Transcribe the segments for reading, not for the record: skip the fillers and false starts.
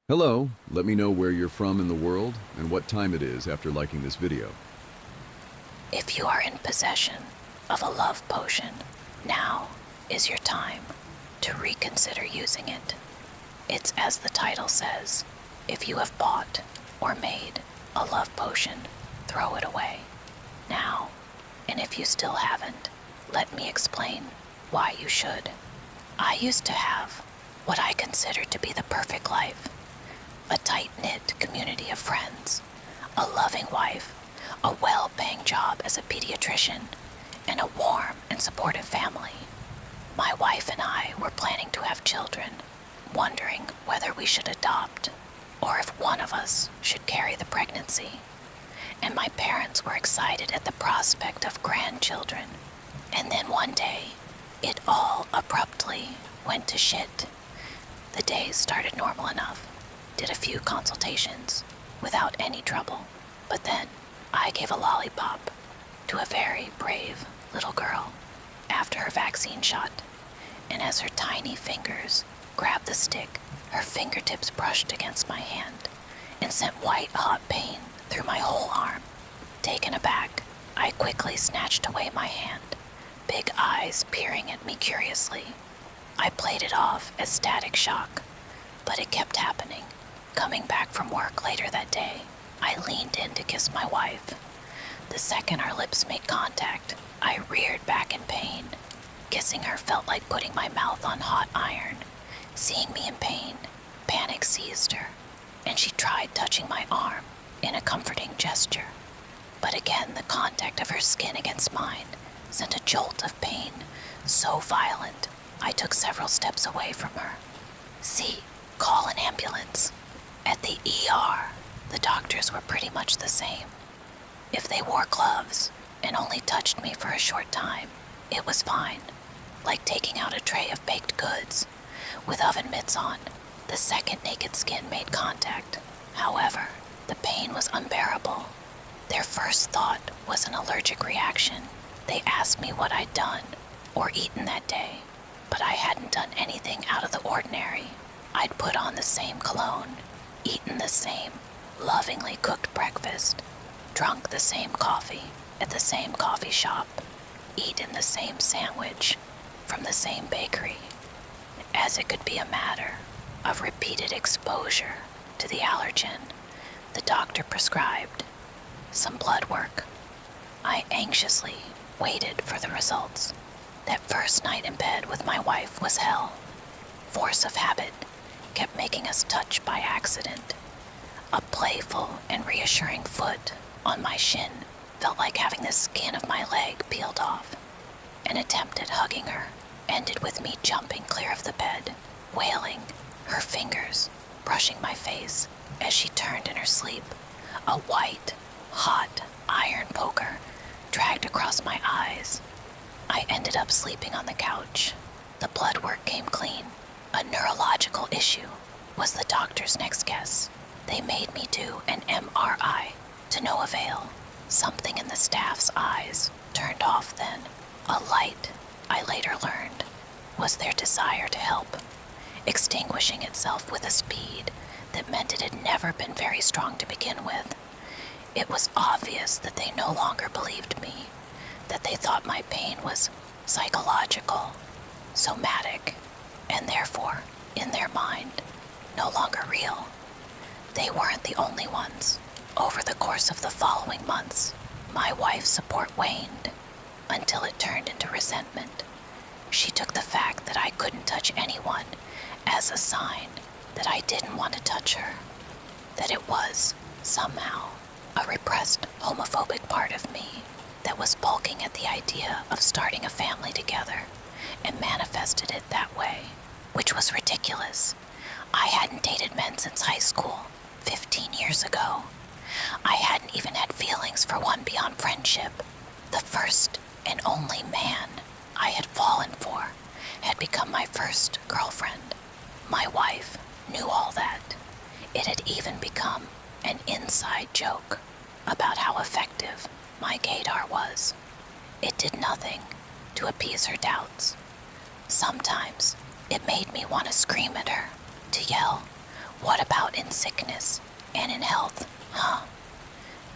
Hello, let me know where you're from in the world and what time it is after liking this video. If you are in possession of a love potion, now is your time to reconsider using it. It's as the title says, if you have bought or made a love potion, throw it away now. And if you still haven't, let me explain why you should. I used to have what I considered to be the perfect life. A tight-knit community of friends, a loving wife, a well-paying job as a pediatrician, and a warm and supportive family. My wife and I were planning to have children, wondering whether we should adopt or if one of us should carry the pregnancy. And my parents were excited at the prospect of grandchildren. And then one day, it all abruptly went to shit. The days started normal enough. Did a few consultations without any trouble, but then I gave a lollipop to a very brave little girl after her vaccine shot, and as her tiny fingers grabbed the stick, her fingertips brushed against my hand and sent white-hot pain through my whole arm. Taken aback, I quickly snatched away my hand, big eyes peering at me curiously. I played it off as static shock, but it kept happening. Coming back from work later that day, I leaned in to kiss my wife. The second our lips made contact, I reared back in pain. Kissing her felt like putting my mouth on hot iron. Seeing me in pain, panic seized her, and she tried touching my arm in a comforting gesture. But again, the contact of her skin against mine sent a jolt of pain so violent, I took several steps away from her. "See, call an ambulance." At the ER, the doctors were pretty much the same. If they wore gloves and only touched me for a short time, it was fine, like taking out a tray of baked goods. With oven mitts on, the second naked skin made contact. However, the pain was unbearable. Their first thought was an allergic reaction. They asked me what I'd done or eaten that day, but I hadn't done anything out of the ordinary. I'd put on the same cologne, eaten the same lovingly cooked breakfast, drunk the same coffee at the same coffee shop, eaten the same sandwich from the same bakery, as it could be a matter of repeated exposure to the allergen. The doctor prescribed some blood work. I anxiously waited for the results. That first night in bed with my wife was hell. Force of habit kept making us touch by accident. A playful and reassuring foot on my shin felt like having the skin of my leg peeled off. An attempt at hugging her ended with me jumping clear of the bed, wailing, her fingers brushing my face as she turned in her sleep. A white, hot iron poker dragged across my eyes. I ended up sleeping on the couch. The blood work came clean. A neurological issue was the doctor's next guess. They made me do an MRI to no avail. Something in the staff's eyes turned off then. A light, I later learned, was their desire to help, extinguishing itself with a speed that meant it had never been very strong to begin with. It was obvious that they no longer believed me, that they thought my pain was psychological, somatic, and therefore, in their mind, no longer real. They weren't the only ones. Over the course of the following months, my wife's support waned until it turned into resentment. She took the fact that I couldn't touch anyone as a sign that I didn't want to touch her, that it was, somehow, a repressed homophobic part of me that was balking at the idea of starting a family together, and manifested it that way, which was ridiculous. I hadn't dated men since high school, 15 years ago. I hadn't even had feelings for one beyond friendship. The first and only man I had fallen for had become my first girlfriend. My wife knew all that. It had even become an inside joke about how effective my gaydar was. It did nothing to appease her doubts. Sometimes it made me want to scream at her, to yell, "What about sickness and in health, huh?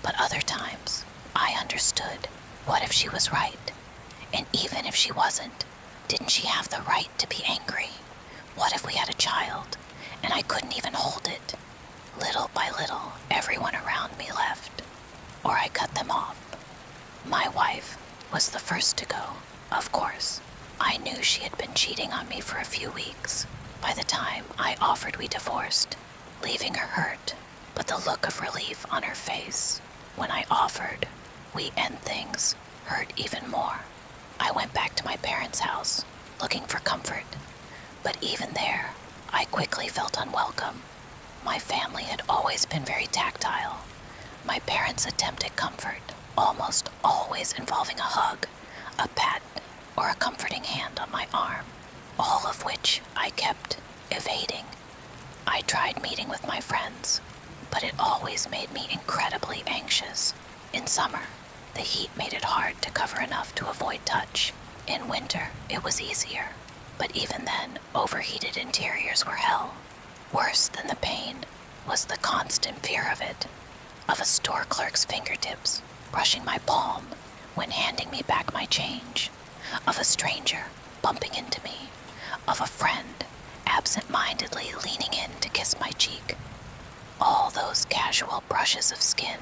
But other times, I understood. What if she was right? And even if she wasn't, didn't she have the right to be angry? What if we had a child, and I couldn't even hold it? Little by little, everyone around me left, or I cut them off. My wife was the first to go, of course. I knew she had been cheating on me for a few weeks by the time I offered we divorced, leaving her hurt, but the look of relief on her face when I offered we end things hurt even more. I went back to my parents' house, looking for comfort, but even there, I quickly felt unwelcome. My family had always been very tactile. My parents' attempt at comfort almost always involving a hug, a pat, or a comforting hand on my arm, all of which I kept evading. I tried meeting with my friends, but it always made me incredibly anxious. In summer, the heat made it hard to cover enough to avoid touch. In winter, it was easier, but even then, overheated interiors were hell. Worse than the pain was the constant fear of it, of a store clerk's fingertips brushing my palm when handing me back my change, of a stranger bumping into me, of a friend absent-mindedly leaning in to kiss my cheek. All those casual brushes of skin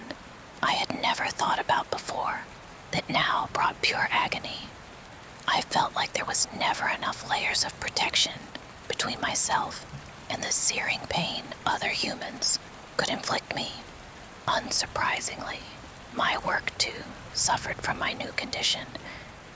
I had never thought about before that now brought pure agony. I felt like there was never enough layers of protection between myself and the searing pain other humans could inflict me. Unsurprisingly, my work too suffered from my new condition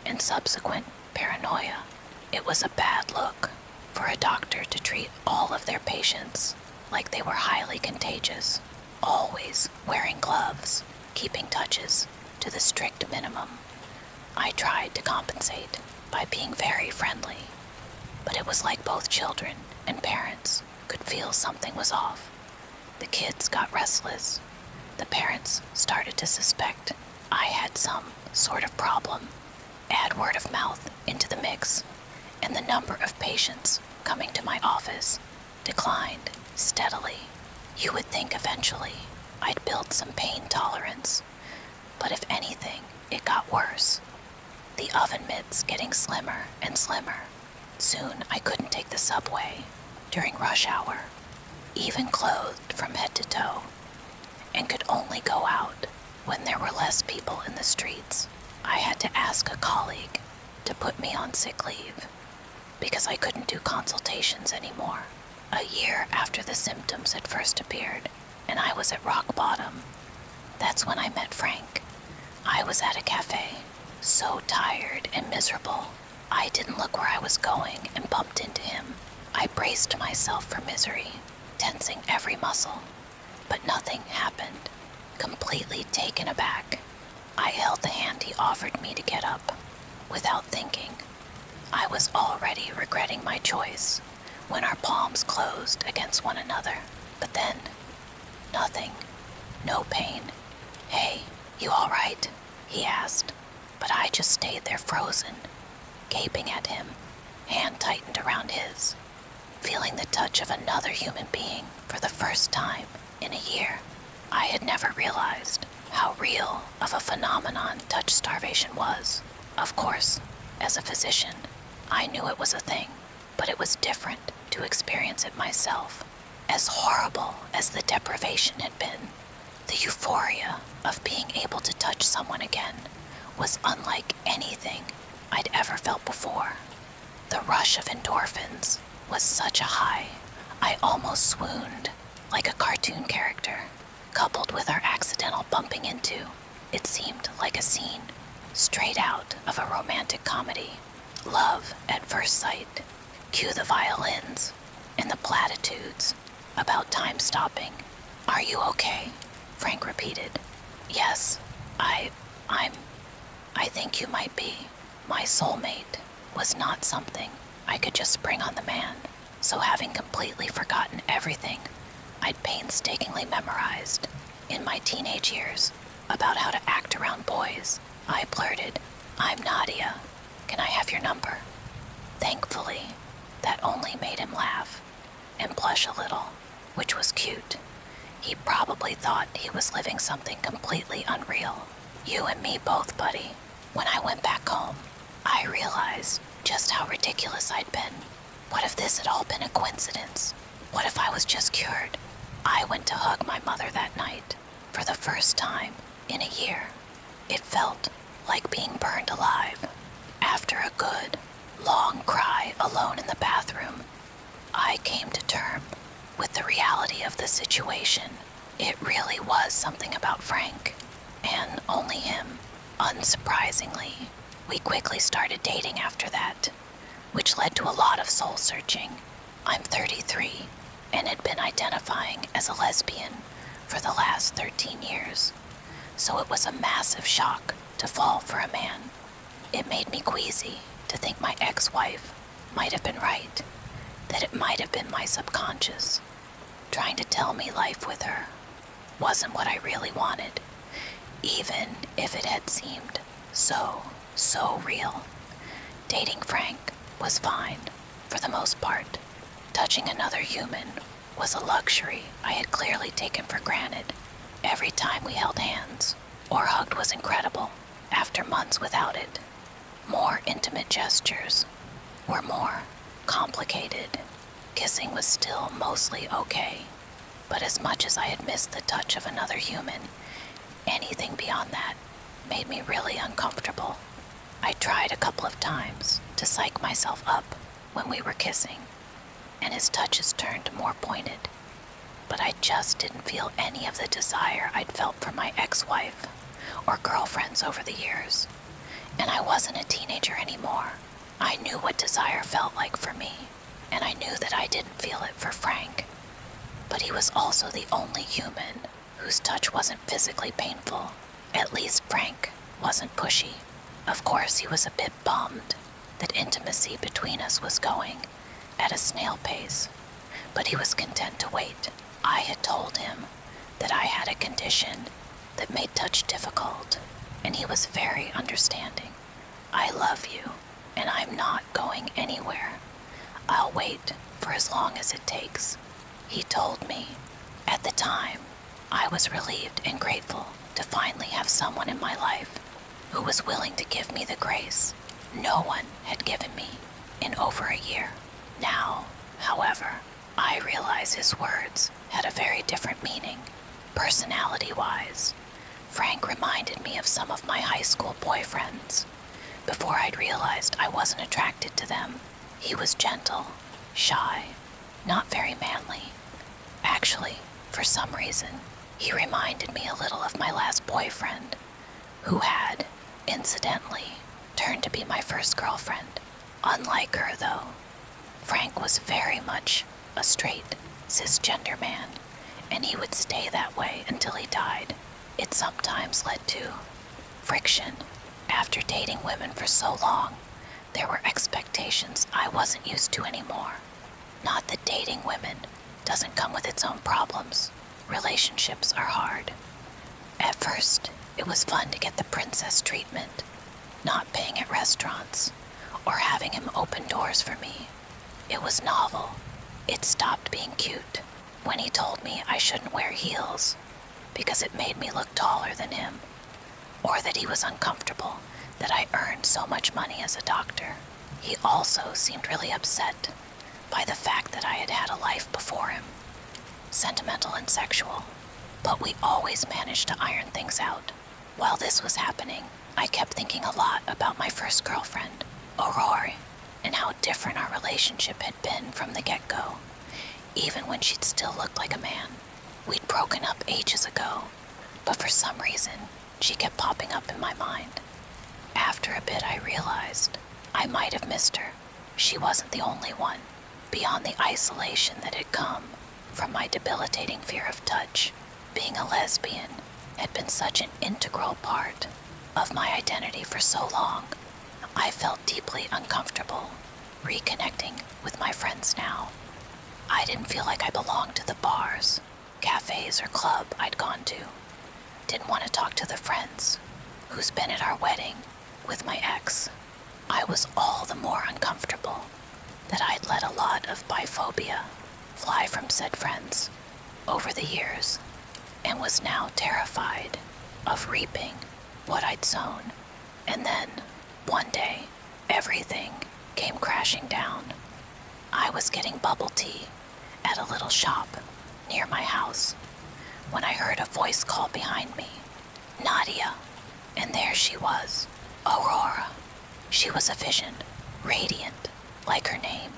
and subsequent paranoia. It was a bad look for a doctor to treat all of their patients like they were highly contagious, always wearing gloves, keeping touches to the strict minimum. I tried to compensate by being very friendly, but it was like both children and parents could feel something was off. The kids got restless. The parents started to suspect I had some sort of problem. Add word of mouth into the mix, and the number of patients coming to my office declined steadily. You would think eventually I'd build some pain tolerance, but if anything, it got worse. The oven mitts getting slimmer and slimmer. Soon I couldn't take the subway during rush hour, even clothed from head to toe, and could only go out when there were less people in the streets. I had to ask a colleague to put me on sick leave because I couldn't do consultations anymore. A year after the symptoms had first appeared, and I was at rock bottom. That's when I met Frank. I was at a cafe, so tired and miserable. I didn't look where I was going and bumped into him. I braced myself for misery, tensing every muscle, but nothing happened. Completely taken aback, I held the hand he offered me to get up. Without thinking, I was already regretting my choice when our palms closed against one another. But then, nothing. No pain. "Hey, you all right?" he asked. But I just stayed there frozen, gaping at him, hand tightened around his, feeling the touch of another human being for the first time in a year. I had never realized how real of a phenomenon touch starvation was. Of course, as a physician, I knew it was a thing, but it was different to experience it myself. As horrible as the deprivation had been, the euphoria of being able to touch someone again was unlike anything I'd ever felt before. The rush of endorphins was such a high, I almost swooned like a cartoon character. Coupled with our accidental bumping into, it seemed like a scene straight out of a romantic comedy. Love at first sight. Cue the violins and the platitudes about time stopping. "Are you okay?" Frank repeated. "Yes, I think you might be." My soulmate was not something I could just spring on the man, so having completely forgotten everything I'd painstakingly memorized in my teenage years about how to act around boys, I blurted, "I'm Nadia. Can I have your number?" Thankfully, that only made him laugh and blush a little, which was cute. He probably thought he was living something completely unreal. You and me both, buddy. When I went back home, I realized just how ridiculous I'd been. What if this had all been a coincidence? What if I was just cured? I went to hug my mother that night for the first time in a year. It felt like being burned alive. After a good, long cry alone in the bathroom, I came to terms with the reality of the situation. It really was something about Frank, and only him. Unsurprisingly, we quickly started dating after that, which led to a lot of soul searching. I'm 33 and had been identifying as a lesbian for the last 13 years, so it was a massive shock to fall for a man. It made me queasy to think my ex-wife might have been right, that it might have been my subconscious trying to tell me life with her wasn't what I really wanted, even if it had seemed so real. Dating Frank was fine, for the most part. Touching another human was a luxury I had clearly taken for granted. Every time we held hands or hugged was incredible. After months without it, more intimate gestures were more complicated. Kissing was still mostly okay, but as much as I had missed the touch of another human, anything beyond that made me really uncomfortable. I tried a couple of times to psych myself up when we were kissing, and his touches turned more pointed, but I just didn't feel any of the desire I'd felt for my ex-wife or girlfriends over the years, and I wasn't a teenager anymore. I knew what desire felt like for me, and I knew that I didn't feel it for Frank. But he was also the only human whose touch wasn't physically painful. At least Frank wasn't pushy. Of course, he was a bit bummed that intimacy between us was going at a snail pace, but he was content to wait. I had told him that I had a condition that made touch difficult, and he was very understanding. I love you, and I'm not going anywhere. I'll wait for as long as it takes, he told me. At the time, I was relieved and grateful to finally have someone in my life who was willing to give me the grace no one had given me in over a year. Now, however, I realize his words had a very different meaning. Personality-wise, Frank reminded me of some of my high school boyfriends. Before I'd realized I wasn't attracted to them, he was gentle, shy, not very manly. Actually, for some reason, he reminded me a little of my last boyfriend, who had, incidentally, turned to be my first girlfriend. Unlike her, though, Frank was very much a straight, cisgender man, and he would stay that way until he died. It sometimes led to friction. After dating women for so long, there were expectations I wasn't used to anymore. Not that dating women doesn't come with its own problems. Relationships are hard. At first, it was fun to get the princess treatment, not paying at restaurants, or having him open doors for me. It was novel. It stopped being cute when he told me I shouldn't wear heels because it made me look taller than him, or that he was uncomfortable that I earned so much money as a doctor. He also seemed really upset by the fact that I had had a life before him, sentimental and sexual, but we always managed to iron things out. While this was happening, I kept thinking a lot about my first girlfriend, Aurora, and how different our relationship had been from the get-go, even when she'd still looked like a man. We'd broken up ages ago, but for some reason, she kept popping up in my mind. After a bit, I realized I might have missed her. She wasn't the only one. Beyond the isolation that had come from my debilitating fear of touch, being a lesbian had been such an integral part of my identity for so long. I felt deeply uncomfortable reconnecting with my friends now. I didn't feel like I belonged to the bars, cafes, or club I'd gone to. Didn't want to talk to the friends who's been at our wedding with my ex. I was all the more uncomfortable that I'd let a lot of biphobia fly from said friends. Over the years, and was now terrified of reaping what I'd sown. And then, one day, everything came crashing down. I was getting bubble tea at a little shop near my house when I heard a voice call behind me, "Nadia." And there she was, Aurora. She was a vision, radiant, like her name.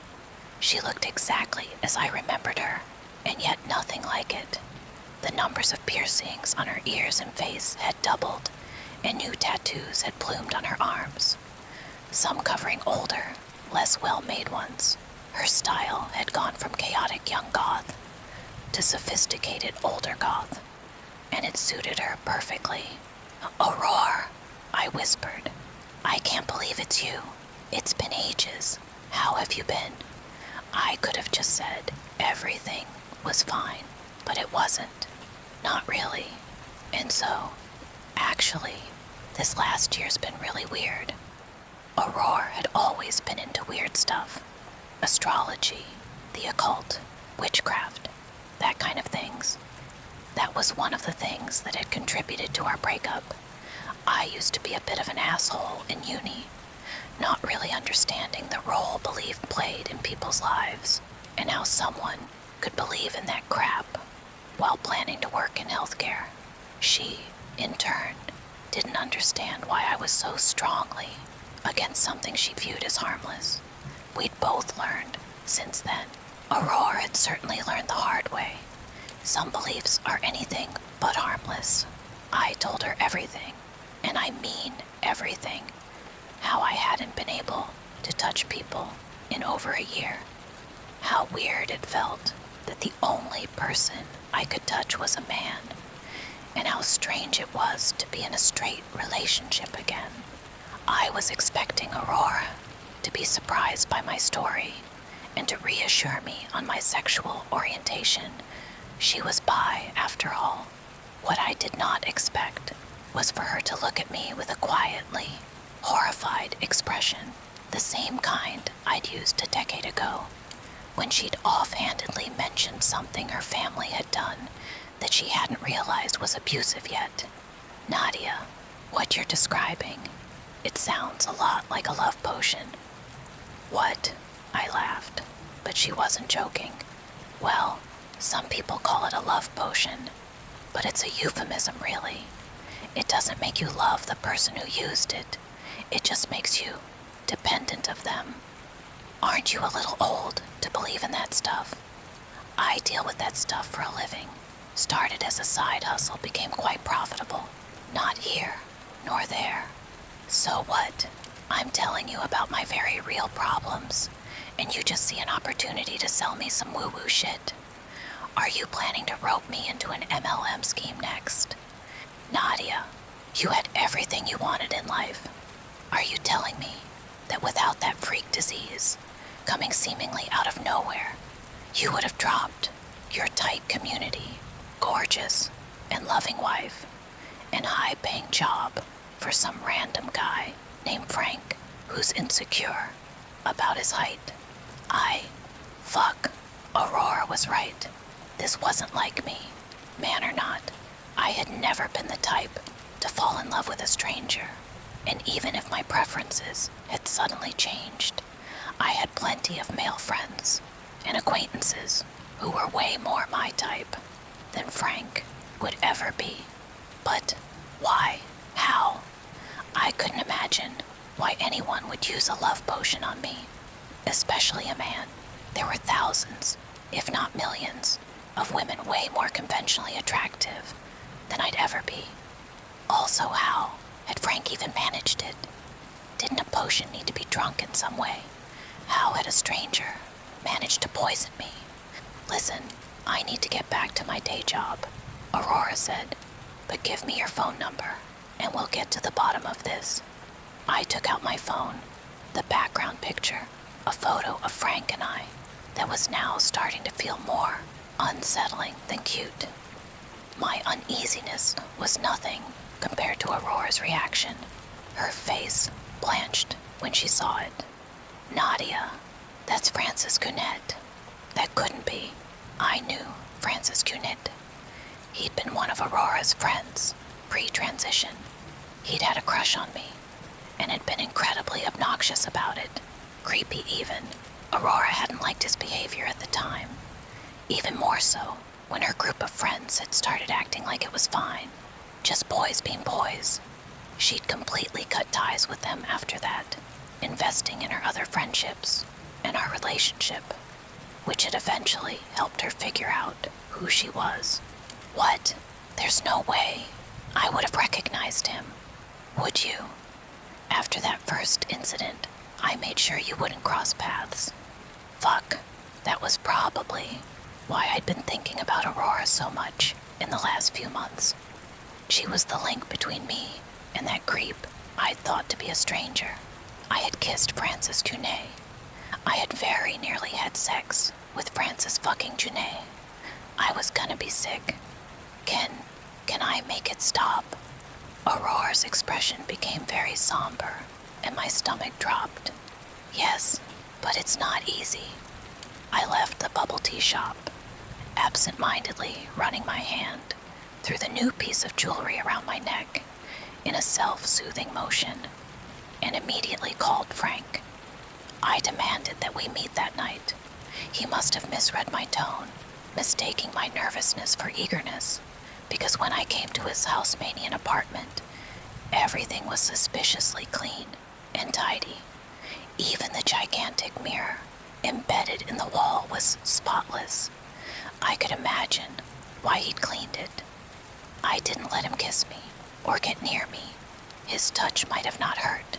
She looked exactly as I remembered her, and yet nothing like it. The numbers of piercings on her ears and face had doubled, and new tattoos had bloomed on her arms, some covering older, less well-made ones. Her style had gone from chaotic young goth to sophisticated older goth, and it suited her perfectly. "Aurora," I whispered. "I can't believe it's you. It's been ages. How have you been?" I could have just said everything was fine, but it wasn't. Not really. And so, actually, this last year's been really weird. Aurora had always been into weird stuff. Astrology, the occult, witchcraft, that kind of things. That was one of the things that had contributed to our breakup. I used to be a bit of an asshole in uni, not really understanding the role belief played in people's lives and how someone could believe in that crap while planning to work in healthcare. She, in turn, didn't understand why I was so strongly against something she viewed as harmless. We'd both learned since then. Aurora had certainly learned the hard way. Some beliefs are anything but harmless. I told her everything, and I mean everything. How I hadn't been able to touch people in over a year. How weird it felt that the only person I could touch was a man. And how strange it was to be in a straight relationship again. I was expecting Aurora to be surprised by my story and to reassure me on my sexual orientation. She was bi, after all. What I did not expect was for her to look at me with a quietly horrified expression, the same kind I'd used a decade ago, when she'd offhandedly mentioned something her family had done that she hadn't realized was abusive yet. "Nadia, what you're describing, it sounds a lot like a love potion." "What?" I laughed, but she wasn't joking. "Well, some people call it a love potion, but it's a euphemism, really. It doesn't make you love the person who used it. It just makes you dependent of them. Aren't you a little old to believe in that stuff?" I deal with that stuff for a living. Started as a side hustle, became quite profitable. Not here, nor there. So what? I'm telling you about my very real problems, and you just see an opportunity to sell me some woo-woo shit. Are you planning to rope me into an MLM scheme next? Nadia, you had everything you wanted in life. Are you telling me that without that freak disease, coming seemingly out of nowhere, you would have dropped your tight community, gorgeous and loving wife, and high-paying job for some random guy named Frank who's insecure about his height? Fuck, Aurora was right. This wasn't like me, man or not. I had never been the type to fall in love with a stranger, and even if my preferences had suddenly changed, I had plenty of male friends and acquaintances who were way more my type than Frank would ever be. But why? How? I couldn't imagine why anyone would use a love potion on me, especially a man. There were thousands, if not millions, of women way more conventionally attractive than I'd ever be. Also, how had Frank even managed it? Didn't a potion need to be drunk in some way? How had a stranger managed to poison me? "Listen, I need to get back to my day job," Aurora said, "but give me your phone number, and we'll get to the bottom of this." I took out my phone, the background picture, a photo of Frank and I, that was now starting to feel more unsettling than cute. My uneasiness was nothing compared to Aurora's reaction. Her face blanched when she saw it. "Nadia, that's Francis Cunette." That couldn't be. I knew Francis Cunette. He'd been one of of Aurora's friends, pre-transition. He'd had a crush on me, and had been incredibly obnoxious about it. Creepy even. Aurora hadn't liked his behavior at the time. Even more so when her group of friends had started acting like it was fine. Just boys being boys. She'd completely cut ties with them after that, investing in her other friendships and our relationship, which had eventually helped her figure out who she was. What? There's no way I would have recognized him. Would you? After that first incident, I made sure you wouldn't cross paths. Fuck, that was probably why I'd been thinking about Aurora so much in the last few months. She was the link between me and that creep I'd thought to be a stranger. I had kissed Francis Junet. I had very nearly had sex with Francis fucking Junet. I was gonna be sick. Can I make it stop? Aurora's expression became very somber, and my stomach dropped. Yes, but it's not easy. I left the bubble tea shop, absent-mindedly running my hand through the new piece of jewelry around my neck in a self-soothing motion, and immediately called Frank. I demanded that we meet that night. He must have misread my tone, mistaking my nervousness for eagerness, because when I came to his Housemanian apartment, everything was suspiciously clean and tidy. Even the gigantic mirror embedded in the wall was spotless. I could imagine why he'd cleaned it. I didn't let him kiss me or get near me. His touch might have not hurt,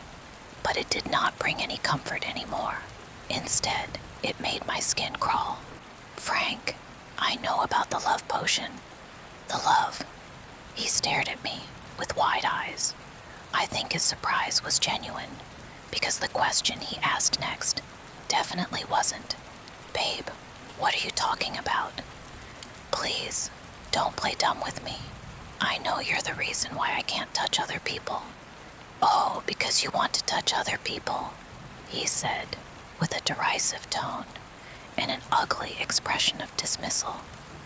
but it did not bring any comfort anymore. Instead, it made my skin crawl. Frank, I know about the love potion. The love. He stared at me with wide eyes. I think his surprise was genuine, because the question he asked next definitely wasn't, "Babe, what are you talking about?" Please, don't play dumb with me. I know you're the reason why I can't touch other people. Oh, because you want to touch other people, he said, with a derisive tone and an ugly expression of dismissal.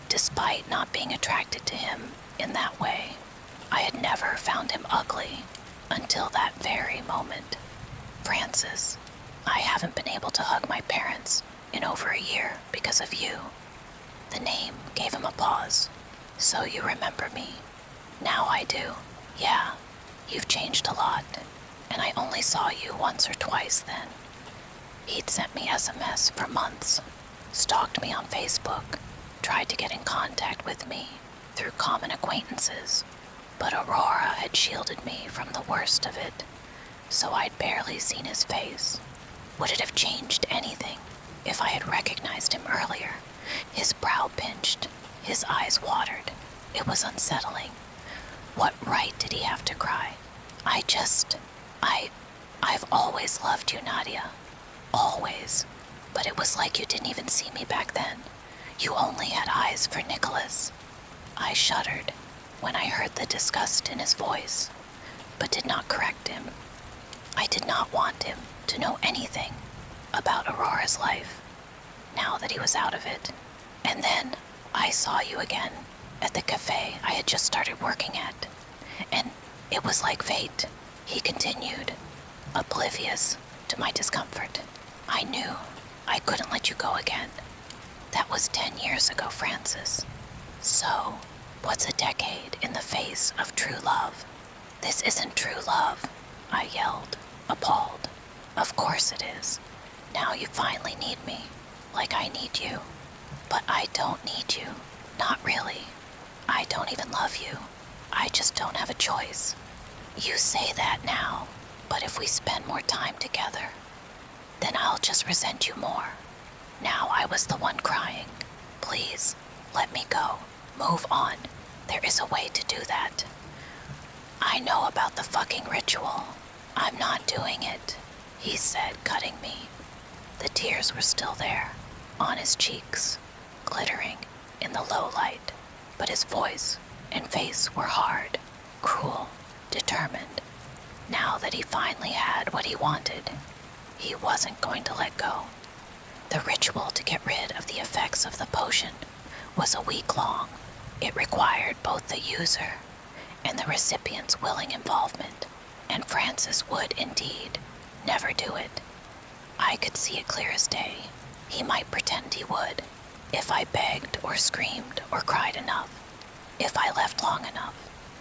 Despite not being attracted to him in that way, I had never found him ugly until that very moment. Francis, I haven't been able to hug my parents in over a year because of you. The name gave him a pause. So you remember me? Now I do. Yeah, you've changed a lot, and I only saw you once or twice then. He'd sent me SMS for months, stalked me on Facebook, tried to get in contact with me through common acquaintances, but Aurora had shielded me from the worst of it, so I'd barely seen his face. Would it have changed anything if I had recognized him earlier? His brow pinched, his eyes watered. It was unsettling. What right did he have to cry? I've always loved you, Nadia. Always. But it was like you didn't even see me back then. You only had eyes for Nicholas. I shuddered when I heard the disgust in his voice, but did not correct him. I did not want him to know anything about Aurora's life, now that he was out of it. And then I saw you again at the cafe I had just started working at, and it was like fate, he continued, oblivious to my discomfort. I knew I couldn't let you go again. That was 10 years ago, Francis. So, what's a decade in the face of true love? This isn't true love, I yelled, appalled. Of course it is. Now you finally need me, like I need you. But I don't need you. Not really. I don't even love you. I just don't have a choice. You say that now, but if we spend more time together, then I'll just resent you more. Now I was the one crying. Please, let me go. Move on. There is a way to do that. I know about the fucking ritual. I'm not doing it, he said, cutting me. The tears were still there, on his cheeks, glittering in the low light, but his voice and face were hard, cruel, determined. Now that he finally had what he wanted, he wasn't going to let go. The ritual to get rid of the effects of the potion was a week long, It required both the user and the recipient's willing involvement, and Francis would indeed never do it. I could see it clear as day. He might pretend he would, if I begged or screamed or cried enough, if I left long enough,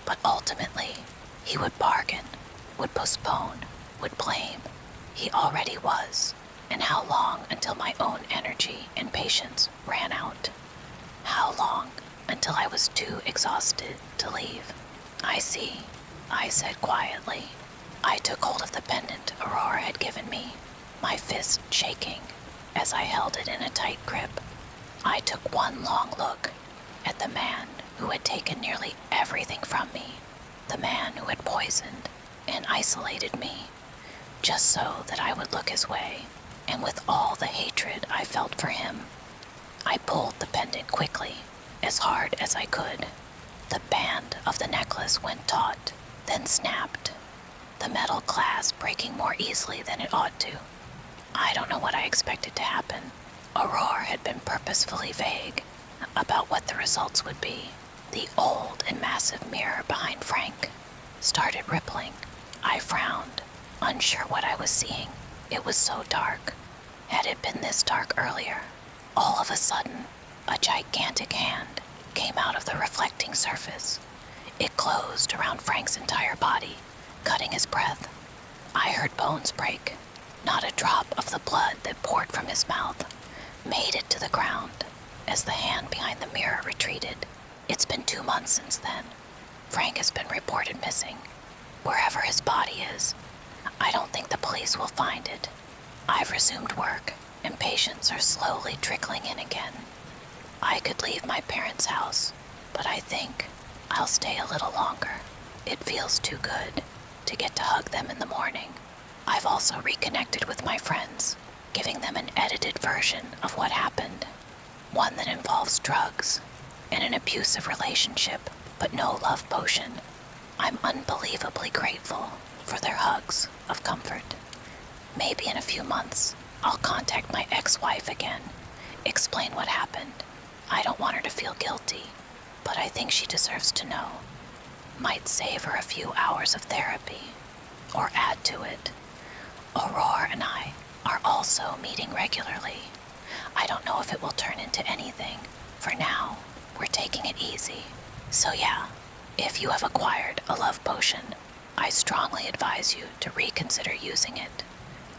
but ultimately he would bargain, would postpone, would blame. He already was, and how long until my own energy and patience ran out? How long until I was too exhausted to leave? I see, I said quietly. I took hold of the pendant Aurora had given me, my fist shaking as I held it in a tight grip. I took one long look at the man who had taken nearly everything from me, the man who had poisoned and isolated me, just so that I would look his way, and with all the hatred I felt for him, I pulled the pendant quickly, as hard as I could. The band of the necklace went taut, then snapped, the metal clasp breaking more easily than it ought to. I don't know what I expected to happen. Aurora had been purposefully vague about what the results would be. The old and massive mirror behind Frank started rippling. I frowned, unsure what I was seeing. It was so dark. Had it been this dark earlier? All of a sudden, a gigantic hand came out of the reflecting surface. It closed around Frank's entire body, cutting his breath. I heard bones break. Not a drop of the blood that poured from his mouth made it to the ground as the hand behind the mirror retreated. It's been 2 months since then. Frank has been reported missing. Wherever his body is, I don't think the police will find it. I've resumed work, and patients are slowly trickling in again. I could leave my parents' house, but I think I'll stay a little longer. It feels too good to get to hug them in the morning. I've also reconnected with my friends, giving them an edited version of what happened. One that involves drugs and an abusive relationship, but no love potion. I'm unbelievably grateful for their hugs of comfort. Maybe in a few months, I'll contact my ex-wife again, explain what happened. I don't want her to feel guilty, but I think she deserves to know. Might save her a few hours of therapy, or add to it. Aurora and I are also meeting regularly. I don't know if it will turn into anything. For now, we're taking it easy. So yeah, if you have acquired a love potion, I strongly advise you to reconsider using it,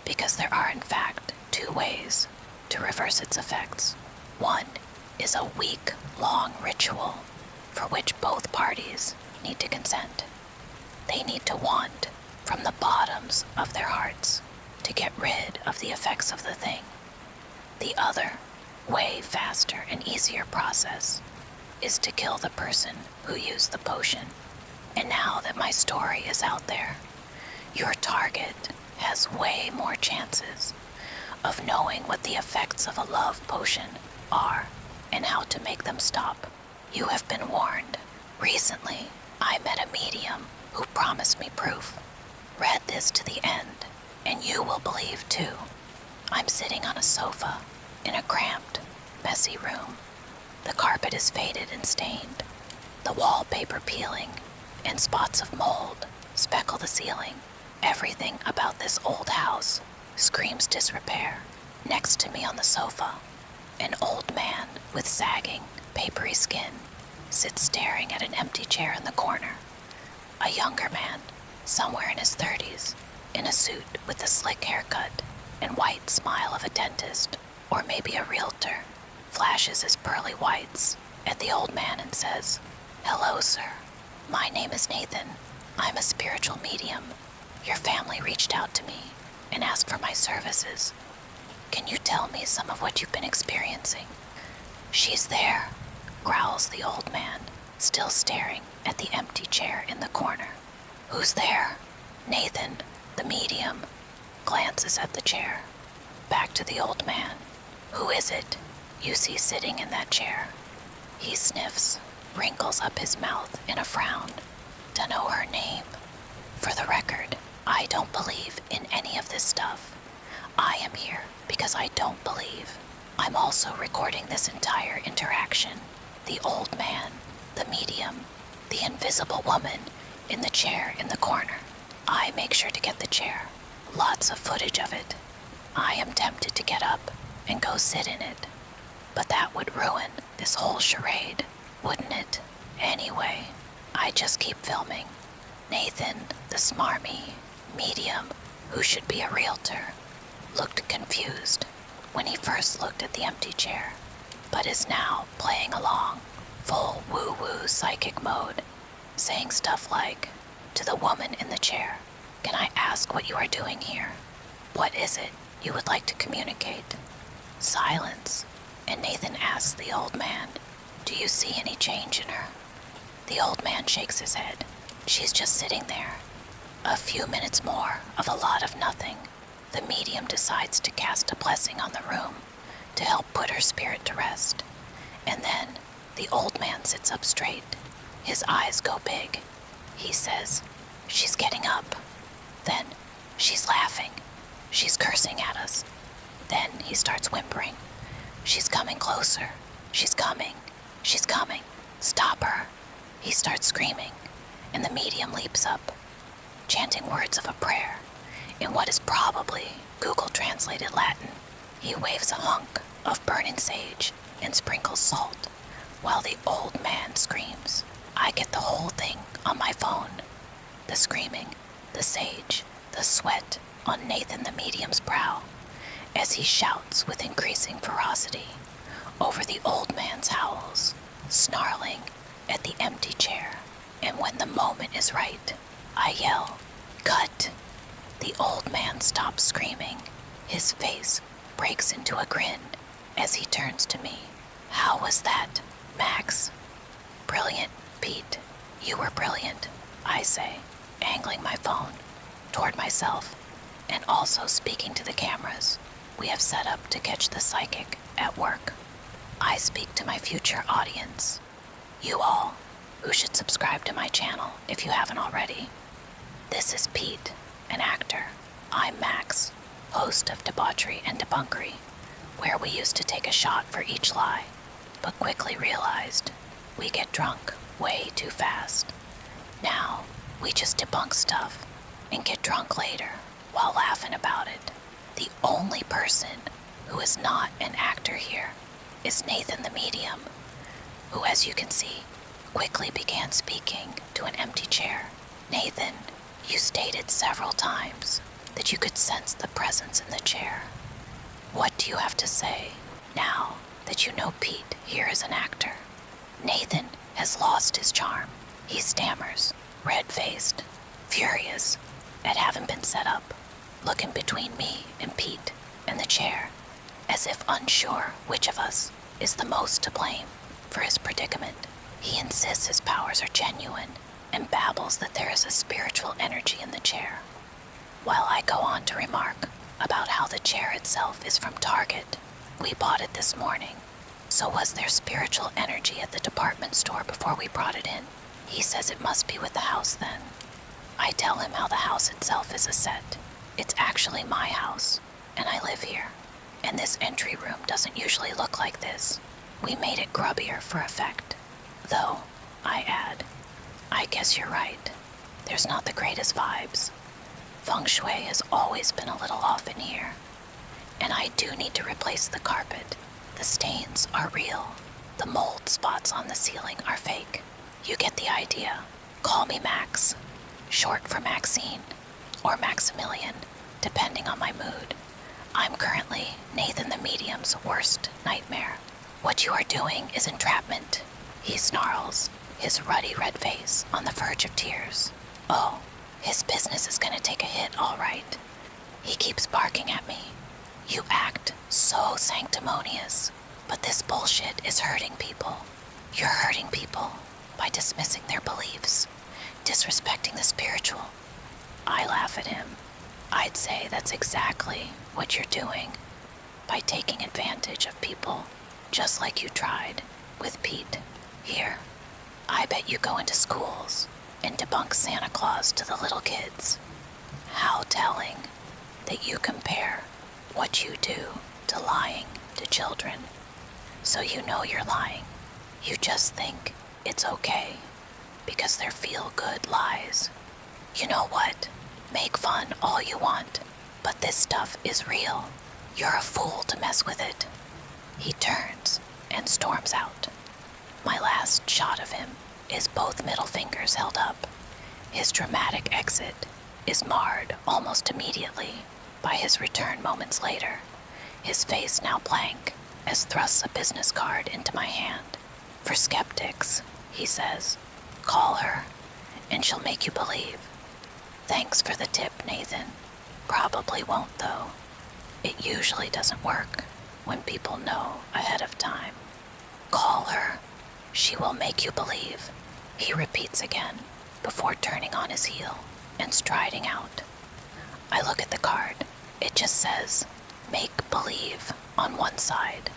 because there are in fact 2 ways to reverse its effects. One is a week-long ritual for which both parties need to consent. They need to want from the bottoms of their hearts to get rid of the effects of the thing. The other, way faster and easier process is to kill the person who used the potion. And now that my story is out there, your target has way more chances of knowing what the effects of a love potion are and how to make them stop. You have been warned. Recently, I met a medium who promised me proof. Read this to the end, and you will believe too. I'm sitting on a sofa in a cramped, messy room. The carpet is faded and stained, the wallpaper peeling, and spots of mold speckle the ceiling. Everything about this old house screams disrepair. Next to me on the sofa, an old man with sagging, papery skin sits staring at an empty chair in the corner. A younger man, somewhere in his 30s, in a suit with a slick haircut and white smile of a dentist, or maybe a realtor, flashes his pearly whites at the old man and says, "Hello, sir. My name is Nathan. I'm a spiritual medium. Your family reached out to me and asked for my services. Can you tell me some of what you've been experiencing?" "She's there," growls the old man, still staring at the empty chair in the corner. "Who's there?" Nathan, the medium, glances at the chair. Back to the old man. "Who is it you see sitting in that chair?" He sniffs, wrinkles up his mouth in a frown. "Dunno her name. For the record, I don't believe in any of this stuff. I am here because I don't believe. I'm also recording this entire interaction." The old man the medium, the invisible woman in the chair in the corner. I make sure to get the chair. Lots of footage of it. I am tempted to get up and go sit in it. But that would ruin this whole charade, wouldn't it? Anyway, I just keep filming. Nathan, the smarmy medium, who should be a realtor, looked confused when he first looked at the empty chair, but is now playing along, full woo-woo psychic mode, saying stuff like, to the woman in the chair, "Can I ask what you are doing here? What is it you would like to communicate?" Silence, and Nathan asks the old man, "Do you see any change in her?" The old man shakes his head. She's just sitting there. A few minutes more of a lot of nothing. The medium decides to cast a blessing on the room to help put her spirit to rest. And then the old man sits up straight. His eyes go big. He says, "She's getting up." Then she's laughing. She's cursing at us. Then he starts whimpering. "She's coming closer. She's coming. She's coming. Stop her." He starts screaming, and the medium leaps up, chanting words of a prayer in what is probably Google translated Latin. He waves a hunk of burning sage and sprinkles salt, while the old man screams. I get the whole thing on my phone. The screaming, the sage, the sweat on Nathan the medium's brow, as he shouts with increasing ferocity over the old man's howls, snarling at the empty chair. And when the moment is right, I yell, "Cut!" The old man stops screaming. His face breaks into a grin as he turns to me. "How was that, Max?" "Brilliant, Pete. You were brilliant," I say, angling my phone toward myself and also speaking to the cameras we have set up to catch the psychic at work. I speak to my future audience, you all, who should subscribe to my channel if you haven't already. This is Pete, an actor. I'm Max, host of Debauchery and Debunkery, where we used to take a shot for each lie, but quickly realized we get drunk way too fast. Now, we just debunk stuff and get drunk later while laughing about it. The only person who is not an actor here is Nathan the medium, who, as you can see, quickly began speaking to an empty chair. Nathan, you stated several times that you could sense the presence in the chair. What do you have to say now that you know Pete here is an actor? Nathan has lost his charm. He stammers, red-faced, furious at having been set up, looking between me and Pete and the chair, as if unsure which of us is the most to blame for his predicament. He insists his powers are genuine and babbles that there is a spiritual energy in the chair, while I go on to remark about how the chair itself is from Target. We bought it this morning. So was there spiritual energy at the department store before we brought it in? He says it must be with the house then. I tell him how the house itself is a set. It's actually my house, and I live here. And this entry room doesn't usually look like this. We made it grubbier for effect. Though, I add, I guess you're right. There's not the greatest vibes. Feng Shui has always been a little off in here. And I do need to replace the carpet. The stains are real. The mold spots on the ceiling are fake. You get the idea. Call me Max, short for Maxine, or Maximilian, depending on my mood. I'm currently Nathan the medium's worst nightmare. What you are doing is entrapment, he snarls, his ruddy red face on the verge of tears. Oh, his business is gonna take a hit, all right. He keeps barking at me. You act so sanctimonious, but this bullshit is hurting people. You're hurting people by dismissing their beliefs, disrespecting the spiritual. I laugh at him. I'd say that's exactly what you're doing by taking advantage of people, just like you tried with Pete here. I bet you go into schools and debunk Santa Claus to the little kids. How telling that you compare what you do to lying to children. So you know you're lying. You just think it's okay, because they're feel-good lies. You know what? Make fun all you want, but this stuff is real. You're a fool to mess with it. He turns and storms out. My last shot of him is both middle fingers held up. His dramatic exit is marred almost immediately by his return moments later, his face now blank as thrusts a business card into my hand. For skeptics, he says, call her, and she'll make you believe. Thanks for the tip, Nathan. Probably won't, though. It usually doesn't work when people know ahead of time. Call her. She will make you believe, he repeats again before turning on his heel and striding out. I look at the card. It just says, make believe on one side,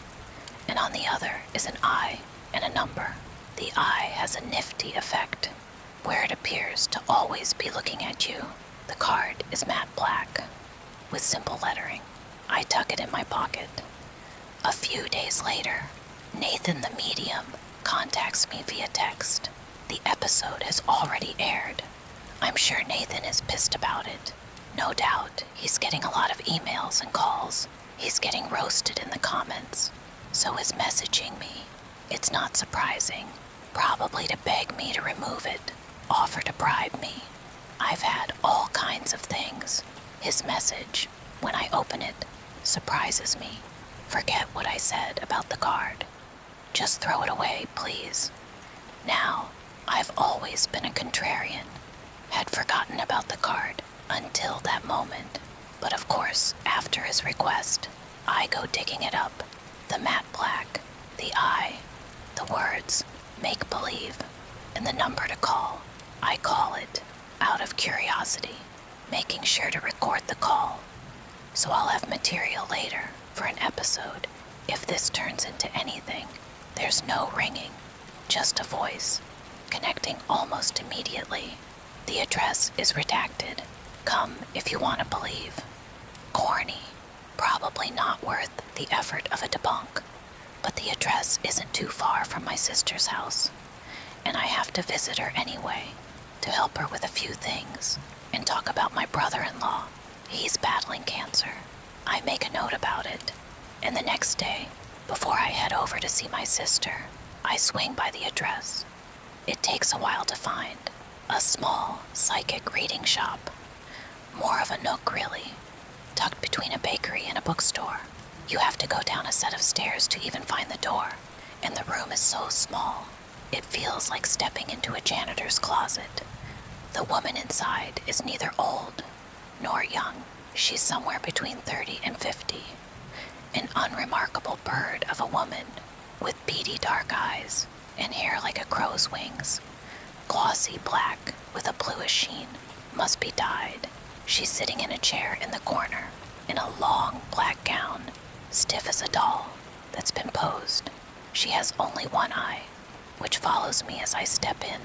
and on the other is an eye and a number. The eye has a nifty effect where it appears to always be looking at you. The card is matte black with simple lettering. I tuck it in my pocket. A few days later, Nathan the medium contacts me via text. The episode has already aired. I'm sure Nathan is pissed about it. No doubt, he's getting a lot of emails and calls. He's getting roasted in the comments. So is messaging me. It's not surprising. Probably to beg me to remove it, offer to bribe me. I've had all kinds of things. His message, when I open it, surprises me. Forget what I said about the card. Just throw it away, please. Now, I've always been a contrarian. Had forgotten about the card until that moment. But of course, after his request, I go digging it up. The matte black, the eye, the words, make believe, and the number to call. I call it out of curiosity, making sure to record the call. So I'll have material later for an episode if this turns into anything. There's no ringing, just a voice, connecting almost immediately. The address is redacted. Come if you want to believe. Corny, probably not worth the effort of a debunk, but the address isn't too far from my sister's house, and I have to visit her anyway to help her with a few things and talk about my brother-in-law. He's battling cancer. I make a note about it, and the next day, before I head over to see my sister, I swing by the address. It takes a while to find. A small psychic reading shop. More of a nook, really, tucked between a bakery and a bookstore. You have to go down a set of stairs to even find the door, and the room is so small, it feels like stepping into a janitor's closet. The woman inside is neither old nor young. She's somewhere between 30 and 50. An unremarkable bird of a woman with beady dark eyes and hair like a crow's wings. Glossy black with a bluish sheen, must be dyed. She's sitting in a chair in the corner, in a long black gown, stiff as a doll, that's been posed. She has only one eye, which follows me as I step in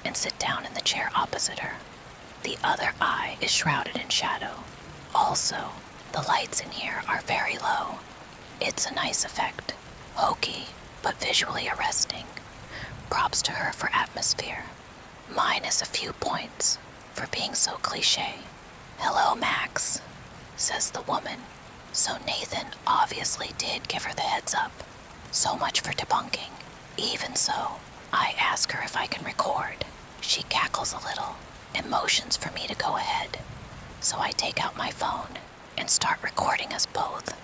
and sit down in the chair opposite her. The other eye is shrouded in shadow. Also, the lights in here are very low. It's a nice effect, hokey, but visually arresting. Props to her for atmosphere. Minus a few points for being so cliche. Hello, Max, says the woman. So Nathan obviously did give her the heads up. So much for debunking. Even so, I ask her if I can record. She cackles a little and motions for me to go ahead. So I take out my phone and start recording us both.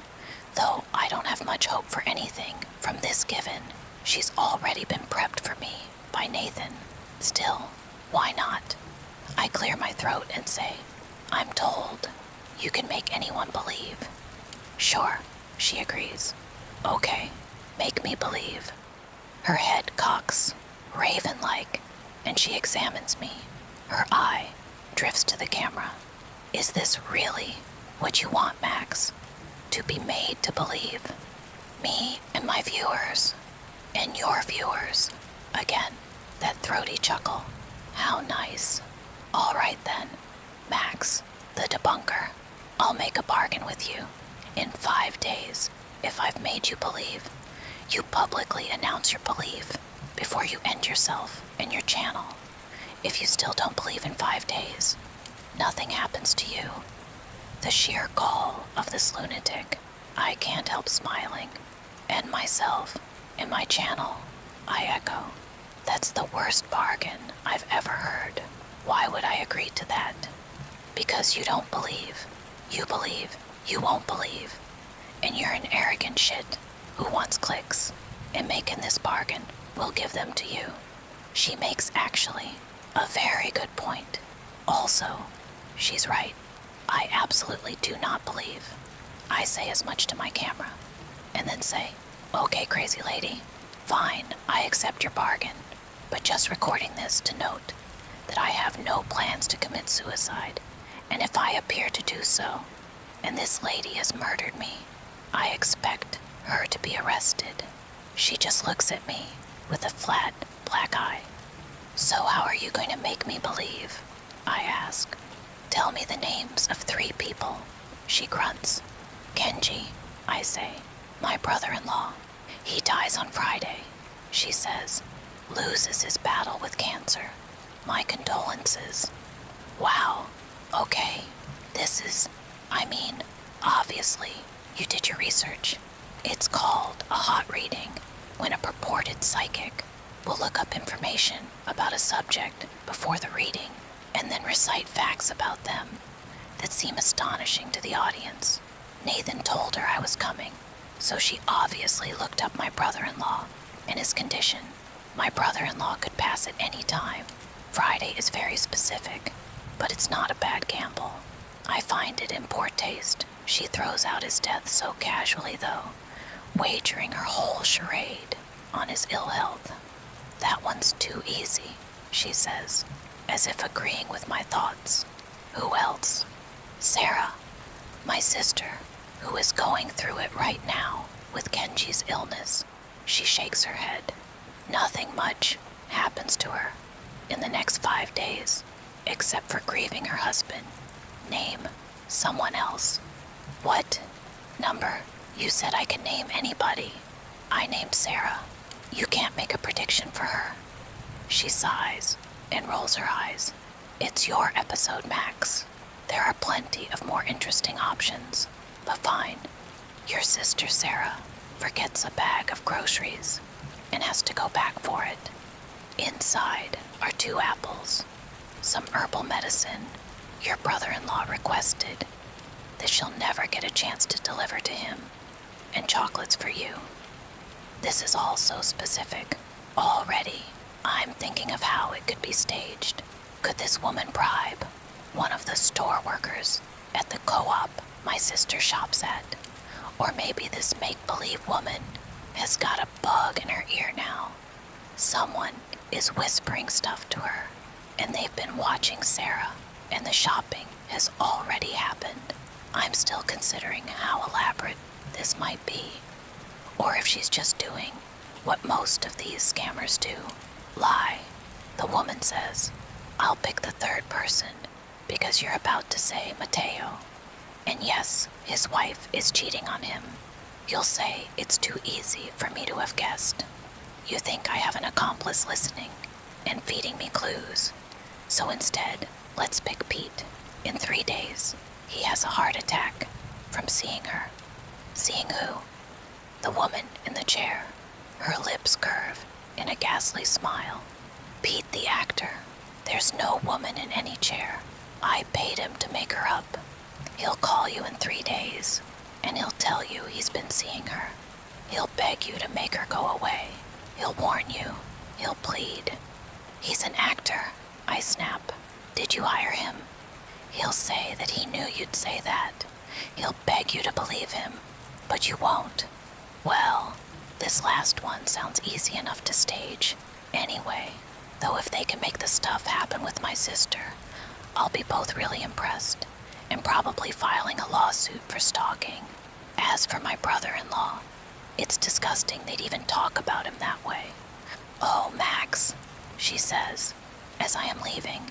Though I don't have much hope for anything from this given. She's already been prepped for me by Nathan. Still, why not? I clear my throat and say, I'm told you can make anyone believe. Sure, she agrees. Okay, make me believe. Her head cocks, raven-like, and she examines me. Her eye drifts to the camera. Is this really what you want, Max? To be made to believe? Me and my viewers, and your viewers. Again, that throaty chuckle. How nice. All right then, Max, the debunker. I'll make a bargain with you. In 5 days, if I've made you believe, you publicly announce your belief before you end yourself and your channel. If you still don't believe in 5 days, nothing happens to you. The sheer gall of this lunatic, I can't help smiling. And myself and my channel, I echo. That's the worst bargain I've ever heard. Why would I agree to that? Because you don't believe. You believe. You won't believe. And you're an arrogant shit who wants clicks. And making this bargain will give them to you. She makes actually a very good point. Also, she's right. I absolutely do not believe. I say as much to my camera, and then say, okay, crazy lady, fine, I accept your bargain, but just recording this to note that I have no plans to commit suicide, and if I appear to do so, and this lady has murdered me, I expect her to be arrested. She just looks at me with a flat, black eye. So how are you going to make me believe? I ask. Tell me the names of 3 people. She grunts. Kenji, I say, my brother-in-law. He dies on Friday, she says. Loses his battle with cancer. My condolences. Wow, okay. Obviously, you did your research. It's called a hot reading, when a purported psychic will look up information about a subject before the reading and then recite facts about them that seem astonishing to the audience. Nathan told her I was coming, so she obviously looked up my brother-in-law and his condition. My brother-in-law could pass at any time. Friday is very specific, but it's not a bad gamble. I find it in poor taste. She throws out his death so casually, though, wagering her whole charade on his ill health. That one's too easy, she says, as if agreeing with my thoughts. Who else? Sarah, my sister, who is going through it right now with Kenji's illness. She shakes her head. Nothing much happens to her in the next 5 days, except for grieving her husband. Name someone else. What? Number? You said I could name anybody. I named Sarah. You can't make a prediction for her. She sighs and rolls her eyes. It's your episode, Max. There are plenty of more interesting options, but fine. Your sister Sarah forgets a bag of groceries and has to go back for it. Inside are 2 apples, some herbal medicine your brother-in-law requested that she'll never get a chance to deliver to him, and chocolates for you. This is all so specific. Already, I'm thinking of how it could be staged. Could this woman bribe one of the store workers at the co-op my sister shops at? Or maybe this make-believe woman has got a bug in her ear now. Someone is whispering stuff to her, and they've been watching Sarah, and the shopping has already happened. I'm still considering how elaborate this might be, or if she's just doing what most of these scammers do, lie. The woman says, I'll pick the 3rd person because you're about to say Mateo. And yes, his wife is cheating on him. You'll say it's too easy for me to have guessed. You think I have an accomplice listening and feeding me clues. So instead, let's pick Pete. In 3 days, he has a heart attack from seeing her. Seeing who? The woman in the chair. Her lips curve in a ghastly smile. Pete the actor. There's no woman in any chair. I paid him to make her up. He'll call you in 3 days, and he'll tell you he's been seeing her. He'll beg you to make her go away. He'll warn you. He'll plead. He's an actor, I snap. Did you hire him? He'll say that he knew you'd say that. He'll beg you to believe him, but you won't. Well, this last one sounds easy enough to stage. Anyway, though if they can make the stuff happen with my sister, I'll be both really impressed and probably filing a lawsuit for stalking. As for my brother-in-law, it's disgusting they'd even talk about him that way. Oh, Max, she says, as I am leaving,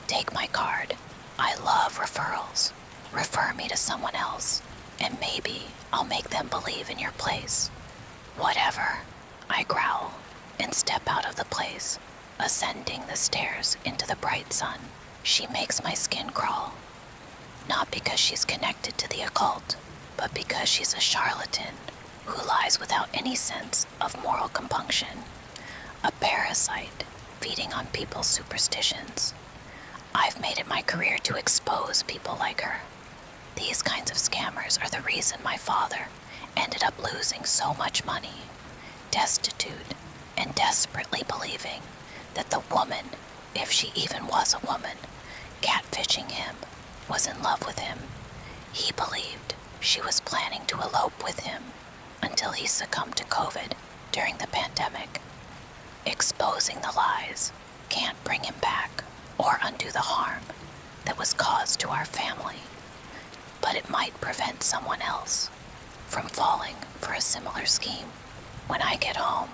take my card. I love referrals. Refer me to someone else, and maybe I'll make them believe in your place. Whatever, I growl. and step out of the place, ascending the stairs into the bright sun. She makes my skin crawl. Not because she's connected to the occult, but because she's a charlatan who lies without any sense of moral compunction. A parasite feeding on people's superstitions. I've made it my career to expose people like her. These kinds of scammers are the reason my father ended up losing so much money, destitute, and desperately believing that the woman, if she even was a woman, catfishing him, was in love with him. He believed she was planning to elope with him until he succumbed to COVID during the pandemic. Exposing the lies can't bring him back or undo the harm that was caused to our family, but it might prevent someone else from falling for a similar scheme. When I get home,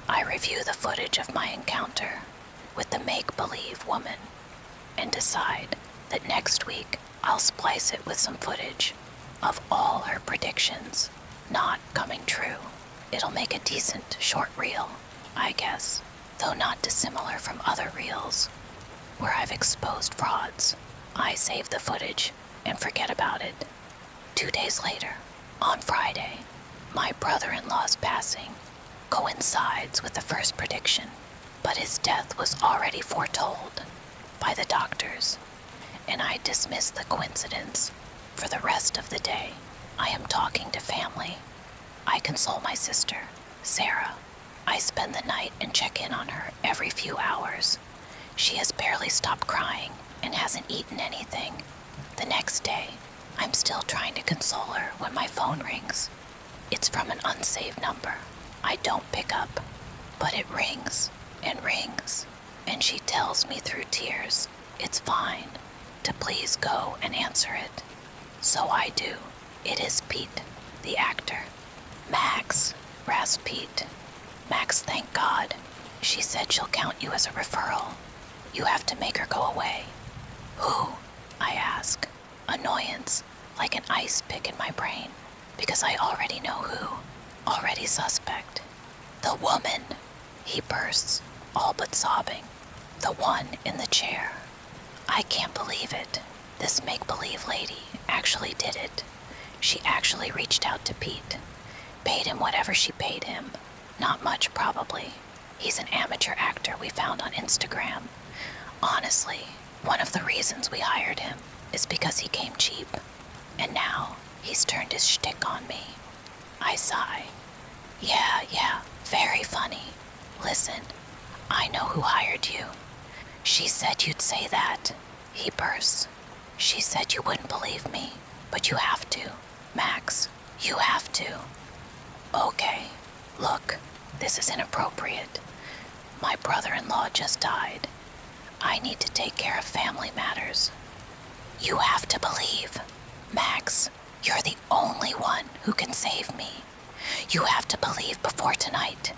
I review the footage of my encounter with the make-believe woman and decide that next week I'll splice it with some footage of all her predictions not coming true. It'll make a decent short reel, I guess, though not dissimilar from other reels where I've exposed frauds. I save the footage and forget about it. 2 days later, on Friday, my brother-in-law's passing coincides with the first prediction, but his death was already foretold by the doctors, and I dismiss the coincidence for the rest of the day. I am talking to family. I console my sister, Sarah. I spend the night and check in on her every few hours. She has barely stopped crying and hasn't eaten anything. The next day, I'm still trying to console her when my phone rings. It's from an unsaved number. I don't pick up, but it rings and rings, and she tells me through tears it's fine, to please go and answer it. So I do. It is Pete, the actor. Max, rasped Pete. Max, thank God. She said she'll count you as a referral. You have to make her go away. Who? I ask. Annoyance, like an ice pick in my brain, because I already know who. Already suspect. The woman, he bursts, all but sobbing. The one in the chair. I can't believe it. This make-believe lady actually did it. She actually reached out to Pete. Paid him whatever she paid him. Not much, probably. He's an amateur actor we found on Instagram. Honestly, one of the reasons we hired him is because he came cheap. And now, he's turned his shtick on me. I sigh. Yeah, very funny. Listen, I know who hired you. She said you'd say that. He bursts. She said you wouldn't believe me, but you have to. Max, you have to. Okay, look, this is inappropriate. My brother-in-law just died. I need to take care of family matters. You have to believe. Max, you're the only one who can save me. You have to believe before tonight.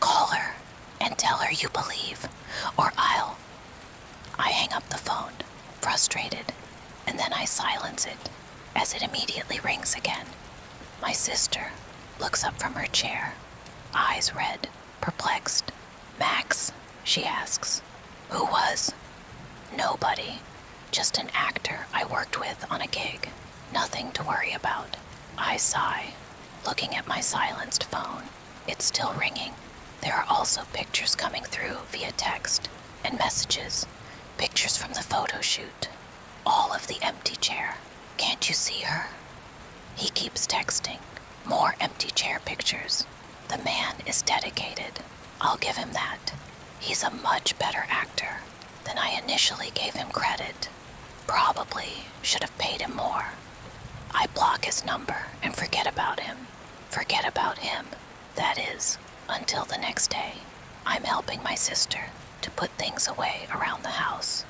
Call her and tell her you believe, or I hang up the phone, frustrated, and then I silence it as it immediately rings again. My sister looks up from her chair, eyes red, perplexed. Max, she asks. Who was? Nobody. Just an actor I worked with on a gig. Nothing to worry about. I sigh, looking at my silenced phone. It's still ringing. There are also pictures coming through via text and messages. Pictures from the photo shoot. All of the empty chair. Can't you see her? He keeps texting. More empty chair pictures. The man is dedicated. I'll give him that. He's a much better actor than I initially gave him credit. Probably should have paid him more. I block his number and forget about him. Forget about him, that is, until the next day. I'm helping my sister to put things away around the house.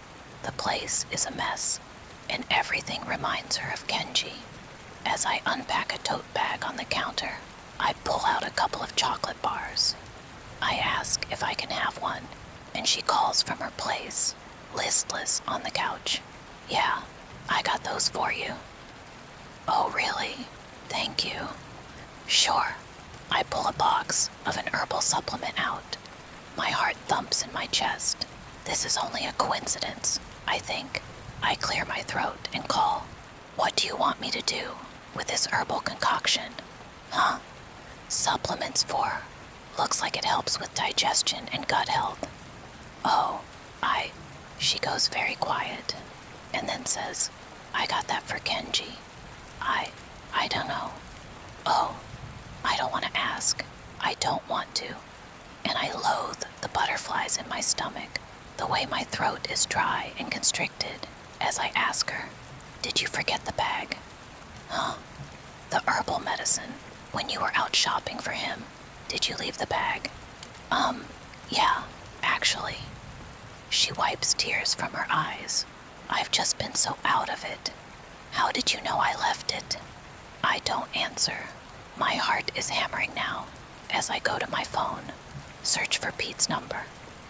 The place is a mess, and everything reminds her of Kenji. As I unpack a tote bag on the counter, I pull out a couple of chocolate bars. I ask if I can have one, and she calls from her place, listless on the couch. Yeah, I got those for you. Oh, really? Thank you. Sure. I pull a box of an herbal supplement out My heart thumps in my chest. This is only a coincidence, I think. I clear my throat and call. What do you want me to do with this herbal concoction? Huh? Supplements for. Looks like it helps with digestion and gut health. Oh, She goes very quiet and then says, I got that for Kenji. I don't know. Oh, I don't want to ask. I don't want to. And I loathe the butterflies in my stomach, the way my throat is dry and constricted as I ask her, did you forget the bag? Huh? The herbal medicine. When you were out shopping for him, did you leave the bag? Yeah, actually. She wipes tears from her eyes. I've just been so out of it. How did you know I left it? I don't answer. My heart is hammering now as I go to my phone, search for Pete's number,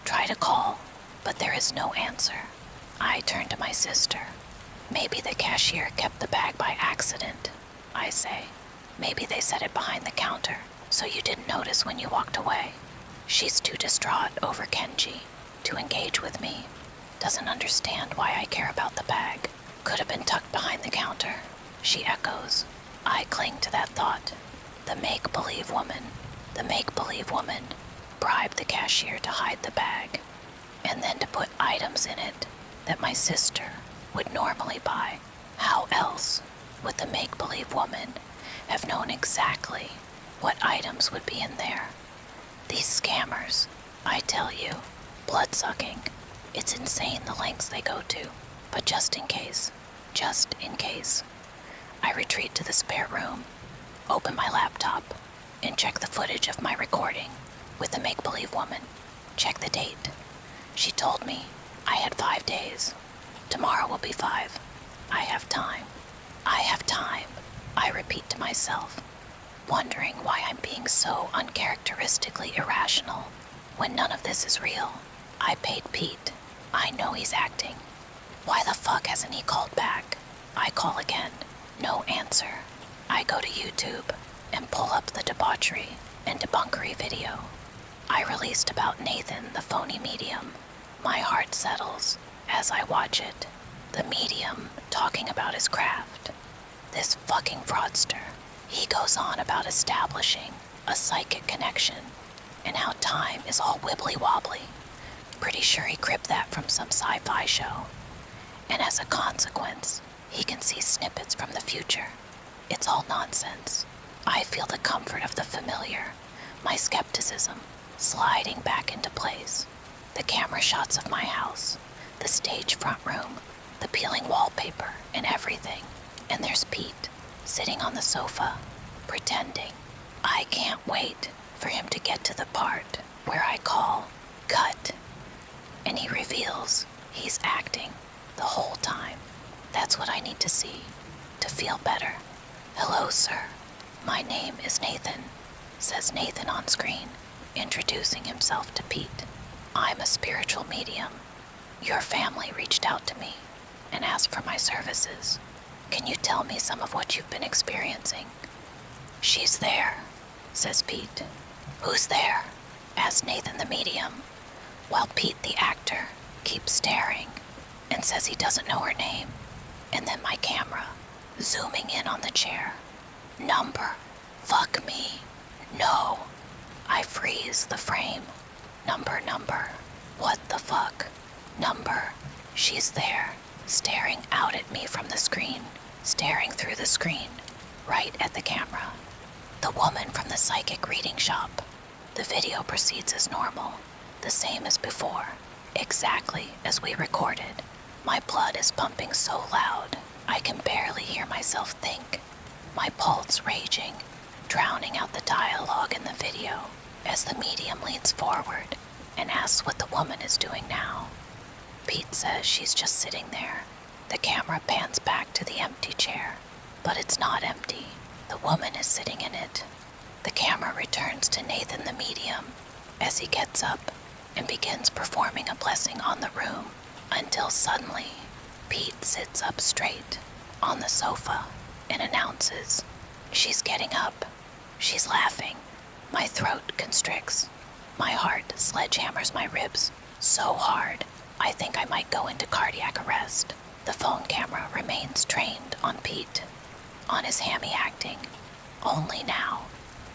try to call, but there is no answer. I turn to my sister. Maybe the cashier kept the bag by accident, I say. Maybe they set it behind the counter, so you didn't notice when you walked away. She's too distraught over Kenji to engage with me. Doesn't understand why I care about the bag. Could have been tucked behind the counter, she echoes. I cling to that thought. The make-believe woman bribed the cashier to hide the bag, and then to put items in it that my sister would normally buy. How else would the make-believe woman have known exactly what items would be in there? These scammers, I tell you, blood-sucking. It's insane the lengths they go to, but just in case, I retreat to the spare room, open my laptop, and check the footage of my recording with the make-believe woman. Check the date. She told me I had 5 days. Tomorrow will be 5. I have time. I repeat to myself, wondering why I'm being so uncharacteristically irrational when none of this is real. I paid Pete. I know he's acting. Why the fuck hasn't he called back? I call again. No answer. I go to YouTube and pull up the debauchery and debunkery video I released about Nathan, the phony medium. My heart settles as I watch it. The medium talking about his craft. This fucking fraudster. He goes on about establishing a psychic connection and how time is all wibbly-wobbly. Pretty sure he cribbed that from some sci-fi show. And as a consequence, he can see snippets from the future. It's all nonsense. I feel the comfort of the familiar, my skepticism sliding back into place. The camera shots of my house, the stage front room, the peeling wallpaper, and everything. And there's Pete, sitting on the sofa, pretending. I can't wait for him to get to the part where I call cut. And he reveals he's acting the whole time. That's what I need to see to feel better. Hello, sir. My name is Nathan, says Nathan on screen, introducing himself to Pete. I'm a spiritual medium. Your family reached out to me and asked for my services. Can you tell me some of what you've been experiencing? She's there, says Pete. Who's there? Asks Nathan the medium, while Pete the actor keeps staring and says he doesn't know her name. And then my camera, zooming in on the chair. Number. Fuck me. No. I freeze the frame. Number. What the fuck? Number. She's there, staring out at me from the screen, staring through the screen, right at the camera. The woman from the psychic reading shop. The video proceeds as normal, the same as before, exactly as we recorded. My blood is pumping so loud, I can barely hear myself think. My pulse raging, drowning out the dialogue in the video as the medium leans forward and asks what the woman is doing now. Pete says she's just sitting there. The camera pans back to the empty chair, but it's not empty. The woman is sitting in it. The camera returns to Nathan the medium as he gets up and begins performing a blessing on the room until suddenly Pete sits up straight on the sofa and announces, she's getting up. She's laughing. My throat constricts. My heart sledgehammers my ribs so hard, I think I might go into cardiac arrest. The phone camera remains trained on Pete, on his hammy acting. Only now,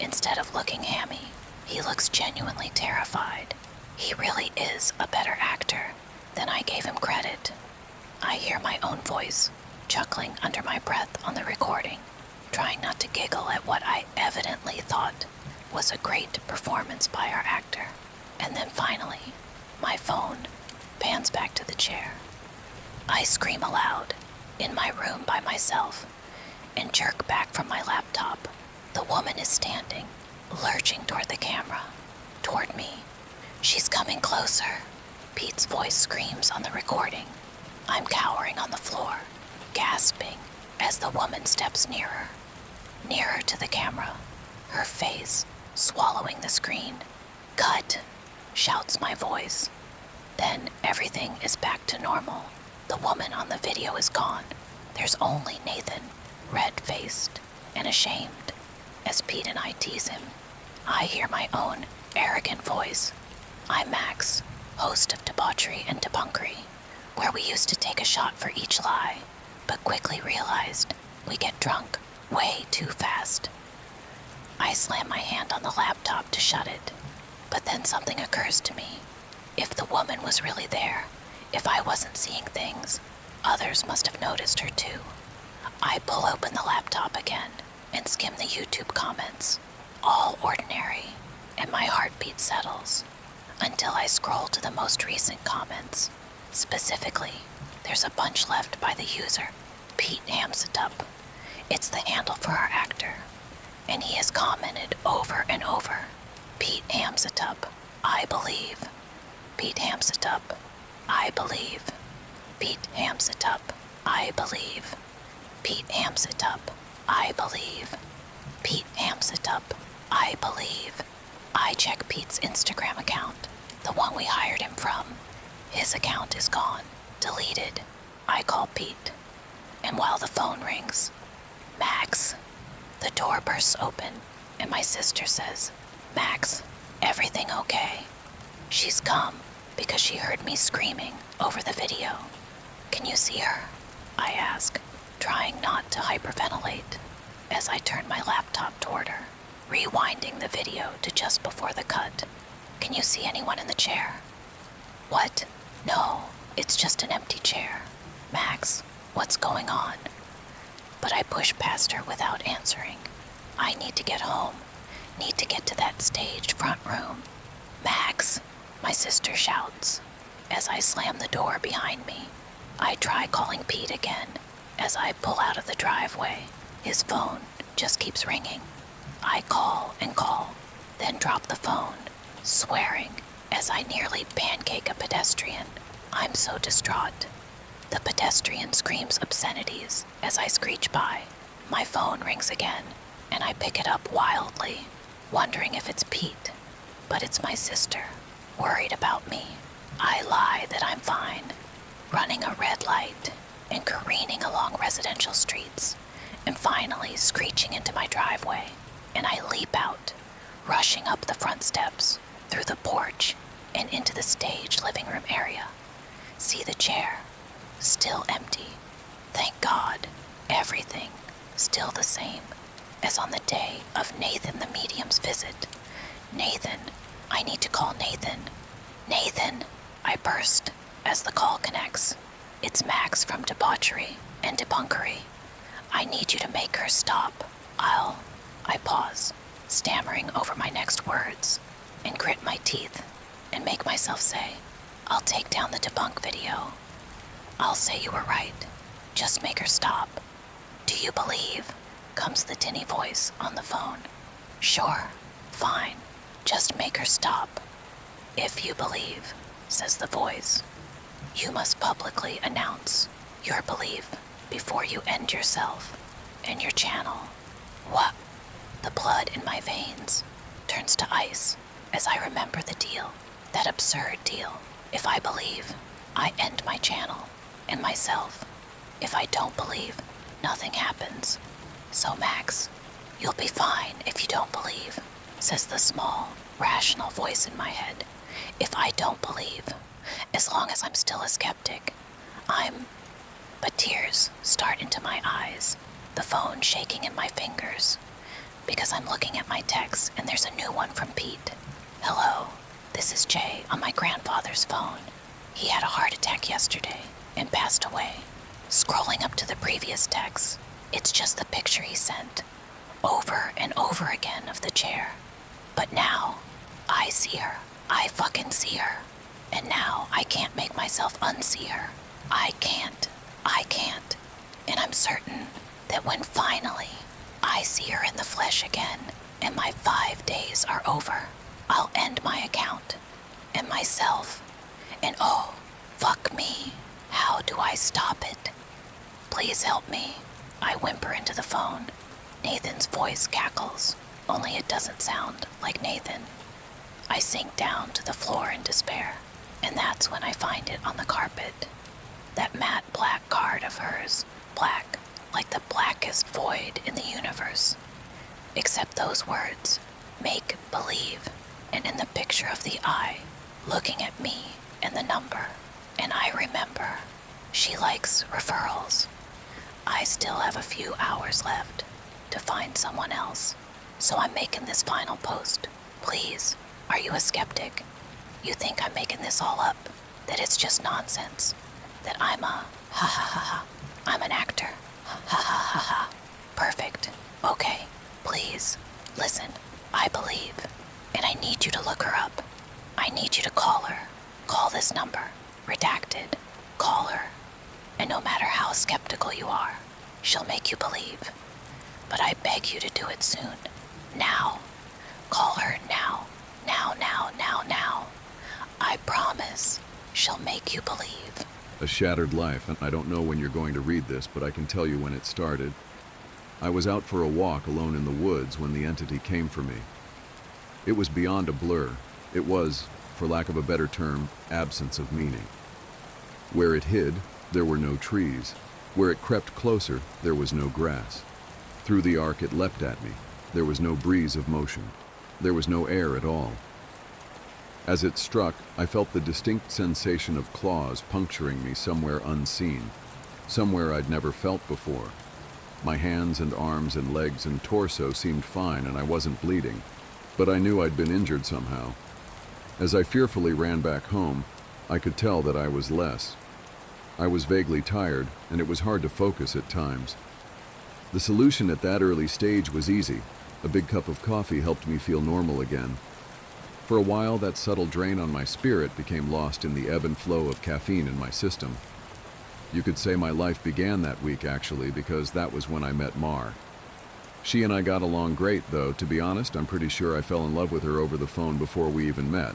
instead of looking hammy, he looks genuinely terrified. He really is a better actor than I gave him credit. I hear my own voice chuckling under my breath on the recording, trying not to giggle at what I evidently thought was a great performance by our actor. And then finally, my phone pans back to the chair. I scream aloud, in my room by myself, and jerk back from my laptop. The woman is standing, lurching toward the camera, toward me. She's coming closer. Pete's voice screams on the recording. I'm cowering on the floor, gasping as the woman steps nearer, nearer to the camera, her face swallowing the screen. "Cut!" shouts my voice. Then everything is back to normal. The woman on the video is gone. There's only Nathan, red-faced and ashamed, as Pete and I tease him. I hear my own arrogant voice. I'm Max, host of Debauchery and Debunkery, where we used to take a shot for each lie, but quickly realized we get drunk way too fast. I slam my hand on the laptop to shut it, but then something occurs to me. If the woman was really there, if I wasn't seeing things, others must have noticed her too. I pull open the laptop again and skim the YouTube comments, all ordinary, and my heartbeat settles until I scroll to the most recent comments. Specifically, there's a bunch left by the user, Pete Hamsitup. It's the handle for our actor, and he has commented over and over, "Pete Hamsitup, I believe. Pete Hamsitup, I believe. Pete Hamsitup, I believe. Pete Hamsitup, I believe. Pete Hamsitup, I believe." I check Pete's Instagram account, the one we hired him from. His account is gone, deleted. I call Pete, and while the phone rings, "Max." The door bursts open, and my sister says, "Max, everything okay?" She's come because she heard me screaming over the video. "Can you see her?" I ask, trying not to hyperventilate, as I turn my laptop toward her, rewinding the video to just before the cut. "Can you see anyone in the chair?" "What? No, it's just an empty chair. Max, what's going on?" But I push past her without answering. I need to get home, need to get to that stage front room. "Max," my sister shouts, as I slam the door behind me. I try calling Pete again, as I pull out of the driveway. His phone just keeps ringing. I call and call, then drop the phone, swearing as I nearly pancake a pedestrian. I'm so distraught. The pedestrian screams obscenities as I screech by. My phone rings again, and I pick it up wildly, wondering if it's Pete. But it's my sister, worried about me. I lie that I'm fine, running a red light and careening along residential streets, and finally screeching into my driveway. And I leap out, rushing up the front steps, through the porch, and into the stage living room area. See the chair, still empty. Thank God, everything still the same as on the day of Nathan the medium's visit. "Nathan, I need to call Nathan. Nathan," I burst as the call connects. "It's Max from Debauchery and Debunkery. I need you to make her stop. I pause, stammering over my next words, and grit my teeth and make myself say, "I'll take down the debunk video. I'll say you were right. Just make her stop." "Do you believe?" comes the tinny voice on the phone. "Sure, fine. Just make her stop." "If you believe," says the voice, "you must publicly announce your belief before you end yourself and your channel." What? The blood in my veins turns to ice as I remember the deal, that absurd deal. If I believe, I end my channel and myself. If I don't believe, nothing happens. "So Max, you'll be fine if you don't believe," says the small, rational voice in my head. If I don't believe, as long as I'm still a skeptic, but tears start into my eyes, the phone shaking in my fingers, because I'm looking at my texts and there's a new one from Pete. Hello, this is Jay on my grandfather's phone. He had a heart attack yesterday and passed away. Scrolling up to the previous text, it's just the picture he sent, over and over again, of the chair. But now, I see her. I fucking see her. And now I can't make myself unsee her. I can't. And I'm certain that when finally I see her in the flesh again and my 5 days are over, I'll end my account and myself. And oh, fuck me. How do I stop it? Please help me. I whimper into the phone. Nathan's voice cackles, only it doesn't sound like Nathan. I sink down to the floor in despair, and that's when I find it on the carpet. That matte black card of hers, black like the blackest void in the universe. Except those words, make believe, and in the picture of the eye, looking at me and the number. And I remember, she likes referrals. I still have a few hours left to find someone else, so I'm making this final post. Please, are you a skeptic? You think I'm making this all up? That it's just nonsense? That I'm I'm an actor? Ha. Perfect. Okay, please, listen, I believe, and I need you to look her up. I need you to call her. Call this number. Redacted. Call her. And no matter how skeptical you are, she'll make you believe. But I beg you to do it soon. Now. Call her now. Now. I promise she'll make you believe. A shattered life, and I don't know when you're going to read this, but I can tell you when it started. I was out for a walk alone in the woods when the entity came for me. It was beyond a blur. It was, for lack of a better term, absence of meaning. Where it hid, there were no trees. Where it crept closer, there was no grass. Through the arc it leapt at me. There was no breeze of motion. There was no air at all. As it struck, I felt the distinct sensation of claws puncturing me somewhere unseen, somewhere I'd never felt before. My hands and arms and legs and torso seemed fine and I wasn't bleeding, but I knew I'd been injured somehow. As I fearfully ran back home, I could tell that I was less. I was vaguely tired, and it was hard to focus at times. The solution at that early stage was easy. A big cup of coffee helped me feel normal again. For a while, that subtle drain on my spirit became lost in the ebb and flow of caffeine in my system. You could say my life began that week, actually, because that was when I met Mar. She and I got along great, though. To be honest, I'm pretty sure I fell in love with her over the phone before we even met.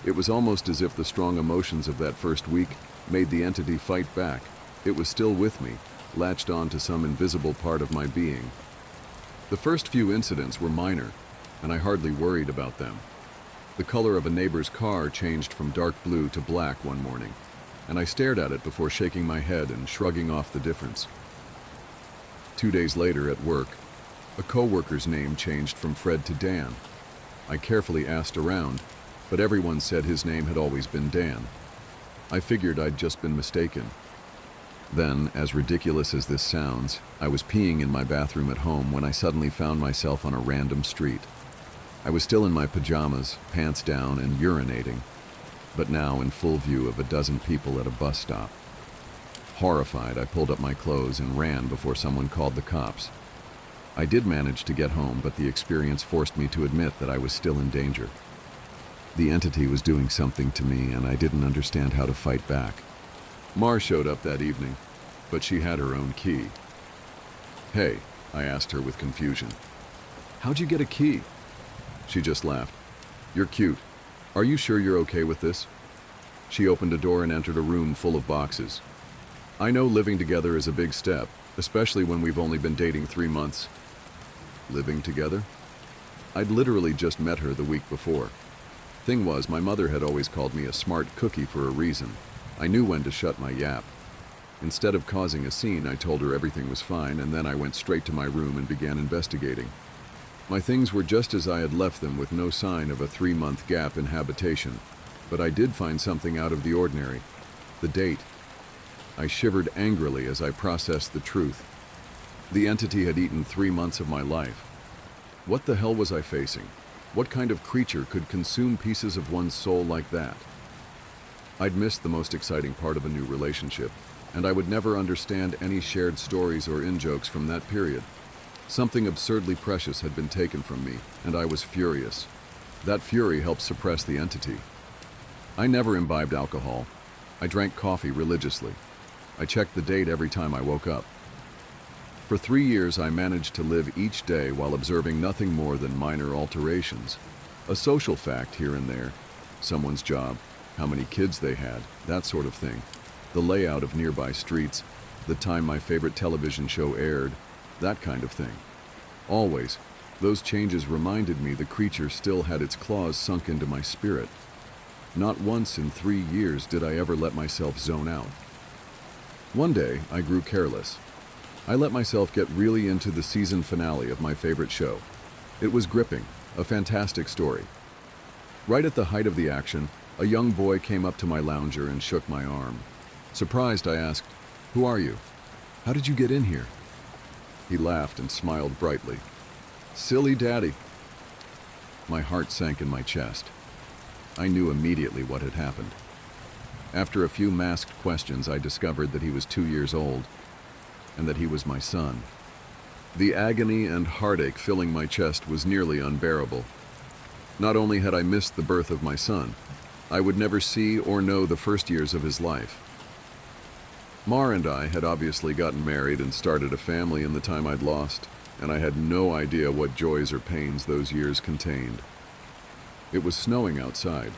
It was almost as if the strong emotions of that first week made the entity fight back. It was still with me, latched on to some invisible part of my being. The first few incidents were minor, and I hardly worried about them. The color of a neighbor's car changed from dark blue to black one morning, and I stared at it before shaking my head and shrugging off the difference. 2 days later at work, a co-worker's name changed from Fred to Dan. I carefully asked around, but everyone said his name had always been Dan. I figured I'd just been mistaken. Then, as ridiculous as this sounds, I was peeing in my bathroom at home when I suddenly found myself on a random street. I was still in my pajamas, pants down, and urinating, but now in full view of a dozen people at a bus stop. Horrified, I pulled up my clothes and ran before someone called the cops. I did manage to get home, but the experience forced me to admit that I was still in danger. The entity was doing something to me, and I didn't understand how to fight back. Mar showed up that evening, but she had her own key. "Hey," I asked her with confusion. "How'd you get a key?" She just laughed. "You're cute. Are you sure you're okay with this?" She opened a door and entered a room full of boxes. "I know living together is a big step, especially when we've only been dating 3 months. Living together? I'd literally just met her the week before. Thing was, my mother had always called me a smart cookie for a reason. I knew when to shut my yap. Instead of causing a scene, I told her everything was fine, and then I went straight to my room and began investigating. My things were just as I had left them, with no sign of a 3-month gap in habitation. But I did find something out of the ordinary. The date. I shivered angrily as I processed the truth. The entity had eaten 3 months of my life. What the hell was I facing? What kind of creature could consume pieces of one's soul like that? I'd missed the most exciting part of a new relationship, and I would never understand any shared stories or in-jokes from that period. Something absurdly precious had been taken from me, and I was furious. That fury helped suppress the entity. I never imbibed alcohol. I drank coffee religiously. I checked the date every time I woke up. For 3 years, I managed to live each day while observing nothing more than minor alterations. A social fact here and there, someone's job, how many kids they had, that sort of thing. The layout of nearby streets, the time my favorite television show aired, that kind of thing. Always, those changes reminded me the creature still had its claws sunk into my spirit. Not once in 3 years did I ever let myself zone out. One day, I grew careless. I let myself get really into the season finale of my favorite show. It was gripping, a fantastic story. Right at the height of the action, a young boy came up to my lounger and shook my arm. Surprised, I asked, "Who are you? How did you get in here?" He laughed and smiled brightly. "Silly daddy." My heart sank in my chest. I knew immediately what had happened. After a few masked questions, I discovered that he was 2 years old, and that he was my son. The agony and heartache filling my chest was nearly unbearable. Not only had I missed the birth of my son, I would never see or know the first years of his life. Mar and I had obviously gotten married and started a family in the time I'd lost, and I had no idea what joys or pains those years contained. It was snowing outside.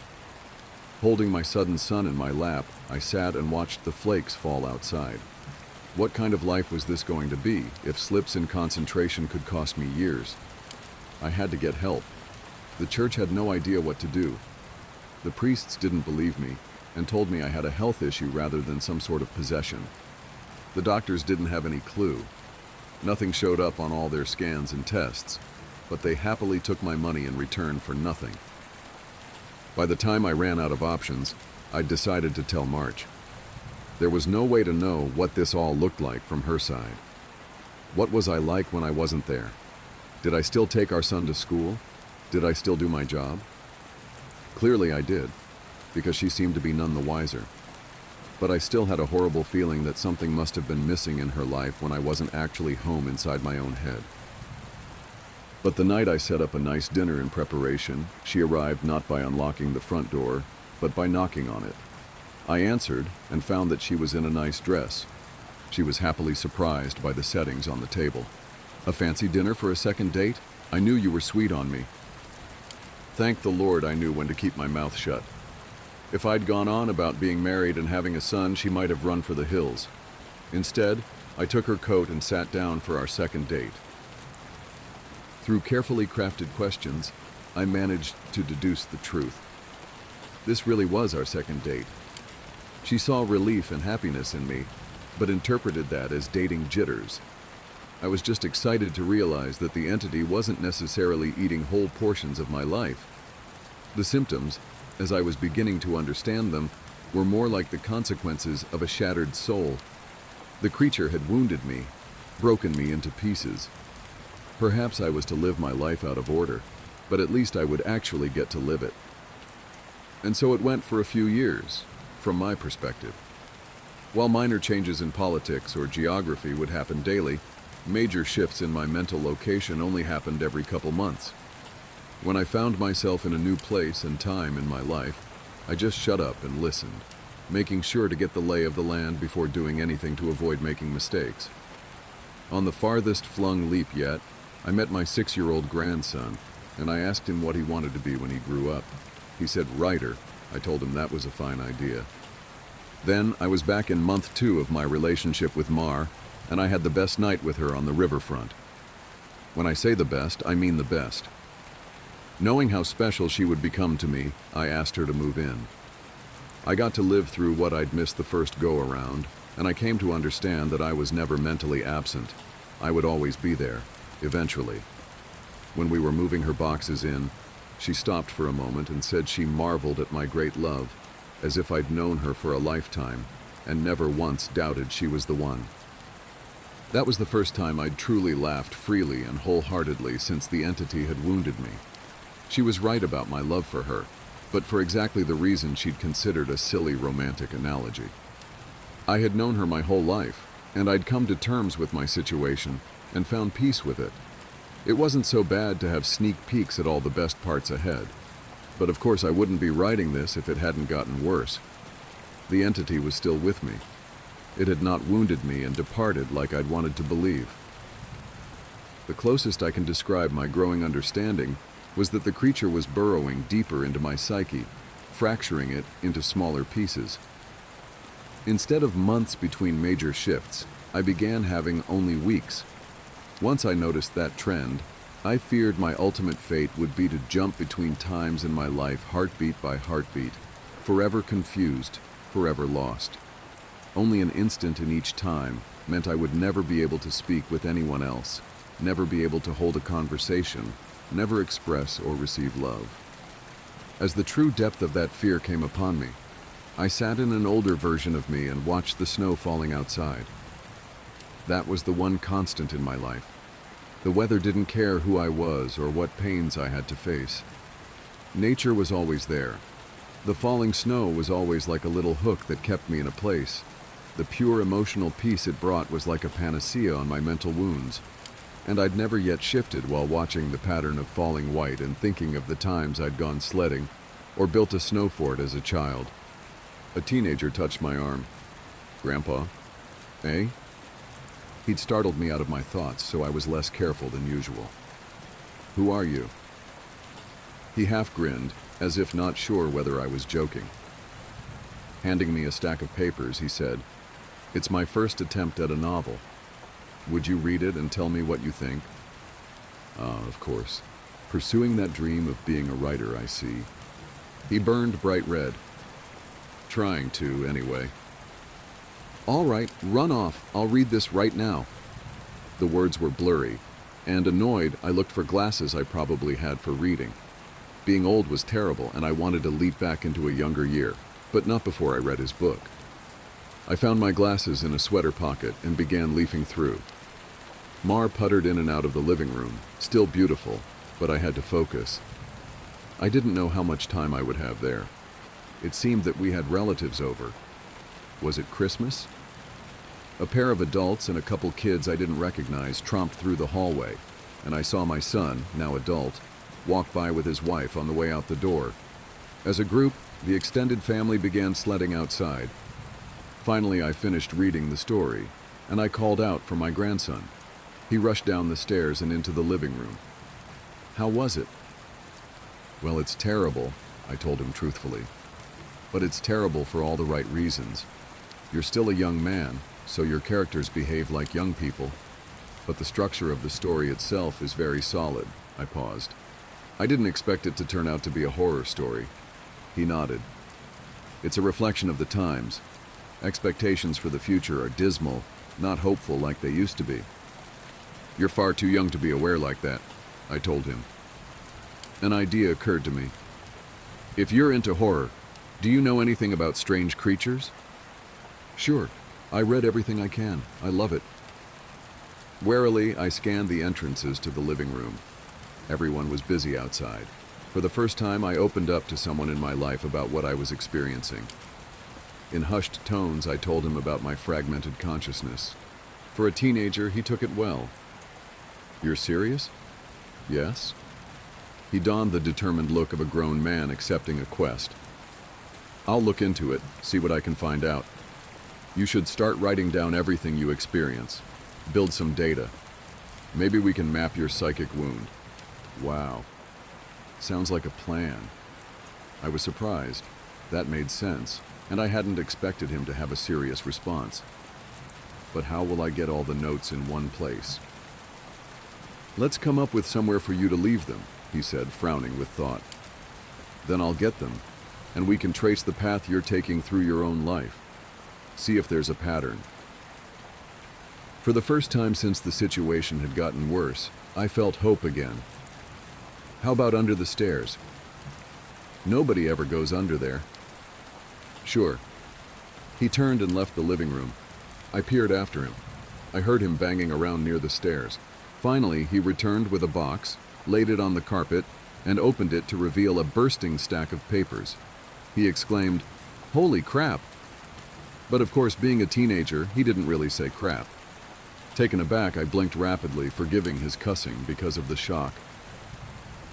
Holding my sudden son in my lap, I sat and watched the flakes fall outside. What kind of life was this going to be if slips in concentration could cost me years? I had to get help. The church had no idea what to do. The priests didn't believe me and told me I had a health issue rather than some sort of possession. The doctors didn't have any clue. Nothing showed up on all their scans and tests, but they happily took my money in return for nothing. By the time I ran out of options, I decided to tell March. There was no way to know what this all looked like from her side. What was I like when I wasn't there? Did I still take our son to school? Did I still do my job? Clearly I did, because she seemed to be none the wiser. But I still had a horrible feeling that something must have been missing in her life when I wasn't actually home inside my own head. But the night I set up a nice dinner in preparation, she arrived not by unlocking the front door, but by knocking on it. I answered and found that she was in a nice dress. She was happily surprised by the settings on the table. "A fancy dinner for a second date? I knew you were sweet on me." Thank the Lord I knew when to keep my mouth shut. If I'd gone on about being married and having a son, she might have run for the hills. Instead, I took her coat and sat down for our second date. Through carefully crafted questions, I managed to deduce the truth. This really was our second date. She saw relief and happiness in me, but interpreted that as dating jitters. I was just excited to realize that the entity wasn't necessarily eating whole portions of my life. The symptoms, as I was beginning to understand them, were more like the consequences of a shattered soul. The creature had wounded me, broken me into pieces. Perhaps I was to live my life out of order, but at least I would actually get to live it. And so it went for a few years, from my perspective. While minor changes in politics or geography would happen daily, major shifts in my mental location only happened every couple months. When I found myself in a new place and time in my life, I just shut up and listened, making sure to get the lay of the land before doing anything to avoid making mistakes. On the farthest flung leap yet, I met my 6-year-old grandson, and I asked him what he wanted to be when he grew up. He said writer. I told him that was a fine idea. Then I was back in month 2 of my relationship with Mar, and I had the best night with her on the riverfront. When I say the best, I mean the best. Knowing how special she would become to me, I asked her to move in. I got to live through what I'd missed the first go-around, and I came to understand that I was never mentally absent. I would always be there, eventually. When we were moving her boxes in, she stopped for a moment and said she marveled at my great love, as if I'd known her for a lifetime, and never once doubted she was the one. That was the first time I'd truly laughed freely and wholeheartedly since the entity had wounded me. She was right about my love for her, but for exactly the reason she'd considered a silly romantic analogy. I had known her my whole life, and I'd come to terms with my situation and found peace with it. It wasn't so bad to have sneak peeks at all the best parts ahead, but of course I wouldn't be writing this if it hadn't gotten worse. The entity was still with me. It had not wounded me and departed like I'd wanted to believe. The closest I can describe my growing understanding was that the creature was burrowing deeper into my psyche, fracturing it into smaller pieces. Instead of months between major shifts, I began having only weeks. Once I noticed that trend, I feared my ultimate fate would be to jump between times in my life heartbeat by heartbeat, forever confused, forever lost. Only an instant in each time meant I would never be able to speak with anyone else, never be able to hold a conversation, never express or receive love. As the true depth of that fear came upon me, I sat in an older version of me and watched the snow falling outside. That was the one constant in my life. The weather didn't care who I was or what pains I had to face. Nature was always there. The falling snow was always like a little hook that kept me in a place. The pure emotional peace it brought was like a panacea on my mental wounds. And I'd never yet shifted while watching the pattern of falling white and thinking of the times I'd gone sledding or built a snow fort as a child. A teenager touched my arm. "Grandpa? Eh?" He'd startled me out of my thoughts, so I was less careful than usual. "Who are you?" He half grinned, as if not sure whether I was joking. Handing me a stack of papers, he said, "It's my first attempt at a novel. Would you read it and tell me what you think?" Ah, of course. Pursuing that dream of being a writer, I see. He burned bright red. Trying to, anyway. "All right, run off. I'll read this right now." The words were blurry, and annoyed, I looked for glasses I probably had for reading. Being old was terrible, and I wanted to leap back into a younger year, but not before I read his book. I found my glasses in a sweater pocket and began leafing through. Mar puttered in and out of the living room, still beautiful, but I had to focus. I didn't know how much time I would have there. It seemed that we had relatives over. Was it Christmas? A pair of adults and a couple kids I didn't recognize tromped through the hallway, and I saw my son, now adult, walk by with his wife on the way out the door. As a group, the extended family began sledding outside. Finally, I finished reading the story, and I called out for my grandson. He rushed down the stairs and into the living room. "How was it?" "Well, it's terrible," I told him truthfully. "But it's terrible for all the right reasons. You're still a young man, so your characters behave like young people. But the structure of the story itself is very solid." I paused. "I didn't expect it to turn out to be a horror story." He nodded. "It's a reflection of the times. Expectations for the future are dismal, not hopeful like they used to be." "You're far too young to be aware like that," I told him. An idea occurred to me. "If you're into horror, do you know anything about strange creatures?" "Sure. I read everything I can. I love it." Warily, I scanned the entrances to the living room. Everyone was busy outside. For the first time, I opened up to someone in my life about what I was experiencing. In hushed tones, I told him about my fragmented consciousness. For a teenager, he took it well. "You're serious?" "Yes." He donned the determined look of a grown man accepting a quest. "I'll look into it, see what I can find out. You should start writing down everything you experience. Build some data. Maybe we can map your psychic wound." Wow. Sounds like a plan. I was surprised. That made sense, and I hadn't expected him to have a serious response. But how will I get all the notes in one place? "Let's come up with somewhere for you to leave them," he said, frowning with thought. "Then I'll get them, and we can trace the path you're taking through your own life. See if there's a pattern." For the first time since the situation had gotten worse, I felt hope again. How about under the stairs? Nobody ever goes under there. Sure. He turned and left the living room. I peered after him. I heard him banging around near the stairs. Finally, he returned with a box, laid it on the carpet, and opened it to reveal a bursting stack of papers. He exclaimed, "Holy crap!" But of course, being a teenager, he didn't really say crap. Taken aback, I blinked rapidly, forgiving his cussing because of the shock.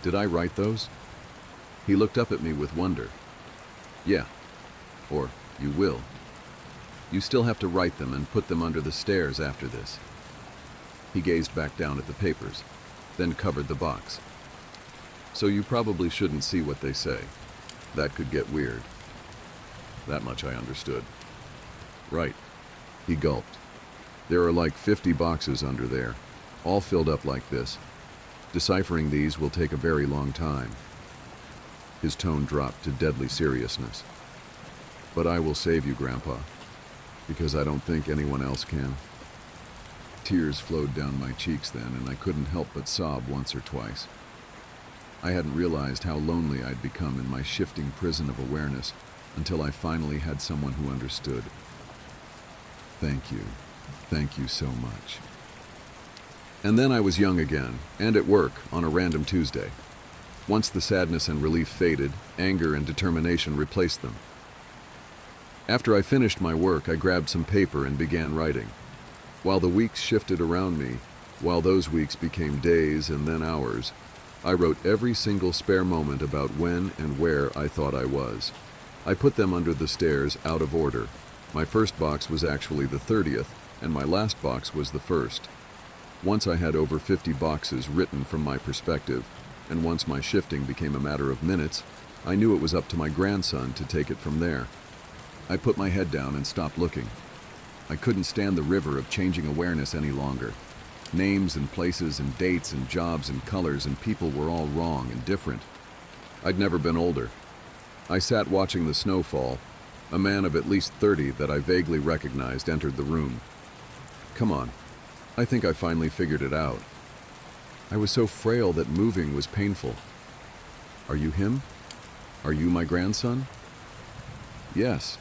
Did I write those? He looked up at me with wonder. Yeah. Or, you will. You still have to write them and put them under the stairs after this. He gazed back down at the papers, then covered the box. So you probably shouldn't see what they say. That could get weird. That much I understood. Right. He gulped. There are like 50 boxes under there, all filled up like this. Deciphering these will take a very long time. His tone dropped to deadly seriousness. But I will save you, Grandpa, because I don't think anyone else can. Tears flowed down my cheeks then, and I couldn't help but sob once or twice. I hadn't realized how lonely I'd become in my shifting prison of awareness until I finally had someone who understood. Thank you. Thank you so much. And then I was young again, and at work on a random Tuesday. Once the sadness and relief faded, anger and determination replaced them. After I finished my work, I grabbed some paper and began writing. While the weeks shifted around me, while those weeks became days and then hours, I wrote every single spare moment about when and where I thought I was. I put them under the stairs out of order. My first box was actually the 30th, and my last box was the 1st. Once I had over 50 boxes written from my perspective, and once my shifting became a matter of minutes, I knew it was up to my grandson to take it from there. I put my head down and stopped looking. I couldn't stand the river of changing awareness any longer. Names and places and dates and jobs and colors and people were all wrong and different. I'd never been older. I sat watching the snow fall. A man of at least 30 that I vaguely recognized entered the room. Come on. I think I finally figured it out. I was so frail that moving was painful. Are you him? Are you my grandson? Yes.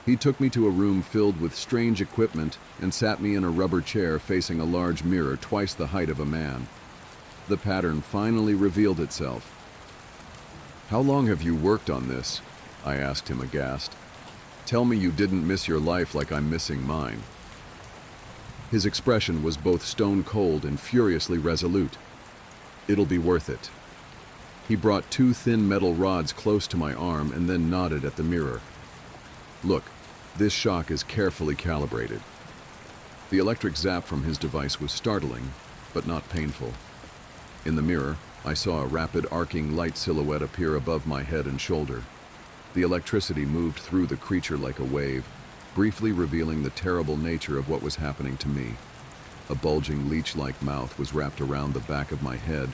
He took me to a room filled with strange equipment and sat me in a rubber chair facing a large mirror twice the height of a man. The pattern finally revealed itself. How long have you worked on this? I asked him aghast. Tell me you didn't miss your life like I'm missing mine. His expression was both stone cold and furiously resolute. It'll be worth it. He brought 2 thin metal rods close to my arm and then nodded at the mirror. Look, this shock is carefully calibrated. The electric zap from his device was startling, but not painful. In the mirror, I saw a rapid arcing light silhouette appear above my head and shoulder. The electricity moved through the creature like a wave, briefly revealing the terrible nature of what was happening to me. A bulging leech-like mouth was wrapped around the back of my head,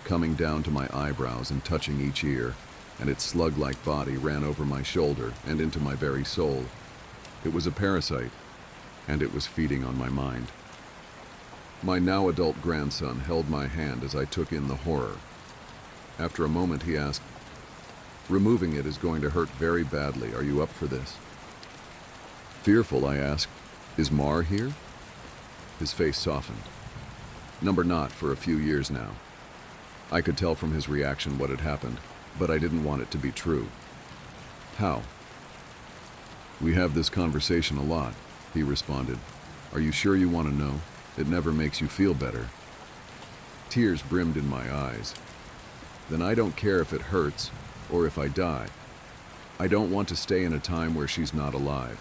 coming down to my eyebrows and touching each ear, and its slug-like body ran over my shoulder and into my very soul. It was a parasite, and it was feeding on my mind. My now-adult grandson held my hand as I took in the horror. After a moment, he asked, "Removing it is going to hurt very badly. Are you up for this?" Fearful, I asked, "Is Mar here?" His face softened. Number not for a few years now. I could tell from his reaction what had happened, but I didn't want it to be true. How? We have this conversation a lot, he responded. Are you sure you want to know? It never makes you feel better. Tears brimmed in my eyes. Then I don't care if it hurts or if I die. I don't want to stay in a time where she's not alive.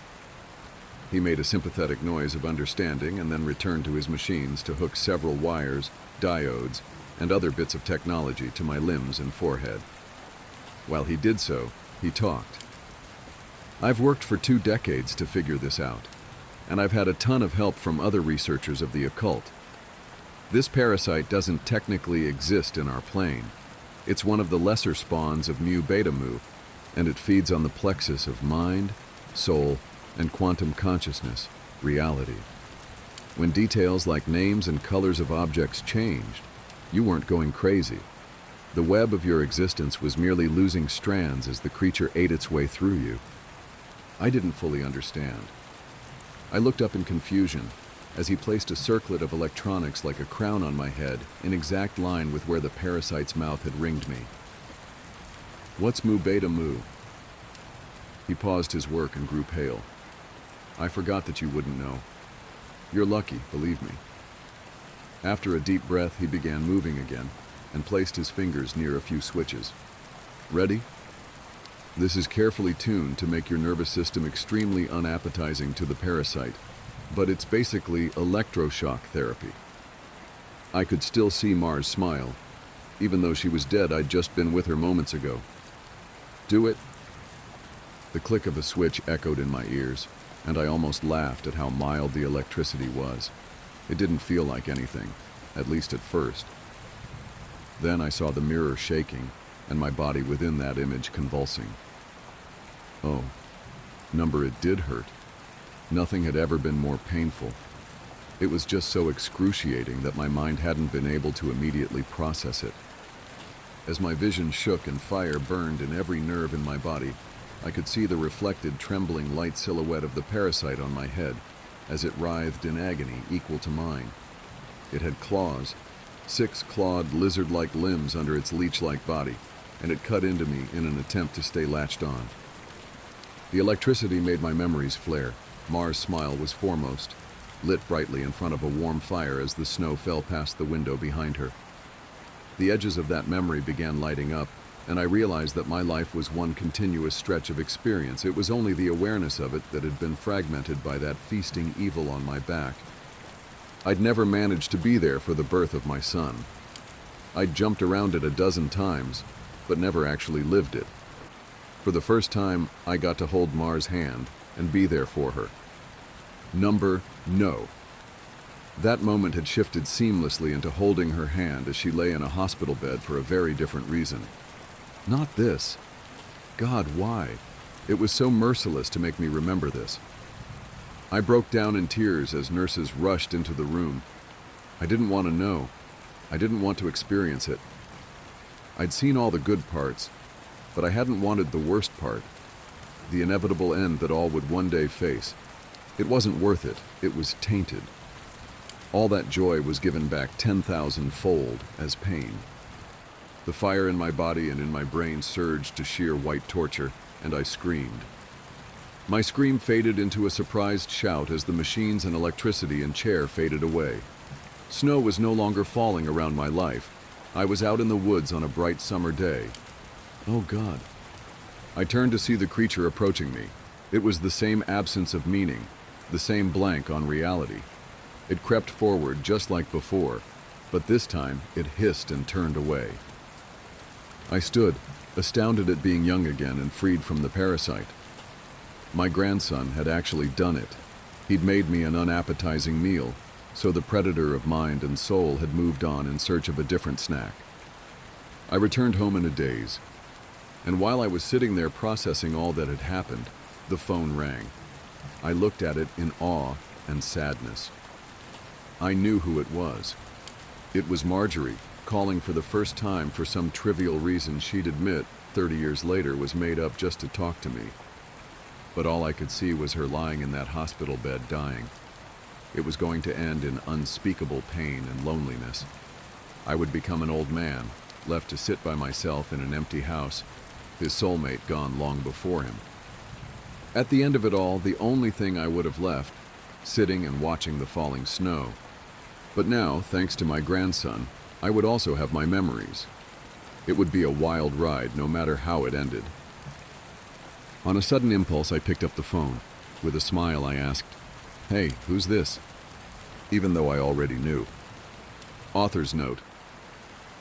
He made a sympathetic noise of understanding and then returned to his machines to hook several wires, diodes, and other bits of technology to my limbs and forehead. While he did so, he talked. I've worked for 2 decades to figure this out, and I've had a ton of help from other researchers of the occult. This parasite doesn't technically exist in our plane. It's one of the lesser spawns of Mu Beta Mu, and it feeds on the plexus of mind, soul, and quantum consciousness, reality. When details like names and colors of objects changed, you weren't going crazy. The web of your existence was merely losing strands as the creature ate its way through you. I didn't fully understand. I looked up in confusion as he placed a circlet of electronics like a crown on my head, in exact line with where the parasite's mouth had ringed me. "What's mu beta mu?" He paused his work and grew pale. "I forgot that you wouldn't know. You're lucky, believe me." After a deep breath, he began moving again and placed his fingers near a few switches. "Ready? This is carefully tuned to make your nervous system extremely unappetizing to the parasite, but it's basically electroshock therapy." I could still see Mars smile, even though she was dead. I'd just been with her moments ago. "Do it." The click of a switch echoed in my ears, and I almost laughed at how mild the electricity was. It didn't feel like anything, at least at first. Then I saw the mirror shaking, and my body within that image convulsing. Oh, number, it did hurt. Nothing had ever been more painful. It was just so excruciating that my mind hadn't been able to immediately process it. As my vision shook and fire burned in every nerve in my body, I could see the reflected, trembling light silhouette of the parasite on my head as it writhed in agony equal to mine. It had claws, 6 clawed, lizard-like limbs under its leech-like body, and it cut into me in an attempt to stay latched on. The electricity made my memories flare. Mars' smile was foremost, lit brightly in front of a warm fire as the snow fell past the window behind her. The edges of that memory began lighting up, and I realized that my life was one continuous stretch of experience. It was only the awareness of it that had been fragmented by that feasting evil on my back. I'd never managed to be there for the birth of my son. I'd jumped around it a dozen times, but never actually lived it. For the first time, I got to hold Mars' hand and be there for her. Number, no. That moment had shifted seamlessly into holding her hand as she lay in a hospital bed for a very different reason. Not this. God, why? It was so merciless to make me remember this. I broke down in tears as nurses rushed into the room. I didn't want to know. I didn't want to experience it. I'd seen all the good parts, but I hadn't wanted the worst part, the inevitable end that all would one day face. It wasn't worth it. It was tainted. All that joy was given back 10,000-fold as pain. The fire in my body and in my brain surged to sheer white torture, and I screamed. My scream faded into a surprised shout as the machines and electricity and chair faded away. Snow was no longer falling around my life. I was out in the woods on a bright summer day. Oh God. I turned to see the creature approaching me. It was the same absence of meaning, the same blank on reality. It crept forward just like before, but this time it hissed and turned away. I stood, astounded at being young again and freed from the parasite. My grandson had actually done it. He'd made me an unappetizing meal, so the predator of mind and soul had moved on in search of a different snack. I returned home in a daze, and while I was sitting there processing all that had happened, the phone rang. I looked at it in awe and sadness. I knew who it was. It was Marjorie, calling for the first time for some trivial reason she'd admit 30 years later was made up just to talk to me. But all I could see was her lying in that hospital bed dying. It was going to end in unspeakable pain and loneliness. I would become an old man, left to sit by myself in an empty house, his soulmate gone long before him. At the end of it all, the only thing I would have left, sitting and watching the falling snow. But now, thanks to my grandson, I would also have my memories. It would be a wild ride, no matter how it ended. On a sudden impulse, I picked up the phone. With a smile, I asked, "Hey, who's this?" Even though I already knew. Author's note.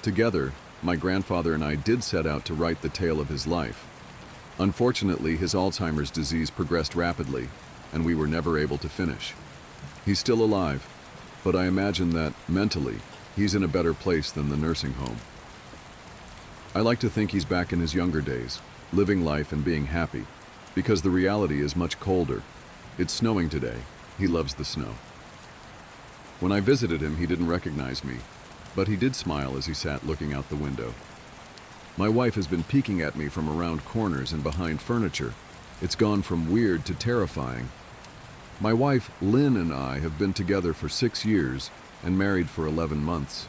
Together, my grandfather and I did set out to write the tale of his life. Unfortunately, his Alzheimer's disease progressed rapidly, and we were never able to finish. He's still alive, but I imagine that, mentally, he's in a better place than the nursing home. I like to think he's back in his younger days, living life and being happy, because the reality is much colder. It's snowing today. He loves the snow. When I visited him, he didn't recognize me, but he did smile as he sat looking out the window. My wife has been peeking at me from around corners and behind furniture. It's gone from weird to terrifying. My wife, Lynn, and I have been together for 6 years and married for 11 months.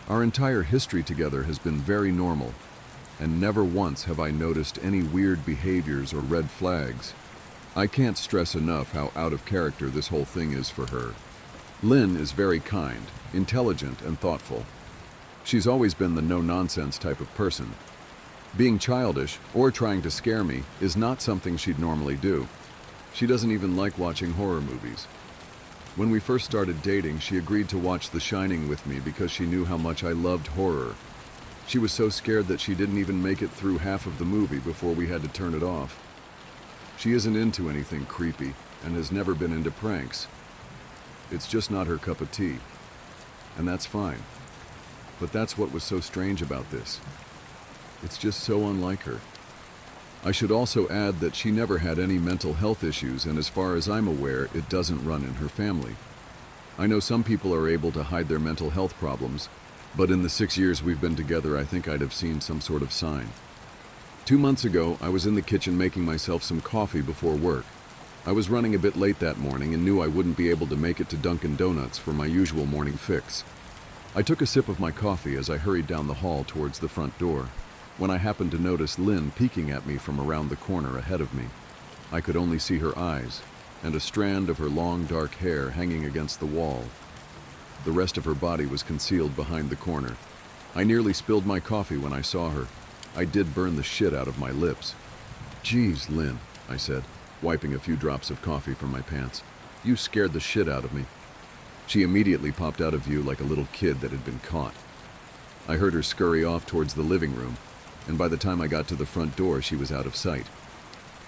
Our entire history together has been very normal, and never once have I noticed any weird behaviors or red flags. I can't stress enough how out of character this whole thing is for her. Lynn is very kind, intelligent, and thoughtful. She's always been the no-nonsense type of person. Being childish or trying to scare me is not something she'd normally do. She doesn't even like watching horror movies. When we first started dating, she agreed to watch The Shining with me because she knew how much I loved horror. She was so scared that she didn't even make it through half of the movie before we had to turn it off. She isn't into anything creepy and has never been into pranks. It's just not her cup of tea. And that's fine. But that's what was so strange about this. It's just so unlike her. I should also add that she never had any mental health issues, and as far as I'm aware, it doesn't run in her family. I know some people are able to hide their mental health problems, but in the 6 years we've been together, I think I'd have seen some sort of sign. 2 months ago, I was in the kitchen making myself some coffee before work. I was running a bit late that morning and knew I wouldn't be able to make it to Dunkin' Donuts for my usual morning fix. I took a sip of my coffee as I hurried down the hall towards the front door, when I happened to notice Lynn peeking at me from around the corner ahead of me. I could only see her eyes, and a strand of her long dark hair hanging against the wall. The rest of her body was concealed behind the corner. I nearly spilled my coffee when I saw her. I did burn the shit out of my lips. "Geez, Lynn," I said, wiping a few drops of coffee from my pants. "You scared the shit out of me." She immediately popped out of view like a little kid that had been caught. I heard her scurry off towards the living room, and by the time I got to the front door, she was out of sight.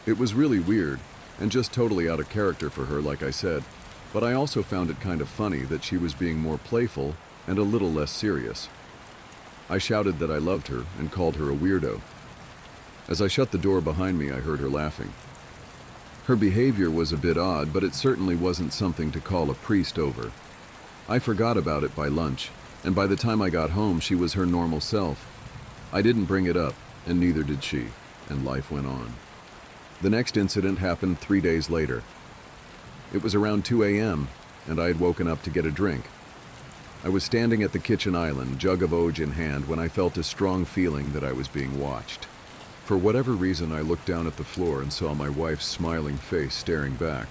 It was really weird, and just totally out of character for her, like I said, but I also found it kind of funny that she was being more playful and a little less serious. I shouted that I loved her and called her a weirdo. As I shut the door behind me, I heard her laughing. Her behavior was a bit odd, but it certainly wasn't something to call a priest over. I forgot about it by lunch, and by the time I got home, she was her normal self. I didn't bring it up, and neither did she, and life went on. The next incident happened 3 days later. It was around 2 a.m., and I had woken up to get a drink. I was standing at the kitchen island, jug of Oj in hand, when I felt a strong feeling that I was being watched. For whatever reason, I looked down at the floor and saw my wife's smiling face staring back.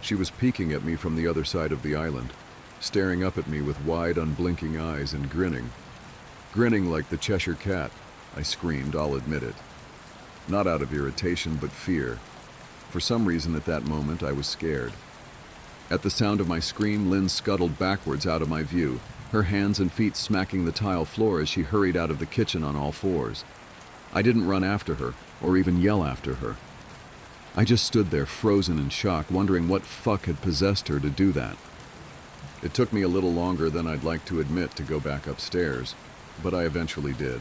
She was peeking at me from the other side of the island, staring up at me with wide, unblinking eyes and grinning. Grinning like the Cheshire Cat, I screamed, I'll admit it. Not out of irritation, but fear. For some reason at that moment, I was scared. At the sound of my scream, Lynn scuttled backwards out of my view, her hands and feet smacking the tile floor as she hurried out of the kitchen on all fours. I didn't run after her, or even yell after her. I just stood there frozen in shock, wondering what fuck had possessed her to do that. It took me a little longer than I'd like to admit to go back upstairs, but I eventually did.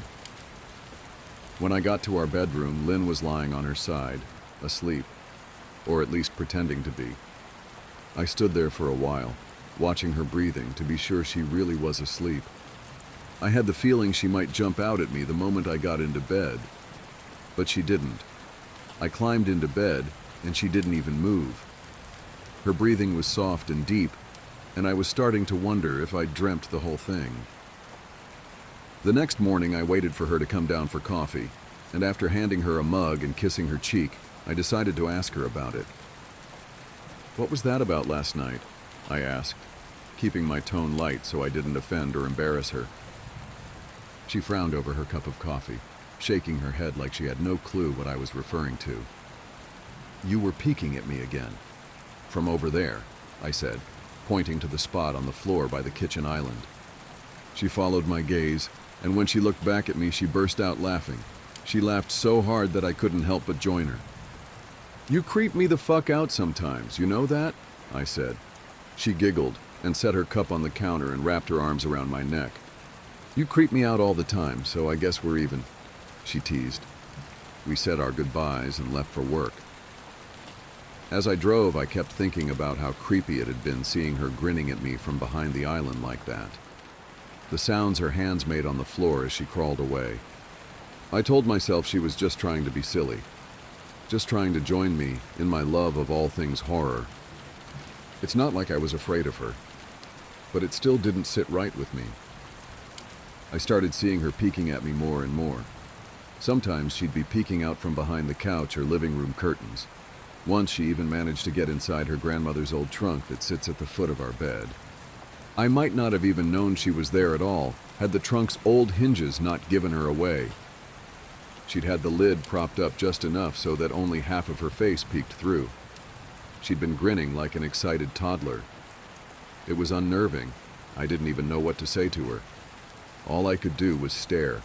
When I got to our bedroom, Lynn was lying on her side, asleep, or at least pretending to be. I stood there for a while, watching her breathing to be sure she really was asleep. I had the feeling she might jump out at me the moment I got into bed, but she didn't. I climbed into bed, and she didn't even move. Her breathing was soft and deep, and I was starting to wonder if I'd dreamt the whole thing. The next morning, I waited for her to come down for coffee, and after handing her a mug and kissing her cheek, I decided to ask her about it. "What was that about last night?" I asked, keeping my tone light so I didn't offend or embarrass her. She frowned over her cup of coffee, shaking her head like she had no clue what I was referring to. "You were peeking at me again. From over there," I said, pointing to the spot on the floor by the kitchen island. She followed my gaze, and when she looked back at me, she burst out laughing. She laughed so hard that I couldn't help but join her. "You creep me the fuck out sometimes, you know that?" I said. She giggled and set her cup on the counter and wrapped her arms around my neck. "You creep me out all the time, so I guess we're even," she teased. We said our goodbyes and left for work. As I drove, I kept thinking about how creepy it had been seeing her grinning at me from behind the island like that. The sounds her hands made on the floor as she crawled away. I told myself she was just trying to be silly, just trying to join me in my love of all things horror. It's not like I was afraid of her, but it still didn't sit right with me. I started seeing her peeking at me more and more. Sometimes she'd be peeking out from behind the couch or living room curtains. Once she even managed to get inside her grandmother's old trunk that sits at the foot of our bed. I might not have even known she was there at all, had the trunk's old hinges not given her away. She'd had the lid propped up just enough so that only half of her face peeked through. She'd been grinning like an excited toddler. It was unnerving. I didn't even know what to say to her. All I could do was stare.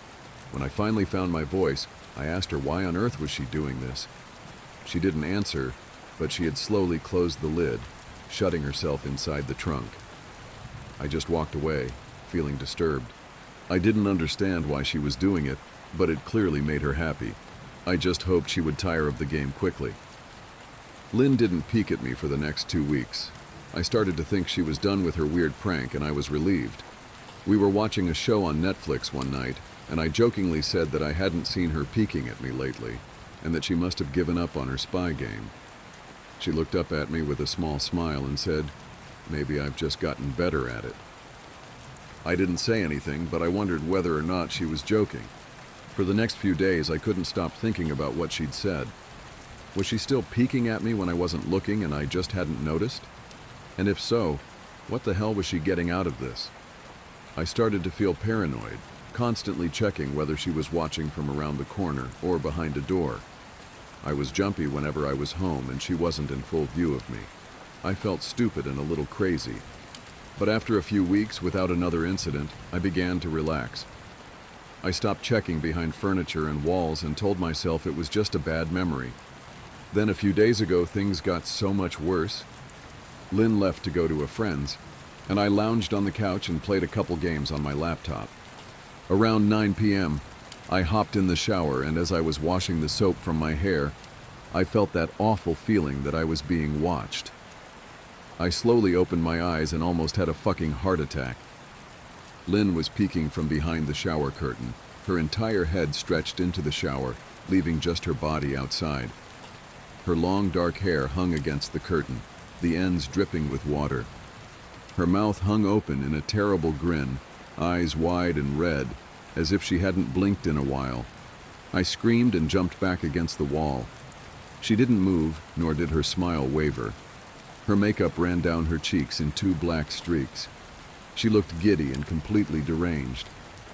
When I finally found my voice, I asked her why on earth was she doing this. She didn't answer, but she had slowly closed the lid, shutting herself inside the trunk. I just walked away, feeling disturbed. I didn't understand why she was doing it, but it clearly made her happy. I just hoped she would tire of the game quickly. Lynn didn't peek at me for the next 2 weeks. I started to think she was done with her weird prank, and I was relieved. We were watching a show on Netflix one night, and I jokingly said that I hadn't seen her peeking at me lately, and that she must have given up on her spy game. She looked up at me with a small smile and said, "Maybe I've just gotten better at it." I didn't say anything, but I wondered whether or not she was joking. For the next few days, I couldn't stop thinking about what she'd said. Was she still peeking at me when I wasn't looking and I just hadn't noticed? And if so, what the hell was she getting out of this? I started to feel paranoid, constantly checking whether she was watching from around the corner or behind a door. I was jumpy whenever I was home and she wasn't in full view of me. I felt stupid and a little crazy. But after a few weeks without another incident, I began to relax. I stopped checking behind furniture and walls and told myself it was just a bad memory. Then a few days ago, things got so much worse. Lynn left to go to a friend's, and I lounged on the couch and played a couple games on my laptop. Around 9 p.m., I hopped in the shower, and as I was washing the soap from my hair, I felt that awful feeling that I was being watched. I slowly opened my eyes and almost had a fucking heart attack. Lynn was peeking from behind the shower curtain, her entire head stretched into the shower, leaving just her body outside. Her long dark hair hung against the curtain, the ends dripping with water. Her mouth hung open in a terrible grin, eyes wide and red, as if she hadn't blinked in a while. I screamed and jumped back against the wall. She didn't move, nor did her smile waver. Her makeup ran down her cheeks in 2 black streaks. She looked giddy and completely deranged.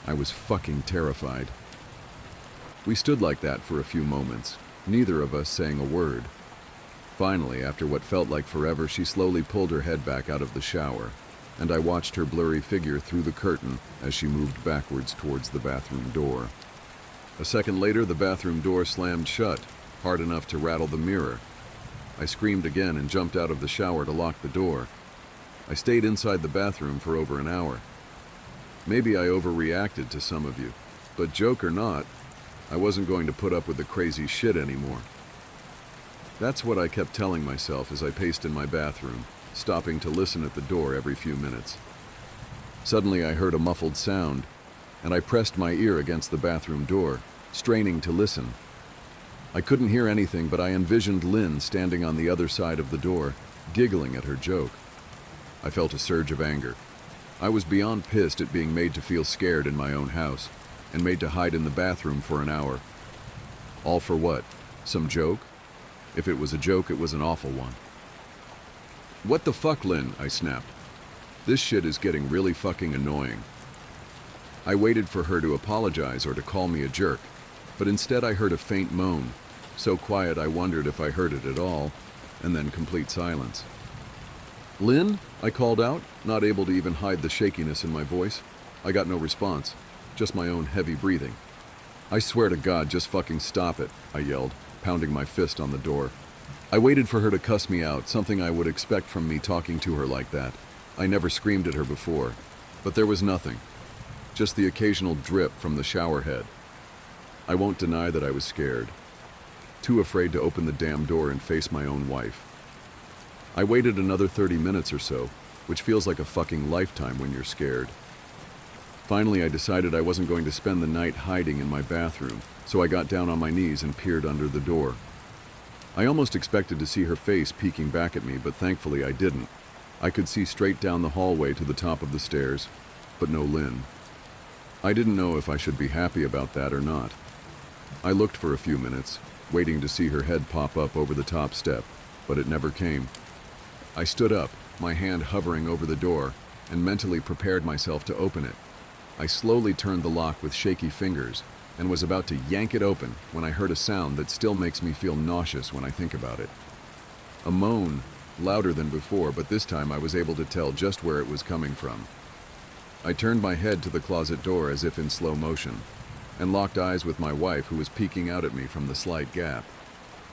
I was fucking terrified. We stood like that for a few moments, neither of us saying a word. Finally, after what felt like forever, she slowly pulled her head back out of the shower, and I watched her blurry figure through the curtain as she moved backwards towards the bathroom door. A second later, the bathroom door slammed shut, hard enough to rattle the mirror. I screamed again and jumped out of the shower to lock the door. I stayed inside the bathroom for over an hour. Maybe I overreacted to some of you, but joke or not, I wasn't going to put up with the crazy shit anymore. That's what I kept telling myself as I paced in my bathroom, stopping to listen at the door every few minutes. Suddenly I heard a muffled sound, and I pressed my ear against the bathroom door, straining to listen. I couldn't hear anything, but I envisioned Lynn standing on the other side of the door, giggling at her joke. I felt a surge of anger. I was beyond pissed at being made to feel scared in my own house, and made to hide in the bathroom for an hour. All for what? Some joke? If it was a joke, it was an awful one. "What the fuck, Lynn?" I snapped. "This shit is getting really fucking annoying." I waited for her to apologize or to call me a jerk, but instead I heard a faint moan, so quiet I wondered if I heard it at all, and then complete silence. "Lynn?" I called out, not able to even hide the shakiness in my voice. I got no response, just my own heavy breathing. "I swear to God, just fucking stop it," I yelled, pounding my fist on the door. I waited for her to cuss me out, something I would expect from me talking to her like that. I never screamed at her before, but there was nothing, just the occasional drip from the shower head. I won't deny that I was scared, too afraid to open the damn door and face my own wife. I waited another 30 minutes or so, which feels like a fucking lifetime when you're scared. Finally, I decided I wasn't going to spend the night hiding in my bathroom, so I got down on my knees and peered under the door. I almost expected to see her face peeking back at me, but thankfully I didn't. I could see straight down the hallway to the top of the stairs, but no Lynn. I didn't know if I should be happy about that or not. I looked for a few minutes, waiting to see her head pop up over the top step, but it never came. I stood up, my hand hovering over the door, and mentally prepared myself to open it. I slowly turned the lock with shaky fingers and was about to yank it open when I heard a sound that still makes me feel nauseous when I think about it. A moan, louder than before, but this time I was able to tell just where it was coming from. I turned my head to the closet door as if in slow motion, and locked eyes with my wife, who was peeking out at me from the slight gap.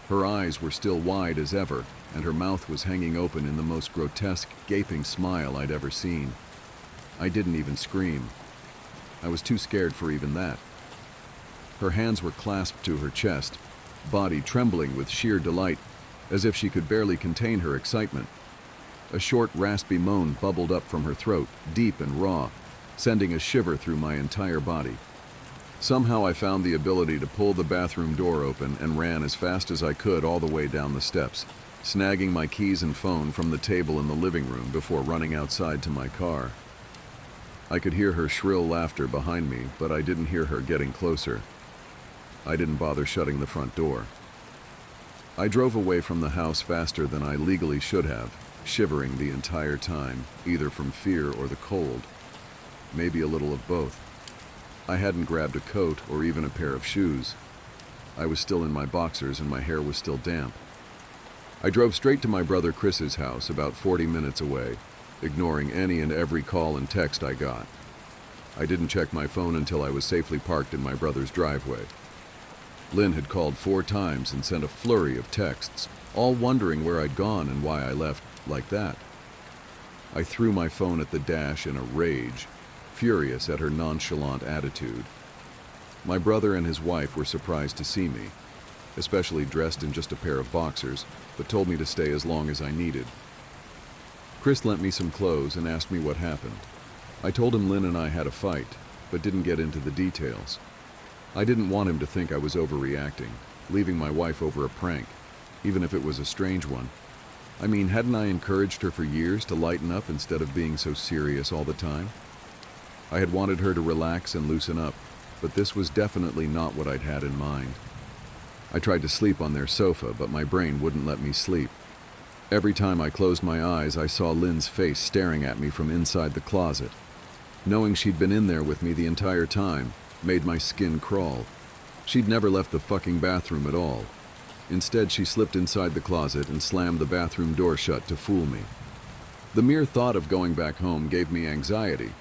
Her eyes were still wide as ever, and her mouth was hanging open in the most grotesque, gaping smile I'd ever seen. I didn't even scream. I was too scared for even that. Her hands were clasped to her chest, body trembling with sheer delight, as if she could barely contain her excitement. A short, raspy moan bubbled up from her throat, deep and raw, sending a shiver through my entire body. Somehow I found the ability to pull the bathroom door open and ran as fast as I could all the way down the steps, snagging my keys and phone from the table in the living room before running outside to my car. I could hear her shrill laughter behind me, but I didn't hear her getting closer. I didn't bother shutting the front door. I drove away from the house faster than I legally should have, shivering the entire time, either from fear or the cold. Maybe a little of both. I hadn't grabbed a coat or even a pair of shoes. I was still in my boxers and my hair was still damp. I drove straight to my brother Chris's house, about 40 minutes away, ignoring any and every call and text I got. I didn't check my phone until I was safely parked in my brother's driveway. Lynn had called 4 times and sent a flurry of texts, all wondering where I'd gone and why I left like that. I threw my phone at the dash in a rage, furious at her nonchalant attitude. My brother and his wife were surprised to see me, especially dressed in just a pair of boxers, but told me to stay as long as I needed. Chris lent me some clothes and asked me what happened. I told him Lynn and I had a fight, but didn't get into the details. I didn't want him to think I was overreacting, leaving my wife over a prank, even if it was a strange one. I mean, hadn't I encouraged her for years to lighten up instead of being so serious all the time? I had wanted her to relax and loosen up, but this was definitely not what I'd had in mind. I tried to sleep on their sofa, but my brain wouldn't let me sleep. Every time I closed my eyes, I saw Lynn's face staring at me from inside the closet. Knowing she'd been in there with me the entire time made my skin crawl. She'd never left the fucking bathroom at all. Instead, she slipped inside the closet and slammed the bathroom door shut to fool me. The mere thought of going back home gave me anxiety.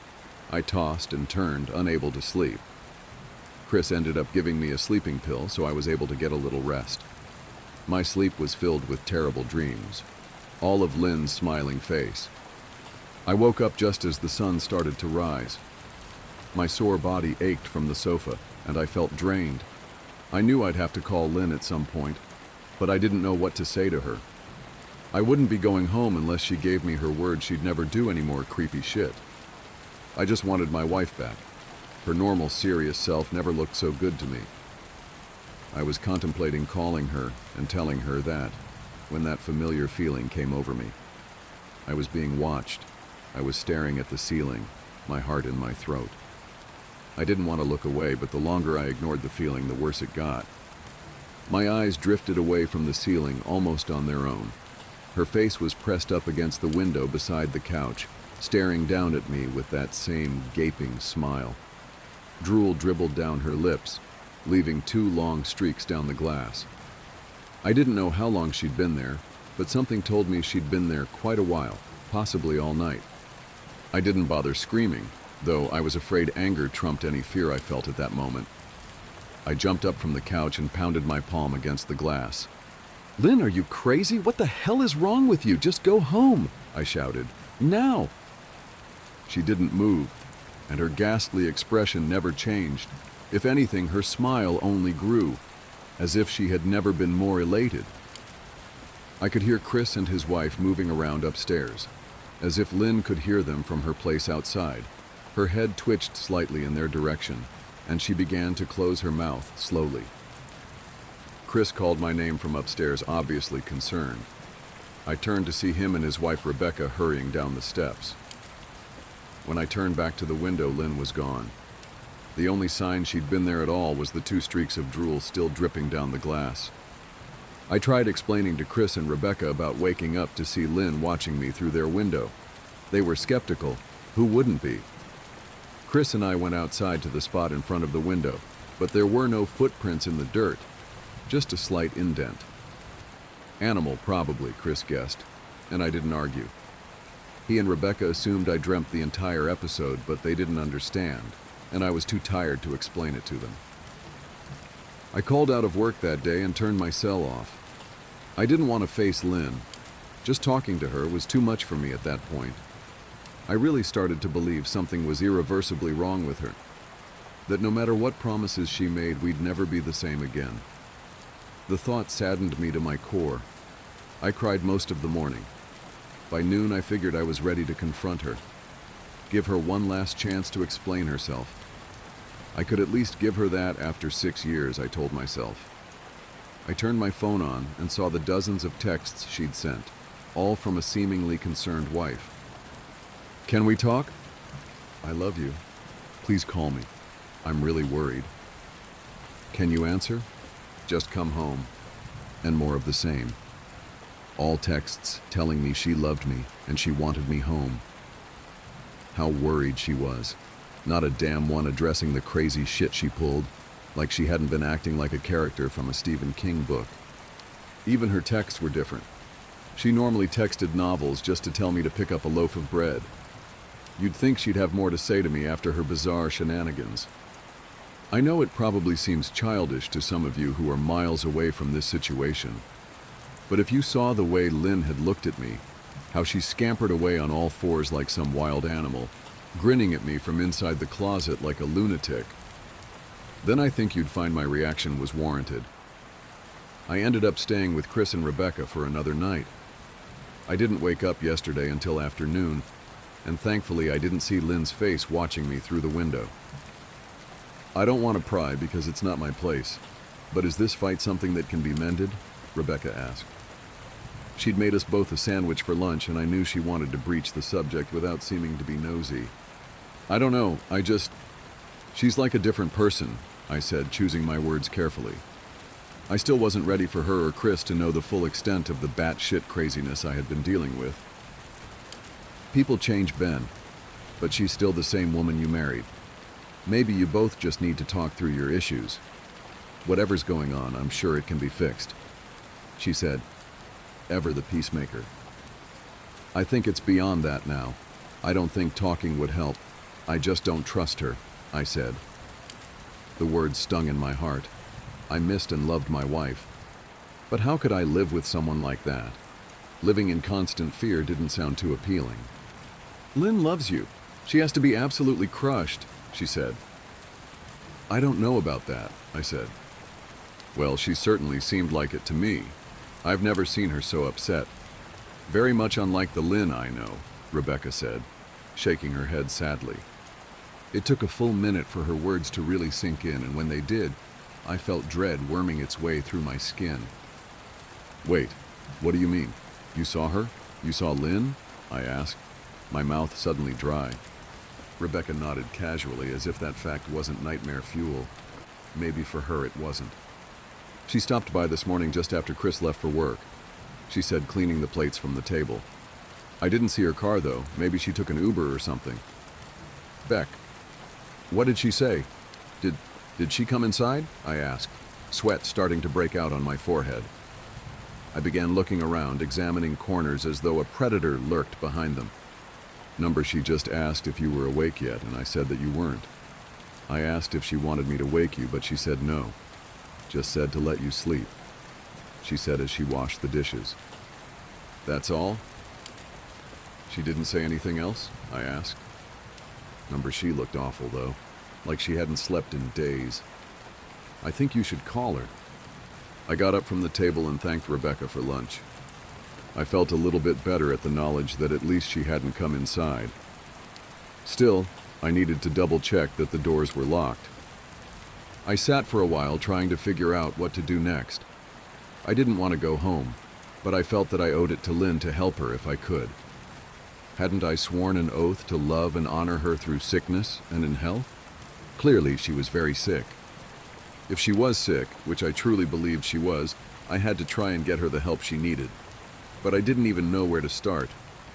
I tossed and turned, unable to sleep. Chris ended up giving me a sleeping pill, so I was able to get a little rest. My sleep was filled with terrible dreams, all of Lynn's smiling face. I woke up just as the sun started to rise. My sore body ached from the sofa, and I felt drained. I knew I'd have to call Lynn at some point, but I didn't know what to say to her. I wouldn't be going home unless she gave me her word she'd never do any more creepy shit. I just wanted my wife back. Her normal, serious self never looked so good to me. I was contemplating calling her and telling her that, when that familiar feeling came over me. I was being watched. I was staring at the ceiling, my heart in my throat. I didn't want to look away, but the longer I ignored the feeling, the worse it got. My eyes drifted away from the ceiling almost on their own. Her face was pressed up against the window beside the couch, staring down at me with that same gaping smile. Drool dribbled down her lips, leaving 2 long streaks down the glass. I didn't know how long she'd been there, but something told me she'd been there quite a while, possibly all night. I didn't bother screaming, though I was afraid anger trumped any fear I felt at that moment. I jumped up from the couch and pounded my palm against the glass. "Lynn, are you crazy? What the hell is wrong with you? Just go home," I shouted. "Now!" She didn't move, and her ghastly expression never changed. If anything, her smile only grew, as if she had never been more elated. I could hear Chris and his wife moving around upstairs, as if Lynn could hear them from her place outside. Her head twitched slightly in their direction, and she began to close her mouth slowly. Chris called my name from upstairs, obviously concerned. I turned to see him and his wife Rebecca hurrying down the steps. When I turned back to the window, Lynn was gone. The only sign she'd been there at all was the 2 streaks of drool still dripping down the glass. I tried explaining to Chris and Rebecca about waking up to see Lynn watching me through their window. They were skeptical. Who wouldn't be? Chris and I went outside to the spot in front of the window, but there were no footprints in the dirt, just a slight indent. Animal, probably, Chris guessed, and I didn't argue. He and Rebecca assumed I dreamt the entire episode, but they didn't understand, and I was too tired to explain it to them. I called out of work that day and turned my cell off. I didn't want to face Lynn. Just talking to her was too much for me at that point. I really started to believe something was irreversibly wrong with her, that no matter what promises she made, we'd never be the same again. The thought saddened me to my core. I cried most of the morning. By noon, I figured I was ready to confront her, give her one last chance to explain herself. I could at least give her that after 6 years, I told myself. I turned my phone on and saw the dozens of texts she'd sent, all from a seemingly concerned wife. Can we talk? I love you. Please call me. I'm really worried. Can you answer? Just come home. And more of the same. All texts telling me she loved me and she wanted me home. How worried she was. Not a damn one addressing the crazy shit she pulled, like she hadn't been acting like a character from a Stephen King book. Even her texts were different. She normally texted novels just to tell me to pick up a loaf of bread. You'd think she'd have more to say to me after her bizarre shenanigans. I know it probably seems childish to some of you who are miles away from this situation, but if you saw the way Lynn had looked at me, how she scampered away on all fours like some wild animal, grinning at me from inside the closet like a lunatic, then I think you'd find my reaction was warranted. I ended up staying with Chris and Rebecca for another night. I didn't wake up yesterday until afternoon, and thankfully I didn't see Lynn's face watching me through the window. I don't want to pry because it's not my place, but is this fight something that can be mended? Rebecca asked. She'd made us both a sandwich for lunch, and I knew she wanted to breach the subject without seeming to be nosy. I don't know, she's like a different person, I said, choosing my words carefully. I still wasn't ready for her or Chris to know the full extent of the batshit craziness I had been dealing with. People change, Ben, but she's still the same woman you married. Maybe you both just need to talk through your issues. Whatever's going on, I'm sure it can be fixed, she said, ever the peacemaker. I think it's beyond that now. I don't think talking would help. I just don't trust her, I said. The words stung in my heart. I missed and loved my wife. But how could I live with someone like that? Living in constant fear didn't sound too appealing. Lynn loves you. She has to be absolutely crushed, she said. I don't know about that, I said. Well, she certainly seemed like it to me. I've never seen her so upset. Very much unlike the Lynn I know, Rebecca said, shaking her head sadly. It took a full minute for her words to really sink in, and when they did, I felt dread worming its way through my skin. Wait, what do you mean? You saw her? You saw Lynn? I asked, my mouth suddenly dry. Rebecca nodded casually, as if that fact wasn't nightmare fuel. Maybe for her it wasn't. She stopped by this morning just after Chris left for work, she said, cleaning the plates from the table. I didn't see her car, though. Maybe she took an Uber or something. Beck, what did she say? Did she come inside? I asked, sweat starting to break out on my forehead. I began looking around, examining corners as though a predator lurked behind them. Number, she just asked if you were awake yet, and I said that you weren't. I asked if she wanted me to wake you, but she said no. Just said to let you sleep, she said as she washed the dishes. That's all? She didn't say anything else? I asked. Number, she looked awful, though, like she hadn't slept in days. I think you should call her. I got up from the table and thanked Rebecca for lunch. I felt a little bit better at the knowledge that at least she hadn't come inside. Still, I needed to double-check that the doors were locked. I sat for a while trying to figure out what to do next. I didn't want to go home, but I felt that I owed it to Lynn to help her if I could. Hadn't I sworn an oath to love and honor her through sickness and in health? Clearly, she was very sick. If she was sick, which I truly believed she was, I had to try and get her the help she needed. But I didn't even know where to start.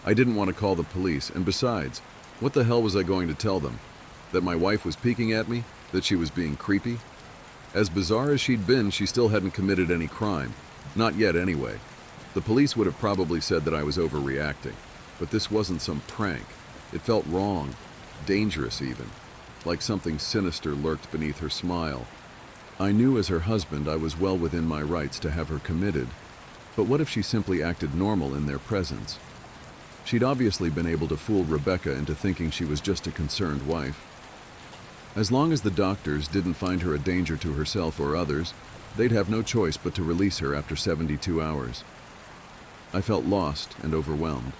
I didn't want to call the police, and besides, what the hell was I going to tell them? That my wife was peeking at me? That she was being creepy? As bizarre as she'd been, she still hadn't committed any crime. Not yet, anyway. The police would have probably said that I was overreacting. But this wasn't some prank. It felt wrong, dangerous even, like something sinister lurked beneath her smile. I knew as her husband I was well within my rights to have her committed, but what if she simply acted normal in their presence? She'd obviously been able to fool Rebecca into thinking she was just a concerned wife. As long as the doctors didn't find her a danger to herself or others, they'd have no choice but to release her after 72 hours. I felt lost and overwhelmed.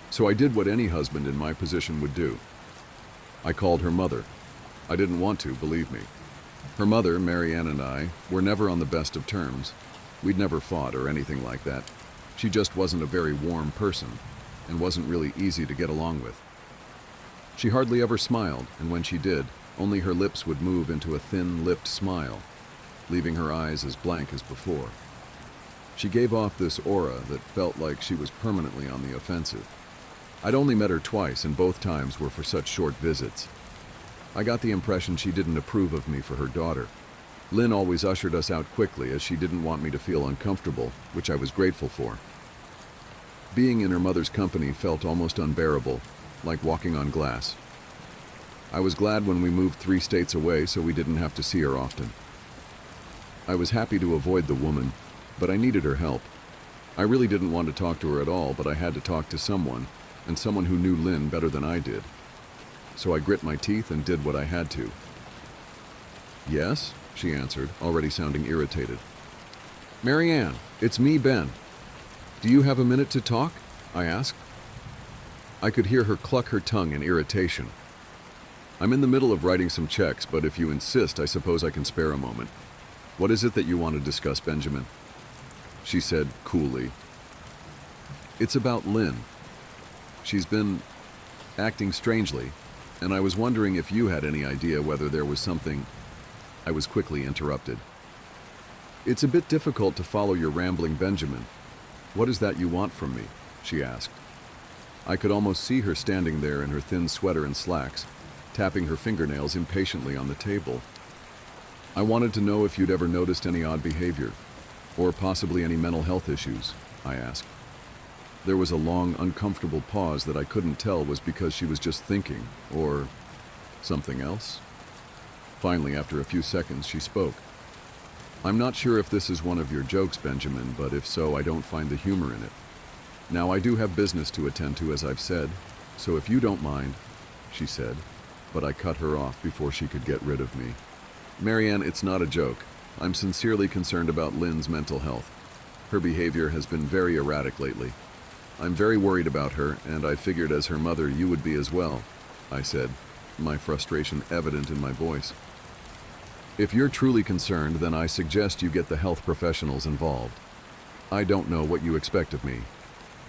So I did what any husband in my position would do. I called her mother. I didn't want to, believe me. Her mother, Marianne, and I were never on the best of terms. We'd never fought or anything like that. She just wasn't a very warm person and wasn't really easy to get along with. She hardly ever smiled, and when she did, only her lips would move into a thin-lipped smile, leaving her eyes as blank as before. She gave off this aura that felt like she was permanently on the offensive. I'd only met her twice, and both times were for such short visits. I got the impression she didn't approve of me for her daughter. Lynn always ushered us out quickly as she didn't want me to feel uncomfortable, which I was grateful for. Being in her mother's company felt almost unbearable, like walking on glass. I was glad when we moved 3 states away so we didn't have to see her often. I was happy to avoid the woman, but I needed her help. I really didn't want to talk to her at all, but I had to talk to someone, and someone who knew Lynn better than I did. So I grit my teeth and did what I had to. "Yes?" she answered, already sounding irritated. "Marianne, it's me, Ben. Do you have a minute to talk?" I asked. I could hear her cluck her tongue in irritation. "I'm in the middle of writing some checks, but if you insist, I suppose I can spare a moment. What is it that you want to discuss, Benjamin?" She said coolly. "It's about Lynn. She's been acting strangely, and I was wondering if you had any idea whether there was something—" I was quickly interrupted. "It's a bit difficult to follow your rambling, Benjamin. What is that you want from me?" she asked. I could almost see her standing there in her thin sweater and slacks, tapping her fingernails impatiently on the table. "I wanted to know if you'd ever noticed any odd behavior, or possibly any mental health issues," I asked. There was a long, uncomfortable pause that I couldn't tell was because she was just thinking, or something else. Finally, after a few seconds, she spoke. "I'm not sure if this is one of your jokes, Benjamin, but if so, I don't find the humor in it. Now, I do have business to attend to, as I've said, so if you don't mind," she said, but I cut her off before she could get rid of me. "Marianne, it's not a joke. I'm sincerely concerned about Lynn's mental health. Her behavior has been very erratic lately. I'm very worried about her, and I figured as her mother you would be as well," I said, my frustration evident in my voice. "If you're truly concerned, then I suggest you get the health professionals involved. I don't know what you expect of me,"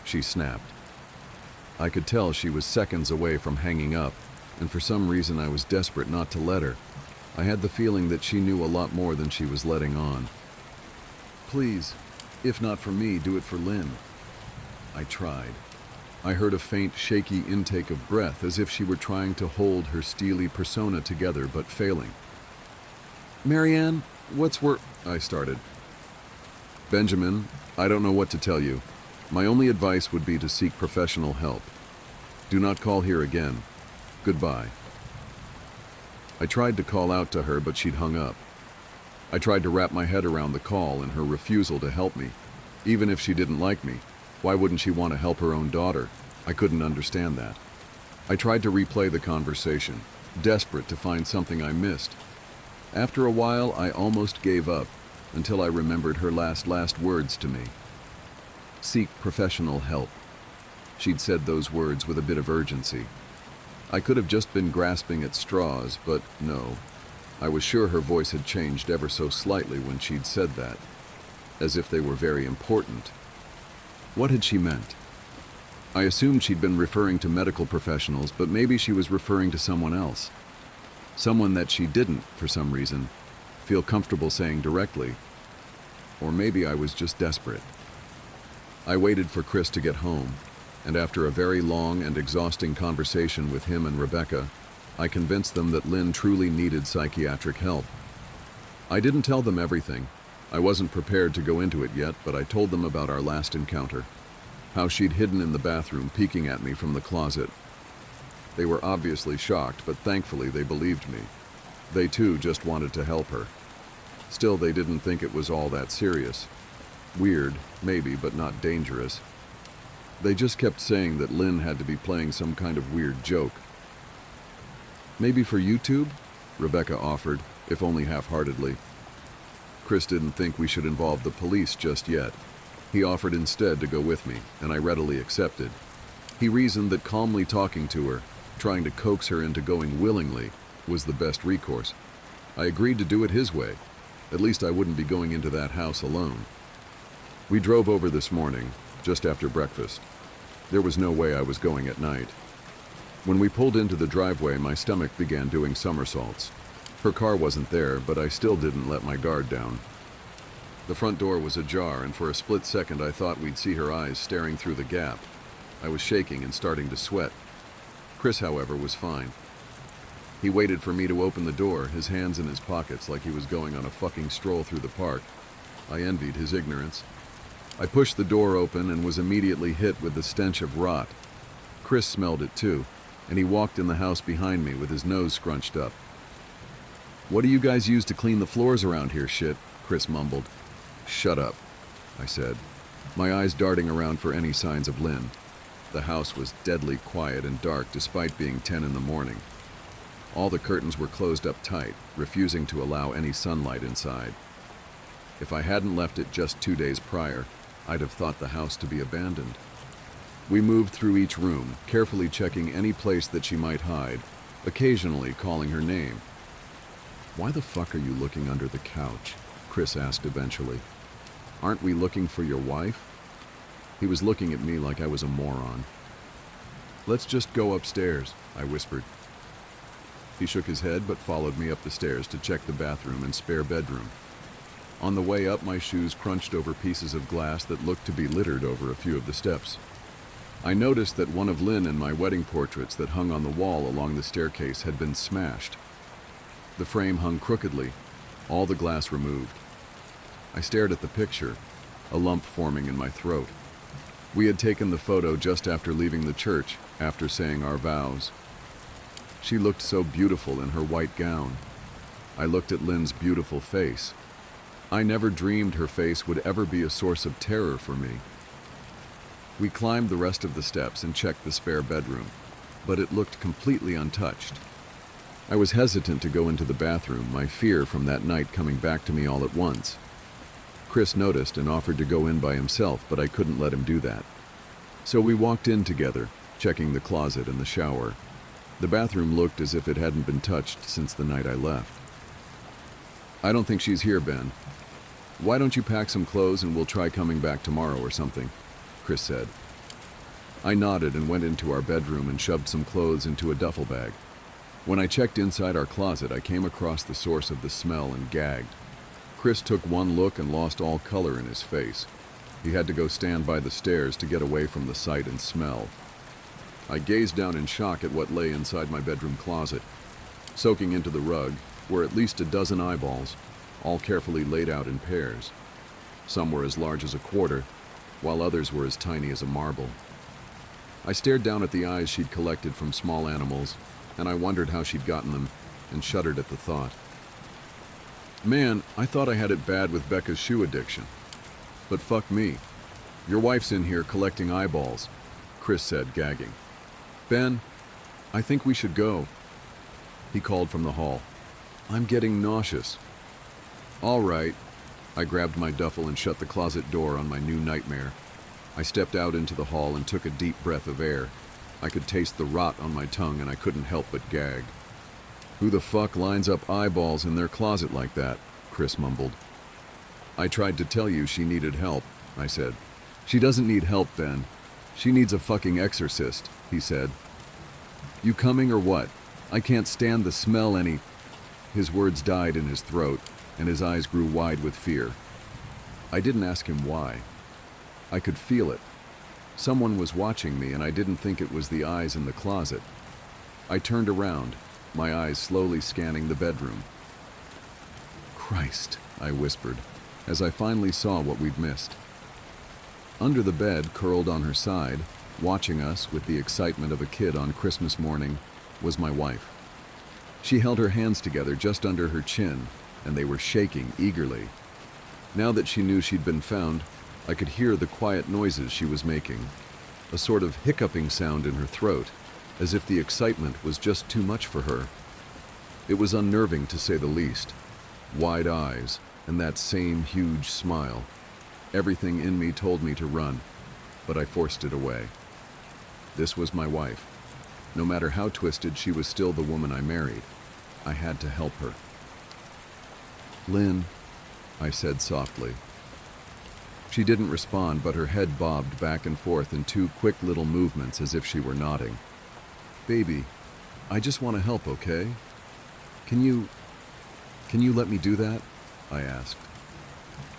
she snapped. I could tell she was seconds away from hanging up, and for some reason I was desperate not to let her. I had the feeling that she knew a lot more than she was letting on. "Please, if not for me, do it for Lynn." I tried. I heard a faint, shaky intake of breath, as if she were trying to hold her steely persona together, but failing. "Marianne, I started. "Benjamin, I don't know what to tell you. My only advice would be to seek professional help. Do not call here again. Goodbye." I tried to call out to her, but she'd hung up. I tried to wrap my head around the call and her refusal to help me. Even if she didn't like me, why wouldn't she want to help her own daughter? I couldn't understand that. I tried to replay the conversation, desperate to find something I missed. After a while, I almost gave up, until I remembered her last words to me. "Seek professional help." She'd said those words with a bit of urgency. I could have just been grasping at straws, but no. I was sure her voice had changed ever so slightly when she'd said that, as if they were very important. What had she meant? I assumed she'd been referring to medical professionals, but maybe she was referring to someone else. Someone that she didn't, for some reason, feel comfortable saying directly. Or maybe I was just desperate. I waited for Chris to get home, and after a very long and exhausting conversation with him and Rebecca, I convinced them that Lynn truly needed psychiatric help. I didn't tell them everything. I wasn't prepared to go into it yet, but I told them about our last encounter, how she'd hidden in the bathroom peeking at me from the closet. They were obviously shocked, but thankfully they believed me. They too just wanted to help her. Still, they didn't think it was all that serious. Weird, maybe, but not dangerous. They just kept saying that Lynn had to be playing some kind of weird joke. Maybe for YouTube? Rebecca offered, if only half-heartedly. Chris didn't think we should involve the police just yet. He offered instead to go with me, and I readily accepted. He reasoned that calmly talking to her, trying to coax her into going willingly, was the best recourse. I agreed to do it his way. At least I wouldn't be going into that house alone. We drove over this morning, just after breakfast. There was no way I was going at night. When we pulled into the driveway, my stomach began doing somersaults. Her car wasn't there, but I still didn't let my guard down. The front door was ajar, and for a split second I thought we'd see her eyes staring through the gap. I was shaking and starting to sweat. Chris, however, was fine. He waited for me to open the door, his hands in his pockets like he was going on a fucking stroll through the park. I envied his ignorance. I pushed the door open and was immediately hit with the stench of rot. Chris smelled it too, and he walked in the house behind me with his nose scrunched up. "What do you guys use to clean the floors around here, shit?" Chris mumbled. "Shut up," I said, my eyes darting around for any signs of Lynn. The house was deadly quiet and dark despite being 10 in the morning. All the curtains were closed up tight, refusing to allow any sunlight inside. If I hadn't left it just 2 days prior, I'd have thought the house to be abandoned. We moved through each room, carefully checking any place that she might hide, occasionally calling her name. "Why the fuck are you looking under the couch?" Chris asked eventually. "Aren't we looking for your wife?" He was looking at me like I was a moron. "Let's just go upstairs," I whispered. He shook his head but followed me up the stairs to check the bathroom and spare bedroom. On the way up, my shoes crunched over pieces of glass that looked to be littered over a few of the steps. I noticed that one of Lynn and my wedding portraits that hung on the wall along the staircase had been smashed. The frame hung crookedly, all the glass removed. I stared at the picture, a lump forming in my throat. We had taken the photo just after leaving the church, after saying our vows. She looked so beautiful in her white gown. I looked at Lynn's beautiful face. I never dreamed her face would ever be a source of terror for me. We climbed the rest of the steps and checked the spare bedroom, but it looked completely untouched. I was hesitant to go into the bathroom, my fear from that night coming back to me all at once. Chris noticed and offered to go in by himself, but I couldn't let him do that. So we walked in together, checking the closet and the shower. The bathroom looked as if it hadn't been touched since the night I left. "I don't think she's here, Ben. Why don't you pack some clothes and we'll try coming back tomorrow or something?" Chris said. I nodded and went into our bedroom and shoved some clothes into a duffel bag. When I checked inside our closet, I came across the source of the smell and gagged. Chris took one look and lost all color in his face. He had to go stand by the stairs to get away from the sight and smell. I gazed down in shock at what lay inside my bedroom closet. Soaking into the rug were at least a dozen eyeballs, all carefully laid out in pairs. Some were as large as a quarter, while others were as tiny as a marble. I stared down at the eyes she'd collected from small animals, and I wondered how she'd gotten them, and shuddered at the thought. "Man, I thought I had it bad with Becca's shoe addiction. But fuck me. Your wife's in here collecting eyeballs," Chris said, gagging. "Ben, I think we should go," he called from the hall. "I'm getting nauseous." "All right." I grabbed my duffel and shut the closet door on my new nightmare. I stepped out into the hall and took a deep breath of air. I could taste the rot on my tongue and I couldn't help but gag. "Who the fuck lines up eyeballs in their closet like that?" Chris mumbled. "I tried to tell you she needed help," I said. "She doesn't need help, Ben. She needs a fucking exorcist," he said. "You coming or what? I can't stand the smell any—" His words died in his throat, and his eyes grew wide with fear. I didn't ask him why. I could feel it. Someone was watching me, and I didn't think it was the eyes in the closet. I turned around, my eyes slowly scanning the bedroom. "Christ," I whispered, as I finally saw what we'd missed. Under the bed, curled on her side, watching us with the excitement of a kid on Christmas morning, was my wife. She held her hands together just under her chin, and they were shaking eagerly. Now that she knew she'd been found, I could hear the quiet noises she was making, a sort of hiccuping sound in her throat, as if the excitement was just too much for her. It was unnerving, to say the least. Wide eyes, and that same huge smile. Everything in me told me to run, but I forced it away. This was my wife. No matter how twisted, she was still the woman I married. I had to help her. "Lynn," I said softly. She didn't respond, but her head bobbed back and forth in two quick little movements as if she were nodding. "Baby, I just want to help, okay? Can you let me do that?" I asked.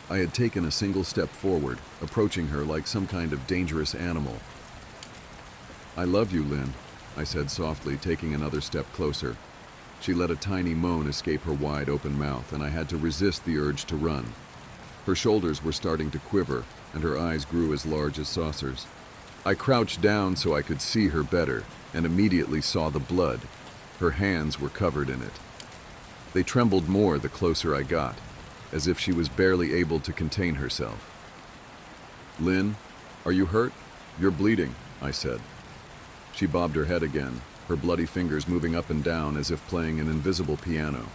I had taken a single step forward, approaching her like some kind of dangerous animal. "I love you, Lynn," I said softly, taking another step closer. She let a tiny moan escape her wide open mouth, and I had to resist the urge to run. Her shoulders were starting to quiver, and her eyes grew as large as saucers. I crouched down so I could see her better, and immediately saw the blood. Her hands were covered in it. They trembled more the closer I got, as if she was barely able to contain herself. "Lynn, are you hurt? You're bleeding," I said. She bobbed her head again, her bloody fingers moving up and down as if playing an invisible piano.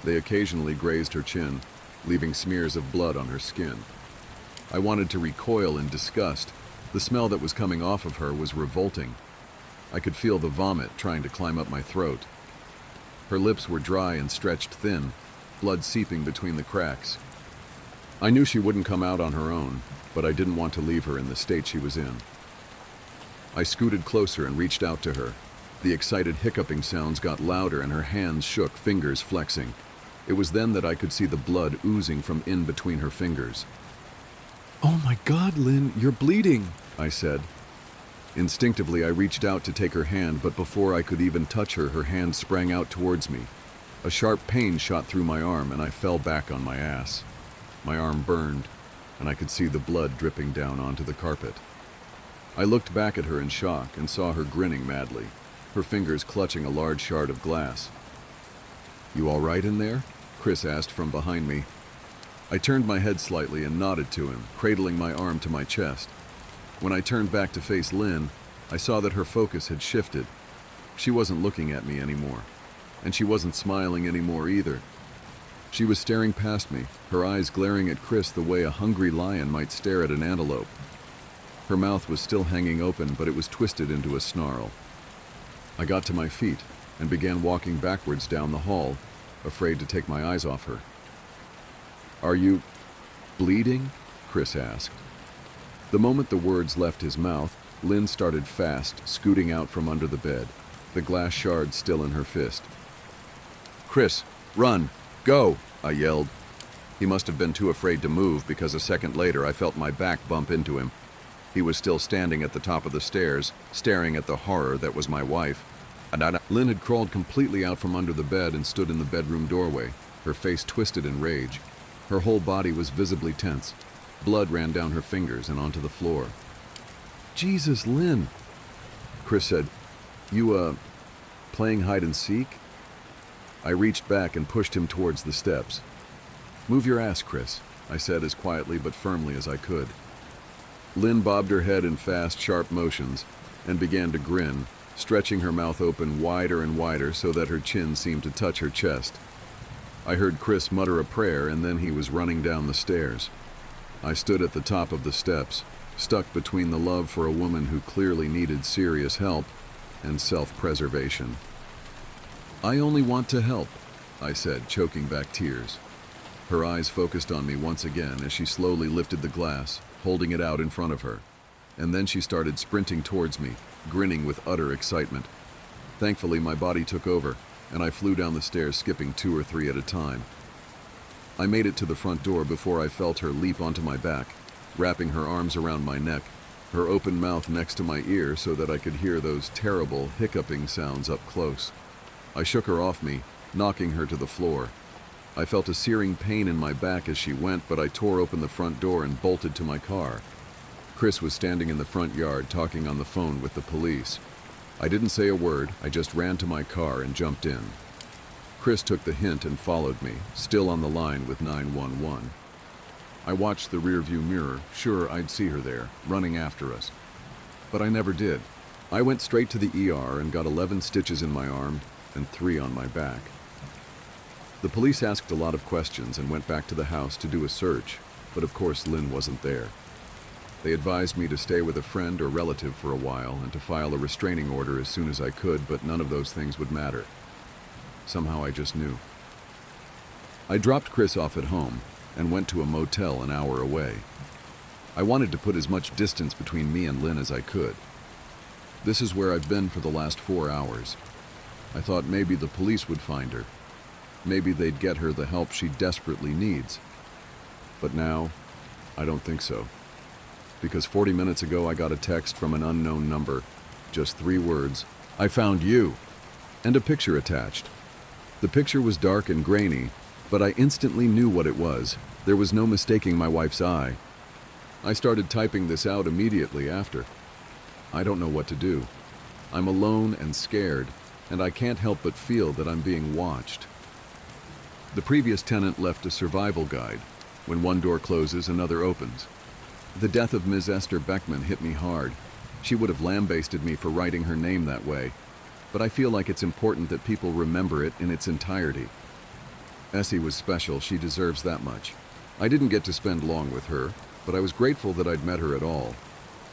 They occasionally grazed her chin, leaving smears of blood on her skin. I wanted to recoil in disgust. The smell that was coming off of her was revolting. I could feel the vomit trying to climb up my throat. Her lips were dry and stretched thin, blood seeping between the cracks. I knew she wouldn't come out on her own, but I didn't want to leave her in the state she was in. I scooted closer and reached out to her. The excited hiccuping sounds got louder and her hands shook, fingers flexing. It was then that I could see the blood oozing from in between her fingers. "Oh my God, Lynn, you're bleeding," I said. Instinctively, I reached out to take her hand, but before I could even touch her, her hand sprang out towards me. A sharp pain shot through my arm, and I fell back on my ass. My arm burned, and I could see the blood dripping down onto the carpet. I looked back at her in shock and saw her grinning madly, her fingers clutching a large shard of glass. "You all right in there?" Chris asked from behind me. I turned my head slightly and nodded to him, cradling my arm to my chest. When I turned back to face Lynn, I saw that her focus had shifted. She wasn't looking at me anymore, and she wasn't smiling anymore either. She was staring past me, her eyes glaring at Chris the way a hungry lion might stare at an antelope. Her mouth was still hanging open, but it was twisted into a snarl. I got to my feet and began walking backwards down the hall, afraid to take my eyes off her. "Are you bleeding?" Chris asked. The moment the words left his mouth, Lynn started fast, scooting out from under the bed, the glass shard still in her fist. "Chris, run! Go!" I yelled. He must have been too afraid to move, because a second later I felt my back bump into him. He was still standing at the top of the stairs, staring at the horror that was my wife. Lynn had crawled completely out from under the bed and stood in the bedroom doorway, her face twisted in rage. Her whole body was visibly tense. Blood ran down her fingers and onto the floor. "Jesus, Lynn," Chris said. You, playing hide and seek?" I reached back and pushed him towards the steps. "Move your ass, Chris," I said as quietly but firmly as I could. Lynn bobbed her head in fast, sharp motions and began to grin, stretching her mouth open wider and wider so that her chin seemed to touch her chest. I heard Chris mutter a prayer, and then he was running down the stairs. I stood at the top of the steps, stuck between the love for a woman who clearly needed serious help and self-preservation. "I only want to help," I said, choking back tears. Her eyes focused on me once again as she slowly lifted the glass, holding it out in front of her. And then she started sprinting towards me, grinning with utter excitement. Thankfully, my body took over, and I flew down the stairs, skipping 2 or 3 at a time. I made it to the front door before I felt her leap onto my back, wrapping her arms around my neck, her open mouth next to my ear so that I could hear those terrible hiccuping sounds up close. I shook her off me, knocking her to the floor. I felt a searing pain in my back as she went, but I tore open the front door and bolted to my car. Chris was standing in the front yard talking on the phone with the police. I didn't say a word, I just ran to my car and jumped in. Chris took the hint and followed me, still on the line with 911. I watched the rearview mirror, sure I'd see her there, running after us. But I never did. I went straight to the ER and got 11 stitches in my arm and 3 on my back. The police asked a lot of questions and went back to the house to do a search, but of course Lynn wasn't there. They advised me to stay with a friend or relative for a while and to file a restraining order as soon as I could, but none of those things would matter. Somehow I just knew. I dropped Chris off at home and went to a motel an hour away. I wanted to put as much distance between me and Lynn as I could. This is where I've been for the last 4 hours. I thought maybe the police would find her. Maybe they'd get her the help she desperately needs. But now, I don't think so. Because 40 minutes ago I got a text from an unknown number. Just 3 words, "I found you," and a picture attached. The picture was dark and grainy, but I instantly knew what it was. There was no mistaking my wife's eye. I started typing this out immediately after. I don't know what to do. I'm alone and scared, and I can't help but feel that I'm being watched. The previous tenant left a survival guide. When one door closes, another opens. The death of Ms. Esther Beckman hit me hard. She would have lambasted me for writing her name that way, but I feel like it's important that people remember it in its entirety. Essie was special, she deserves that much. I didn't get to spend long with her, but I was grateful that I'd met her at all.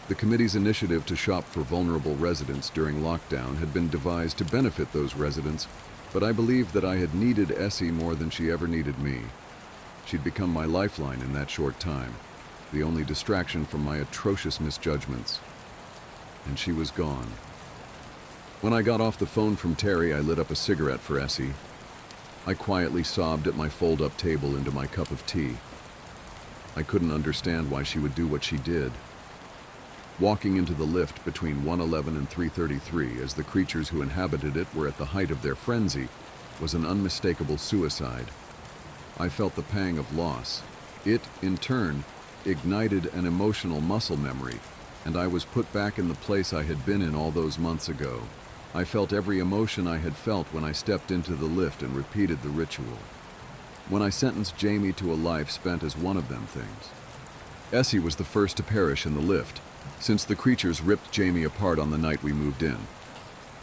The committee's initiative to shop for vulnerable residents during lockdown had been devised to benefit those residents, but I believed that I had needed Essie more than she ever needed me. She'd become my lifeline in that short time, the only distraction from my atrocious misjudgments. And she was gone. When I got off the phone from Terry, I lit up a cigarette for Essie. I quietly sobbed at my fold-up table into my cup of tea. I couldn't understand why she would do what she did. Walking into the lift between 111 and 333 as the creatures who inhabited it were at the height of their frenzy was an unmistakable suicide. I felt the pang of loss. It, in turn, ignited an emotional muscle memory, and I was put back in the place I had been in all those months ago. I felt every emotion I had felt when I stepped into the lift and repeated the ritual. When I sentenced Jamie to a life spent as one of them things. Essie was the first to perish in the lift, since the creatures ripped Jamie apart on the night we moved in.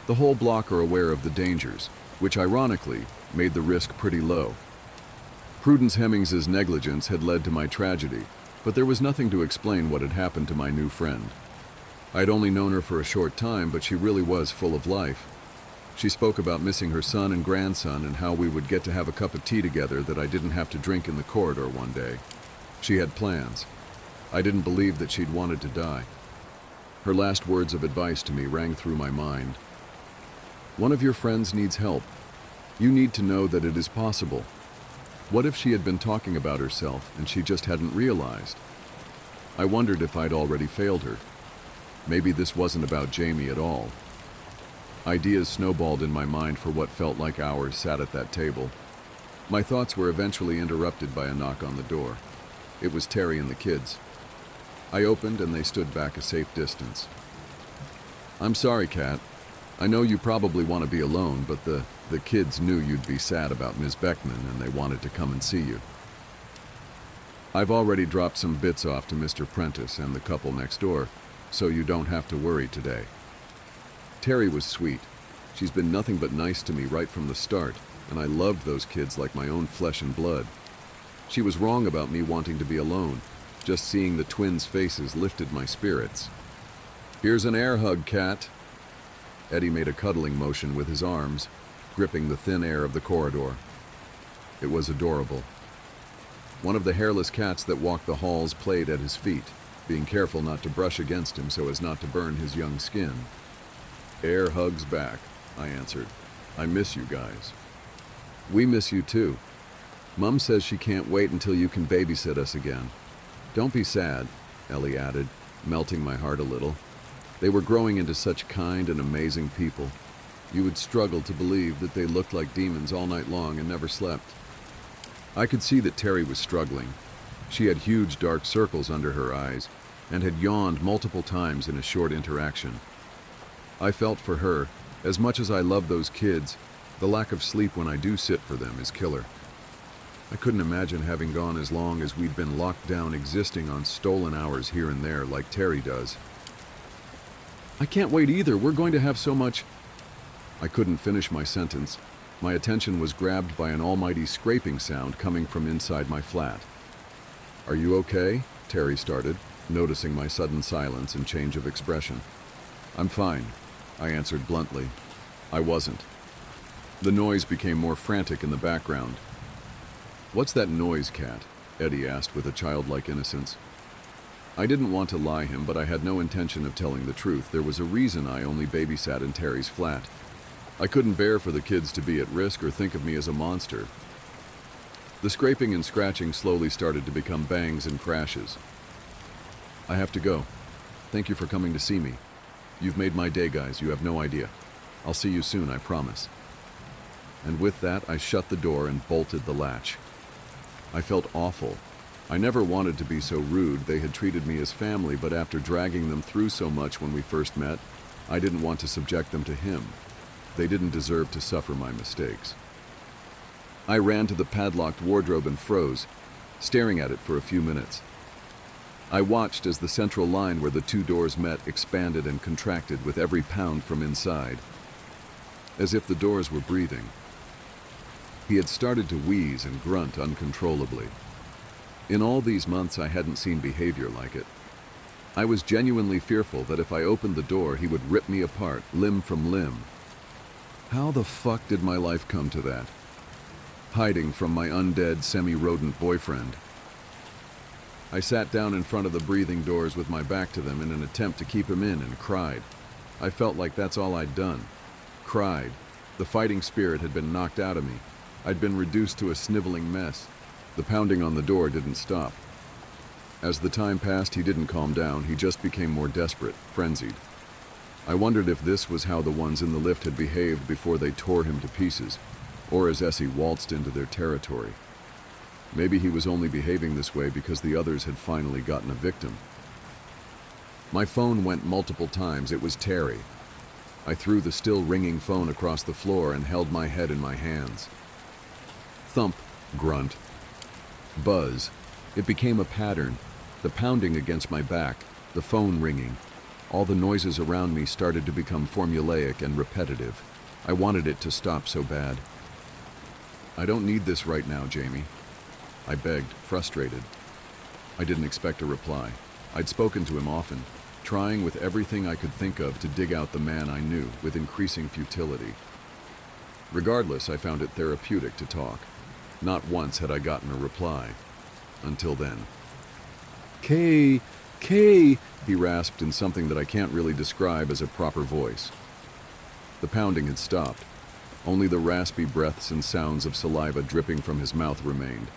The whole block are aware of the dangers, which ironically made the risk pretty low. Prudence Hemmings's negligence had led to my tragedy, but there was nothing to explain what had happened to my new friend. I'd only known her for a short time, but she really was full of life. She spoke about missing her son and grandson and how we would get to have a cup of tea together that I didn't have to drink in the corridor one day. She had plans. I didn't believe that she'd wanted to die. Her last words of advice to me rang through my mind. One of your friends needs help. You need to know that it is possible. What if she had been talking about herself and she just hadn't realized? I wondered if I'd already failed her. Maybe this wasn't about Jamie at all. Ideas snowballed in my mind for what felt like hours sat at that table. My thoughts were eventually interrupted by a knock on the door. It was Terry and the kids. I opened and they stood back a safe distance. I'm sorry, Kat. I know you probably want to be alone, but the kids knew you'd be sad about Ms. Beckman and they wanted to come and see you. I've already dropped some bits off to Mr. Prentice and the couple next door, so you don't have to worry today. Terry was sweet. She's been nothing but nice to me right from the start, and I loved those kids like my own flesh and blood. She was wrong about me wanting to be alone. Just seeing the twins' faces lifted my spirits. "Here's an air hug, cat." Eddie made a cuddling motion with his arms, gripping the thin air of the corridor. It was adorable. One of the hairless cats that walked the halls played at his feet, being careful not to brush against him so as not to burn his young skin. "Air hugs back," I answered. "I miss you guys." "We miss you too. Mom says she can't wait until you can babysit us again." "Don't be sad," Ellie added, melting my heart a little. They were growing into such kind and amazing people. You would struggle to believe that they looked like demons all night long and never slept. I could see that Terry was struggling. She had huge dark circles under her eyes and had yawned multiple times in a short interaction. I felt for her. As much as I love those kids, the lack of sleep when I do sit for them is killer. I couldn't imagine having gone as long as we'd been locked down, existing on stolen hours here and there like Terry does. "I can't wait either. We're going to have so much..." I couldn't finish my sentence. My attention was grabbed by an almighty scraping sound coming from inside my flat. "Are you okay?" Terry started, noticing my sudden silence and change of expression. "I'm fine," I answered bluntly. I wasn't. The noise became more frantic in the background. "What's that noise, cat?" Eddie asked with a childlike innocence. I didn't want to lie him, but I had no intention of telling the truth. There was a reason I only babysat in Terry's flat. I couldn't bear for the kids to be at risk or think of me as a monster. The scraping and scratching slowly started to become bangs and crashes. "I have to go. Thank you for coming to see me. You've made my day, guys. You have no idea. I'll see you soon, I promise." And with that, I shut the door and bolted the latch. I felt awful. I never wanted to be so rude. They had treated me as family, but after dragging them through so much when we first met, I didn't want to subject them to him. They didn't deserve to suffer my mistakes. I ran to the padlocked wardrobe and froze, staring at it for a few minutes. I watched as the central line where the two doors met expanded and contracted with every pound from inside, as if the doors were breathing. He had started to wheeze and grunt uncontrollably. In all these months, I hadn't seen behavior like it. I was genuinely fearful that if I opened the door, he would rip me apart, limb from limb. How the fuck did my life come to that? Hiding from my undead, semi-rodent boyfriend. I sat down in front of the breathing doors with my back to them in an attempt to keep him in and cried. I felt like that's all I'd done. Cried. The fighting spirit had been knocked out of me. I'd been reduced to a sniveling mess. The pounding on the door didn't stop. As the time passed, he didn't calm down. He just became more desperate, frenzied. I wondered if this was how the ones in the lift had behaved before they tore him to pieces, or as Essie waltzed into their territory. Maybe he was only behaving this way because the others had finally gotten a victim. My phone went multiple times. It was Terry. I threw the still ringing phone across the floor and held my head in my hands. Thump, grunt, buzz. It became a pattern. The pounding against my back, the phone ringing. All the noises around me started to become formulaic and repetitive. I wanted it to stop so bad. "I don't need this right now, Jamie," I begged, frustrated. I didn't expect a reply. I'd spoken to him often, trying with everything I could think of to dig out the man I knew, with increasing futility. Regardless, I found it therapeutic to talk. Not once had I gotten a reply. Until then. Kay, he rasped in something that I can't really describe as a proper voice. The pounding had stopped. Only the raspy breaths and sounds of saliva dripping from his mouth remained.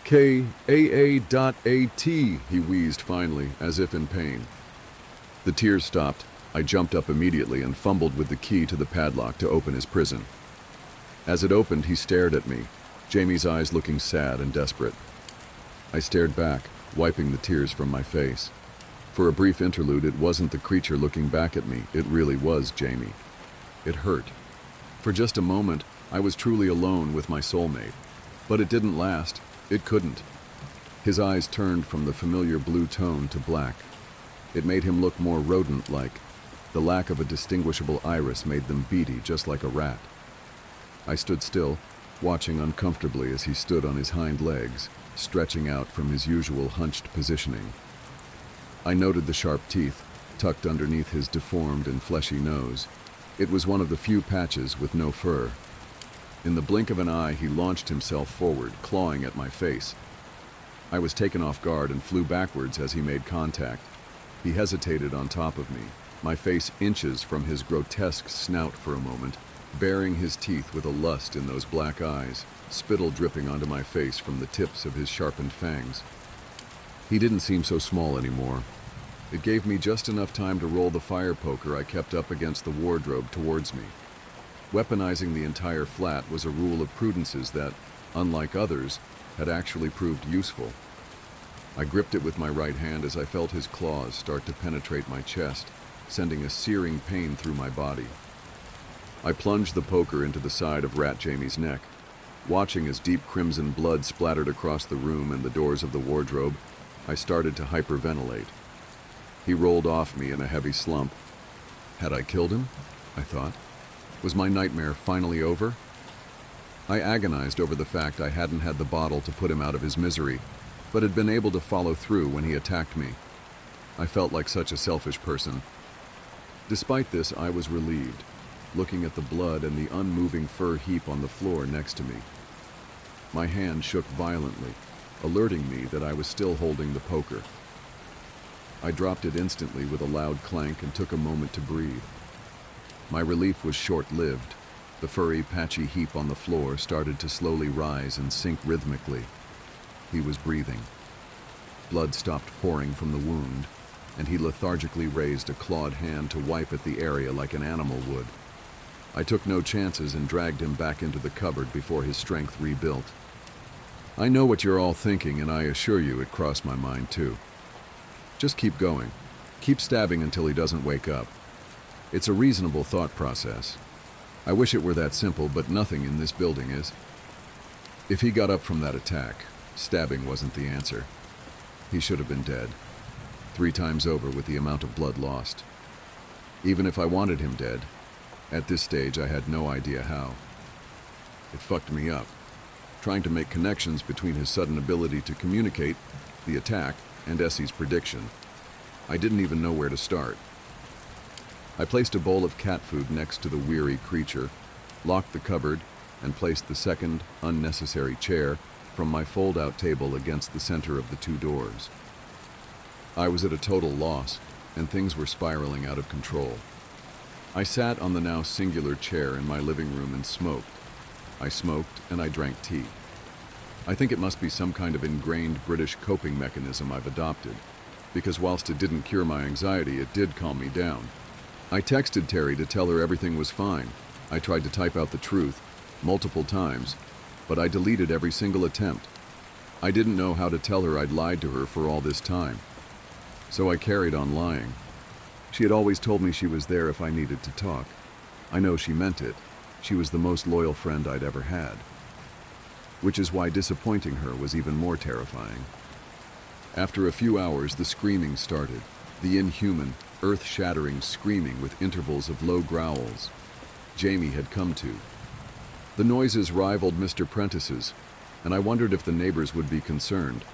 KAA.AT, he wheezed finally, as if in pain. The tears stopped. I jumped up immediately and fumbled with the key to the padlock to open his prison. As it opened, he stared at me, Jamie's eyes looking sad and desperate. I stared back, wiping the tears from my face. For a brief interlude, it wasn't the creature looking back at me, it really was Jamie. It hurt. For just a moment, I was truly alone with my soulmate. But it didn't last. It couldn't. His eyes turned from the familiar blue tone to black. It made him look more rodent-like. The lack of a distinguishable iris made them beady, just like a rat. I stood still, watching uncomfortably as he stood on his hind legs, stretching out from his usual hunched positioning. I noted the sharp teeth, tucked underneath his deformed and fleshy nose. It was one of the few patches with no fur. In the blink of an eye, he launched himself forward, clawing at my face. I was taken off guard and flew backwards as he made contact. He hesitated on top of me, my face inches from his grotesque snout for a moment, baring his teeth with a lust in those black eyes, spittle dripping onto my face from the tips of his sharpened fangs. He didn't seem so small anymore. It gave me just enough time to roll the fire poker I kept up against the wardrobe towards me. Weaponizing the entire flat was a rule of prudence's that, unlike others, had actually proved useful. I gripped it with my right hand as I felt his claws start to penetrate my chest, sending a searing pain through my body. I plunged the poker into the side of Rat Jamie's neck. Watching as deep crimson blood splattered across the room and the doors of the wardrobe, I started to hyperventilate. He rolled off me in a heavy slump. Had I killed him? I thought. Was my nightmare finally over? I agonized over the fact I hadn't had the bottle to put him out of his misery, but had been able to follow through when he attacked me. I felt like such a selfish person. Despite this, I was relieved, looking at the blood and the unmoving fur heap on the floor next to me. My hand shook violently, alerting me that I was still holding the poker. I dropped it instantly with a loud clank and took a moment to breathe. My relief was short-lived. The furry, patchy heap on the floor started to slowly rise and sink rhythmically. He was breathing. Blood stopped pouring from the wound, and he lethargically raised a clawed hand to wipe at the area like an animal would. I took no chances and dragged him back into the cupboard before his strength rebuilt. I know what you're all thinking, and I assure you it crossed my mind too. Just keep going. Keep stabbing until he doesn't wake up. It's a reasonable thought process. I wish it were that simple, but nothing in this building is. If he got up from that attack, stabbing wasn't the answer. He should have been dead. 3 times over with the amount of blood lost. Even if I wanted him dead, at this stage I had no idea how. It fucked me up, trying to make connections between his sudden ability to communicate, the attack, and Essie's prediction. I didn't even know where to start. I placed a bowl of cat food next to the weary creature, locked the cupboard, and placed the second, unnecessary chair from my fold-out table against the center of the 2 doors. I was at a total loss, and things were spiraling out of control. I sat on the now singular chair in my living room and smoked. I smoked and I drank tea. I think it must be some kind of ingrained British coping mechanism I've adopted, because whilst it didn't cure my anxiety, it did calm me down. I texted Terry to tell her everything was fine. I tried to type out the truth multiple times, but I deleted every single attempt. I didn't know how to tell her I'd lied to her for all this time. So I carried on lying. She had always told me she was there if I needed to talk. I know she meant it. She was the most loyal friend I'd ever had. Which is why disappointing her was even more terrifying. After a few hours, the screaming started. The inhuman, earth-shattering screaming with intervals of low growls. Jamie had come to. The noises rivaled Mr. Prentice's, and I wondered if the neighbors would be concerned.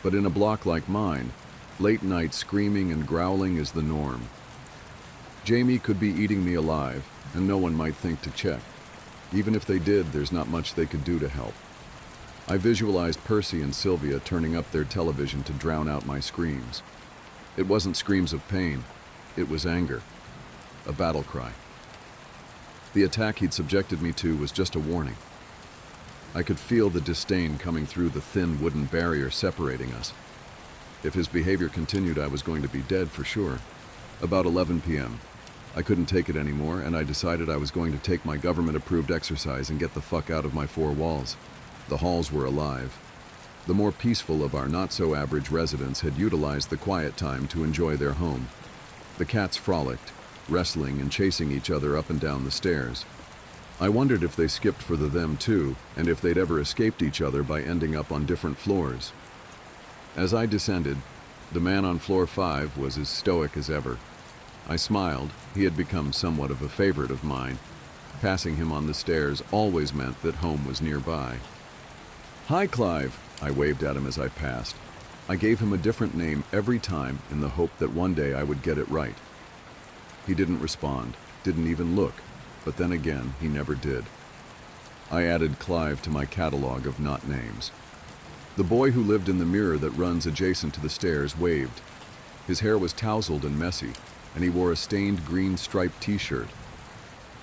But in a block like mine, late-night screaming and growling is the norm. Jamie could be eating me alive, and no one might think to check. Even if they did, there's not much they could do to help. I visualized Percy and Sylvia turning up their television to drown out my screams. It wasn't screams of pain. It was anger. A battle cry. The attack he'd subjected me to was just a warning. I could feel the disdain coming through the thin wooden barrier separating us. If his behavior continued, I was going to be dead for sure. About 11 p.m. I couldn't take it anymore, and I decided I was going to take my government-approved exercise and get the fuck out of my 4 walls. The halls were alive. The more peaceful of our not-so-average residents had utilized the quiet time to enjoy their home. The cats frolicked, wrestling and chasing each other up and down the stairs. I wondered if they skipped for the them too, and if they'd ever escaped each other by ending up on different floors. As I descended, the man on floor 5 was as stoic as ever. I smiled. He had become somewhat of a favorite of mine. Passing him on the stairs always meant that home was nearby. "Hi, Clive," I waved at him as I passed. I gave him a different name every time in the hope that one day I would get it right. He didn't respond, didn't even look, but then again, he never did. I added Clive to my catalog of not names. The boy who lived in the mirror that runs adjacent to the stairs waved. His hair was tousled and messy, and he wore a stained green striped t-shirt.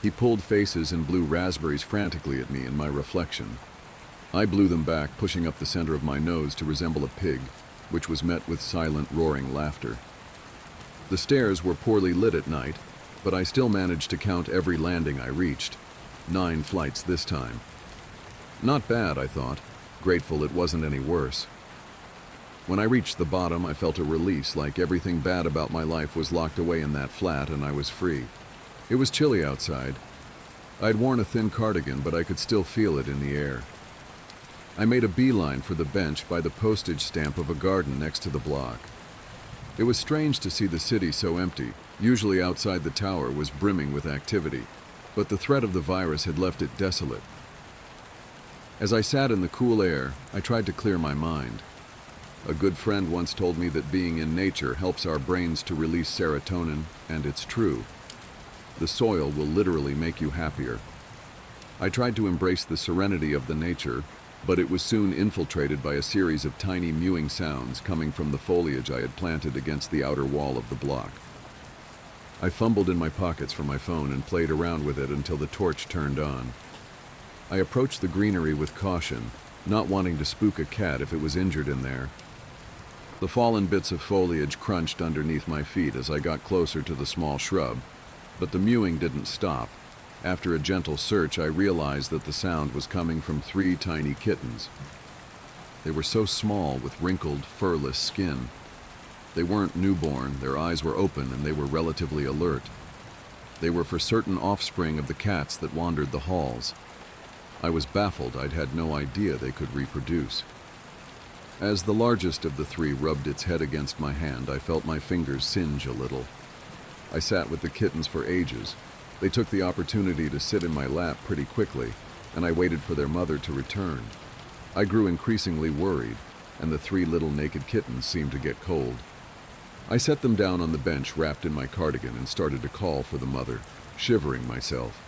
He pulled faces and blew raspberries frantically at me in my reflection. I blew them back, pushing up the center of my nose to resemble a pig, which was met with silent, roaring laughter. The stairs were poorly lit at night, but I still managed to count every landing I reached. 9 flights this time. Not bad, I thought, grateful it wasn't any worse. When I reached the bottom, I felt a release, like everything bad about my life was locked away in that flat and I was free. It was chilly outside. I'd worn a thin cardigan, but I could still feel it in the air. I made a beeline for the bench by the postage stamp of a garden next to the block. It was strange to see the city so empty. Usually outside the tower was brimming with activity, but the threat of the virus had left it desolate. As I sat in the cool air, I tried to clear my mind. A good friend once told me that being in nature helps our brains to release serotonin, and it's true. The soil will literally make you happier. I tried to embrace the serenity of the nature, but it was soon infiltrated by a series of tiny mewing sounds coming from the foliage I had planted against the outer wall of the block. I fumbled in my pockets for my phone and played around with it until the torch turned on. I approached the greenery with caution, not wanting to spook a cat if it was injured in there. The fallen bits of foliage crunched underneath my feet as I got closer to the small shrub, but the mewing didn't stop. After a gentle search, I realized that the sound was coming from 3 tiny kittens. They were so small with wrinkled, furless skin. They weren't newborn, their eyes were open, and they were relatively alert. They were for certain offspring of the cats that wandered the halls. I was baffled. I'd had no idea they could reproduce. As the largest of the 3 rubbed its head against my hand, I felt my fingers singe a little. I sat with the kittens for ages. They took the opportunity to sit in my lap pretty quickly, and I waited for their mother to return. I grew increasingly worried, and the 3 little naked kittens seemed to get cold. I set them down on the bench wrapped in my cardigan and started to call for the mother, shivering myself.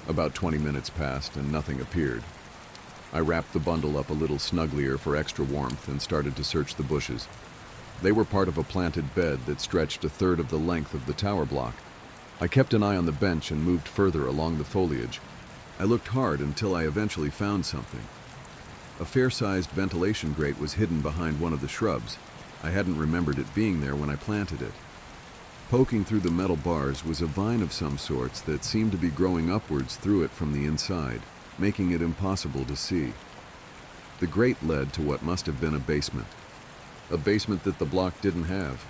About 20 minutes passed and nothing appeared. I wrapped the bundle up a little snugglier for extra warmth and started to search the bushes. They were part of a planted bed that stretched a third of the length of the tower block. I kept an eye on the bench and moved further along the foliage. I looked hard until I eventually found something. A fair-sized ventilation grate was hidden behind one of the shrubs. I hadn't remembered it being there when I planted it. Poking through the metal bars was a vine of some sorts that seemed to be growing upwards through it from the inside, making it impossible to see. The grate led to what must have been a basement that the block didn't have.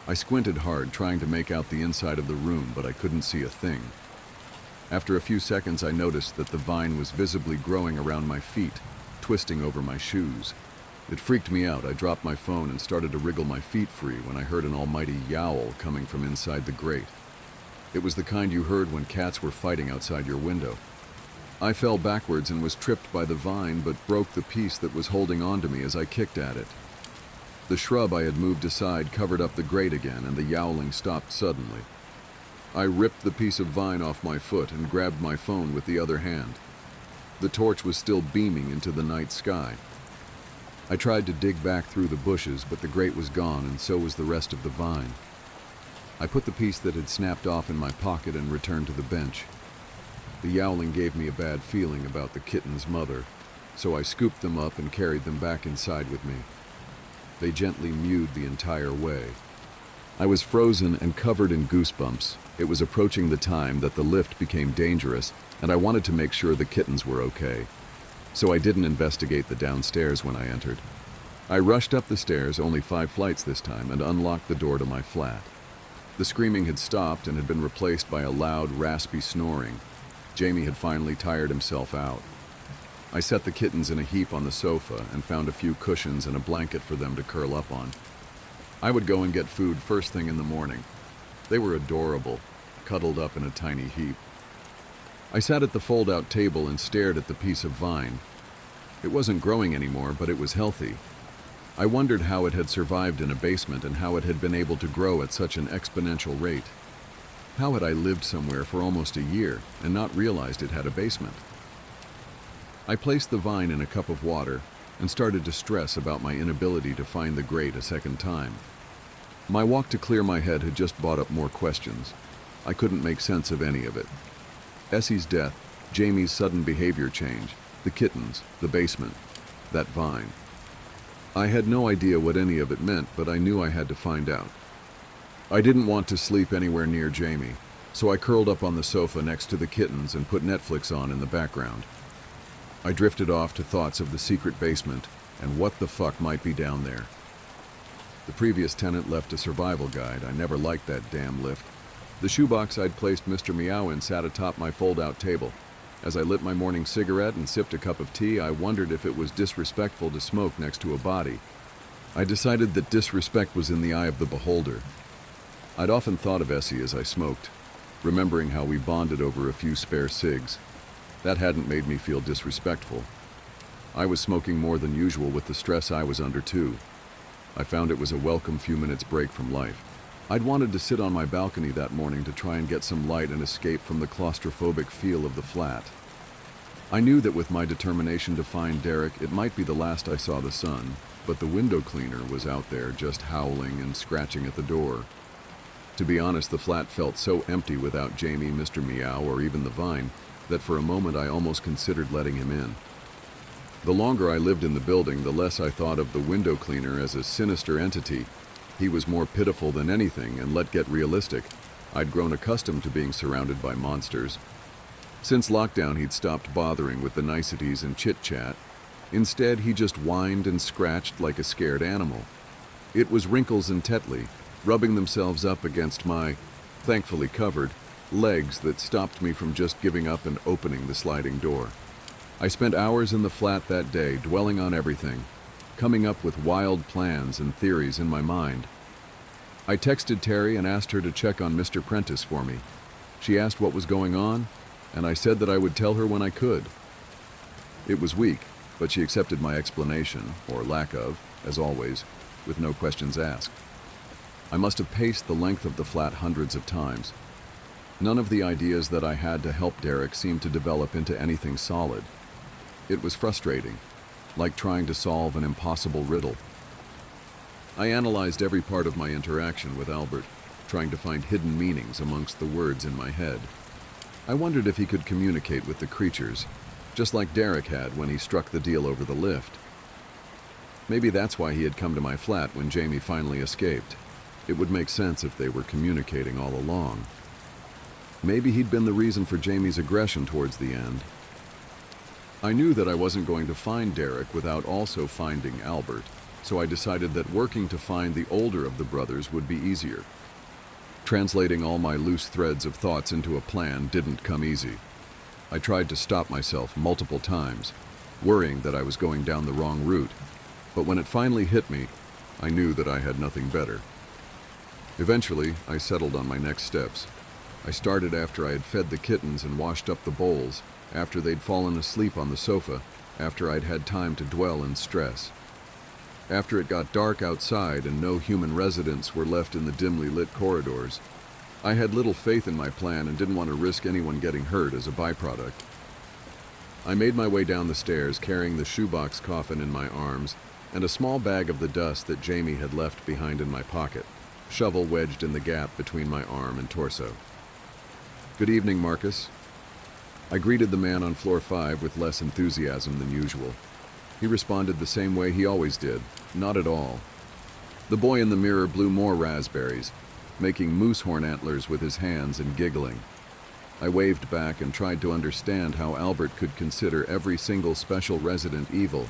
I squinted hard, trying to make out the inside of the room, but I couldn't see a thing. After a few seconds, I noticed that the vine was visibly growing around my feet, twisting over my shoes. It freaked me out. I dropped my phone and started to wriggle my feet free when I heard an almighty yowl coming from inside the grate. It was the kind you heard when cats were fighting outside your window. I fell backwards and was tripped by the vine, but broke the piece that was holding on to me as I kicked at it. The shrub I had moved aside covered up the grate again, and the yowling stopped suddenly. I ripped the piece of vine off my foot and grabbed my phone with the other hand. The torch was still beaming into the night sky. I tried to dig back through the bushes, but the grate was gone, and so was the rest of the vine. I put the piece that had snapped off in my pocket and returned to the bench. The yowling gave me a bad feeling about the kitten's mother, so I scooped them up and carried them back inside with me. They gently mewed the entire way. I was frozen and covered in goosebumps. It was approaching the time that the lift became dangerous, and I wanted to make sure the kittens were okay. So I didn't investigate the downstairs when I entered. I rushed up the stairs, only 5 flights this time, and unlocked the door to my flat. The screaming had stopped and had been replaced by a loud, raspy snoring. Jamie had finally tired himself out. I set the kittens in a heap on the sofa and found a few cushions and a blanket for them to curl up on. I would go and get food first thing in the morning. They were adorable, cuddled up in a tiny heap. I sat at the fold-out table and stared at the piece of vine. It wasn't growing anymore, but it was healthy. I wondered how it had survived in a basement and how it had been able to grow at such an exponential rate. How had I lived somewhere for almost a year and not realized it had a basement? I placed the vine in a cup of water and started to stress about my inability to find the grate a second time. My walk to clear my head had just brought up more questions. I couldn't make sense of any of it. Essie's death, Jamie's sudden behavior change, the kittens, the basement, that vine. I had no idea what any of it meant, but I knew I had to find out. I didn't want to sleep anywhere near Jamie, so I curled up on the sofa next to the kittens and put Netflix on in the background. I drifted off to thoughts of the secret basement and what the fuck might be down there. The previous tenant left a survival guide. I never liked that damn lift. The shoebox I'd placed Mr. Meow in sat atop my fold-out table. As I lit my morning cigarette and sipped a cup of tea, I wondered if it was disrespectful to smoke next to a body. I decided that disrespect was in the eye of the beholder. I'd often thought of Essie as I smoked, remembering how we bonded over a few spare cigs. That hadn't made me feel disrespectful. I was smoking more than usual with the stress I was under too. I found it was a welcome few minutes break from life. I'd wanted to sit on my balcony that morning to try and get some light and escape from the claustrophobic feel of the flat. I knew that with my determination to find Derek, it might be the last I saw the sun, but the window cleaner was out there just howling and scratching at the door. To be honest, the flat felt so empty without Jamie, Mr. Meow, or even the vine, that for a moment I almost considered letting him in. The longer I lived in the building, the less I thought of the window cleaner as a sinister entity. He was more pitiful than anything, and let's get realistic, I'd grown accustomed to being surrounded by monsters. Since lockdown, he'd stopped bothering with the niceties and chit-chat. Instead, he just whined and scratched like a scared animal. It was Wrinkles and Tetley, rubbing themselves up against my, thankfully covered, legs that stopped me from just giving up and opening the sliding door. I spent hours in the flat that day, dwelling on everything, coming up with wild plans and theories in my mind. I texted Terry and asked her to check on Mr. Prentice for me. She asked what was going on, and I said that I would tell her when I could. It was weak, but she accepted my explanation, or lack of, as always, with no questions asked. I must have paced the length of the flat hundreds of times. None of the ideas that I had to help Derek seemed to develop into anything solid. It was frustrating, like trying to solve an impossible riddle. I analyzed every part of my interaction with Albert, trying to find hidden meanings amongst the words in my head. I wondered if he could communicate with the creatures, just like Derek had when he struck the deal over the lift. Maybe that's why he had come to my flat when Jamie finally escaped. It would make sense if they were communicating all along. Maybe he'd been the reason for Jamie's aggression towards the end. I knew that I wasn't going to find Derek without also finding Albert, so I decided that working to find the older of the brothers would be easier. Translating all my loose threads of thoughts into a plan didn't come easy. I tried to stop myself multiple times, worrying that I was going down the wrong route, but when it finally hit me, I knew that I had nothing better. Eventually, I settled on my next steps. I started after I had fed the kittens and washed up the bowls, after they'd fallen asleep on the sofa, after I'd had time to dwell in stress. After it got dark outside and no human residents were left in the dimly lit corridors, I had little faith in my plan and didn't want to risk anyone getting hurt as a byproduct. I made my way down the stairs, carrying the shoebox coffin in my arms and a small bag of the dust that Jamie had left behind in my pocket, shovel wedged in the gap between my arm and torso. "Good evening, Marcus." I greeted the man on floor 5 with less enthusiasm than usual. He responded the same way he always did, not at all. The boy in the mirror blew more raspberries, making moose horn antlers with his hands and giggling. I waved back and tried to understand how Albert could consider every single special resident evil.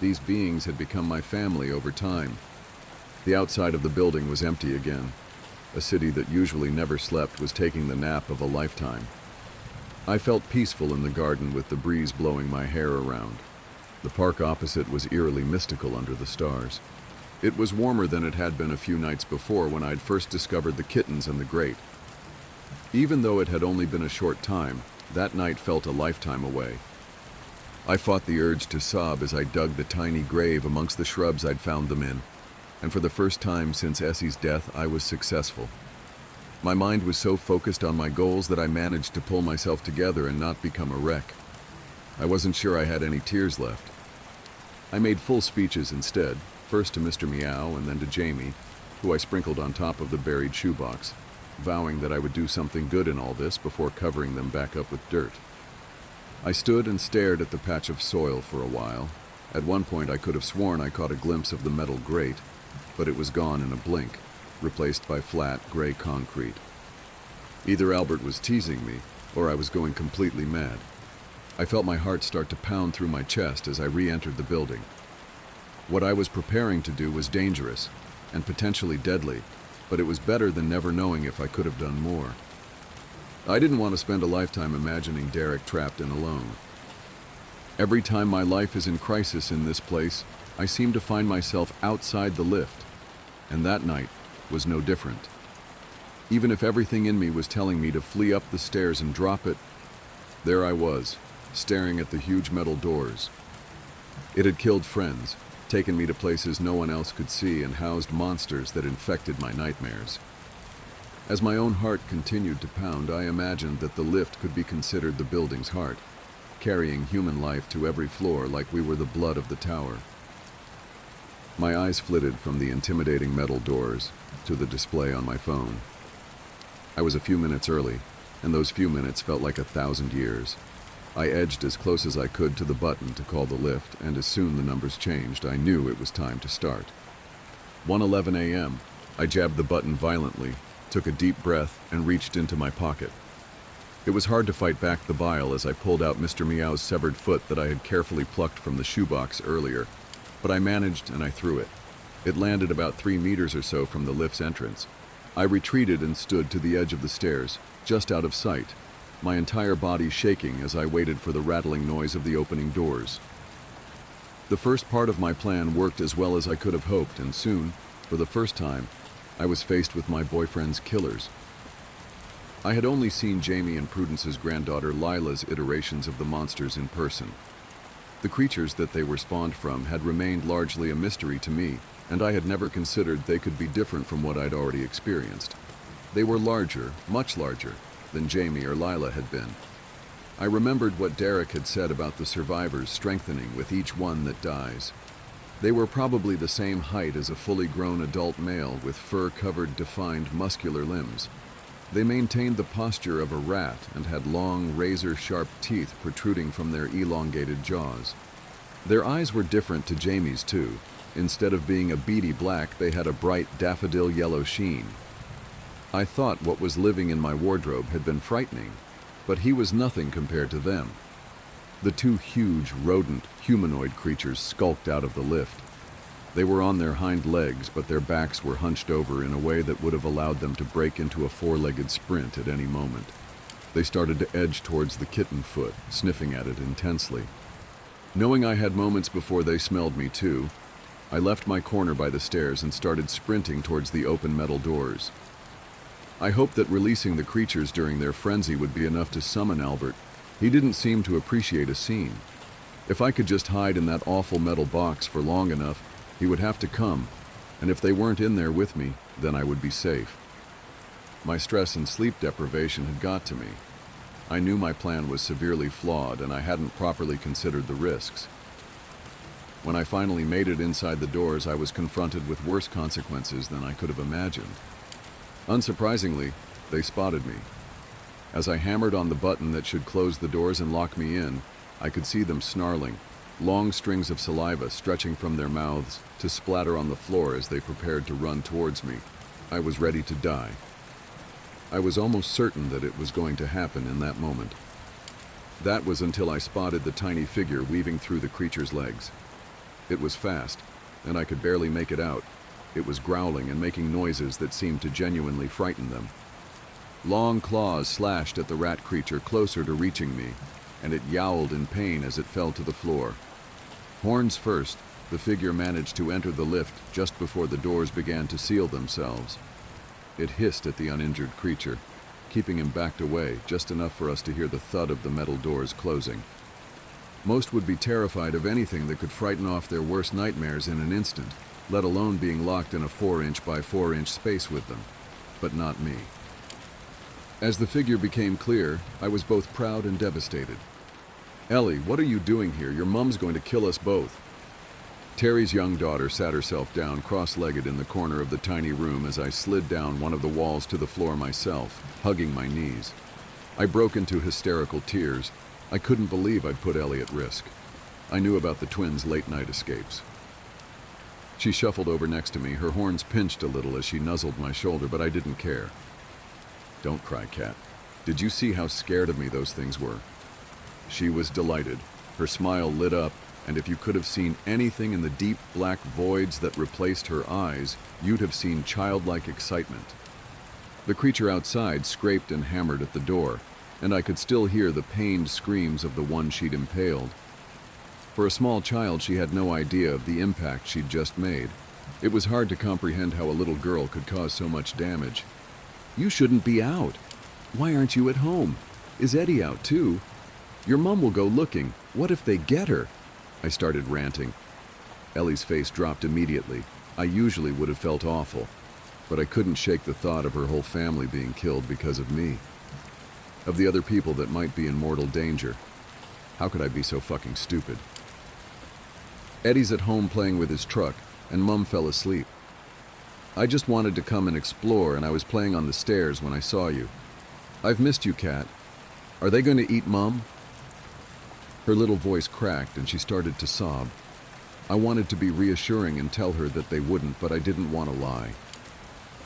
These beings had become my family over time. The outside of the building was empty again. A city that usually never slept was taking the nap of a lifetime. I felt peaceful in the garden with the breeze blowing my hair around. The park opposite was eerily mystical under the stars. It was warmer than it had been a few nights before when I'd first discovered the kittens and the grate. Even though it had only been a short time, That night felt a lifetime away. I fought the urge to sob as I dug the tiny grave amongst the shrubs I'd found them in, and for the first time since Essie's death, I was successful. My mind was so focused on my goals that I managed to pull myself together and not become a wreck. I wasn't sure I had any tears left. I made full speeches instead, first to Mr. Meow and then to Jamie, who I sprinkled on top of the buried shoebox, vowing that I would do something good in all this before covering them back up with dirt. I stood and stared at the patch of soil for a while. At one point I could have sworn I caught a glimpse of the metal grate, but it was gone in a blink, replaced by flat, gray concrete. Either Albert was teasing me, or I was going completely mad. I felt my heart start to pound through my chest as I re-entered the building. What I was preparing to do was dangerous, and potentially deadly, but it was better than never knowing if I could have done more. I didn't want to spend a lifetime imagining Derek trapped and alone. Every time my life is in crisis in this place, I seem to find myself outside the lift, and that night was no different. Even if everything in me was telling me to flee up the stairs and drop it, there I was, staring at the huge metal doors. It had killed friends, taken me to places no one else could see, and housed monsters that infected my nightmares. As my own heart continued to pound, I imagined that the lift could be considered the building's heart, carrying human life to every floor like we were the blood of the tower. My eyes flitted from the intimidating metal doors to the display on my phone. I was a few minutes early, and those few minutes felt like 1,000 years. I edged as close as I could to the button to call the lift, and as soon the numbers changed, I knew it was time to start. 1:11 a.m. I jabbed the button violently, took a deep breath, and reached into my pocket. It was hard to fight back the bile as I pulled out Mr. Meow's severed foot that I had carefully plucked from the shoebox earlier, but I managed and I threw it. It landed about 3 meters or so from the lift's entrance. I retreated and stood to the edge of the stairs, just out of sight, my entire body shaking as I waited for the rattling noise of the opening doors. The first part of my plan worked as well as I could have hoped, and soon, for the first time, I was faced with my boyfriend's killers. I had only seen Jamie and Prudence's granddaughter Lila's iterations of the monsters in person. The creatures that they were spawned from had remained largely a mystery to me, and I had never considered they could be different from what I'd already experienced. They were larger, much larger, than Jamie or Lila had been. I remembered what Derek had said about the survivors strengthening with each one that dies. They were probably the same height as a fully grown adult male with fur-covered, defined, muscular limbs. They maintained the posture of a rat and had long, razor-sharp teeth protruding from their elongated jaws. Their eyes were different to Jamie's, too. Instead of being a beady black, they had a bright daffodil yellow sheen. I thought what was living in my wardrobe had been frightening, but he was nothing compared to them. The two huge, rodent, humanoid creatures skulked out of the lift. They were on their hind legs, but their backs were hunched over in a way that would have allowed them to break into a four-legged sprint at any moment. They started to edge towards the kitten foot, sniffing at it intensely. Knowing I had moments before they smelled me too, I left my corner by the stairs and started sprinting towards the open metal doors. I hoped that releasing the creatures during their frenzy would be enough to summon Albert. He didn't seem to appreciate a scene. If I could just hide in that awful metal box for long enough, he would have to come, and if they weren't in there with me, then I would be safe. My stress and sleep deprivation had got to me. I knew my plan was severely flawed, and I hadn't properly considered the risks. When I finally made it inside the doors, I was confronted with worse consequences than I could have imagined. Unsurprisingly, they spotted me. As I hammered on the button that should close the doors and lock me in, I could see them snarling, long strings of saliva stretching from their mouths to splatter on the floor as they prepared to run towards me. I was ready to die. I was almost certain that it was going to happen in that moment. That was until I spotted the tiny figure weaving through the creature's legs. It was fast, and I could barely make it out. It was growling and making noises that seemed to genuinely frighten them. Long claws slashed at the rat creature closer to reaching me, and it yowled in pain as it fell to the floor. Horns first, the figure managed to enter the lift just before the doors began to seal themselves. It hissed at the uninjured creature, keeping him backed away, just enough for us to hear the thud of the metal doors closing. Most would be terrified of anything that could frighten off their worst nightmares in an instant, let alone being locked in a 4-inch by 4-inch space with them. But not me. As the figure became clear, I was both proud and devastated. "Ellie, what are you doing here? Your mom's going to kill us both." Terry's young daughter sat herself down cross-legged in the corner of the tiny room as I slid down one of the walls to the floor myself, hugging my knees. I broke into hysterical tears. I couldn't believe I'd put Ellie at risk. I knew about the twins' late-night escapes. She shuffled over next to me, her horns pinched a little as she nuzzled my shoulder, but I didn't care. "Don't cry, Cat. Did you see how scared of me those things were?" She was delighted. Her smile lit up, and if you could have seen anything in the deep black voids that replaced her eyes, you'd have seen childlike excitement. The creature outside scraped and hammered at the door, and I could still hear the pained screams of the one she'd impaled. For a small child, she had no idea of the impact she'd just made. It was hard to comprehend how a little girl could cause so much damage. "You shouldn't be out. Why aren't you at home? Is Eddie out too? Your mom will go looking. What if they get her?" I started ranting. Ellie's face dropped immediately. I usually would have felt awful, but I couldn't shake the thought of her whole family being killed because of me. Of the other people that might be in mortal danger. How could I be so fucking stupid? "Eddie's at home playing with his truck, and Mum fell asleep. I just wanted to come and explore, and I was playing on the stairs when I saw you. I've missed you, Cat. Are they going to eat Mum?" Her little voice cracked, and she started to sob. I wanted to be reassuring and tell her that they wouldn't, but I didn't want to lie.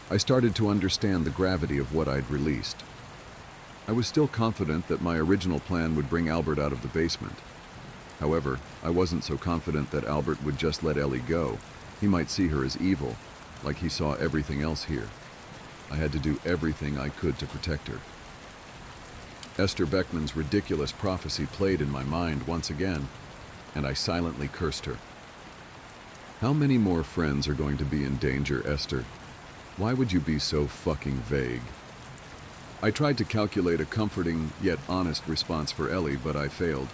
I started to understand the gravity of what I'd released. I was still confident that my original plan would bring Albert out of the basement. However, I wasn't so confident that Albert would just let Ellie go. He might see her as evil, like he saw everything else here. I had to do everything I could to protect her. Esther Beckman's ridiculous prophecy played in my mind once again, and I silently cursed her. How many more friends are going to be in danger, Esther? Why would you be so fucking vague? I tried to calculate a comforting yet honest response for Ellie, but I failed.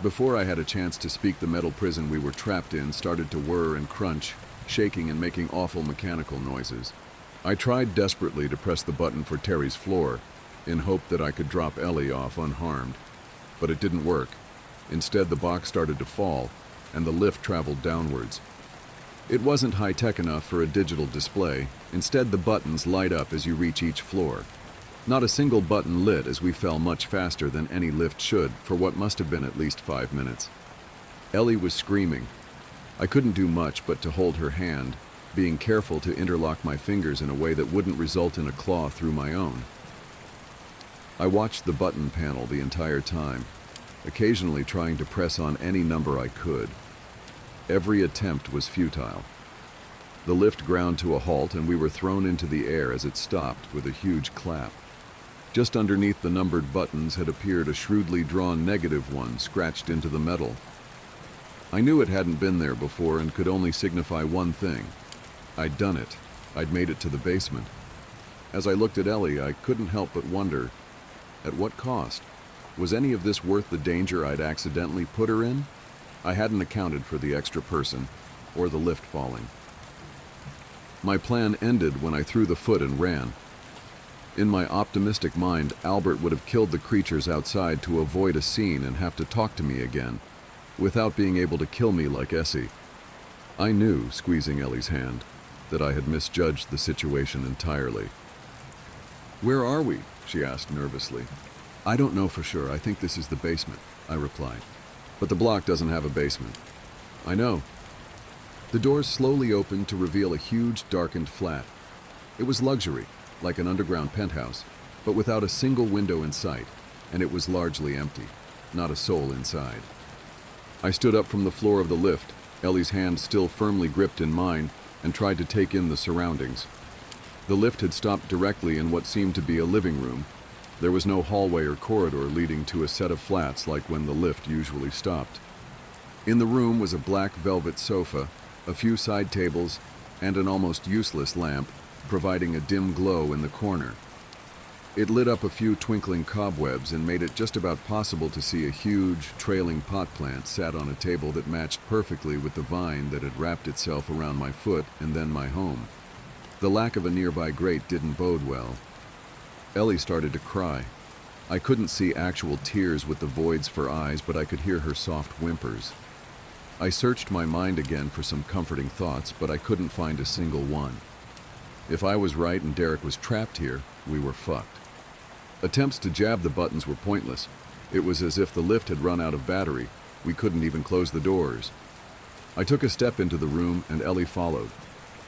Before I had a chance to speak, the metal prison we were trapped in started to whir and crunch, shaking and making awful mechanical noises. I tried desperately to press the button for Terry's floor, in hope that I could drop Ellie off unharmed. But it didn't work. Instead, the box started to fall, and the lift traveled downwards. It wasn't high-tech enough for a digital display. Instead, the buttons light up as you reach each floor. Not a single button lit as we fell much faster than any lift should for what must have been at least 5 minutes. Ellie was screaming. I couldn't do much but to hold her hand, being careful to interlock my fingers in a way that wouldn't result in a claw through my own. I watched the button panel the entire time, occasionally trying to press on any number I could. Every attempt was futile. The lift ground to a halt, and we were thrown into the air as it stopped with a huge clap. Just underneath the numbered buttons had appeared a shrewdly drawn -1 scratched into the metal. I knew it hadn't been there before and could only signify one thing. I'd done it. I'd made it to the basement. As I looked at Ellie, I couldn't help but wonder, at what cost? Was any of this worth the danger I'd accidentally put her in? I hadn't accounted for the extra person, or the lift falling. My plan ended when I threw the foot and ran. In my optimistic mind, Albert would have killed the creatures outside to avoid a scene and have to talk to me again, without being able to kill me like Essie. I knew, squeezing Ellie's hand, that I had misjudged the situation entirely. "Where are we?" she asked nervously. "I don't know for sure. I think this is the basement," I replied. "But the block doesn't have a basement." "I know." The doors slowly opened to reveal a huge, darkened flat. It was luxury, like an underground penthouse, but without a single window in sight, and it was largely empty, not a soul inside. I stood up from the floor of the lift, Ellie's hand still firmly gripped in mine, and tried to take in the surroundings. The lift had stopped directly in what seemed to be a living room. There was no hallway or corridor leading to a set of flats like when the lift usually stopped. In the room was a black velvet sofa, a few side tables, and an almost useless lamp, providing a dim glow in the corner. It lit up a few twinkling cobwebs and made it just about possible to see a huge, trailing pot plant sat on a table that matched perfectly with the vine that had wrapped itself around my foot and then my home. The lack of a nearby grate didn't bode well. Ellie started to cry. I couldn't see actual tears with the voids for eyes, but I could hear her soft whimpers. I searched my mind again for some comforting thoughts, but I couldn't find a single one. If I was right and Derek was trapped here, we were fucked. Attempts to jab the buttons were pointless. It was as if the lift had run out of battery. We couldn't even close the doors. I took a step into the room and Ellie followed.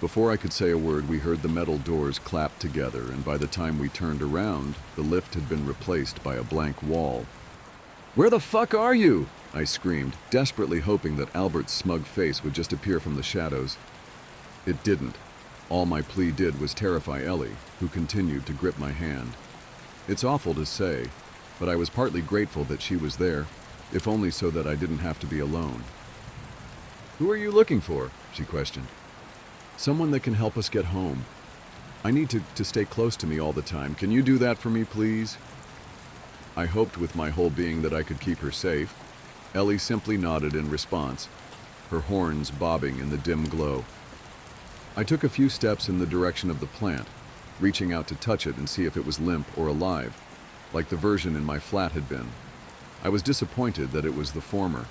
Before I could say a word, we heard the metal doors clap together, and by the time we turned around, the lift had been replaced by a blank wall. "Where the fuck are you?" I screamed, desperately hoping that Albert's smug face would just appear from the shadows. It didn't. All my plea did was terrify Ellie, who continued to grip my hand. It's awful to say, but I was partly grateful that she was there, if only so that I didn't have to be alone. "Who are you looking for?" she questioned. "Someone that can help us get home. I need to stay close to me all the time. Can you do that for me, please?" I hoped with my whole being that I could keep her safe. Ellie simply nodded in response, her horns bobbing in the dim glow. I took a few steps in the direction of the plant, reaching out to touch it and see if it was limp or alive, like the version in my flat had been. I was disappointed that it was the former.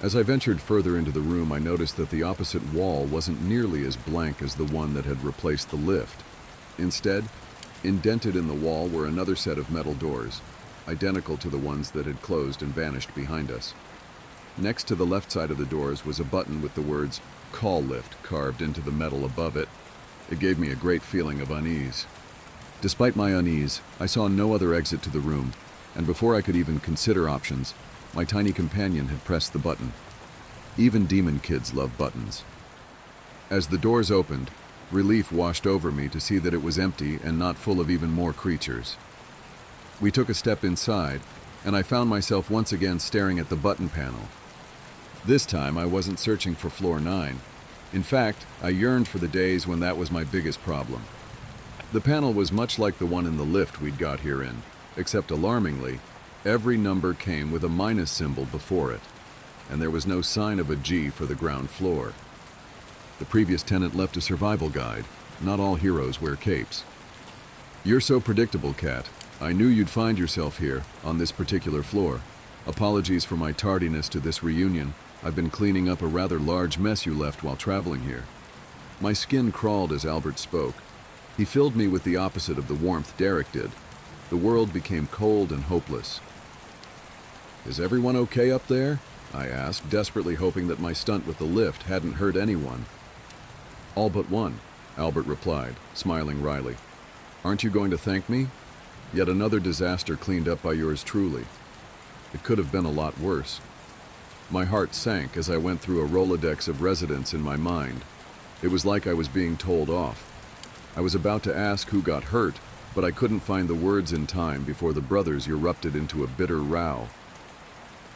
As I ventured further into the room, I noticed that the opposite wall wasn't nearly as blank as the one that had replaced the lift. Instead, indented in the wall were another set of metal doors, identical to the ones that had closed and vanished behind us. Next to the left side of the doors was a button with the words "Call Lift" carved into the metal above it. It gave me a great feeling of unease. Despite my unease, I saw no other exit to the room, and before I could even consider options, my tiny companion had pressed the button. Even demon kids love buttons. As the doors opened, relief washed over me to see that it was empty and not full of even more creatures. We took a step inside, and I found myself once again staring at the button panel. This time, I wasn't searching for floor 9. In fact, I yearned for the days when that was my biggest problem. The panel was much like the one in the lift we'd got here in, except alarmingly, every number came with a minus symbol before it, and there was no sign of a G for the ground floor. The previous tenant left a survival guide. Not all heroes wear capes. "You're so predictable, Kat. I knew you'd find yourself here, on this particular floor. Apologies for my tardiness to this reunion. I've been cleaning up a rather large mess you left while traveling here." My skin crawled as Albert spoke. He filled me with the opposite of the warmth Derek did. The world became cold and hopeless. "Is everyone okay up there?" I asked, desperately hoping that my stunt with the lift hadn't hurt anyone. "All but one," Albert replied, smiling wryly. "Aren't you going to thank me? Yet another disaster cleaned up by yours truly. It could have been a lot worse." My heart sank as I went through a Rolodex of residents in my mind. It was like I was being told off. I was about to ask who got hurt, but I couldn't find the words in time before the brothers erupted into a bitter row.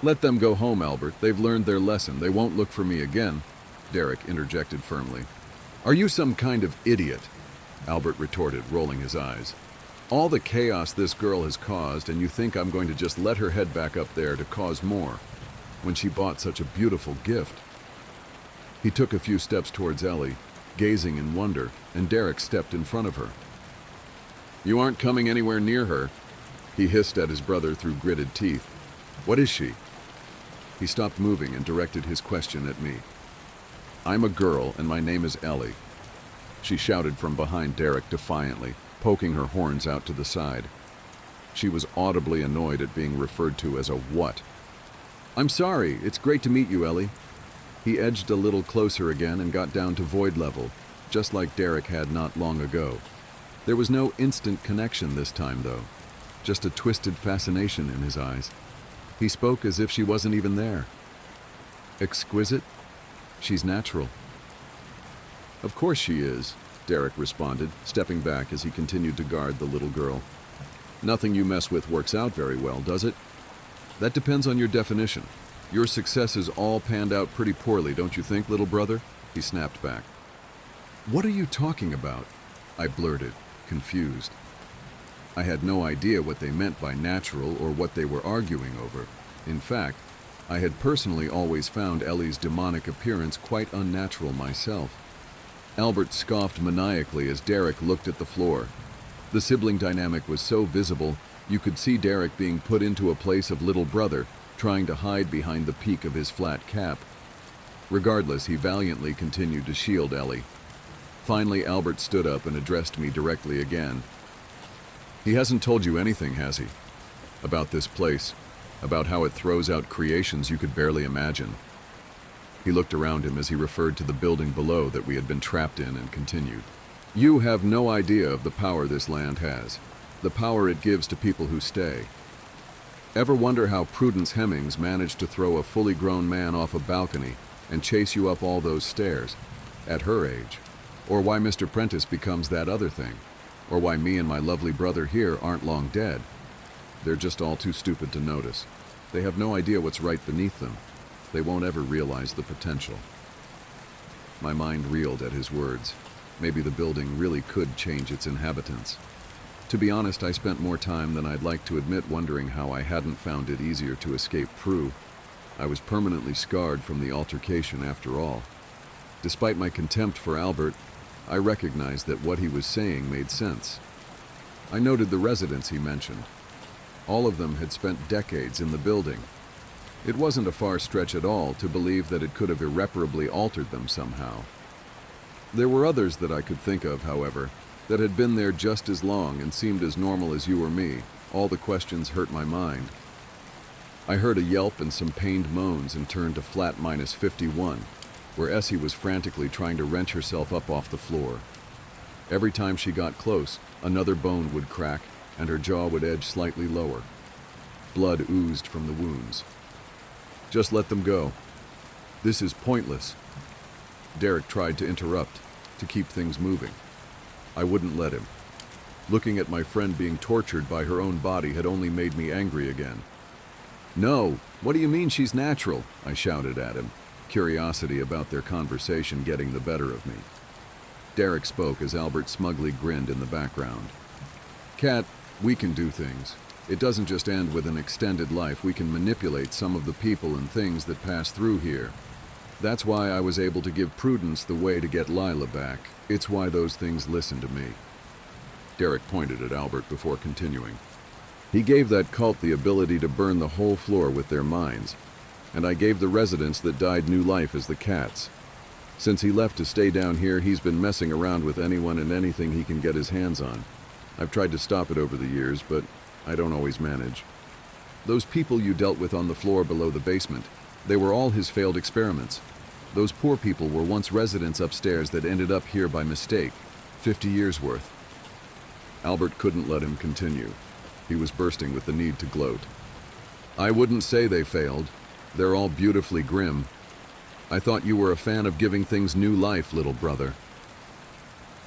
"Let them go home, Albert. They've learned their lesson. They won't look for me again," Derek interjected firmly. "Are you some kind of idiot?" Albert retorted, rolling his eyes. "All the chaos this girl has caused, and you think I'm going to just let her head back up there to cause more, when she bought such a beautiful gift?" He took a few steps towards Ellie, gazing in wonder, and Derek stepped in front of her. "You aren't coming anywhere near her," he hissed at his brother through gritted teeth. "What is she?" He stopped moving and directed his question at me. "I'm a girl, and my name is Ellie," she shouted from behind Derek defiantly, poking her horns out to the side. She was audibly annoyed at being referred to as a what. "I'm sorry. It's great to meet you, Ellie." He edged a little closer again and got down to void level, just like Derek had not long ago. There was no instant connection this time, though, just a twisted fascination in his eyes. He spoke as if she wasn't even there. "Exquisite? She's natural." "Of course she is," Derek responded, stepping back as he continued to guard the little girl. "Nothing you mess with works out very well, does it? That depends on your definition. Your successes all panned out pretty poorly, don't you think, little brother?" He snapped back. "What are you talking about?" I blurted, confused. I had no idea what they meant by natural or what they were arguing over. In fact, I had personally always found Ellie's demonic appearance quite unnatural myself. Albert scoffed maniacally as Derek looked at the floor. The sibling dynamic was so visible, you could see Derek being put into a place of little brother, trying to hide behind the peak of his flat cap. Regardless, he valiantly continued to shield Ellie. Finally, Albert stood up and addressed me directly again. "He hasn't told you anything, has he? About this place? About how it throws out creations you could barely imagine?" He looked around him as he referred to the building below that we had been trapped in and continued. "You have no idea of the power this land has, the power it gives to people who stay. Ever wonder how Prudence Hemmings managed to throw a fully grown man off a balcony and chase you up all those stairs, at her age? Or why Mr. Prentice becomes that other thing? Or why me and my lovely brother here aren't long dead? They're just all too stupid to notice. They have no idea what's right beneath them. They won't ever realize the potential." My mind reeled at his words. Maybe the building really could change its inhabitants. To be honest, I spent more time than I'd like to admit wondering how I hadn't found it easier to escape Prue. I was permanently scarred from the altercation after all. Despite my contempt for Albert, I recognized that what he was saying made sense. I noted the residents he mentioned. All of them had spent decades in the building. It wasn't a far stretch at all to believe that it could have irreparably altered them somehow. There were others that I could think of, however, that had been there just as long and seemed as normal as you or me. All the questions hurt my mind. I heard a yelp and some pained moans and turned to flat minus 51, where Essie was frantically trying to wrench herself up off the floor. Every time she got close, another bone would crack and her jaw would edge slightly lower. Blood oozed from the wounds. "Just let them go. This is pointless." Derek tried to interrupt, to keep things moving. I wouldn't let him. Looking at my friend being tortured by her own body had only made me angry again. "No, what do you mean she's natural?" I shouted at him, curiosity about their conversation getting the better of me. Derek spoke as Albert smugly grinned in the background. "Cat, we can do things. It doesn't just end with an extended life. We can manipulate some of the people and things that pass through here. That's why I was able to give Prudence the way to get Lila back. It's why those things listen to me." Derek pointed at Albert before continuing. "He gave that cult the ability to burn the whole floor with their minds, and I gave the residents that died new life as the cats. Since he left to stay down here, he's been messing around with anyone and anything he can get his hands on. I've tried to stop it over the years, but I don't always manage. Those people you dealt with on the floor below the basement, they were all his failed experiments. Those poor people were once residents upstairs that ended up here by mistake. 50 years worth." Albert couldn't let him continue. He was bursting with the need to gloat. "I wouldn't say they failed. They're all beautifully grim. I thought you were a fan of giving things new life, little brother."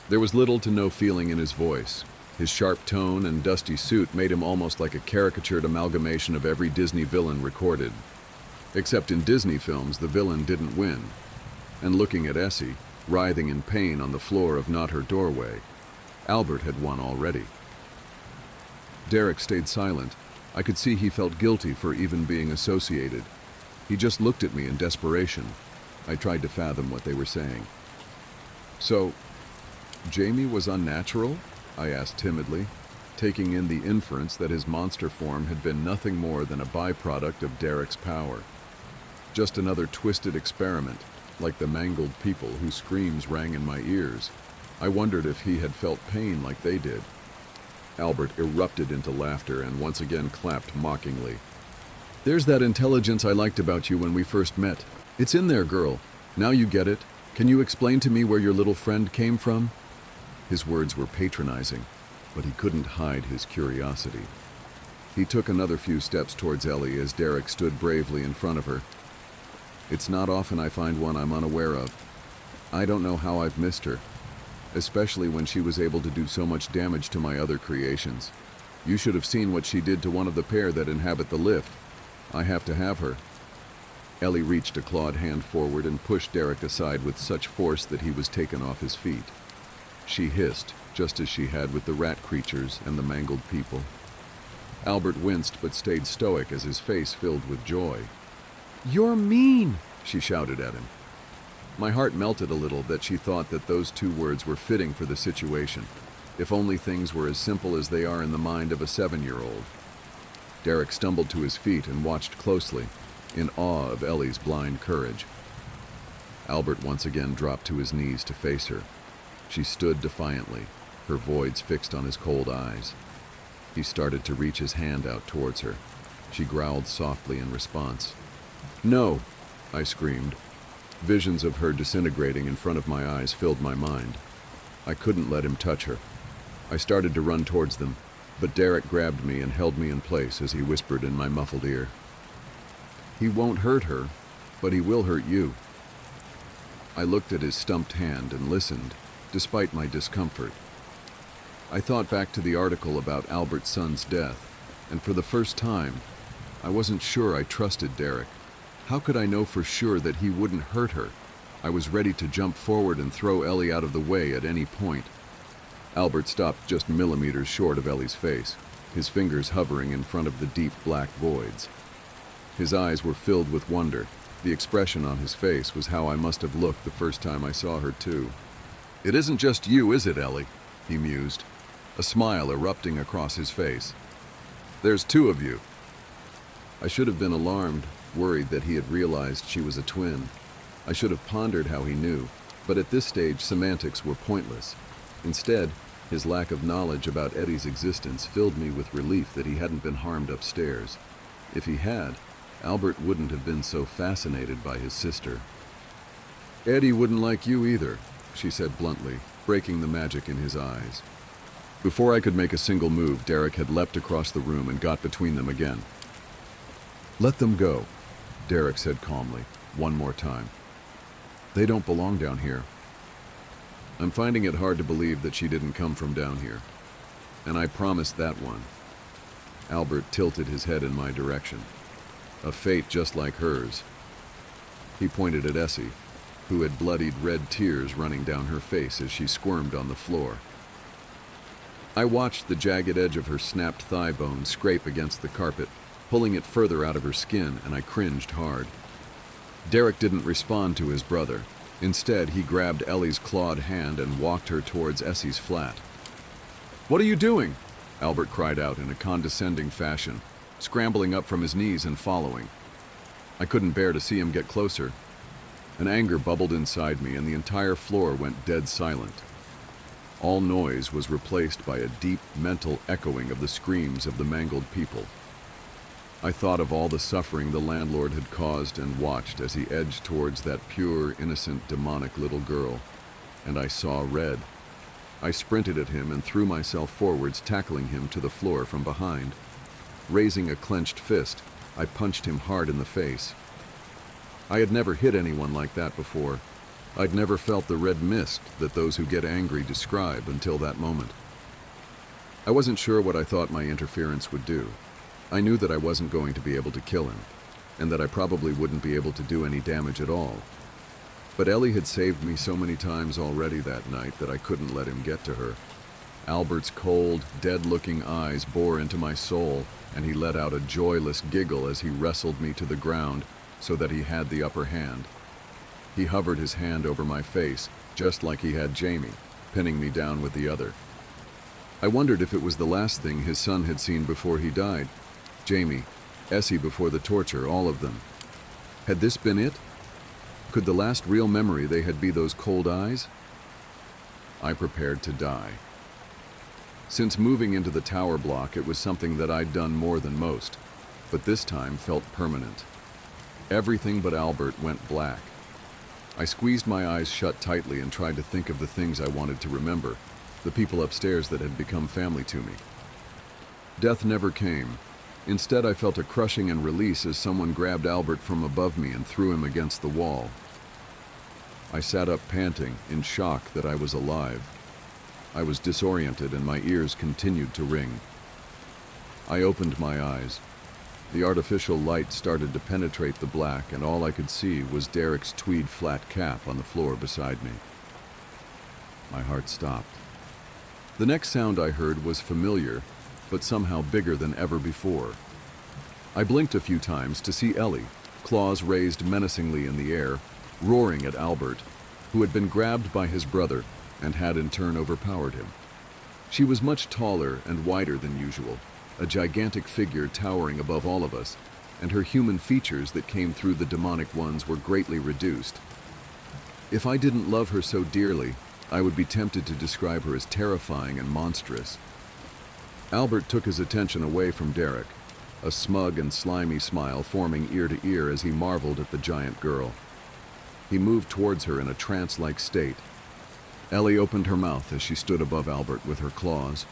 There was little to no feeling in his voice. His sharp tone and dusty suit made him almost like a caricatured amalgamation of every Disney villain recorded. Except in Disney films, the villain didn't win. And looking at Essie, writhing in pain on the floor of not her doorway, Albert had won already. Derek stayed silent. I could see he felt guilty for even being associated. He just looked at me in desperation. I tried to fathom what they were saying. "So, Jamie was unnatural?" I asked timidly, taking in the inference that his monster form had been nothing more than a byproduct of Derek's power. Just another twisted experiment, like the mangled people whose screams rang in my ears. I wondered if he had felt pain like they did. Albert erupted into laughter and once again clapped mockingly. "There's that intelligence I liked about you when we first met. It's in there, girl. Now you get it. Can you explain to me where your little friend came from?" His words were patronizing, but he couldn't hide his curiosity. He took another few steps towards Ellie as Derek stood bravely in front of her. "It's not often I find one I'm unaware of. I don't know how I've missed her, especially when she was able to do so much damage to my other creations. You should have seen what she did to one of the pair that inhabit the lift. I have to have her." Ellie reached a clawed hand forward and pushed Derek aside with such force that he was taken off his feet. She hissed, just as she had with the rat creatures and the mangled people. Albert winced but stayed stoic as his face filled with joy. "You're mean!" she shouted at him. My heart melted a little that she thought that those two words were fitting for the situation. If only things were as simple as they are in the mind of a 7-year-old. Derek stumbled to his feet and watched closely, in awe of Ellie's blind courage. Albert once again dropped to his knees to face her. She stood defiantly, her voids fixed on his cold eyes. He started to reach his hand out towards her. She growled softly in response. "No!" I screamed. Visions of her disintegrating in front of my eyes filled my mind. I couldn't let him touch her. I started to run towards them, but Derek grabbed me and held me in place as he whispered in my muffled ear. "He won't hurt her, but he will hurt you." I looked at his stumped hand and listened, despite my discomfort. I thought back to the article about Albert's son's death, and for the first time, I wasn't sure I trusted Derek. How could I know for sure that he wouldn't hurt her? I was ready to jump forward and throw Ellie out of the way at any point. Albert stopped just millimeters short of Ellie's face, his fingers hovering in front of the deep black voids. His eyes were filled with wonder. The expression on his face was how I must have looked the first time I saw her too. "It isn't just you, is it, Ellie?" he mused, a smile erupting across his face. "There's two of you." I should have been alarmed, worried that he had realized she was a twin. I should have pondered how he knew, but at this stage semantics were pointless. Instead, his lack of knowledge about Eddie's existence filled me with relief that he hadn't been harmed upstairs. If he had, Albert wouldn't have been so fascinated by his sister. "Eddie wouldn't like you either," she said bluntly, breaking the magic in his eyes. Before I could make a single move, Derek had leapt across the room and got between them again. "Let them go," Derek said calmly, one more time. "They don't belong down here." I'm finding it hard to believe that she didn't come from down here. And I promised that one. Albert tilted his head in my direction. A fate just like hers. He pointed at Essie, who had bloodied red tears running down her face as she squirmed on the floor. I watched the jagged edge of her snapped thigh bone scrape against the carpet, pulling it further out of her skin, and I cringed hard. Derek didn't respond to his brother. Instead, he grabbed Ellie's clawed hand and walked her towards Essie's flat. "What are you doing?" Albert cried out in a condescending fashion, scrambling up from his knees and following. I couldn't bear to see him get closer. An anger bubbled inside me, and the entire floor went dead silent. All noise was replaced by a deep mental echoing of the screams of the mangled people. I thought of all the suffering the landlord had caused and watched as he edged towards that pure, innocent, demonic little girl, and I saw red. I sprinted at him and threw myself forwards, tackling him to the floor from behind. Raising a clenched fist, I punched him hard in the face. I had never hit anyone like that before. I'd never felt the red mist that those who get angry describe until that moment. I wasn't sure what I thought my interference would do. I knew that I wasn't going to be able to kill him, and that I probably wouldn't be able to do any damage at all. But Ellie had saved me so many times already that night that I couldn't let him get to her. Albert's cold, dead-looking eyes bore into my soul, and he let out a joyless giggle as he wrestled me to the ground so that he had the upper hand. He hovered his hand over my face, just like he had Jamie, pinning me down with the other. I wondered if it was the last thing his son had seen before he died. Jamie, Essie before the torture, all of them. Had this been it? Could the last real memory they had be those cold eyes? I prepared to die. Since moving into the tower block, it was something that I'd done more than most, but this time felt permanent. Everything but Albert went black. I squeezed my eyes shut tightly and tried to think of the things I wanted to remember, the people upstairs that had become family to me. Death never came. Instead, I felt a crushing and release as someone grabbed Albert from above me and threw him against the wall. I sat up panting, in shock that I was alive. I was disoriented and my ears continued to ring. I opened my eyes. The artificial light started to penetrate the black, and all I could see was Derek's tweed flat cap on the floor beside me. My heart stopped. The next sound I heard was familiar, but somehow bigger than ever before. I blinked a few times to see Ellie, claws raised menacingly in the air, roaring at Albert, who had been grabbed by his brother and had in turn overpowered him. She was much taller and wider than usual, a gigantic figure towering above all of us, and her human features that came through the demonic ones were greatly reduced. If I didn't love her so dearly, I would be tempted to describe her as terrifying and monstrous. Albert took his attention away from Derek, a smug and slimy smile forming ear to ear as he marveled at the giant girl. He moved towards her in a trance-like state. Ellie opened her mouth as she stood above Albert with her claws,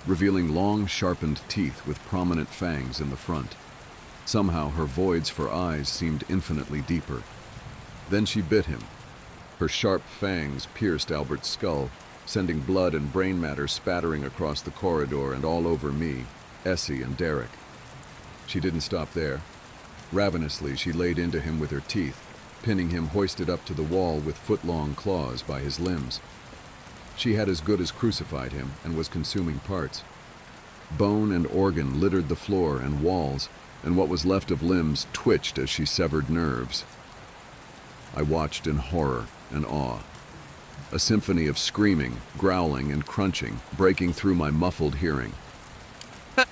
revealing long, sharpened teeth with prominent fangs in the front. Somehow her voids for eyes seemed infinitely deeper. Then she bit him. Her sharp fangs pierced Albert's skull, sending blood and brain matter spattering across the corridor and all over me, Essie, and Derek. She didn't stop there. Ravenously, she laid into him with her teeth, pinning him hoisted up to the wall with foot-long claws by his limbs. She had as good as crucified him and was consuming parts. Bone and organ littered the floor and walls, and what was left of limbs twitched as she severed nerves. I watched in horror and awe. A symphony of screaming, growling, and crunching breaking through my muffled hearing.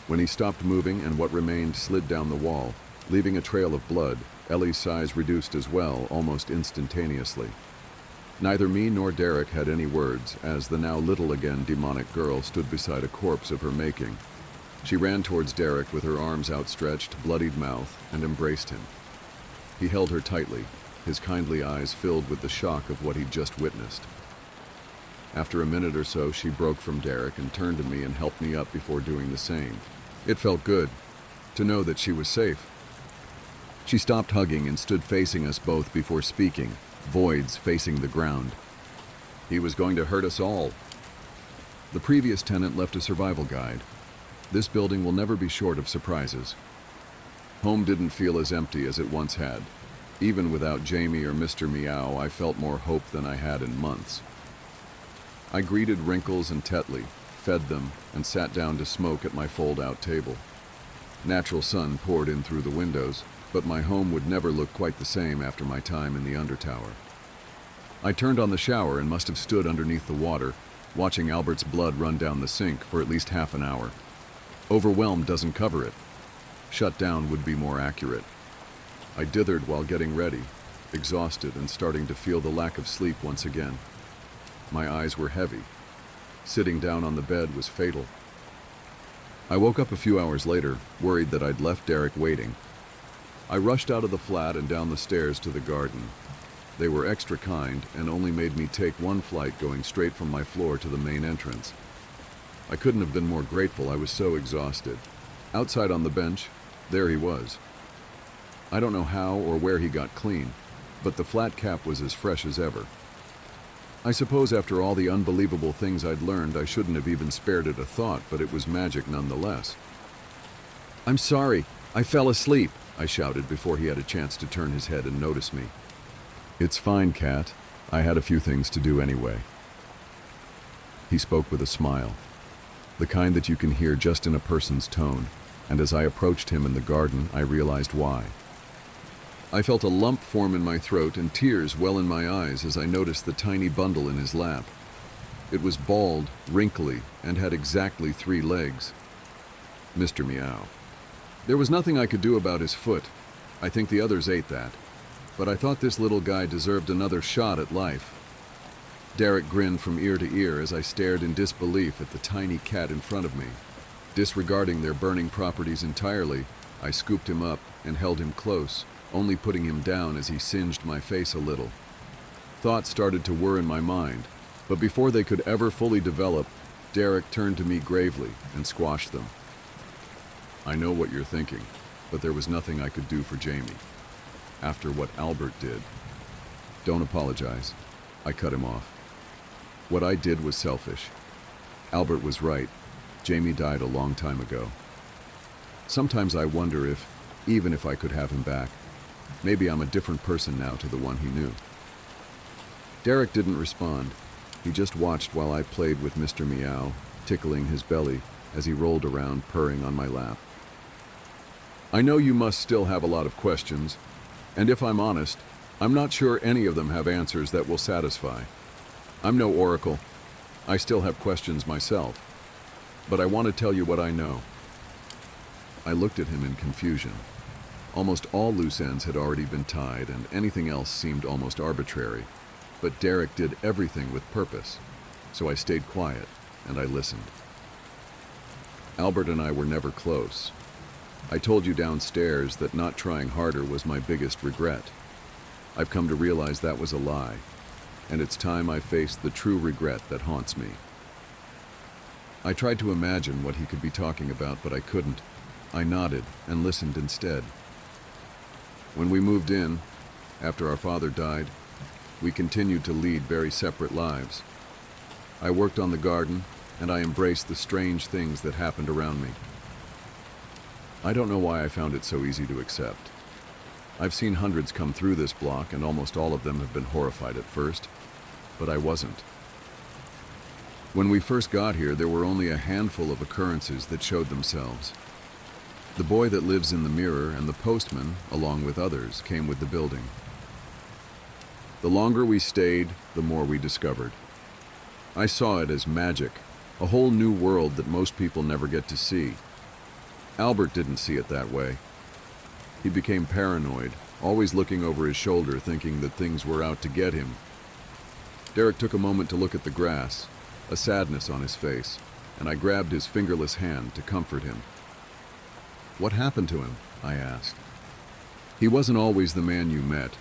When he stopped moving and what remained slid down the wall, leaving a trail of blood, Ellie's size reduced as well, almost instantaneously. Neither me nor Derek had any words, as the now little again demonic girl stood beside a corpse of her making. She ran towards Derek with her arms outstretched, bloodied mouth, and embraced him. He held her tightly, his kindly eyes filled with the shock of what he'd just witnessed. After a minute or so, she broke from Derek and turned to me and helped me up before doing the same. It felt good to know that she was safe. She stopped hugging and stood facing us both before speaking, voids facing the ground. He was going to hurt us all. The previous tenant left a survival guide. This building will never be short of surprises. Home didn't feel as empty as it once had. Even without Jamie or Mr. Meow, I felt more hope than I had in months. I greeted Wrinkles and Tetley, fed them, and sat down to smoke at my fold-out table. Natural sun poured in through the windows, but my home would never look quite the same after my time in the Undertower. I turned on the shower and must have stood underneath the water, watching Albert's blood run down the sink for at least half an hour. Overwhelmed doesn't cover it. Shut down would be more accurate. I dithered while getting ready, exhausted and starting to feel the lack of sleep once again. My eyes were heavy. Sitting down on the bed was fatal. I woke up a few hours later, worried that I'd left Derek waiting. I rushed out of the flat and down the stairs to the garden. They were extra kind and only made me take one flight going straight from my floor to the main entrance. I couldn't have been more grateful, I was so exhausted. Outside on the bench, there he was. I don't know how or where he got clean, but the flat cap was as fresh as ever. I suppose after all the unbelievable things I'd learned, I shouldn't have even spared it a thought, but it was magic nonetheless. "I'm sorry, I fell asleep," I shouted before he had a chance to turn his head and notice me. "It's fine, Cat. I had a few things to do anyway." He spoke with a smile, the kind that you can hear just in a person's tone, and as I approached him in the garden, I realized why. I felt a lump form in my throat and tears well in my eyes as I noticed the tiny bundle in his lap. It was bald, wrinkly, and had exactly 3 legs. Mr. Meow. There was nothing I could do about his foot. I think the others ate that. But I thought this little guy deserved another shot at life. Derek grinned from ear to ear as I stared in disbelief at the tiny cat in front of me. Disregarding their burning properties entirely, I scooped him up and held him close, only putting him down as he singed my face a little. Thoughts started to whir in my mind, but before they could ever fully develop, Derek turned to me gravely and squashed them. "I know what you're thinking, but there was nothing I could do for Jamie. After what Albert did." "Don't apologize." I cut him off. "What I did was selfish. Albert was right. Jamie died a long time ago. Sometimes I wonder if, even if I could have him back, maybe I'm a different person now to the one he knew." Derek didn't respond. He just watched while I played with Mr. Meow, tickling his belly as he rolled around, purring on my lap. I know you must still have a lot of questions, and if I'm honest, I'm not sure any of them have answers that will satisfy. I'm no oracle. I still have questions myself, but I want to tell you what I know. I looked at him in confusion. Almost all loose ends had already been tied, and anything else seemed almost arbitrary. But Derek did everything with purpose, so I stayed quiet and I listened. Albert and I were never close. I told you downstairs that not trying harder was my biggest regret. I've come to realize that was a lie, and it's time I faced the true regret that haunts me. I tried to imagine what he could be talking about, but I couldn't. I nodded and listened instead. When we moved in, after our father died, we continued to lead very separate lives. I worked on the garden, and I embraced the strange things that happened around me. I don't know why I found it so easy to accept. I've seen hundreds come through this block, and almost all of them have been horrified at first, but I wasn't. When we first got here, there were only a handful of occurrences that showed themselves. The boy that lives in the mirror and the postman, along with others, came with the building. The longer we stayed, the more we discovered. I saw it as magic, a whole new world that most people never get to see. Albert didn't see it that way. He became paranoid, always looking over his shoulder, thinking that things were out to get him. Derek took a moment to look at the grass, a sadness on his face, and I grabbed his fingerless hand to comfort him. What happened to him? I asked. He wasn't always the man you met.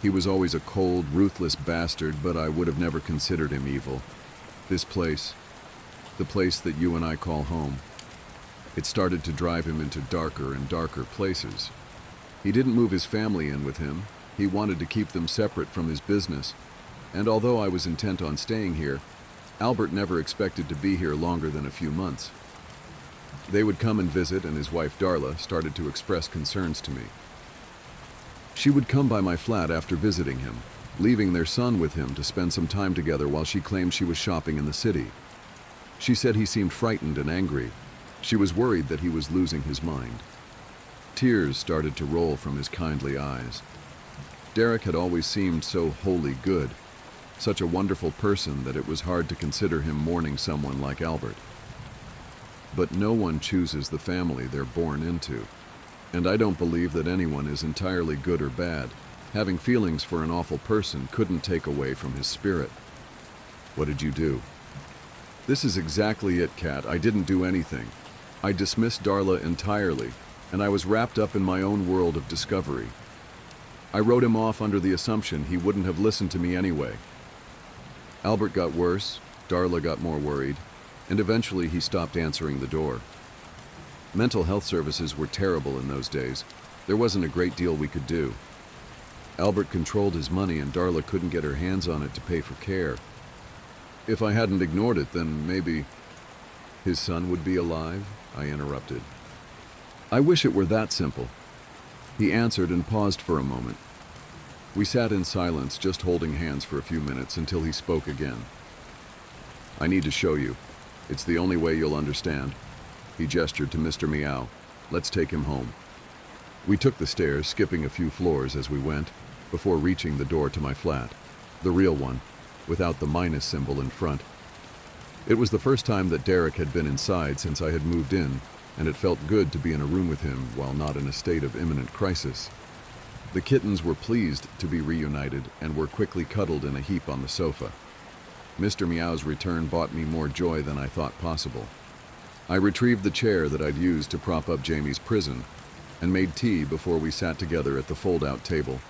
He was always a cold, ruthless bastard, but I would have never considered him evil. This place, the place that you and I call home, it started to drive him into darker and darker places. He didn't move his family in with him. He wanted to keep them separate from his business. And although I was intent on staying here, Albert never expected to be here longer than a few months. They would come and visit, and his wife Darla started to express concerns to me. She would come by my flat after visiting him, leaving their son with him to spend some time together while she claimed she was shopping in the city. She said he seemed frightened and angry. She was worried that he was losing his mind. Tears started to roll from his kindly eyes. Derek had always seemed so wholly good, such a wonderful person that it was hard to consider him mourning someone like Albert. But no one chooses the family they're born into, and I don't believe that anyone is entirely good or bad. Having feelings for an awful person couldn't take away from his spirit. What did you do? This is exactly it, Kat. I didn't do anything. I dismissed Darla entirely, and I was wrapped up in my own world of discovery. I wrote him off under the assumption he wouldn't have listened to me anyway. Albert got worse, Darla got more worried, and eventually he stopped answering the door. Mental health services were terrible in those days. There wasn't a great deal we could do. Albert controlled his money, and Darla couldn't get her hands on it to pay for care. If I hadn't ignored it, then maybe his son would be alive, I interrupted. I wish it were that simple. He answered and paused for a moment. We sat in silence, just holding hands for a few minutes until he spoke again. I need to show you. It's the only way you'll understand. He gestured to Mr. Meow. Let's take him home. We took the stairs, skipping a few floors as we went, before reaching the door to my flat, the real one, without the minus symbol in front. It was the first time that Derek had been inside since I had moved in, and it felt good to be in a room with him while not in a state of imminent crisis. The kittens were pleased to be reunited and were quickly cuddled in a heap on the sofa. Mr. Meow's return brought me more joy than I thought possible. I retrieved the chair that I'd used to prop up Jamie's prison and made tea before we sat together at the fold-out table.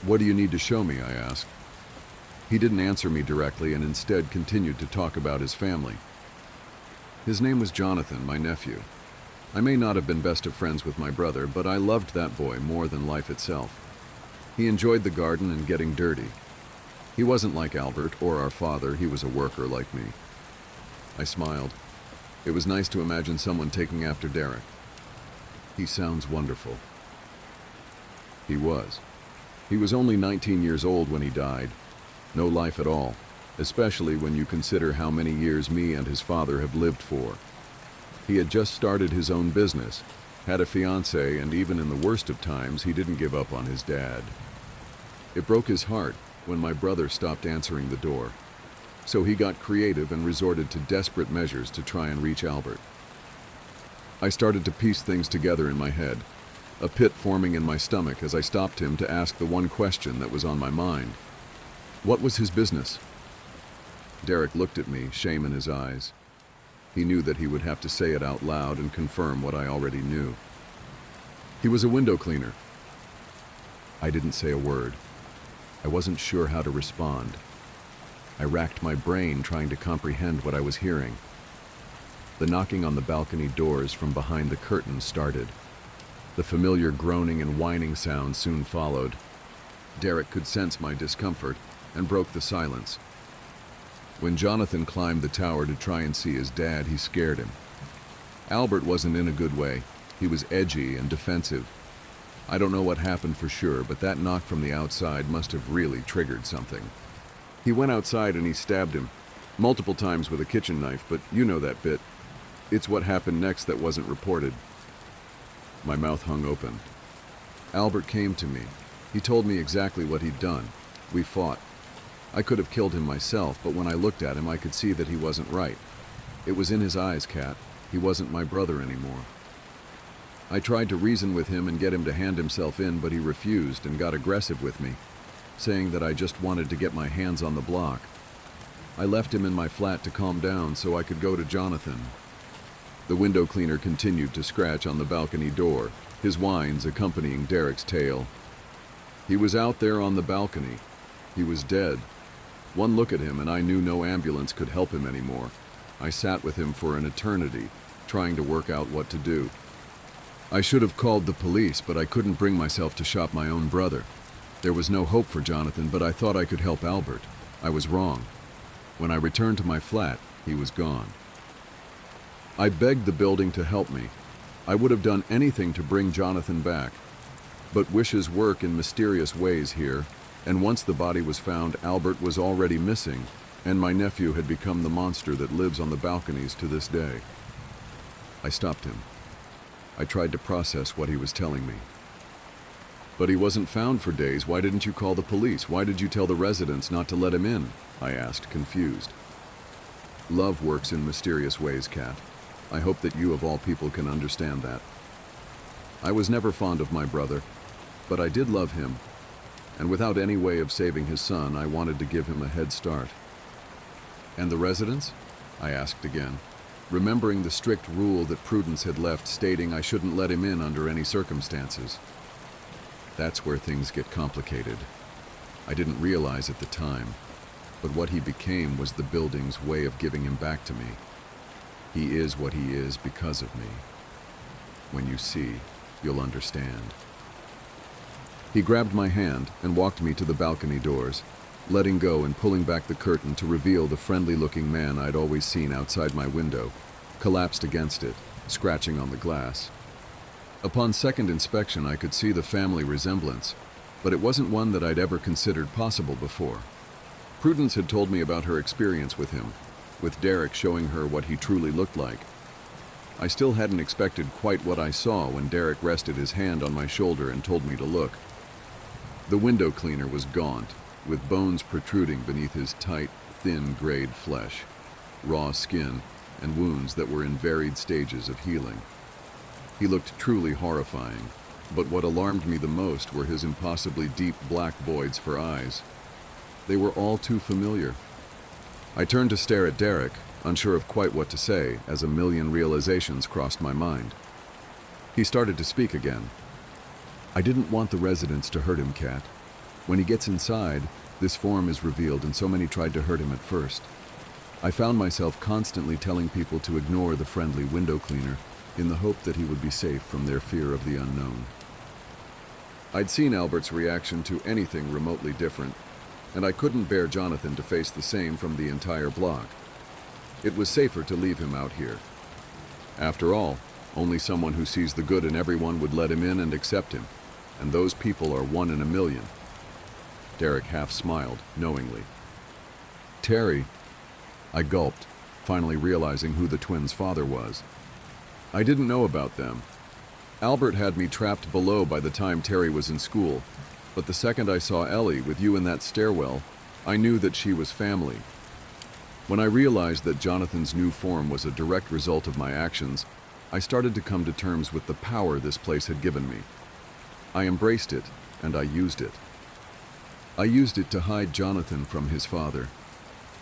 What do you need to show me? I asked. He didn't answer me directly and instead continued to talk about his family. His name was Jonathan, my nephew. I may not have been best of friends with my brother, but I loved that boy more than life itself. He enjoyed the garden and getting dirty. He wasn't like Albert or our father. He was a worker like me. I smiled. It was nice to imagine someone taking after Derek. He sounds wonderful. He was. He was only 19 years old when he died. No life at all. especially when you consider how many years me and his father have lived for. He had just started his own business, had a fiancée, and even in the worst of times, he didn't give up on his dad. It broke his heart when my brother stopped answering the door, so he got creative and resorted to desperate measures to try and reach Albert. I started to piece things together in my head, a pit forming in my stomach as I stopped him to ask the one question that was on my mind. What was his business? Derek looked at me, shame in his eyes. He knew that he would have to say it out loud and confirm what I already knew. He was a window cleaner. I didn't say a word. I wasn't sure how to respond. I racked my brain trying to comprehend what I was hearing. The knocking on the balcony doors from behind the curtain started. The familiar groaning and whining sound soon followed. Derek could sense my discomfort and broke the silence. When Jonathan climbed the tower to try and see his dad, he scared him. Albert wasn't in a good way. He was edgy and defensive. I don't know what happened for sure, but that knock from the outside must have really triggered something. He went outside and he stabbed him, multiple times with a kitchen knife, but you know that bit. It's what happened next that wasn't reported. My mouth hung open. Albert came to me. He told me exactly what he'd done. We fought. I could have killed him myself, but when I looked at him, I could see that he wasn't right. It was in his eyes, Kat. He wasn't my brother anymore. I tried to reason with him and get him to hand himself in, but he refused and got aggressive with me, saying that I just wanted to get my hands on the block. I left him in my flat to calm down so I could go to Jonathan. The window cleaner continued to scratch on the balcony door, his whines accompanying Derek's tale. He was out there on the balcony. He was dead. One look at him and I knew no ambulance could help him anymore. I sat with him for an eternity, trying to work out what to do. I should have called the police, but I couldn't bring myself to shot my own brother. There was no hope for Jonathan, but I thought I could help Albert. I was wrong. When I returned to my flat, he was gone. I begged the building to help me. I would have done anything to bring Jonathan back. But wishes work in mysterious ways here, and once the body was found, Albert was already missing, and my nephew had become the monster that lives on the balconies to this day. I stopped him. I tried to process what he was telling me. But he wasn't found for days. Why didn't you call the police? Why did you tell the residents not to let him in? I asked, confused. Love works in mysterious ways, Kat. I hope that you of all people can understand that. I was never fond of my brother, but I did love him, and without any way of saving his son, I wanted to give him a head start. And the residents? I asked again, remembering the strict rule that Prudence had left, stating I shouldn't let him in under any circumstances. That's where things get complicated. I didn't realize at the time, but what he became was the building's way of giving him back to me. He is what he is because of me. When you see, you'll understand. He grabbed my hand and walked me to the balcony doors, letting go and pulling back the curtain to reveal the friendly-looking man I'd always seen outside my window, collapsed against it, scratching on the glass. Upon second inspection, I could see the family resemblance, but it wasn't one that I'd ever considered possible before. Prudence had told me about her experience with him, with Derek showing her what he truly looked like. I still hadn't expected quite what I saw when Derek rested his hand on my shoulder and told me to look. The window cleaner was gaunt, with bones protruding beneath his tight, thin, grayed flesh, raw skin, and wounds that were in varied stages of healing. He looked truly horrifying, but what alarmed me the most were his impossibly deep black voids for eyes. They were all too familiar. I turned to stare at Derek, unsure of quite what to say, as a million realizations crossed my mind. He started to speak again. I didn't want the residents to hurt him, Kat. When he gets inside, this form is revealed, and so many tried to hurt him at first. I found myself constantly telling people to ignore the friendly window cleaner in the hope that he would be safe from their fear of the unknown. I'd seen Albert's reaction to anything remotely different, and I couldn't bear Jonathan to face the same from the entire block. It was safer to leave him out here. After all, only someone who sees the good in everyone would let him in and accept him, and those people are 1 in a million. Derek half smiled, knowingly. Terry. I gulped, finally realizing who the twins' father was. I didn't know about them. Albert had me trapped below by the time Terry was in school, but the second I saw Ellie with you in that stairwell, I knew that she was family. When I realized that Jonathan's new form was a direct result of my actions, I started to come to terms with the power this place had given me. I embraced it, and I used it. I used it to hide Jonathan from his father,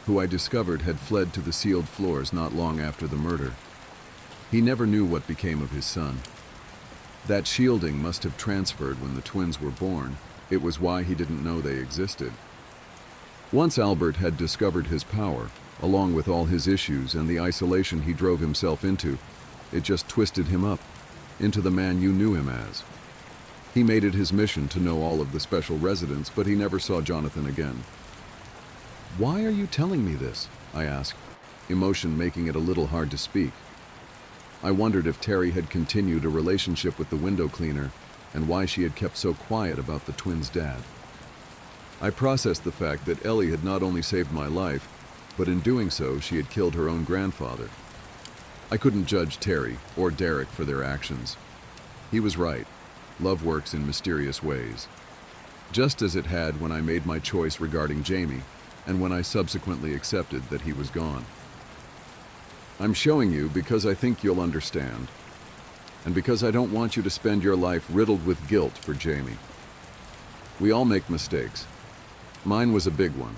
who I discovered had fled to the sealed floors not long after the murder. He never knew what became of his son. That shielding must have transferred when the twins were born. It was why he didn't know they existed. Once Albert had discovered his power, along with all his issues and the isolation he drove himself into, it just twisted him up into the man you knew him as. He made it his mission to know all of the special residents, but he never saw Jonathan again. "Why are you telling me this?" I asked, emotion making it a little hard to speak. I wondered if Terry had continued a relationship with the window cleaner and why she had kept so quiet about the twins' dad. I processed the fact that Ellie had not only saved my life, but in doing so, she had killed her own grandfather. I couldn't judge Terry or Derek for their actions. He was right. Love works in mysterious ways. Just as it had when I made my choice regarding Jamie, and when I subsequently accepted that he was gone. I'm showing you because I think you'll understand, and because I don't want you to spend your life riddled with guilt for Jamie. We all make mistakes. Mine was a big one,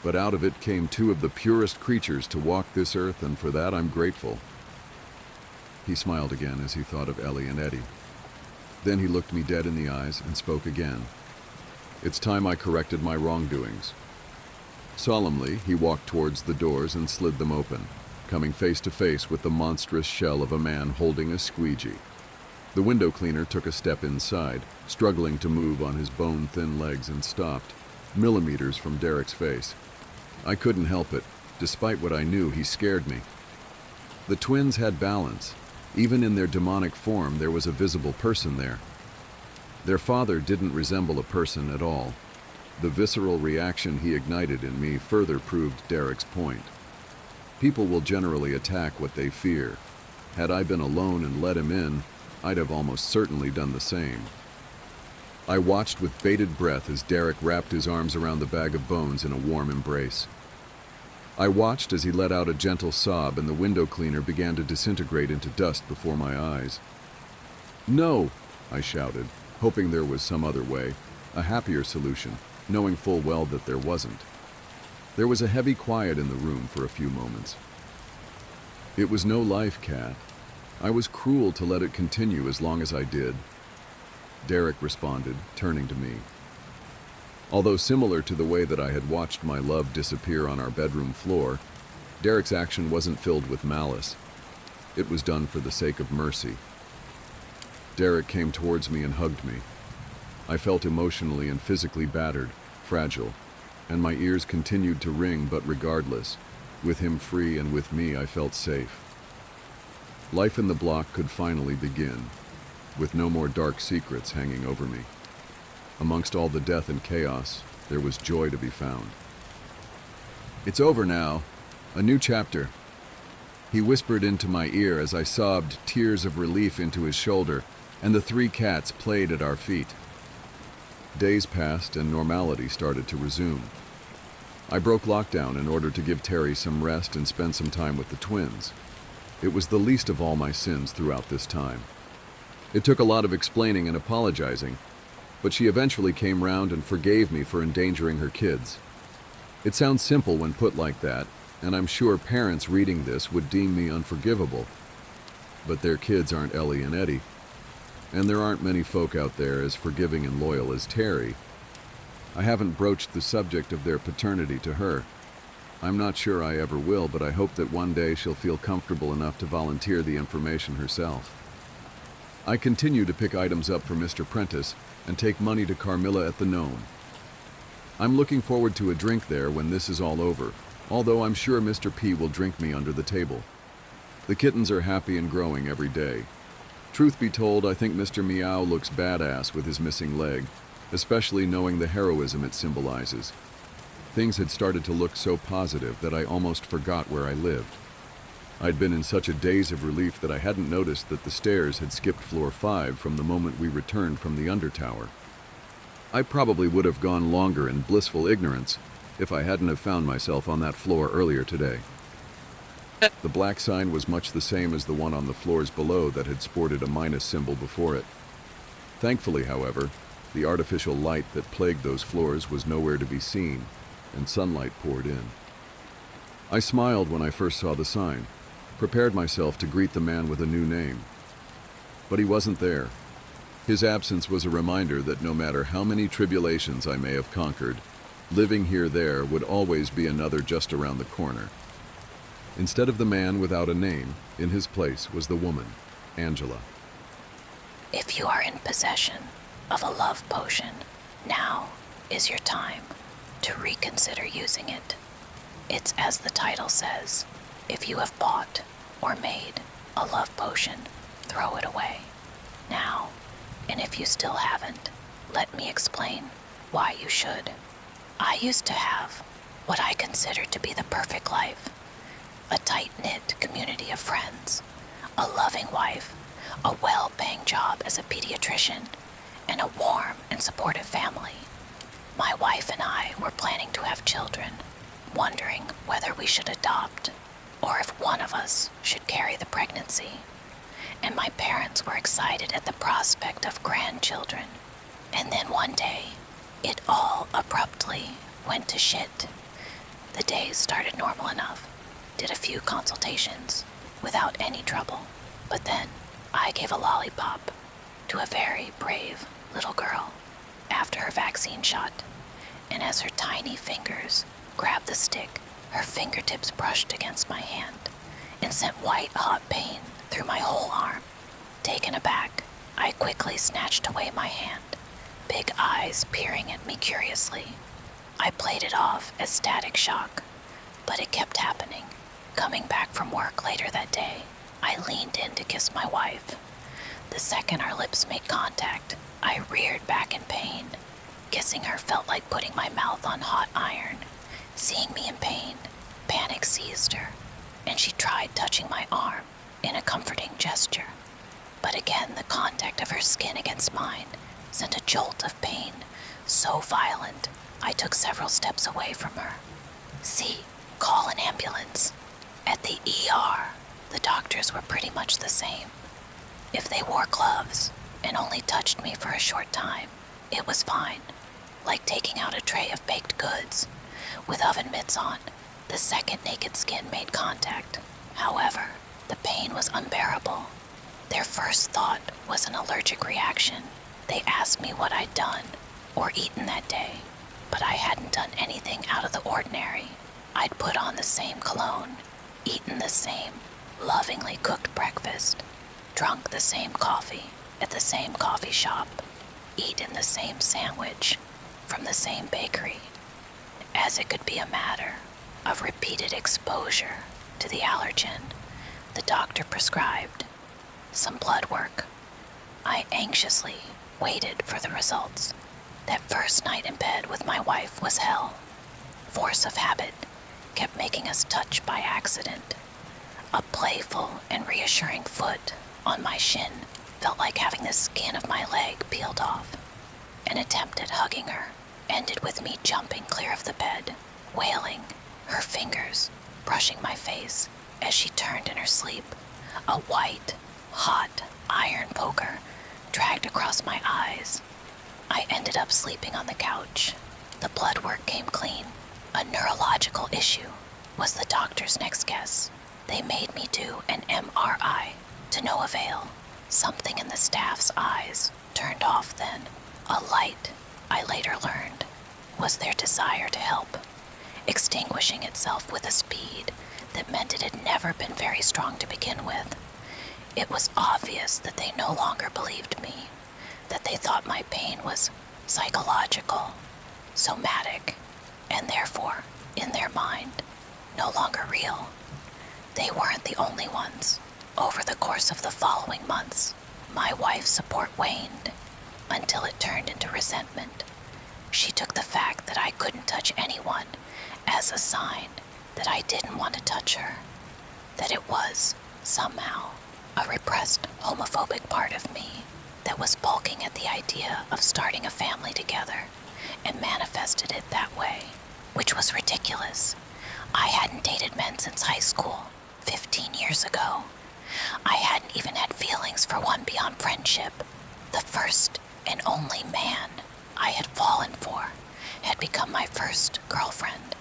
but out of it came two of the purest creatures to walk this earth, and for that I'm grateful. He smiled again as he thought of Ellie and Eddie. Then he looked me dead in the eyes and spoke again. It's time I corrected my wrongdoings. Solemnly, he walked towards the doors and slid them open, coming face to face with the monstrous shell of a man holding a squeegee. The window cleaner took a step inside, struggling to move on his bone-thin legs, and stopped, millimeters from Derek's face. I couldn't help it. Despite what I knew, he scared me. The twins had balance. Even in their demonic form, there was a visible person there. Their father didn't resemble a person at all. The visceral reaction he ignited in me further proved Derek's point. People will generally attack what they fear. Had I been alone and let him in, I'd have almost certainly done the same. I watched with bated breath as Derek wrapped his arms around the bag of bones in a warm embrace. I watched as he let out a gentle sob and the window cleaner began to disintegrate into dust before my eyes. "No!" I shouted, hoping there was some other way, a happier solution, knowing full well that there wasn't. There was a heavy quiet in the room for a few moments. "It was no life, Kat. I was cruel to let it continue as long as I did," Derek responded, turning to me. Although similar to the way that I had watched my love disappear on our bedroom floor, Derek's action wasn't filled with malice. It was done for the sake of mercy. Derek came towards me and hugged me. I felt emotionally and physically battered, fragile, and my ears continued to ring, but regardless, with him free and with me, I felt safe. Life in the block could finally begin, with no more dark secrets hanging over me. Amongst all the death and chaos, there was joy to be found. "It's over now. A new chapter," he whispered into my ear as I sobbed tears of relief into his shoulder, and the three cats played at our feet. Days passed and normality started to resume. I broke lockdown in order to give Terry some rest and spend some time with the twins. It was the least of all my sins throughout this time. It took a lot of explaining and apologizing, but she eventually came round and forgave me for endangering her kids. It sounds simple when put like that, and I'm sure parents reading this would deem me unforgivable. But their kids aren't Ellie and Eddie, and there aren't many folk out there as forgiving and loyal as Terry. I haven't broached the subject of their paternity to her. I'm not sure I ever will, but I hope that one day she'll feel comfortable enough to volunteer the information herself. I continue to pick items up for Mr. Prentice and take money to Carmilla at the Gnome. I'm looking forward to a drink there when this is all over, although I'm sure Mr. P will drink me under the table. The kittens are happy and growing every day. Truth be told, I think Mr. Meow looks badass with his missing leg, especially knowing the heroism it symbolizes. Things had started to look so positive that I almost forgot where I lived. I'd been in such a daze of relief that I hadn't noticed that the stairs had skipped floor 5 from the moment we returned from the undertower. I probably would have gone longer in blissful ignorance if I hadn't have found myself on that floor earlier today. The black sign was much the same as the one on the floors below that had sported a minus symbol before it. Thankfully, however, the artificial light that plagued those floors was nowhere to be seen, and sunlight poured in. I smiled when I first saw the sign, prepared myself to greet the man with a new name. But he wasn't there. His absence was a reminder that no matter how many tribulations I may have conquered, living here there would always be another just around the corner. Instead of the man without a name, in his place was the woman, Angela. If you are in possession of a love potion, now is your time to reconsider using it. It's as the title says, if you have bought or made a love potion, throw it away now. And if you still haven't, let me explain why you should. I used to have what I considered to be the perfect life. A tight-knit community of friends, a loving wife, a well-paying job as a pediatrician, and a warm and supportive family. My wife and I were planning to have children, wondering whether we should adopt or if one of us should carry the pregnancy. And my parents were excited at the prospect of grandchildren. And then one day, it all abruptly went to shit. The days started normal enough, did a few consultations without any trouble, but then I gave a lollipop to a very brave little girl after her vaccine shot, and as her tiny fingers grabbed the stick, her fingertips brushed against my hand and sent white-hot pain through my whole arm. Taken aback, I quickly snatched away my hand, big eyes peering at me curiously. I played it off as static shock, but it kept happening. Coming back from work later that day, I leaned in to kiss my wife. The second our lips made contact, I reared back in pain. Kissing her felt like putting my mouth on hot iron. Seeing me in pain, panic seized her, and she tried touching my arm in a comforting gesture. But again, the contact of her skin against mine sent a jolt of pain so violent, I took several steps away from her. See, call an ambulance. At the ER, the doctors were pretty much the same. If they wore gloves and only touched me for a short time, it was fine, like taking out a tray of baked goods. With oven mitts on, the second naked skin made contact. However, the pain was unbearable. Their first thought was an allergic reaction. They asked me what I'd done or eaten that day, but I hadn't done anything out of the ordinary. I'd put on the same cologne, eaten the same lovingly cooked breakfast, drunk the same coffee at the same coffee shop, eaten the same sandwich from the same bakery, as it could be a matter of repeated exposure to the allergen. The doctor prescribed some blood work. I anxiously waited for the results. That first night in bed with my wife was hell. Force of habit kept making us touch by accident. A playful and reassuring foot on my shin felt like having the skin of my leg peeled off. An attempt at hugging her ended with me jumping clear of the bed, wailing, her fingers brushing my face as she turned in her sleep. A white, hot iron poker dragged across my eyes. I ended up sleeping on the couch. The blood work came clean. A neurological issue was the doctor's next guess. They made me do an MRI to no avail. Something in the staff's eyes turned off then. A light, I later learned, was their desire to help, extinguishing itself with a speed that meant it had never been very strong to begin with. It was obvious that they no longer believed me, that they thought my pain was psychological, somatic, and therefore, in their mind, no longer real. They weren't the only ones. Over the course of the following months, my wife's support waned until it turned into resentment. She took the fact that I couldn't touch anyone as a sign that I didn't want to touch her, that it was, somehow, a repressed homophobic part of me that was balking at the idea of starting a family together, and manifested it that way, which was ridiculous. I hadn't dated men since high school, 15 years ago. I hadn't even had feelings for one beyond friendship. The first and only man I had fallen for had become my first girlfriend.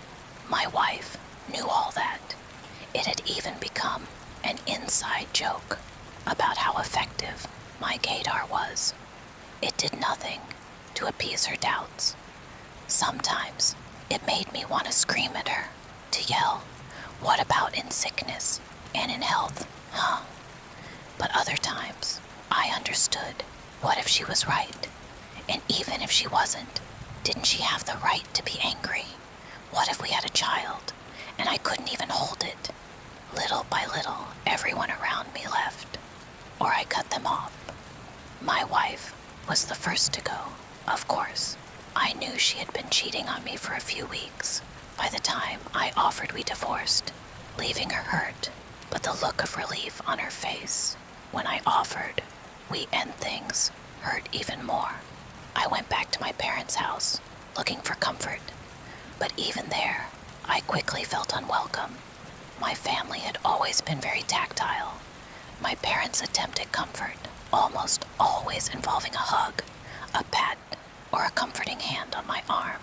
My wife knew all that. It had even become an inside joke about how effective my gaydar was. It did nothing to appease her doubts. Sometimes it made me want to scream at her, to yell, "What about in sickness and in health, huh?" But other times, I understood. What if she was right? And even if she wasn't, didn't she have the right to be angry? What if we had a child, and I couldn't even hold it? Little by little, everyone around me left, or I cut them off. My wife was the first to go, of course. I knew she had been cheating on me for a few weeks by the time I offered we divorced, leaving her hurt, but the look of relief on her face when I offered we end things hurt even more. I went back to my parents' house, looking for comfort, but even there, I quickly felt unwelcome. My family had always been very tactile. My parents' attempt at comfort almost always involving a hug, a pat, or a comforting hand on my arm,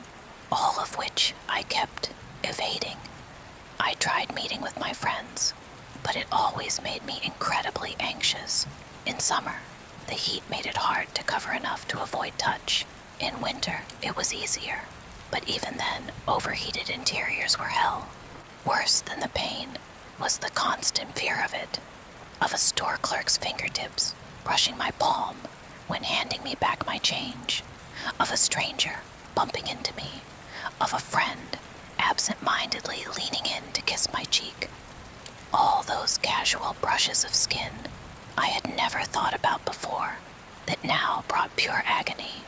all of which I kept evading. I tried meeting with my friends, but it always made me incredibly anxious. In summer, the heat made it hard to cover enough to avoid touch. In winter, it was easier, but even then, overheated interiors were hell. Worse than the pain was the constant fear of it, of a store clerk's fingertips brushing my palm when handing me back my change, of a stranger bumping into me, of a friend absent-mindedly leaning in to kiss my cheek. All those casual brushes of skin I had never thought about before that now brought pure agony.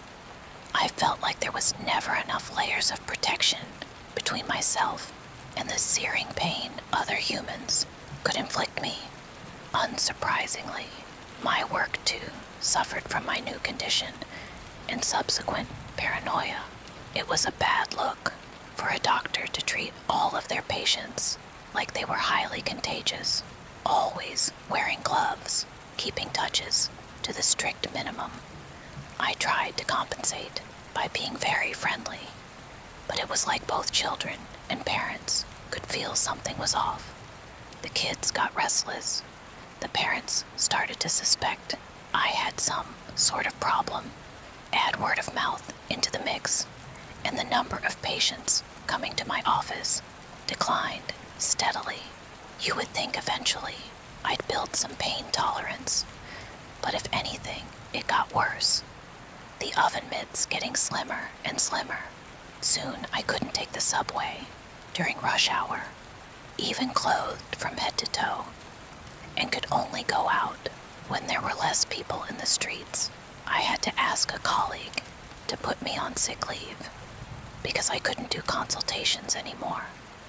I felt like there was never enough layers of protection between myself and the searing pain other humans could inflict me. Unsurprisingly, my work too suffered from my new condition and subsequent paranoia. It was a bad look for a doctor to treat all of their patients like they were highly contagious, always wearing gloves, keeping touches to the strict minimum. I tried to compensate by being very friendly, but it was like both children and parents could feel something was off. The kids got restless. The parents started to suspect I had some sort of problem. Add word of mouth into the mix, and the number of patients coming to my office declined steadily. You would think eventually I'd build some pain tolerance, but if anything, it got worse. The oven mitts getting slimmer and slimmer. Soon I couldn't take the subway during rush hour, even clothed from head to toe, and could only go out when there were less people in the streets. I had to ask a colleague to put me on sick leave because I couldn't do consultations anymore.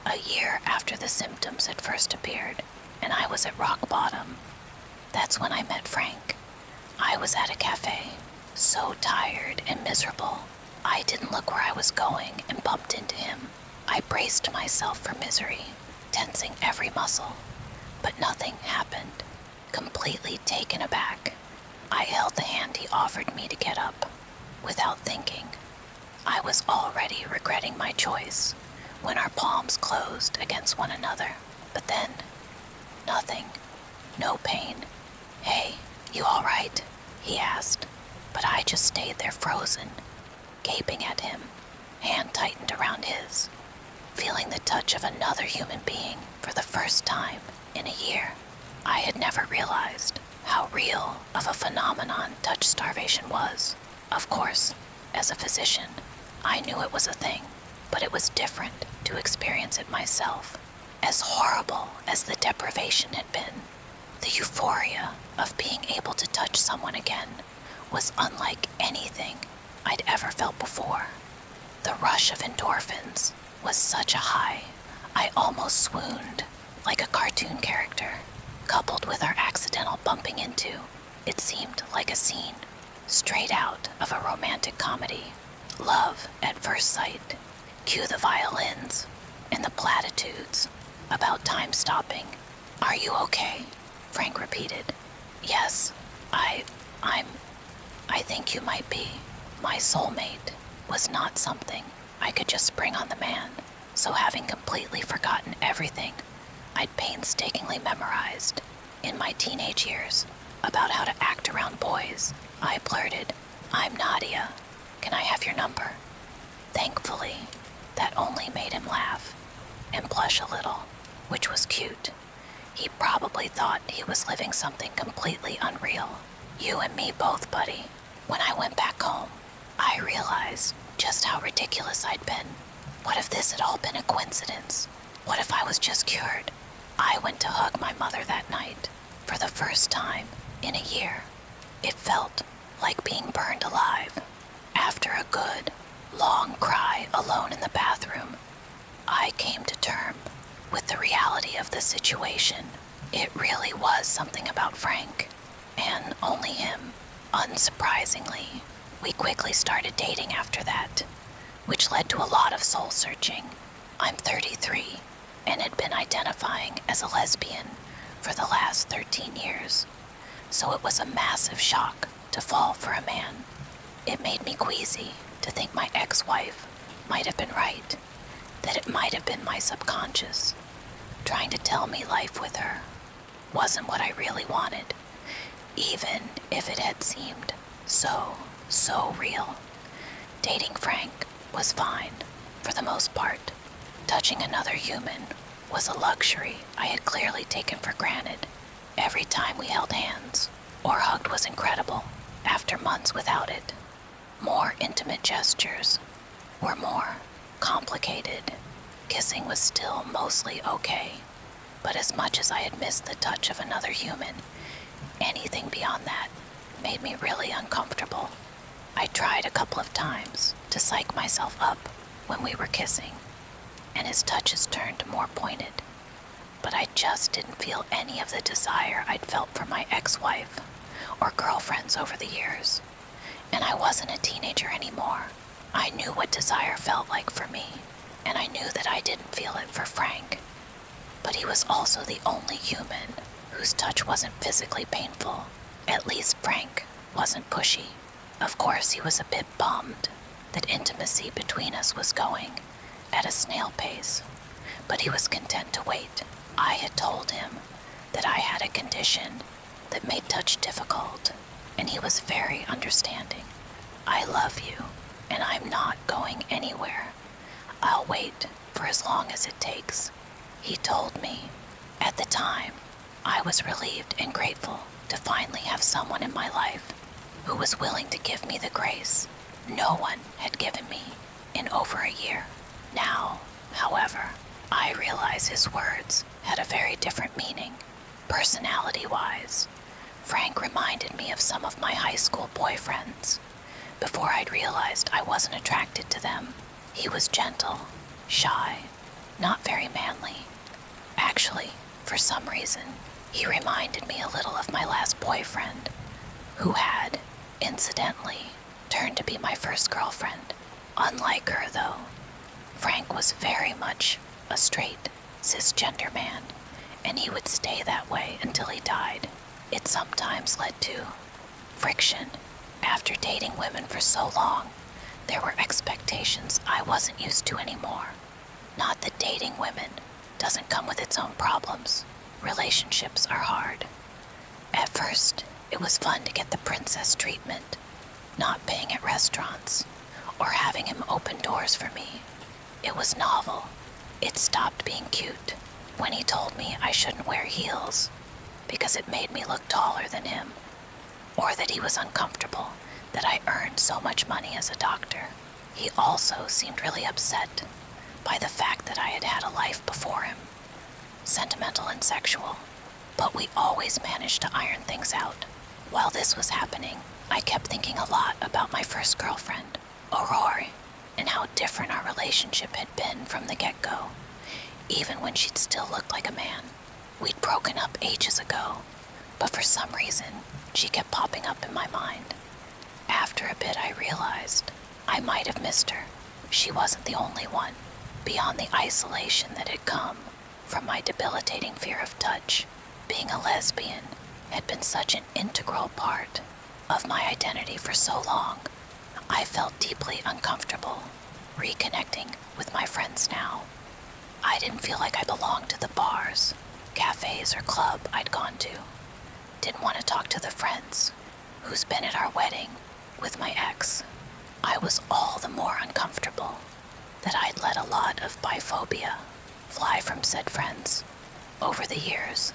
A year after the symptoms had first appeared, and I was at rock bottom. That's when I met Frank. I was at a cafe, so tired and miserable. I didn't look where I was going and bumped into him. I braced myself for misery, tensing every muscle, but nothing happened. Completely taken aback, I held the hand he offered me to get up, without thinking. I was already regretting my choice when our palms closed against one another. But then, nothing. No pain. "Hey, you all right?" he asked. But I just stayed there frozen, gaping at him, hand tightened around his, feeling the touch of another human being for the first time in a year. I had never realized how real of a phenomenon touch starvation was. Of course, as a physician, I knew it was a thing, but it was different to experience it myself. As horrible as the deprivation had been, the euphoria of being able to touch someone again was unlike anything I'd ever felt before. The rush of endorphins was such a high, I almost swooned, like a cartoon character. Coupled with our accidental bumping into, it seemed like a scene straight out of a romantic comedy. Love at first sight. Cue the violins and the platitudes about time stopping. "Are you okay?" Frank repeated. "Yes, I think you might be." My soulmate was not something I could just spring on the man, so having completely forgotten everything I'd painstakingly memorized in my teenage years about how to act around boys, I blurted, "I'm Nadia. Can I have your number?" Thankfully, that only made him laugh and blush a little, which was cute. He probably thought he was living something completely unreal. You and me both, buddy. When I went back home, I realized just how ridiculous I'd been. What if this had all been a coincidence? What if I was just cured? I went to hug my mother that night for the first time in a year. It felt like being burned alive. After a good, long cry alone in the bathroom, I came to terms with the reality of the situation. It really was something about Frank, and only him. Unsurprisingly, we quickly started dating after that, which led to a lot of soul searching. I'm 33 and had been identifying as a lesbian for the last 13 years, so it was a massive shock to fall for a man. It made me queasy to think my ex-wife might have been right, that it might have been my subconscious trying to tell me life with her wasn't what I really wanted, even if it had seemed so real. Dating Frank was fine, for the most part. Touching another human was a luxury I had clearly taken for granted. Every time we held hands or hugged was incredible. After months without it, more intimate gestures were more complicated. Kissing was still mostly okay, but as much as I had missed the touch of another human, anything beyond that made me really uncomfortable. I tried a couple of times to psych myself up when we were kissing, and his touches turned more pointed, but I just didn't feel any of the desire I'd felt for my ex-wife or girlfriends over the years, and I wasn't a teenager anymore. I knew what desire felt like for me, and I knew that I didn't feel it for Frank, but he was also the only human whose touch wasn't physically painful. At least Frank wasn't pushy. Of course, he was a bit bummed that intimacy between us was going at a snail pace, but he was content to wait. I had told him that I had a condition that made touch difficult, and he was very understanding. "I love you, and I'm not going anywhere. I'll wait for as long as it takes," he told me. At the time, I was relieved and grateful to finally have someone in my life who was willing to give me the grace no one had given me in over a year. Now, however, I realize his words had a very different meaning. Personality-wise, Frank reminded me of some of my high school boyfriends. Before I'd realized I wasn't attracted to them, he was gentle, shy, not very manly. Actually, for some reason, he reminded me a little of my last boyfriend, who had, incidentally, turned to be my first girlfriend. Unlike her, though, Frank was very much a straight, cisgender man, and he would stay that way until he died. It sometimes led to friction. After dating women for so long, there were expectations I wasn't used to anymore. Not that dating women doesn't come with its own problems. Relationships are hard. At first, it was fun to get the princess treatment, not paying at restaurants, or having him open doors for me. It was novel. It stopped being cute when he told me I shouldn't wear heels because it made me look taller than him, or that he was uncomfortable that I earned so much money as a doctor. He also seemed really upset by the fact that I had had a life before him, sentimental and sexual, but we always managed to iron things out. While this was happening, I kept thinking a lot about my first girlfriend, Aurora, and how different our relationship had been from the get-go, even when she'd still looked like a man. We'd broken up ages ago, but for some reason, she kept popping up in my mind. After a bit, I realized I might have missed her. She wasn't the only one. Beyond the isolation that had come from my debilitating fear of touch, being a lesbian had been such an integral part of my identity for so long. I felt deeply uncomfortable reconnecting with my friends now. I didn't feel like I belonged to the bars, cafes, or club I'd gone to. Didn't want to talk to the friends who's been at our wedding with my ex. I was all the more uncomfortable that I'd let a lot of biphobia fly from said friends over the years,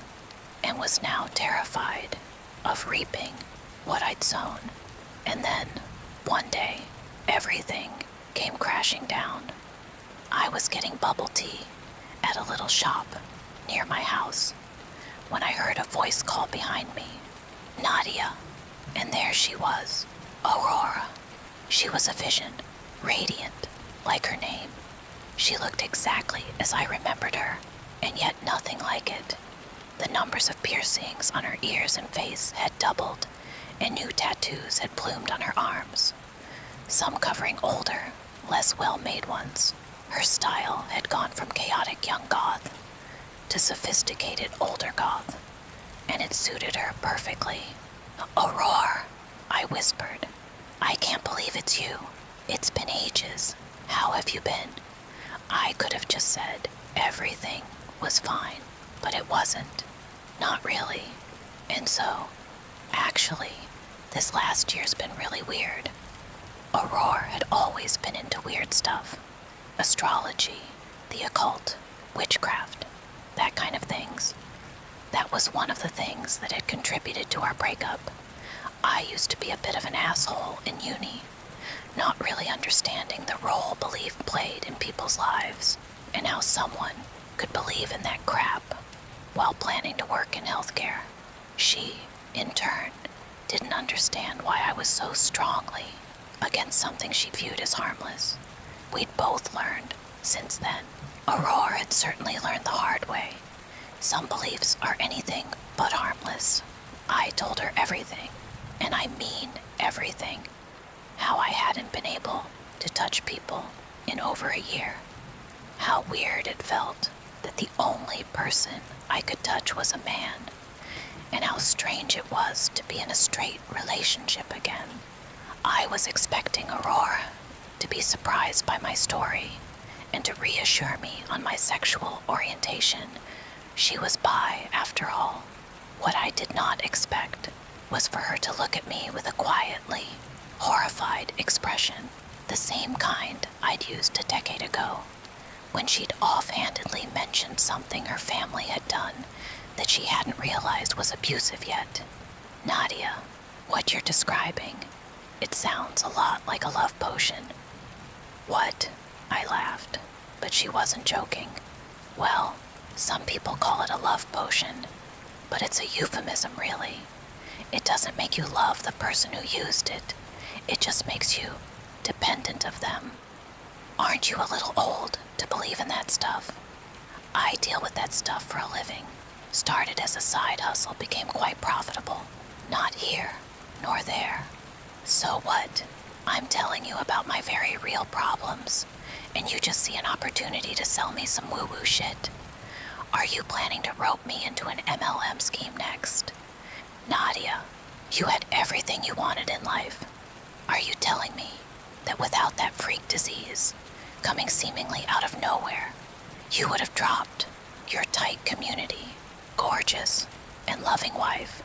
and was now terrified of reaping what I'd sown. And then, one day, everything came crashing down. I was getting bubble tea at a little shop near my house when I heard a voice call behind me, "Nadia," and there she was, Aurora. She was a vision, radiant, like her name. She looked exactly as I remembered her, and yet nothing like it. The numbers of piercings on her ears and face had doubled, and new tattoos had bloomed on her arms, some covering older, less well-made ones. Her style had gone from chaotic young goth to sophisticated older goth, and it suited her perfectly. "Aurora," I whispered. "I can't believe it's you. It's been ages. How have you been?" I could have just said everything was fine, but it wasn't. Not really. And so, actually, this last year's been really weird. Aurora had always been into weird stuff. Astrology, the occult, witchcraft, that kind of things. That was one of the things that had contributed to our breakup. I used to be a bit of an asshole in uni, not really understanding the role belief played in people's lives, and how someone could believe in that crap while planning to work in healthcare. She, in turn, didn't understand why I was so strongly against something she viewed as harmless. We'd both learned since then. Aurora had certainly learned the hard way. Some beliefs are anything but harmless. I told her everything, and I mean everything. How I hadn't been able to touch people in over a year. How weird it felt that the only person I could touch was a man, and how strange it was to be in a straight relationship again. I was expecting Aurora to be surprised by my story and to reassure me on my sexual orientation. She was bi, after all. What I did not expect was for her to look at me with a quietly horrified expression, the same kind I'd used a decade ago, when she'd offhandedly mentioned something her family had done that she hadn't realized was abusive yet. "Nadia, what you're describing, it sounds a lot like a love potion." "What?" I laughed, but she wasn't joking. "Well, some people call it a love potion, but it's a euphemism, really. It doesn't make you love the person who used it. It just makes you dependent of them. Aren't you a little old to believe in that stuff?" I deal with that stuff for a living. Started as a side hustle, became quite profitable. Not here, nor there. So what? I'm telling you about my very real problems, and you just see an opportunity to sell me some woo-woo shit. Are you planning to rope me into an MLM scheme next? Nadia, you had everything you wanted in life. Are you telling me that without that freak disease, coming seemingly out of nowhere, you would have dropped your tight community, gorgeous and loving wife,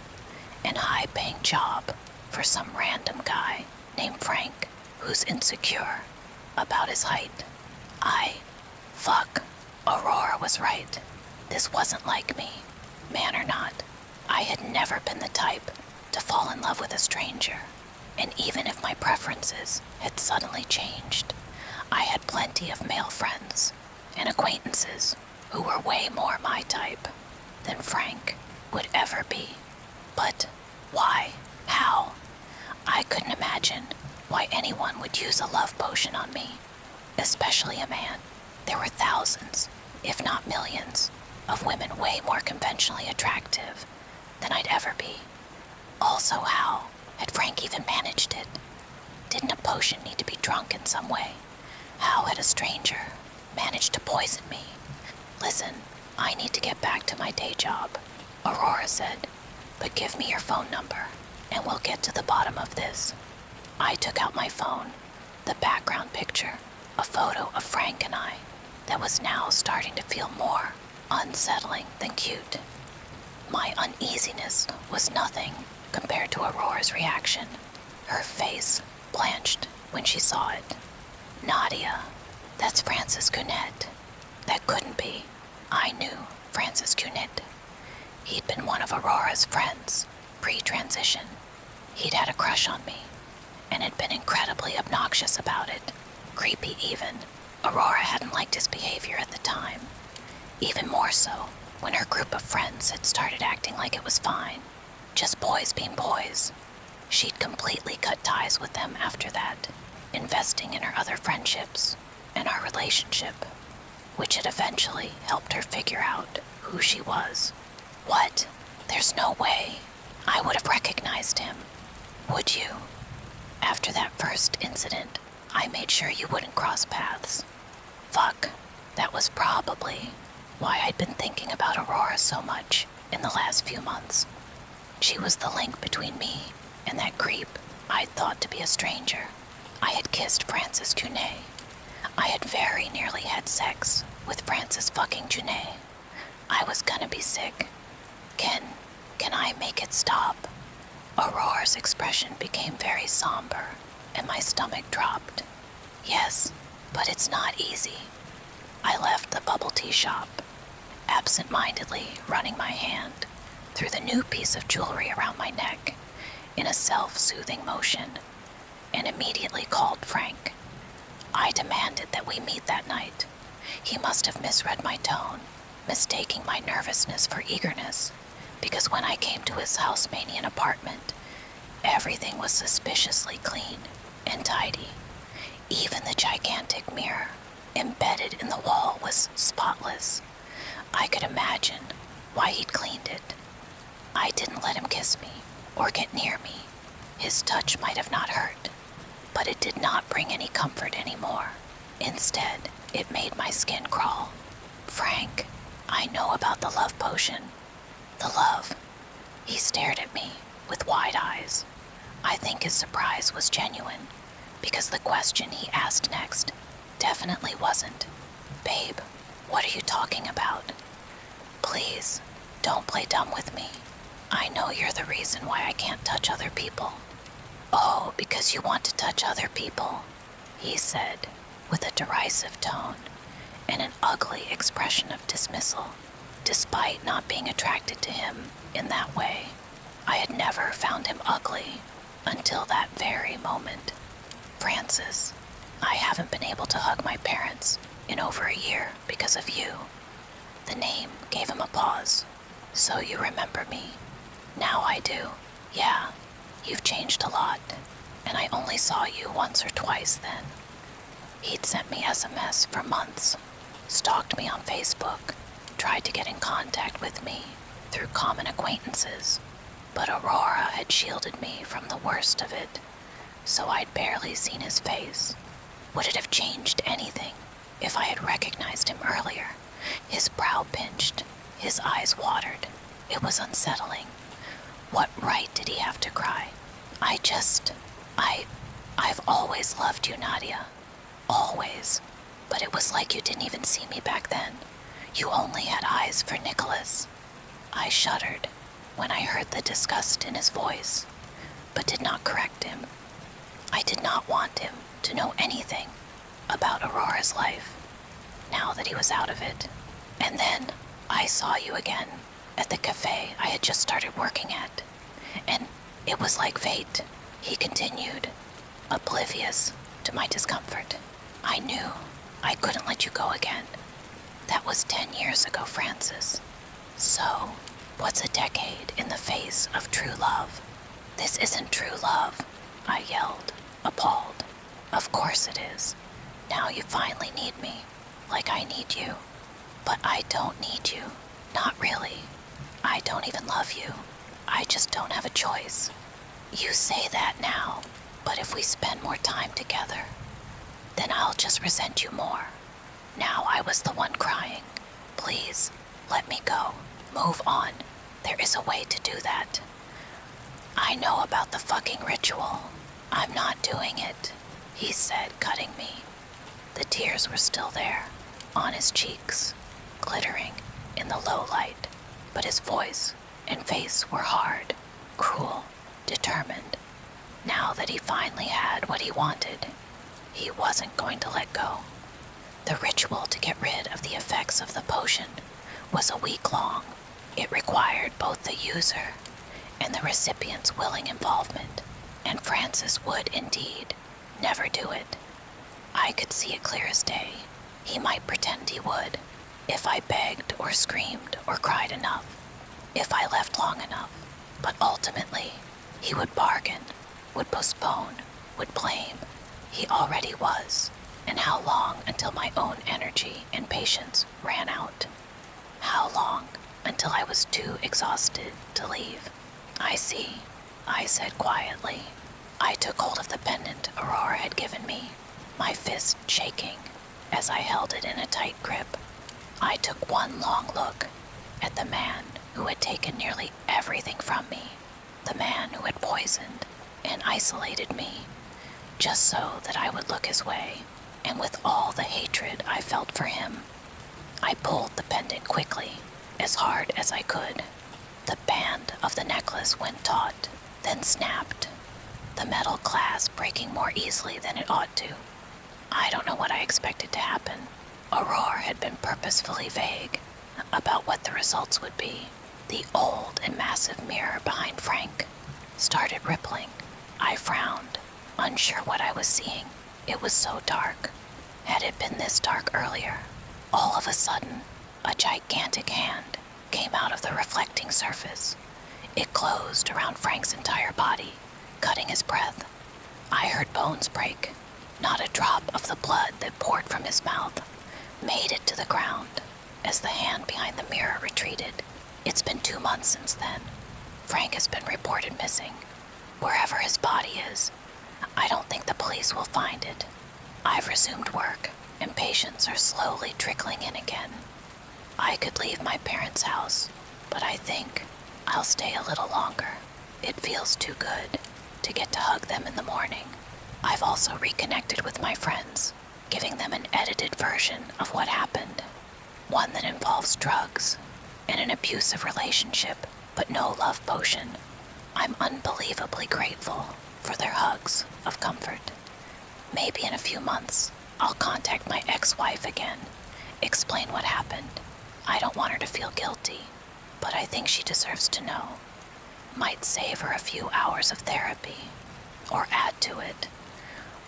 and high-paying job for some random guy named Frank who's insecure about his height? Fuck, Aurora was right. This wasn't like me, man or not. I had never been the type to fall in love with a stranger, and even if my preferences had suddenly changed, I had plenty of male friends and acquaintances who were way more my type than Frank would ever be. But why? How? I couldn't imagine why anyone would use a love potion on me. especially a man. There were thousands, if not millions, of women way more conventionally attractive than I'd ever be. Also, how had Frank even managed it? Didn't a potion need to be drunk in some way? How had a stranger managed to poison me? Listen, I need to get back to my day job, Aurora said, but give me your phone number and we'll get to the bottom of this. I took out my phone, the background picture, a photo of Frank and I that was now starting to feel more unsettling than cute. My uneasiness was nothing compared to Aurora's reaction. Her face blanched when she saw it. Nadia, that's Francis Cunette. That couldn't be. I knew Francis Cunette. He'd been one of Aurora's friends, pre-transition. He'd had a crush on me, and had been incredibly obnoxious about it. Creepy even. Aurora hadn't liked his behavior at the time. Even more so when her group of friends had started acting like it was fine. Just boys being boys. She'd completely cut ties with them after that, investing in her other friendships and our relationship, which had eventually helped her figure out who she was. What? There's no way I would have recognized him. Would you? After that first incident, I made sure you wouldn't cross paths. Fuck, that was probably why I'd been thinking about Aurora so much in the last few months. She was the link between me and that creep I'd thought to be a stranger. I had kissed Francis Cunette. I had very nearly had sex with Francis fucking Cunette. I was gonna be sick. Can I make it stop? Aurora's expression became very somber, and my stomach dropped. Yes, but it's not easy. I left the bubble tea shop, absent-mindedly running my hand through the new piece of jewelry around my neck in a self-soothing motion, and immediately called Frank. I demanded that we meet that night. He must have misread my tone, mistaking my nervousness for eagerness, because when I came to his Housemanian apartment, everything was suspiciously clean and tidy. Even the gigantic mirror embedded in the wall was spotless. I could imagine why he'd cleaned it. I didn't let him kiss me or get near me. His touch might have not hurt, but it did not bring any comfort anymore. Instead, it made my skin crawl. Frank, I know about the love potion. The love. He stared at me with wide eyes. I think his surprise was genuine, because the question he asked next definitely wasn't, "Babe, what are you talking about?" Please, don't play dumb with me. I know you're the reason why I can't touch other people. Oh, because you want to touch other people, he said with a derisive tone and an ugly expression of dismissal, despite not being attracted to him in that way. I had never found him ugly until that very moment. Francis, I haven't been able to hug my parents in over a year because of you. The name gave him a pause. So you remember me? Now I do. Yeah, you've changed a lot, and I only saw you once or twice then. He'd sent me SMS for months, stalked me on Facebook, tried to get in contact with me through common acquaintances, but Aurora had shielded me from the worst of it, so I'd barely seen his face. Would it have changed anything if I had recognized him earlier? His brow pinched, his eyes watered. It was unsettling. What right did he have to cry? I've always loved you, Nadia. Always. But it was like you didn't even see me back then. You only had eyes for Nicholas. I shuddered when I heard the disgust in his voice, but did not correct him. I did not want him to know anything about Aurora's life, now that he was out of it. And then I saw you again at the cafe I had just started working at, and it was like fate, he continued, oblivious to my discomfort. I knew I couldn't let you go again. That was 10 years ago, Francis. So, what's a decade in the face of true love? This isn't true love, I yelled, appalled. Of course it is. Now you finally need me, like I need you. But I don't need you. Not really. I don't even love you. I just don't have a choice. You say that now, but if we spend more time together, then I'll just resent you more. Now I was the one crying. Please, let me go. Move on. There is a way to do that. I know about the fucking ritual. I'm not doing it, he said, cutting me. The tears were still there, on his cheeks, glittering in the low light, but his voice and face were hard, cruel, determined. Now that he finally had what he wanted, he wasn't going to let go. The ritual to get rid of the effects of the potion was a week long. It required both the user and the recipient's willing involvement, and Francis would indeed never do it. I could see it clear as day. He might pretend he would, if I begged or screamed or cried enough, if I left long enough, but ultimately he would bargain, would postpone, would blame. He already was, and how long until my own energy and patience ran out? How long until I was too exhausted to leave? I see, I said quietly. I took hold of the pendant Aurora had given me, my fist shaking as I held it in a tight grip. I took one long look at the man who had taken nearly everything from me, the man who had poisoned and isolated me, just so that I would look his way, and with all the hatred I felt for him, I pulled the pendant quickly, as hard as I could. The band of the necklace went taut, then snapped, the metal clasp breaking more easily than it ought to. I don't know what I expected to happen. Aurora had been purposefully vague about what the results would be. The old and massive mirror behind Frank started rippling. I frowned, unsure what I was seeing. It was so dark. Had it been this dark earlier? All of a sudden, a gigantic hand came out of the reflecting surface. It closed around Frank's entire body, cutting his breath. I heard bones break. Not a drop of the blood that poured from his mouth made it to the ground as the hand behind the mirror retreated. It's been 2 months since then. Frank has been reported missing. Wherever his body is, I don't think the police will find it. I've resumed work, and patients are slowly trickling in again. I could leave my parents' house, but I think I'll stay a little longer. It feels too good to get to hug them in the morning. I've also reconnected with my friends, giving them an edited version of what happened. One that involves drugs and an abusive relationship, but no love potion. I'm unbelievably grateful for their hugs of comfort. Maybe in a few months, I'll contact my ex-wife again, explain what happened. I don't want her to feel guilty, but I think she deserves to know. Might save her a few hours of therapy, or add to it.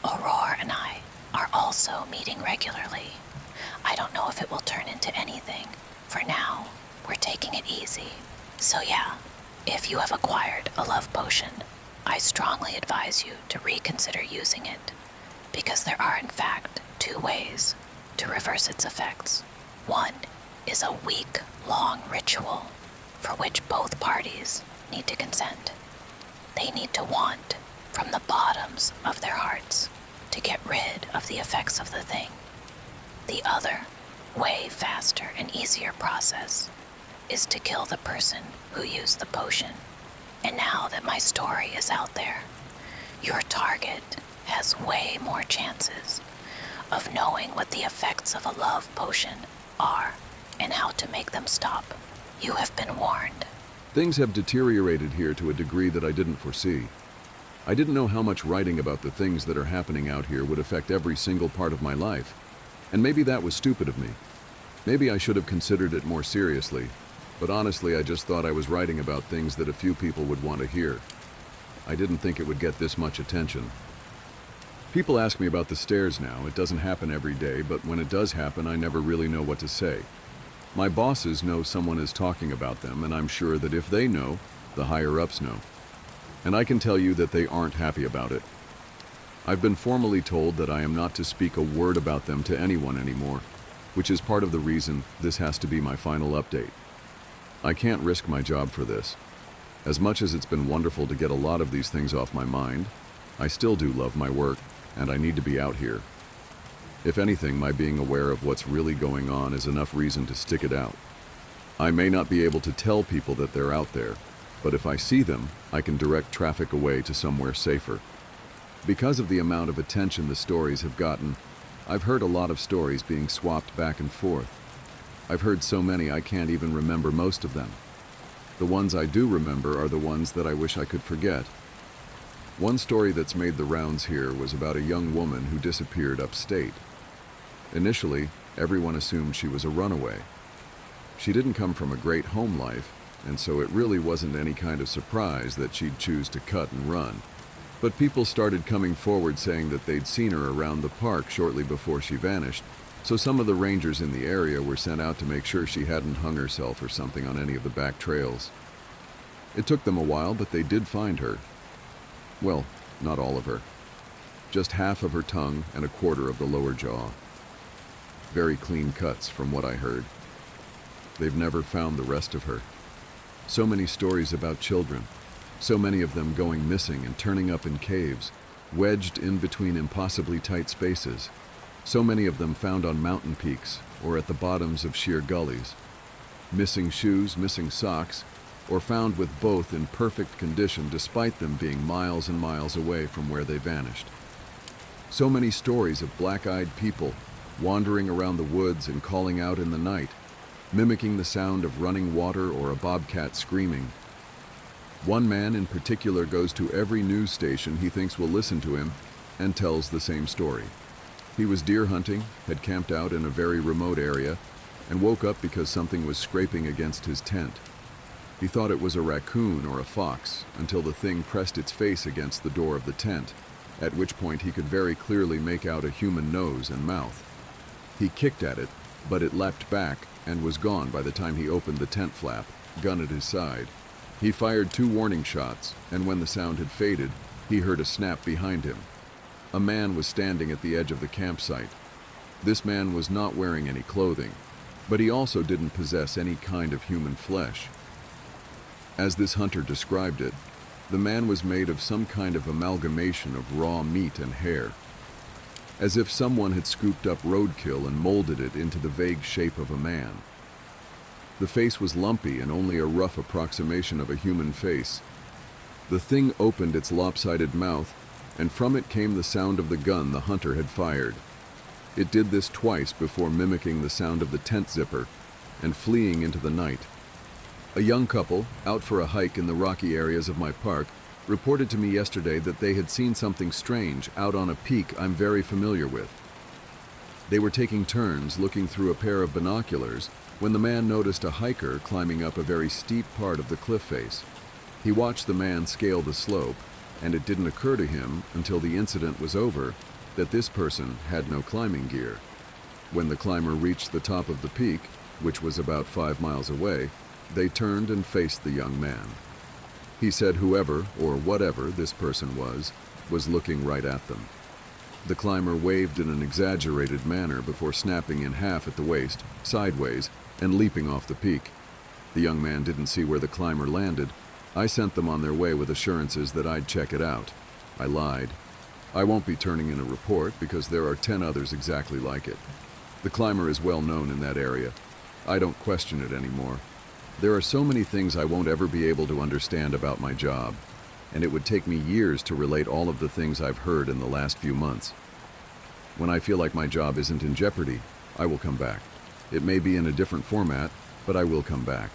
Aurora and I are also meeting regularly. I don't know if it will turn into anything. For now, we're taking it easy. So yeah, if you have acquired a love potion, I strongly advise you to reconsider using it, because there are in fact 2 ways to reverse its effects. One is a week-long ritual for which both parties need to consent. They need to want from the bottoms of their hearts to get rid of the effects of the thing. The other, way faster and easier process is to kill the person who used the potion. And now that my story is out there, your target has way more chances of knowing what the effects of a love potion are and how to make them stop. You have been warned. Things have deteriorated here to a degree that I didn't foresee. I didn't know how much writing about the things that are happening out here would affect every single part of my life. And maybe that was stupid of me. Maybe I should have considered it more seriously. But honestly, I just thought I was writing about things that a few people would want to hear. I didn't think it would get this much attention. People ask me about the stairs now. It doesn't happen every day, but when it does happen, I never really know what to say. My bosses know someone is talking about them, and I'm sure that if they know, the higher-ups know. And I can tell you that they aren't happy about it. I've been formally told that I am not to speak a word about them to anyone anymore, which is part of the reason this has to be my final update. I can't risk my job for this. As much as it's been wonderful to get a lot of these things off my mind, I still do love my work, and I need to be out here. If anything, my being aware of what's really going on is enough reason to stick it out. I may not be able to tell people that they're out there, but if I see them, I can direct traffic away to somewhere safer. Because of the amount of attention the stories have gotten, I've heard a lot of stories being swapped back and forth. I've heard so many I can't even remember most of them. The ones I do remember are the ones that I wish I could forget. One story that's made the rounds here was about a young woman who disappeared upstate. Initially, everyone assumed she was a runaway. She didn't come from a great home life, and so it really wasn't any kind of surprise that she'd choose to cut and run. But people started coming forward saying that they'd seen her around the park shortly before she vanished, so some of the rangers in the area were sent out to make sure she hadn't hung herself or something on any of the back trails. It took them a while, but they did find her. Well, not all of her. Just half of her tongue and a quarter of the lower jaw. Very clean cuts, from what I heard. They've never found the rest of her. So many stories about children, so many of them going missing and turning up in caves, wedged in between impossibly tight spaces. So many of them found on mountain peaks or at the bottoms of sheer gullies. Missing shoes, missing socks, or found with both in perfect condition despite them being miles and miles away from where they vanished. So many stories of black-eyed people wandering around the woods and calling out in the night, mimicking the sound of running water or a bobcat screaming. One man in particular goes to every news station he thinks will listen to him and tells the same story. He was deer hunting, had camped out in a very remote area, and woke up because something was scraping against his tent. He thought it was a raccoon or a fox until the thing pressed its face against the door of the tent, at which point he could very clearly make out a human nose and mouth. He kicked at it, but it leapt back and was gone by the time he opened the tent flap, gun at his side. He fired 2 warning shots, and when the sound had faded, he heard a snap behind him. A man was standing at the edge of the campsite. This man was not wearing any clothing, but he also didn't possess any kind of human flesh. As this hunter described it, the man was made of some kind of amalgamation of raw meat and hair, as if someone had scooped up roadkill and molded it into the vague shape of a man. The face was lumpy and only a rough approximation of a human face. The thing opened its lopsided mouth, and from it came the sound of the gun the hunter had fired. It did this twice before mimicking the sound of the tent zipper and fleeing into the night. A young couple, out for a hike in the rocky areas of my park, reported to me yesterday that they had seen something strange out on a peak I'm very familiar with. They were taking turns looking through a pair of binoculars when the man noticed a hiker climbing up a very steep part of the cliff face. He watched the man scale the slope, and it didn't occur to him until the incident was over that this person had no climbing gear. When the climber reached the top of the peak, which was about 5 miles away, they turned and faced the young man. He said whoever, or whatever this person was looking right at them. The climber waved in an exaggerated manner before snapping in half at the waist, sideways, and leaping off the peak. The young man didn't see where the climber landed. I sent them on their way with assurances that I'd check it out. I lied. I won't be turning in a report because there are 10 others exactly like it. The climber is well known in that area. I don't question it anymore. There are so many things I won't ever be able to understand about my job, and it would take me years to relate all of the things I've heard in the last few months. When I feel like my job isn't in jeopardy, I will come back. It may be in a different format, but I will come back.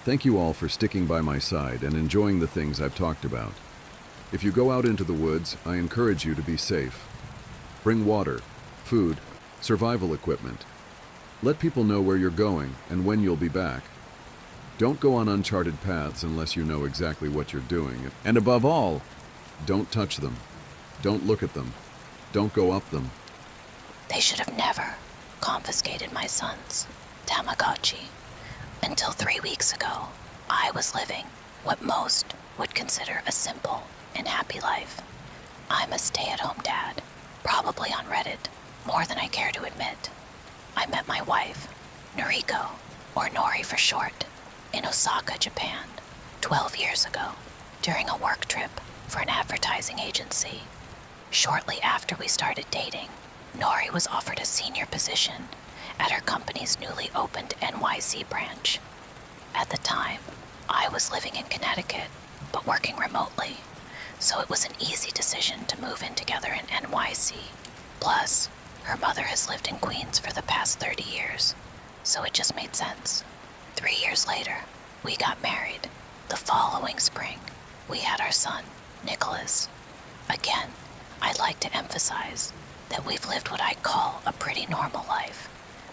Thank you all for sticking by my side and enjoying the things I've talked about. If you go out into the woods, I encourage you to be safe. Bring water, food, survival equipment. Let people know where you're going and when you'll be back. Don't go on uncharted paths unless you know exactly what you're doing. And above all, don't touch them. Don't look at them. Don't go up them. They should have never confiscated my son's Tamagotchi. Until 3 weeks ago, I was living what most would consider a simple and happy life. I'm a stay-at-home dad, probably on Reddit, more than I care to admit. I met my wife, Noriko, or Nori for short, in Osaka, Japan, 12 years ago, during a work trip for an advertising agency. Shortly after we started dating, Nori was offered a senior position at her company's newly opened NYC branch. At the time, I was living in Connecticut, but working remotely, so it was an easy decision to move in together in NYC. Plus, her mother has lived in Queens for the past 30 years, so it just made sense. 3 years later, we got married. The following spring, we had our son, Nicholas. Again, I'd like to emphasize that we've lived what I call a pretty normal life.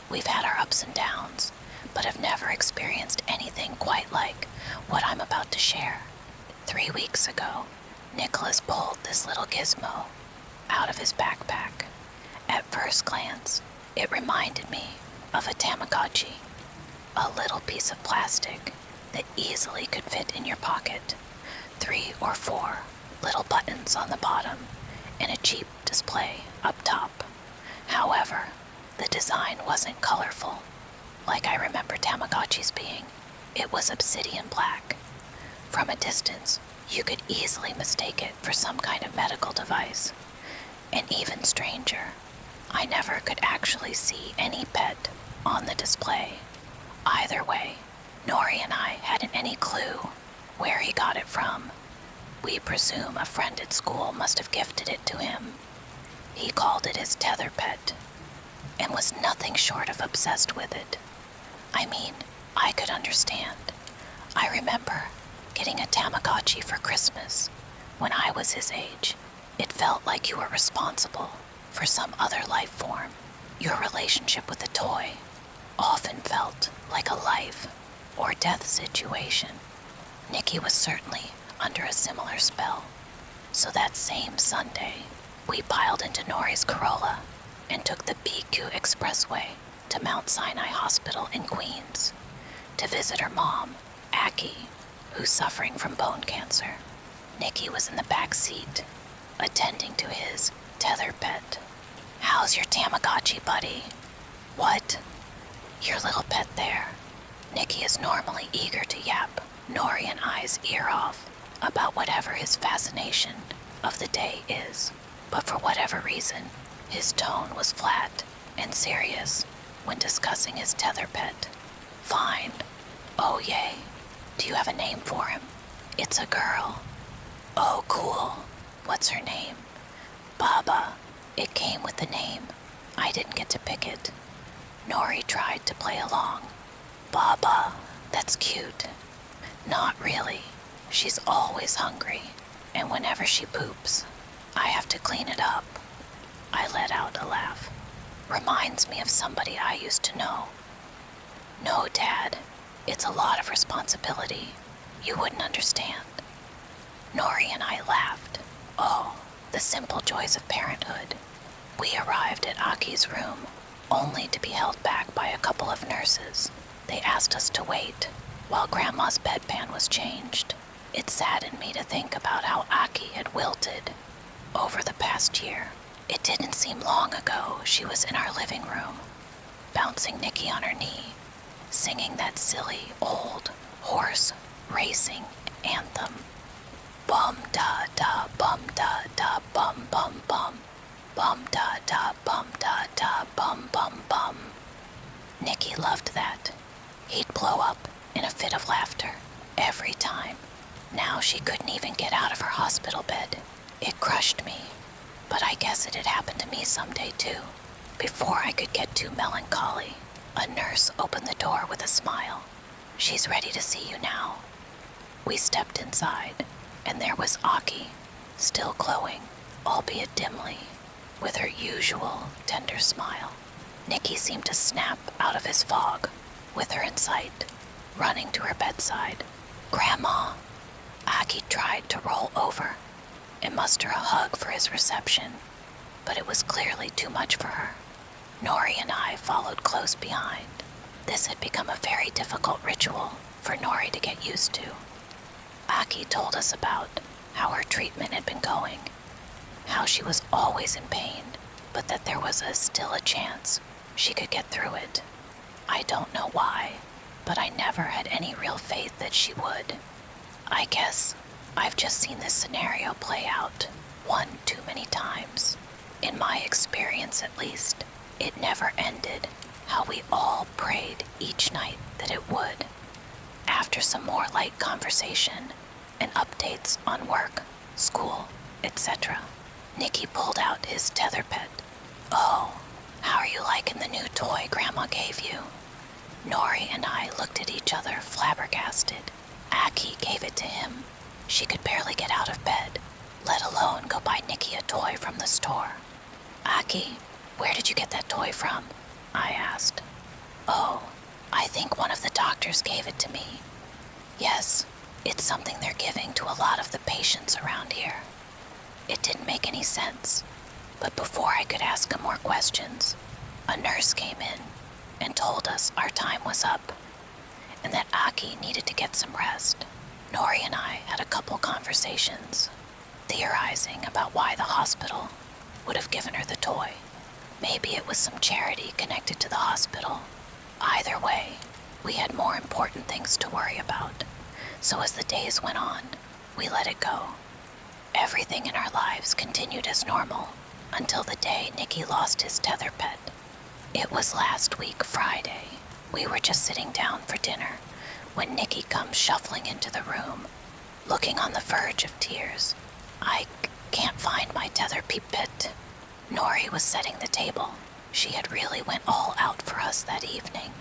We've had our ups and downs, but have never experienced anything quite like what I'm about to share. 3 weeks ago, Nicholas pulled this little gizmo out of his backpack. At first glance, it reminded me of a Tamagotchi, a little piece of plastic that easily could fit in your pocket, 3 or 4 little buttons on the bottom, and a cheap display up top. However, the design wasn't colorful, like I remember Tamagotchis being. It was obsidian black. From a distance, you could easily mistake it for some kind of medical device. And even stranger, I never could actually see any pet on the display. Either way, Nori and I hadn't any clue where he got it from. We presume a friend at school must have gifted it to him. He called it his tether pet, and was nothing short of obsessed with it. I mean, I could understand. I remember getting a Tamagotchi for Christmas when I was his age. It felt like you were responsible for some other life form. Your relationship with the toy often felt like a life or death situation. Nikki was certainly under a similar spell. So that same Sunday, we piled into Nori's Corolla and took the BQ Expressway to Mount Sinai Hospital in Queens to visit her mom, Aki, who's suffering from bone cancer. Nikki was in the back seat, attending to his tether pet. "How's your Tamagotchi, buddy?" "What?" "Your little pet there." Nikki is normally eager to yap Nori and I's ear off about whatever his fascination of the day is, but for whatever reason, his tone was flat and serious when discussing his tether pet. "Fine." "Oh yay. Do you have a name for him?" "It's a girl." "Oh cool. What's her name?" "Baba." It came with the name. I didn't get to pick it. Nori tried to play along. "Baba, that's cute." "Not really. She's always hungry, and whenever she poops, I have to clean it up." I let out a laugh. "Reminds me of somebody I used to know." "No, Dad. It's a lot of responsibility. You wouldn't understand." Nori and I laughed. Oh, the simple joys of parenthood. We arrived at Aki's room, only to be held back by a couple of nurses. They asked us to wait while Grandma's bedpan was changed. It saddened me to think about how Aki had wilted over the past year. It didn't seem long ago she was in our living room, bouncing Nikki on her knee, singing that silly old horse racing anthem. Bum da da bum da da bum bum bum. Bum da da bum da da bum bum bum. Nikki loved that. He'd blow up in a fit of laughter every time. Now she couldn't even get out of her hospital bed. It crushed me, but I guess it had happened to me someday too. Before I could get too melancholy, a nurse opened the door with a smile. "She's ready to see you now." We stepped inside, and there was Aki, still glowing, albeit dimly, with her usual tender smile. Nikki seemed to snap out of his fog, with her in sight, running to her bedside. "Grandma!" Aki tried to roll over and muster a hug for his reception, but it was clearly too much for her. Nori and I followed close behind. This had become a very difficult ritual for Nori to get used to. Aki told us about how her treatment had been going, how she was always in pain, but that there was still a chance she could get through it. I don't know why, but I never had any real faith that she would. I guess I've just seen this scenario play out one too many times. In my experience, at least, it never ended how we all prayed each night that it would. After some more light conversation and updates on work, school, etc., Nicky pulled out his tether pet. "Oh, how are you liking the new toy Grandma gave you?" Nori and I looked at each other flabbergasted. Aki gave it to him. She could barely get out of bed, let alone go buy Nicky a toy from the store. "Aki, where did you get that toy from?" I asked. "Oh, I think one of the doctors gave it to me." Yes, it's something they're giving to a lot of the patients around here. It didn't make any sense, but before I could ask him more questions, a nurse came in and told us our time was up and that Aki needed to get some rest. Nori and I had a couple conversations, theorizing about why the hospital would have given her the toy. Maybe it was some charity connected to the hospital. Either way, we had more important things to worry about. So as the days went on, we let it go. Everything in our lives continued as normal until the day Nicky lost his tether pet. It was last week Friday. We were just sitting down for dinner when Nicky comes shuffling into the room, looking on the verge of tears. "I can't find my tether pet." Nori was setting the table. She had really went all out for us that evening.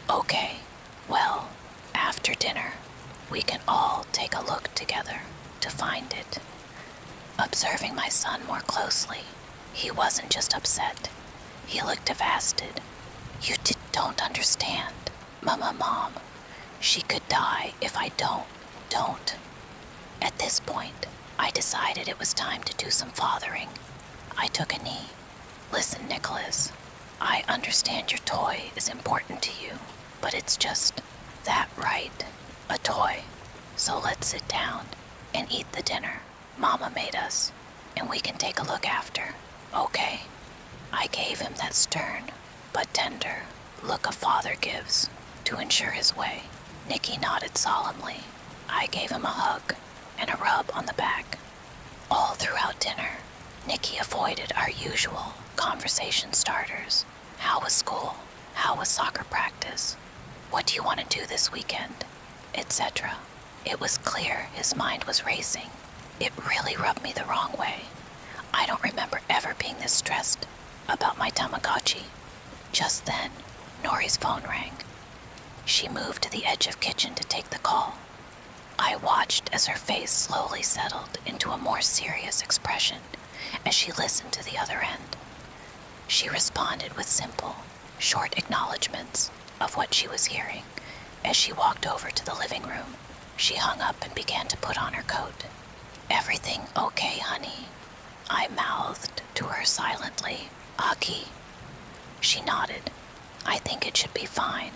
"Okay, well, after dinner, we can all take a look together to find it." Observing my son more closely, he wasn't just upset. He looked devastated. "You don't understand, Mom. She could die if I don't." At this point, I decided it was time to do some fathering. I took a knee. "Listen, Nicholas, I understand your toy is important to you, but it's just that right, a toy. So let's sit down and eat the dinner Mama made us, and we can take a look after, okay?" I gave him that stern but tender look a father gives to ensure his way. Nicky nodded solemnly. I gave him a hug and a rub on the back. All throughout dinner, Nicky avoided our usual conversation starters. How was school? How was soccer practice? What do you want to do this weekend? Etc. It was clear his mind was racing. It really rubbed me the wrong way. I don't remember ever being this stressed about my Tamagotchi. Just then, Nori's phone rang. She moved to the edge of kitchen to take the call. I watched as her face slowly settled into a more serious expression as she listened to the other end. She responded with simple, short acknowledgments of what she was hearing. As she walked over to the living room, she hung up and began to put on her coat. "Everything okay, honey?" I mouthed to her silently. "Aki?" She nodded. "I think it should be fine,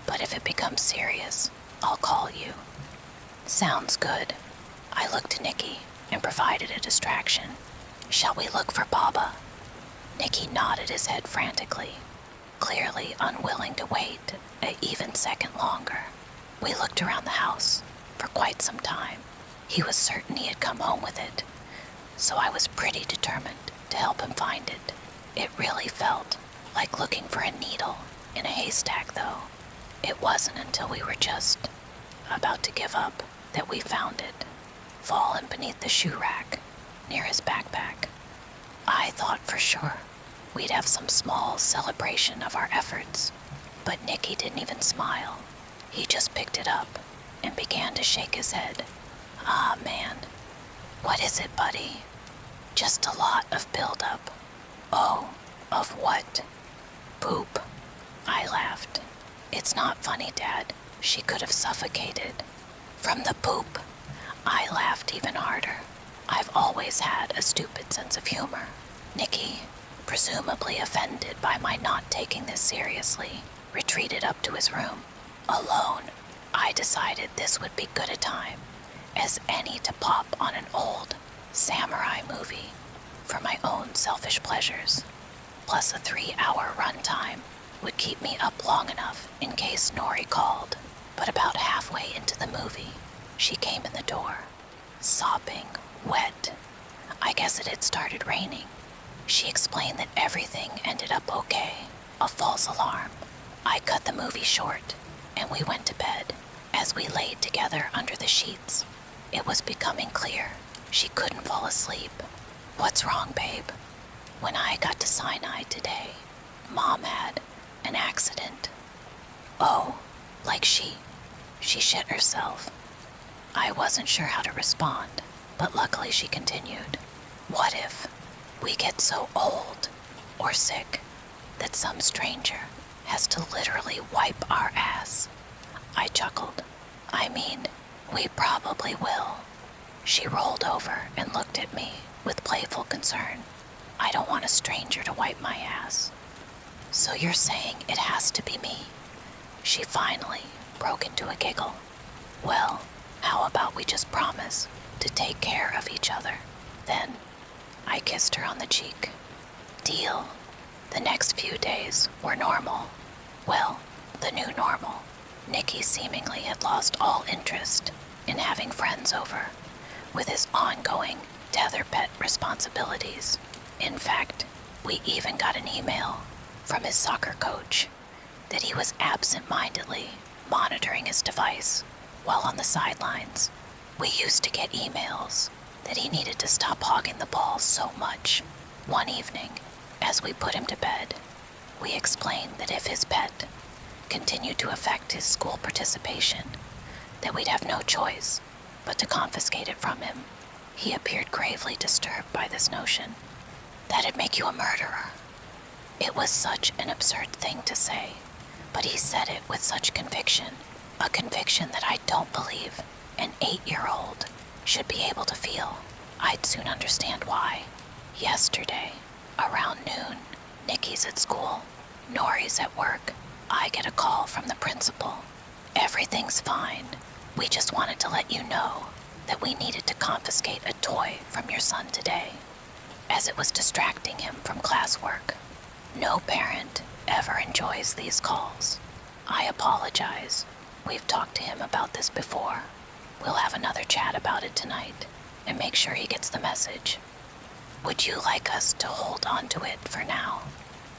but if it becomes serious, I'll call you." "Sounds good." I looked to Nicky and provided a distraction. "Shall we look for Baba?" Nicky nodded his head frantically, clearly unwilling to wait an even second longer. We looked around the house for quite some time. He was certain he had come home with it, so I was pretty determined to help him find it. It really felt like looking for a needle in a haystack, though. It wasn't until we were just about to give up that we found it, fallen beneath the shoe rack near his backpack. I thought for sure we'd have some small celebration of our efforts, but Nicky didn't even smile. He just picked it up and began to shake his head. "Ah, man. What is it, buddy?" "Just a lot of buildup." "Oh, of what?" "Poop." I laughed. "It's not funny, Dad. She could have suffocated." "From the poop?" I laughed even harder. I've always had a stupid sense of humor. Nicky, presumably offended by my not taking this seriously, retreated up to his room. Alone, I decided this would be good a time as any to pop on an old samurai movie. for my own selfish pleasures. Plus a 3-hour runtime would keep me up long enough in case Nori called. But about halfway into the movie, she came in the door, sopping, wet. I guess it had started raining. She explained that everything ended up okay, a false alarm. I cut the movie short, and we went to bed. As we laid together under the sheets, it was becoming clear she couldn't fall asleep. What's wrong, babe? When I got to Sinai today, Mom had an accident. Oh, like she shit herself. I wasn't sure how to respond, but luckily she continued. What if we get so old or sick that some stranger has to literally wipe our ass? I chuckled. I mean, we probably will. She rolled over and looked at me with playful concern. I don't want a stranger to wipe my ass. So you're saying it has to be me? She finally broke into a giggle. Well, how about we just promise to take care of each other? Then I kissed her on the cheek. Deal. The next few days were normal. Well, the new normal. Nicky seemingly had lost all interest in having friends over, with his ongoing tether pet responsibilities. In fact, we even got an email from his soccer coach that he was absent-mindedly monitoring his device while on the sidelines. We used to get emails that he needed to stop hogging the ball so much. One evening, as we put him to bed, we explained that if his pet continued to affect his school participation, that we'd have no choice but to confiscate it from him. He appeared gravely disturbed by this notion. That'd make you a murderer. It was such an absurd thing to say, but he said it with such conviction, a conviction that I don't believe an 8-year-old should be able to feel. I'd soon understand why. Yesterday, around noon, Nicky's at school, Nori's at work. I get a call from the principal. Everything's fine. We just wanted to let you know that we needed to confiscate a toy from your son today, as it was distracting him from classwork. No parent ever enjoys these calls. I apologize. We've talked to him about this before. We'll have another chat about it tonight and make sure he gets the message. Would you like us to hold on to it for now,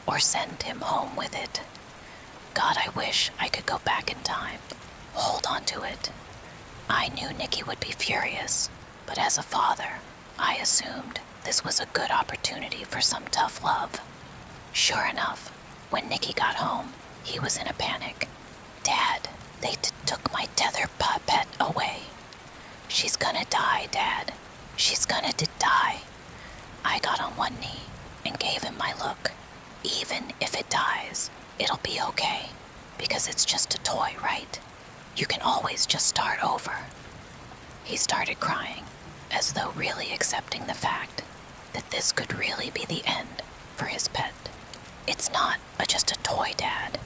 or send him home with it? God, I wish I could go back in time. Hold on to it. I knew Nicky would be furious, but as a father, I assumed this was a good opportunity for some tough love. Sure enough, when Nicky got home, he was in a panic. Dad, they took my tether pet away. She's gonna die, Dad. She's gonna die. I got on one knee and gave him my look. Even if it dies, it'll be okay, because it's just a toy, right? You can always just start over. He started crying, as though really accepting the fact that this could really be the end for his pet. It's not just a toy, Dad.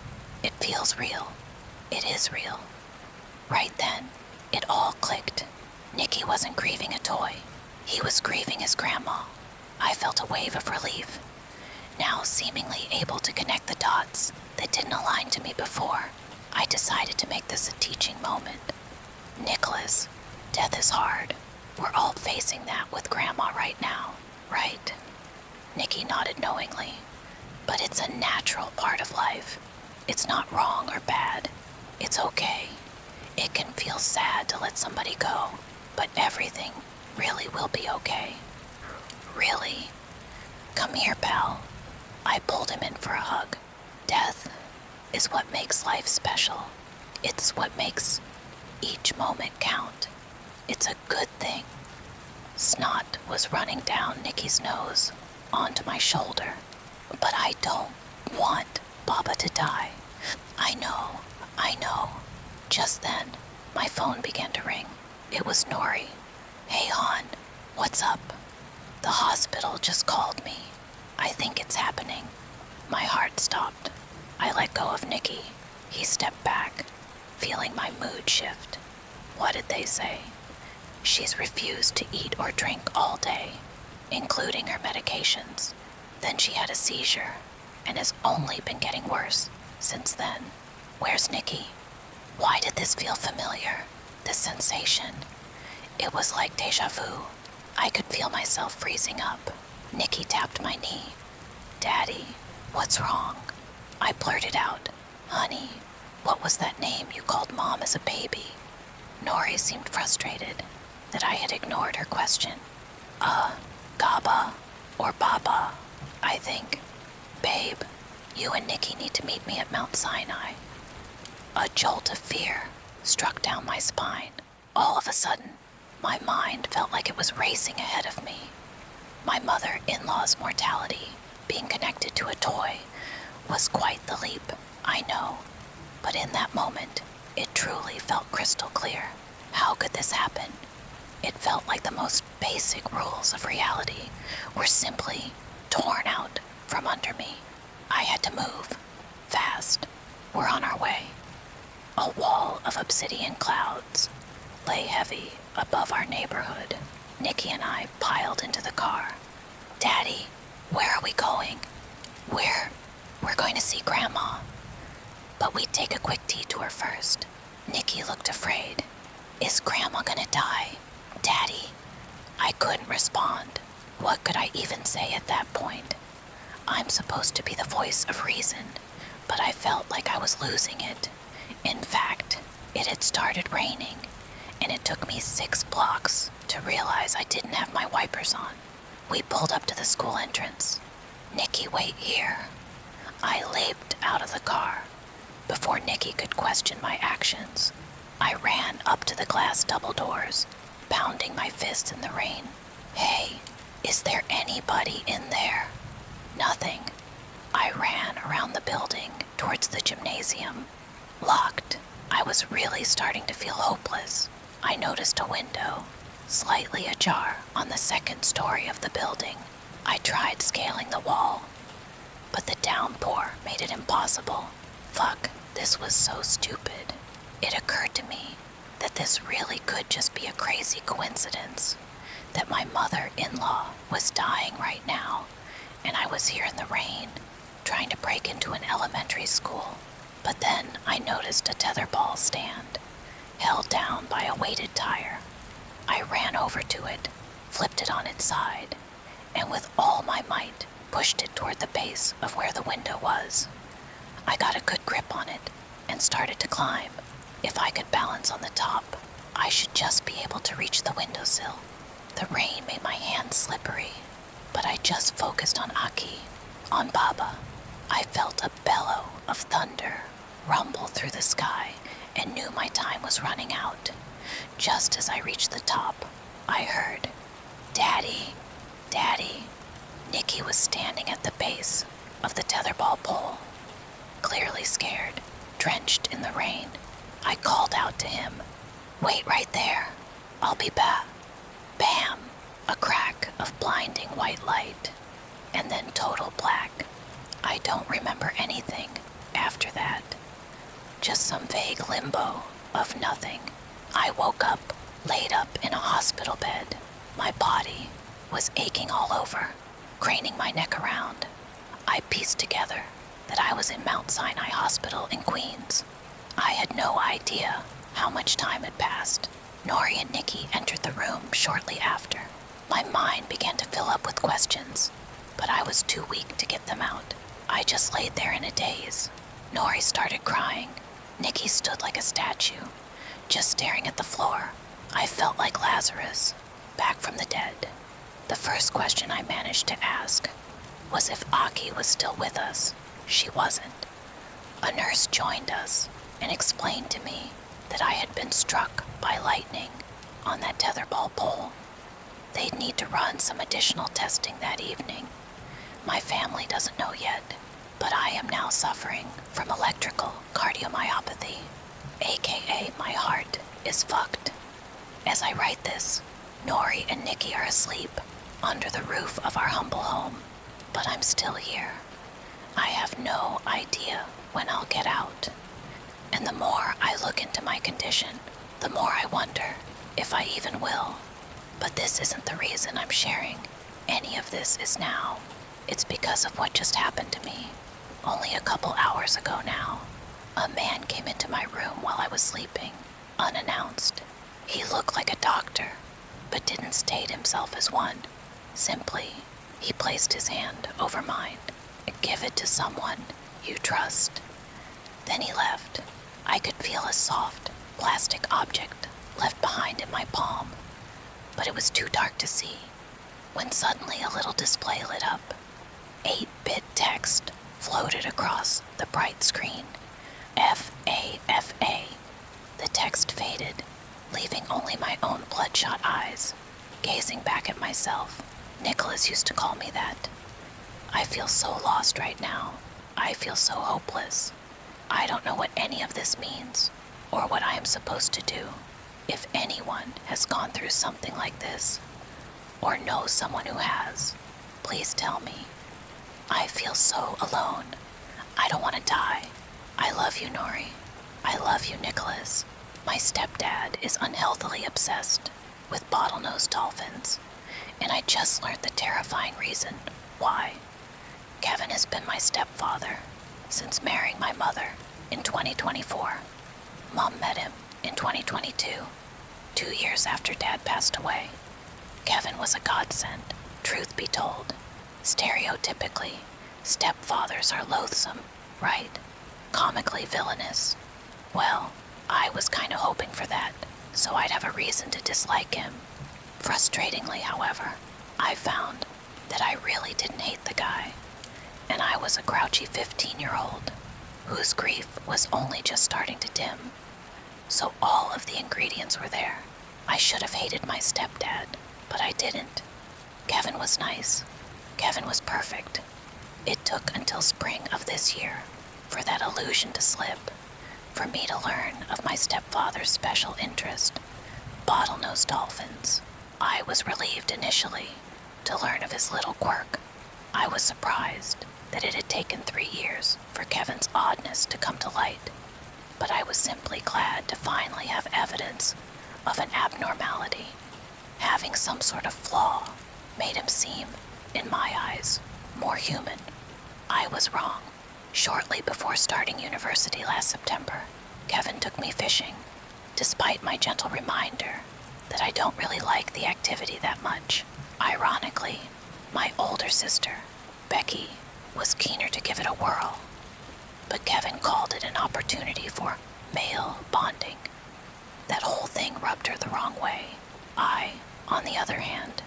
It feels real. It is real. Right then, it all clicked. Nicky wasn't grieving a toy. He was grieving his grandma. I felt a wave of relief, now seemingly able to connect the dots that didn't align to me before. I decided to make this a teaching moment. Nicholas, death is hard. We're all facing that with Grandma right now, right? Nicky nodded knowingly. But it's a natural part of life. It's not wrong or bad. It's okay. It can feel sad to let somebody go, but everything really will be okay. Really? Come here, pal. I pulled him in for a hug. Death is what makes life special. It's what makes each moment count. It's a good thing. Snot was running down Nicky's nose onto my shoulder. But I don't want Baba to die. I know. Just then, my phone began to ring. It was Nori. Hey, Han, what's up? The hospital just called me. I think it's happening. My heart stopped. I let go of Nicky. He stepped back, feeling my mood shift. What did they say? She's refused to eat or drink all day. including her medications. Then she had a seizure, and has only been getting worse since then. Where's Nikki? Why did this feel familiar? This sensation. It was like deja vu. I could feel myself freezing up. Nikki tapped my knee. Daddy, what's wrong? I blurted out, Honey, what was that name you called Mom as a baby? Nori seemed frustrated that I had ignored her question. Gaba, or Baba, I think. Babe, you and Nikki need to meet me at Mount Sinai. A jolt of fear struck down my spine. All of a sudden, my mind felt like it was racing ahead of me. My mother-in-law's mortality, being connected to a toy, was quite the leap, I know. But in that moment, it truly felt crystal clear. How could this happen? It felt like the most basic rules of reality were simply torn out from under me. I had to move. Fast. We're on our way. A wall of obsidian clouds lay heavy above our neighborhood. Nikki and I piled into the car. Daddy, where are we going? We're going to see Grandma. But we'd take a quick detour first. Nikki looked afraid. Is Grandma gonna die? Daddy? I couldn't respond. What could I even say at that point? I'm supposed to be the voice of reason, but I felt like I was losing it. In fact, it had started raining, and it took me 6 blocks to realize I didn't have my wipers on. We pulled up to the school entrance. Nikki, wait here. I leaped out of the car. Before Nikki could question my actions, I ran up to the glass double doors, pounding my fists in the rain. Hey, is there anybody in there? Nothing. I ran around the building towards the gymnasium. Locked. I was really starting to feel hopeless. I noticed a window, slightly ajar on the second story of the building. I tried scaling the wall, but the downpour made it impossible. Fuck, this was so stupid. It occurred to me that this really could just be a crazy coincidence, that my mother-in-law was dying right now, and I was here in the rain, trying to break into an elementary school. But then I noticed a tetherball stand, held down by a weighted tire. I ran over to it, flipped it on its side, and with all my might, pushed it toward the base of where the window was. I got a good grip on it and started to climb. If I could balance on the top, I should just be able to reach the windowsill. The rain made my hands slippery, but I just focused on Aki, on Baba. I felt a bellow of thunder rumble through the sky and knew my time was running out. Just as I reached the top, I heard, Daddy, Daddy. Nikki was standing at the base of the tetherball pole, clearly scared, drenched in the rain. I called out to him, Wait right there. I'll be back. Bam! A crack of blinding white light, and then total black. I don't remember anything after that. Just some vague limbo of nothing. I woke up, laid up in a hospital bed. My body was aching all over, craning my neck around. I pieced together that I was in Mount Sinai Hospital in Queens. I had no idea how much time had passed. Nori and Nikki entered the room shortly after. My mind began to fill up with questions, but I was too weak to get them out. I just laid there in a daze. Nori started crying. Nikki stood like a statue, just staring at the floor. I felt like Lazarus, back from the dead. The first question I managed to ask was if Aki was still with us. She wasn't. A nurse joined us and explained to me that I had been struck by lightning on that tetherball pole. They'd need to run some additional testing that evening. My family doesn't know yet, but I am now suffering from electrical cardiomyopathy, aka my heart is fucked. As I write this, Nori and Nikki are asleep under the roof of our humble home, but I'm still here. I have no idea when I'll get out. And the more I look into my condition, the more I wonder if I even will. But this isn't the reason I'm sharing any of this is now, it's because of what just happened to me. Only a couple hours ago now, a man came into my room while I was sleeping, unannounced. He looked like a doctor, but didn't state himself as one. Simply, he placed his hand over mine. Give it to someone you trust. Then he left. I could feel a soft, plastic object left behind in my palm, but it was too dark to see, when suddenly a little display lit up. 8-bit text floated across the bright screen. F-A-F-A. The text faded, leaving only my own bloodshot eyes, gazing back at myself. Nicholas used to call me that. I feel so lost right now. I feel so hopeless. I don't know what any of this means, or what I am supposed to do. If anyone has gone through something like this, or knows someone who has, please tell me. I feel so alone. I don't want to die. I love you, Nori. I love you, Nicholas. My stepdad is unhealthily obsessed with bottlenose dolphins, and I just learned the terrifying reason why. Kevin has been my stepfather since marrying my mother in 2024. Mom met him in 2022, 2 years after Dad passed away. Kevin was a godsend, truth be told. Stereotypically, stepfathers are loathsome, right? Comically villainous. Well, I was kind of hoping for that, so I'd have a reason to dislike him. Frustratingly, however, I found that I really didn't hate the guy, and I was a grouchy 15-year-old whose grief was only just starting to dim. So all of the ingredients were there. I should have hated my stepdad, but I didn't. Kevin was nice. Kevin was perfect. It took until spring of this year for that illusion to slip, for me to learn of my stepfather's special interest, bottlenose dolphins. I was relieved initially to learn of his little quirk. I was surprised that it had taken 3 years for Kevin's oddness to come to light, but I was simply glad to finally have evidence of an abnormality. Having some sort of flaw made him seem, in my eyes, more human. I was wrong. Shortly before starting university last September, Kevin took me fishing, despite my gentle reminder that I don't really like the activity that much. Ironically, my older sister, Becky, was keener to give it a whirl, but Kevin called it an opportunity for male bonding. That whole thing rubbed her the wrong way. I, on the other hand,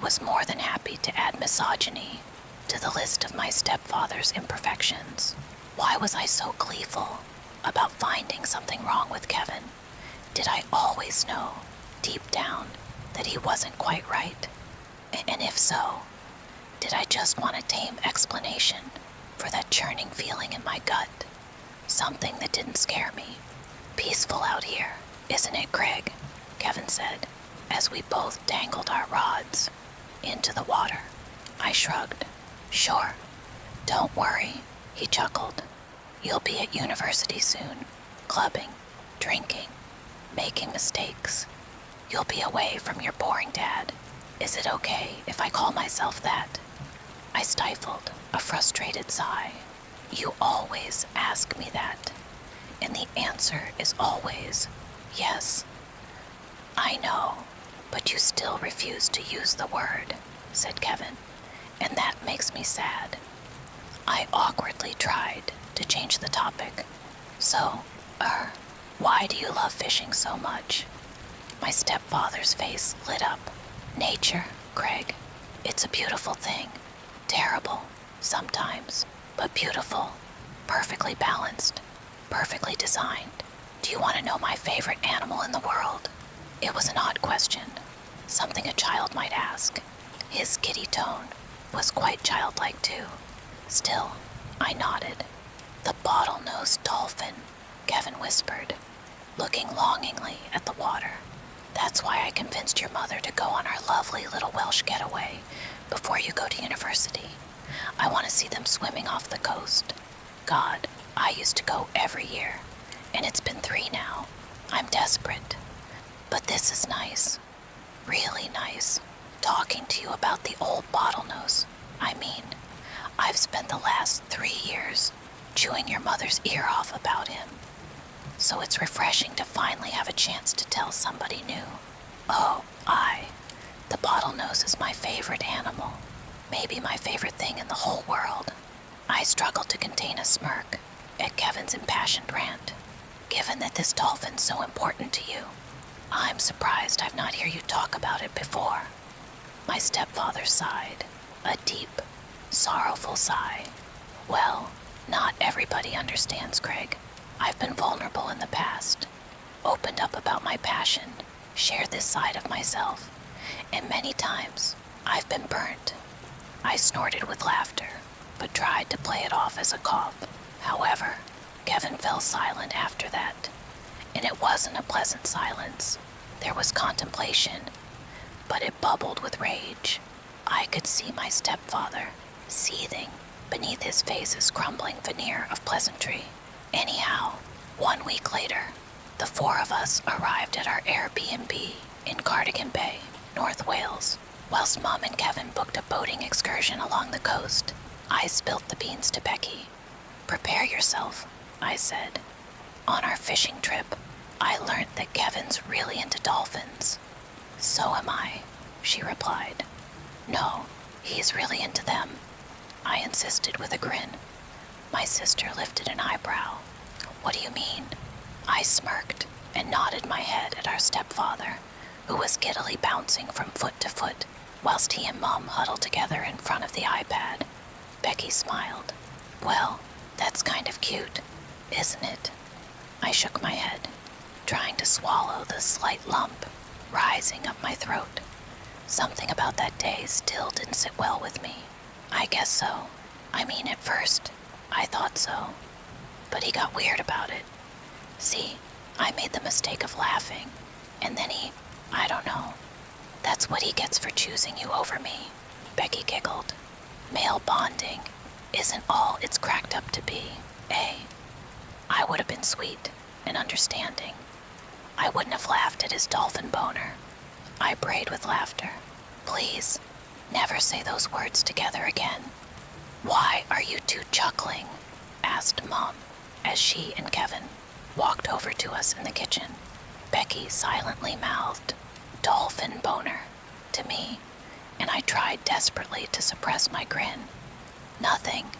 was more than happy to add misogyny to the list of my stepfather's imperfections. Why was I so gleeful about finding something wrong with Kevin? Did I always know, deep down, that he wasn't quite right? And if so, did I just want a tame explanation for that churning feeling in my gut? Something that didn't scare me. Peaceful out here, isn't it, Craig? Kevin said, as we both dangled our rods into the water. I shrugged. Sure. Don't worry, he chuckled. You'll be at university soon, clubbing, drinking, making mistakes. You'll be away from your boring dad. Is it okay if I call myself that? I stifled a frustrated sigh. You always ask me that, and the answer is always yes. I know, but you still refuse to use the word, said Kevin, and that makes me sad. I awkwardly tried to change the topic. So, why do you love fishing so much? My stepfather's face lit up. Nature, Craig. It's a beautiful thing. Terrible, sometimes, but beautiful. Perfectly balanced. Perfectly designed. Do you want to know my favorite animal in the world? It was an odd question. Something a child might ask. His giddy tone was quite childlike too. Still, I nodded. The bottlenose dolphin, Kevin whispered, looking longingly at the water. That's why I convinced your mother to go on our lovely little Welsh getaway before you go to university. I want to see them swimming off the coast. God, I used to go every year, and it's been 3 now. I'm desperate. But this is nice. Really nice. talking to you about the old bottlenose. I mean, I've spent the last 3 years chewing your mother's ear off about him. So it's refreshing to finally have a chance to tell somebody new. Oh, the bottlenose is my favorite animal. Maybe my favorite thing in the whole world. I struggled to contain a smirk at Kevin's impassioned rant. Given that this dolphin's so important to you, I'm surprised I've not heard you talk about it before. My stepfather sighed, a deep, sorrowful sigh. Well, not everybody understands, Craig. I've been vulnerable in the past, opened up about my passion, shared this side of myself, and many times I've been burnt. I snorted with laughter, but tried to play it off as a cough. However, Kevin fell silent after that, and it wasn't a pleasant silence. There was contemplation, but it bubbled with rage. I could see my stepfather seething beneath his face's crumbling veneer of pleasantry. Anyhow, 1 week later, the 4 of us arrived at our Airbnb in Cardigan Bay, North Wales. Whilst Mom and Kevin booked a boating excursion along the coast, I spilt the beans to Becky. "Prepare yourself," I said. "On our fishing trip, I learned that Kevin's really into dolphins." "So am I," she replied. "No, he's really into them," I insisted with a grin. My sister lifted an eyebrow. "What do you mean?" I smirked and nodded my head at our stepfather, who was giddily bouncing from foot to foot, whilst he and Mom huddled together in front of the iPad. Becky smiled. "Well, that's kind of cute, isn't it?" I shook my head, trying to swallow the slight lump rising up my throat. Something about that day still didn't sit well with me. "I guess so. I mean, at first, I thought so. But he got weird about it. See, I made the mistake of laughing, and then I don't know. That's what he gets for choosing you over me." Becky giggled. "Male bonding isn't all it's cracked up to be, eh?" I would have been sweet and understanding. I wouldn't have laughed at his dolphin boner. I brayed with laughter. "Please, never say those words together again." "Why are you two chuckling?" asked Mom, as she and Kevin walked over to us in the kitchen. Becky silently mouthed, "Dolphin boner," to me, and I tried desperately to suppress my grin. "Nothing,"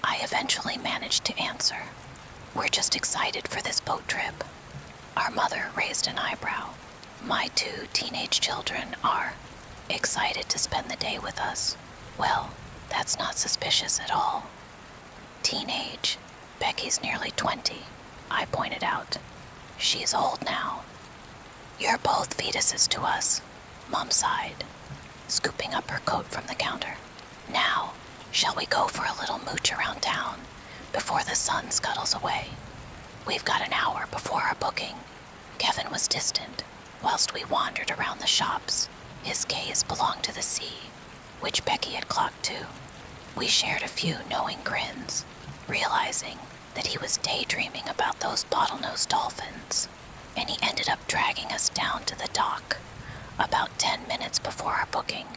I eventually managed to answer. "We're just excited for this boat trip." Our mother raised an eyebrow. "My 2 teenage children are excited to spend the day with us." "Well, that's not suspicious at all." "Teenage? Becky's nearly 20, I pointed out. "She's old now." "You're both fetuses to us," Mom sighed, scooping up her coat from the counter. "Now, shall we go for a little mooch around town before the sun scuttles away? We've got an hour before our booking." Kevin was distant, whilst we wandered around the shops. His gaze belonged to the sea, which Becky had clocked too. We shared a few knowing grins, realizing that he was daydreaming about those bottlenose dolphins, and he ended up dragging us down to the dock about 10 minutes before our booking.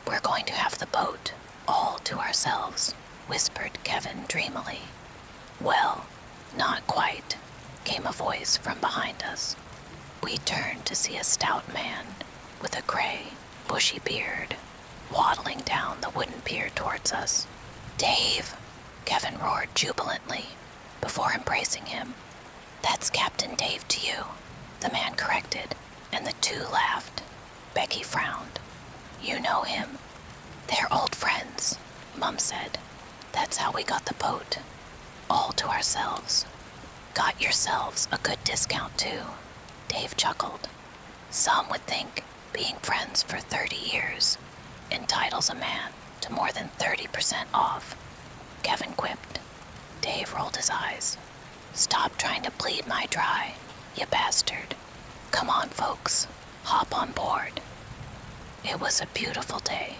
"We're going to have the boat all to ourselves," whispered Kevin dreamily. "Well, not quite," came a voice from behind us. We turned to see a stout man with a gray, bushy beard waddling down the wooden pier towards us. "Dave!" Kevin roared jubilantly before embracing him. "That's Captain Dave to you," the man corrected, and the two laughed. Becky frowned. "You know him?" "They're old friends," Mom said. "That's how we got the boat. All to ourselves." "Got yourselves a good discount, too," Dave chuckled. "Some would think being friends for 30 years entitles a man to more than 30% off," Kevin quipped. Dave rolled his eyes. "Stop trying to bleed my dry, you bastard. Come on, folks. Hop on board." It was a beautiful day.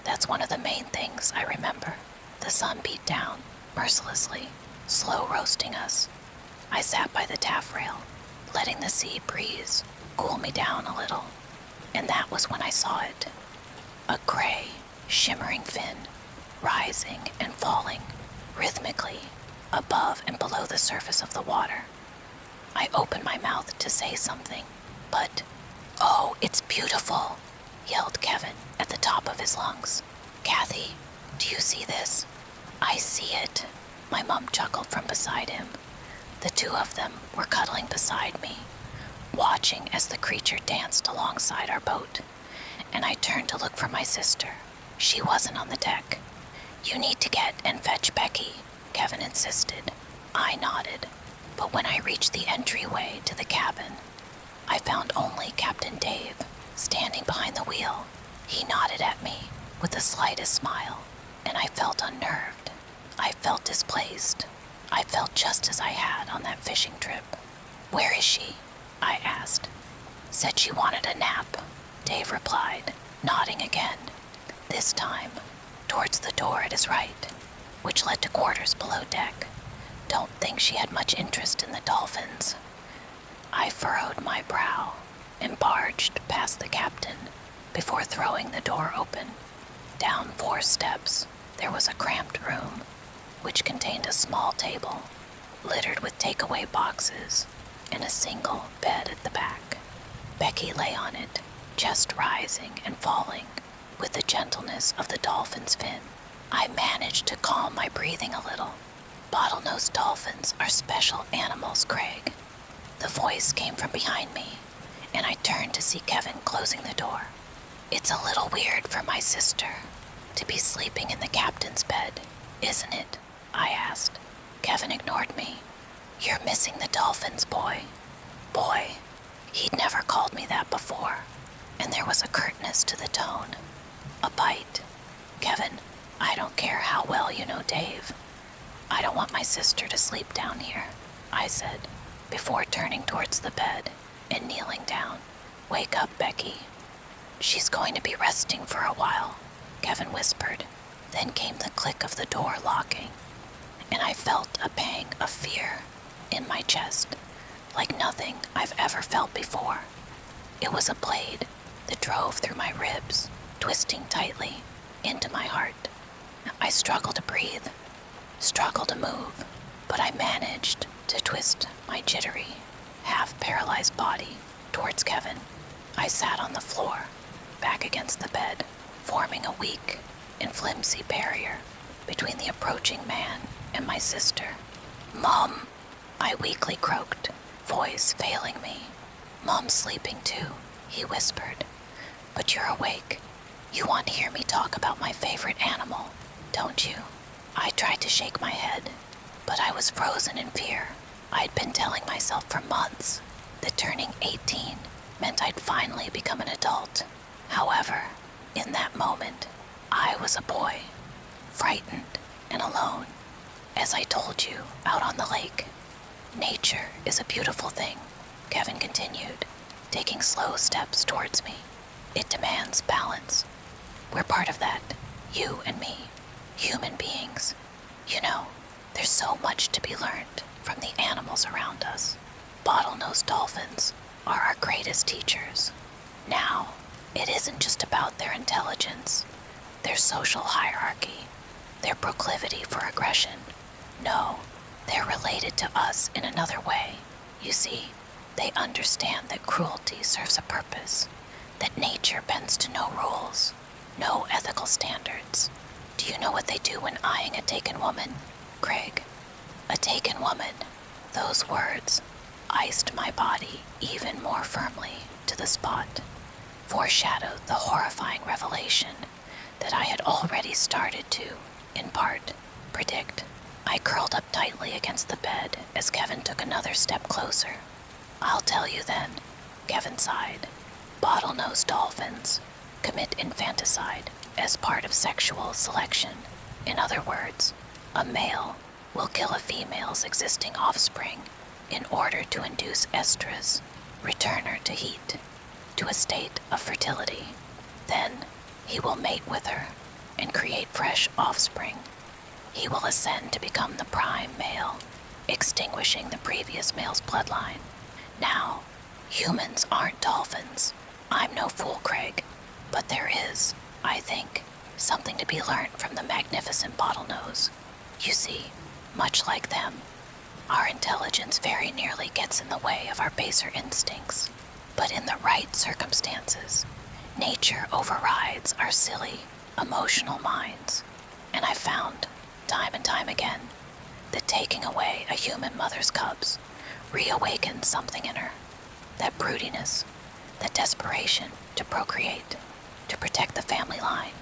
That's one of the main things I remember. The sun beat down, mercilessly, slow roasting us. I sat by the taffrail, letting the sea breeze cool me down a little. And that was when I saw it. a gray, shimmering fin, rising and falling rhythmically above and below the surface of the water. I opened my mouth to say something, but, "Oh, it's beautiful," yelled Kevin at the top of his lungs. "Kathy, do you see this?" "I see it," my mom chuckled from beside him. The two of them were cuddling beside me, watching as the creature danced alongside our boat, and I turned to look for my sister. She wasn't on the deck. "You need to get and fetch Becky," Kevin insisted. I nodded, but when I reached the entryway to the cabin, I found only Captain Dave standing behind the wheel. He nodded at me with the slightest smile, and I felt unnerved. I felt displaced. I felt just as I had on that fishing trip. "Where is she?" I asked. "Said she wanted a nap," Dave replied, nodding again, this time towards the door at his right, which led to quarters below deck. Don't think she had much interest in the dolphins. I furrowed my brow and barged past the captain before throwing the door open. Down 4 steps, there was a cramped room, which contained a small table, littered with takeaway boxes, and a single bed at the back. Becky lay on it, chest rising and falling with the gentleness of the dolphin's fin. I managed to calm my breathing a little. "Bottlenose dolphins are special animals, Craig." The voice came from behind me, and I turned to see Kevin closing the door. "It's a little weird for my sister to be sleeping in the captain's bed, isn't it?" I asked. Kevin ignored me. "You're missing the dolphins, boy." Boy. He'd never called me that before, and there was a curtness to the tone. A bite. "Kevin, I don't care how well you know Dave. I don't want my sister to sleep down here," I said, before turning towards the bed and kneeling down. "Wake up, Becky." "She's going to be resting for a while," Kevin whispered. Then came the click of the door locking, and I felt a pang of fear in my chest, like nothing I've ever felt before. It was a blade that drove through my ribs, twisting tightly into my heart. I struggled to breathe, struggled to move, but I managed to twist my jittery, half-paralyzed body towards Kevin. I sat on the floor, back against the bed, forming a weak and flimsy barrier between the approaching man and my sister. "Mom," I weakly croaked, voice failing me. "Mom's sleeping too," he whispered. "But you're awake. You want to hear me talk about my favorite animal, don't you?" I tried to shake my head, but I was frozen in fear. I'd been telling myself for months that turning 18 meant I'd finally become an adult. However, in that moment, I was a boy, frightened and alone. As I told you out on the lake, nature is a beautiful thing, Kevin continued, taking slow steps towards me. It demands balance. We're part of that, you and me, human beings. You know, there's so much to be learned from the animals around us. Bottlenose dolphins are our greatest teachers. Now, it isn't just about their intelligence, their social hierarchy, their proclivity for aggression. No, they're related to us in another way. You see, they understand that cruelty serves a purpose, that nature bends to no rules, no ethical standards. Do you know what they do when eyeing a taken woman, Craig? A taken woman. Those words iced my body even more firmly to the spot, foreshadowed the horrifying revelation that I had already started to, in part, predict. I curled up tightly against the bed as Kevin took another step closer. "I'll tell you then," Kevin sighed. "Bottlenose dolphins commit infanticide as part of sexual selection. In other words, a male will kill a female's existing offspring in order to induce estrus, return her to heat, to a state of fertility. Then he will mate with her and create fresh offspring. He will ascend to become the prime male, extinguishing the previous male's bloodline. Now, humans aren't dolphins. I'm no fool, Craig, but there is I think, something to be learned from the magnificent bottlenose. You see, much like them, our intelligence very nearly gets in the way of our baser instincts. But in the right circumstances, nature overrides our silly, emotional minds. And I've found, time and time again, that taking away a human mother's cubs reawakens something in her. That broodiness, that desperation to procreate, to protect the family line,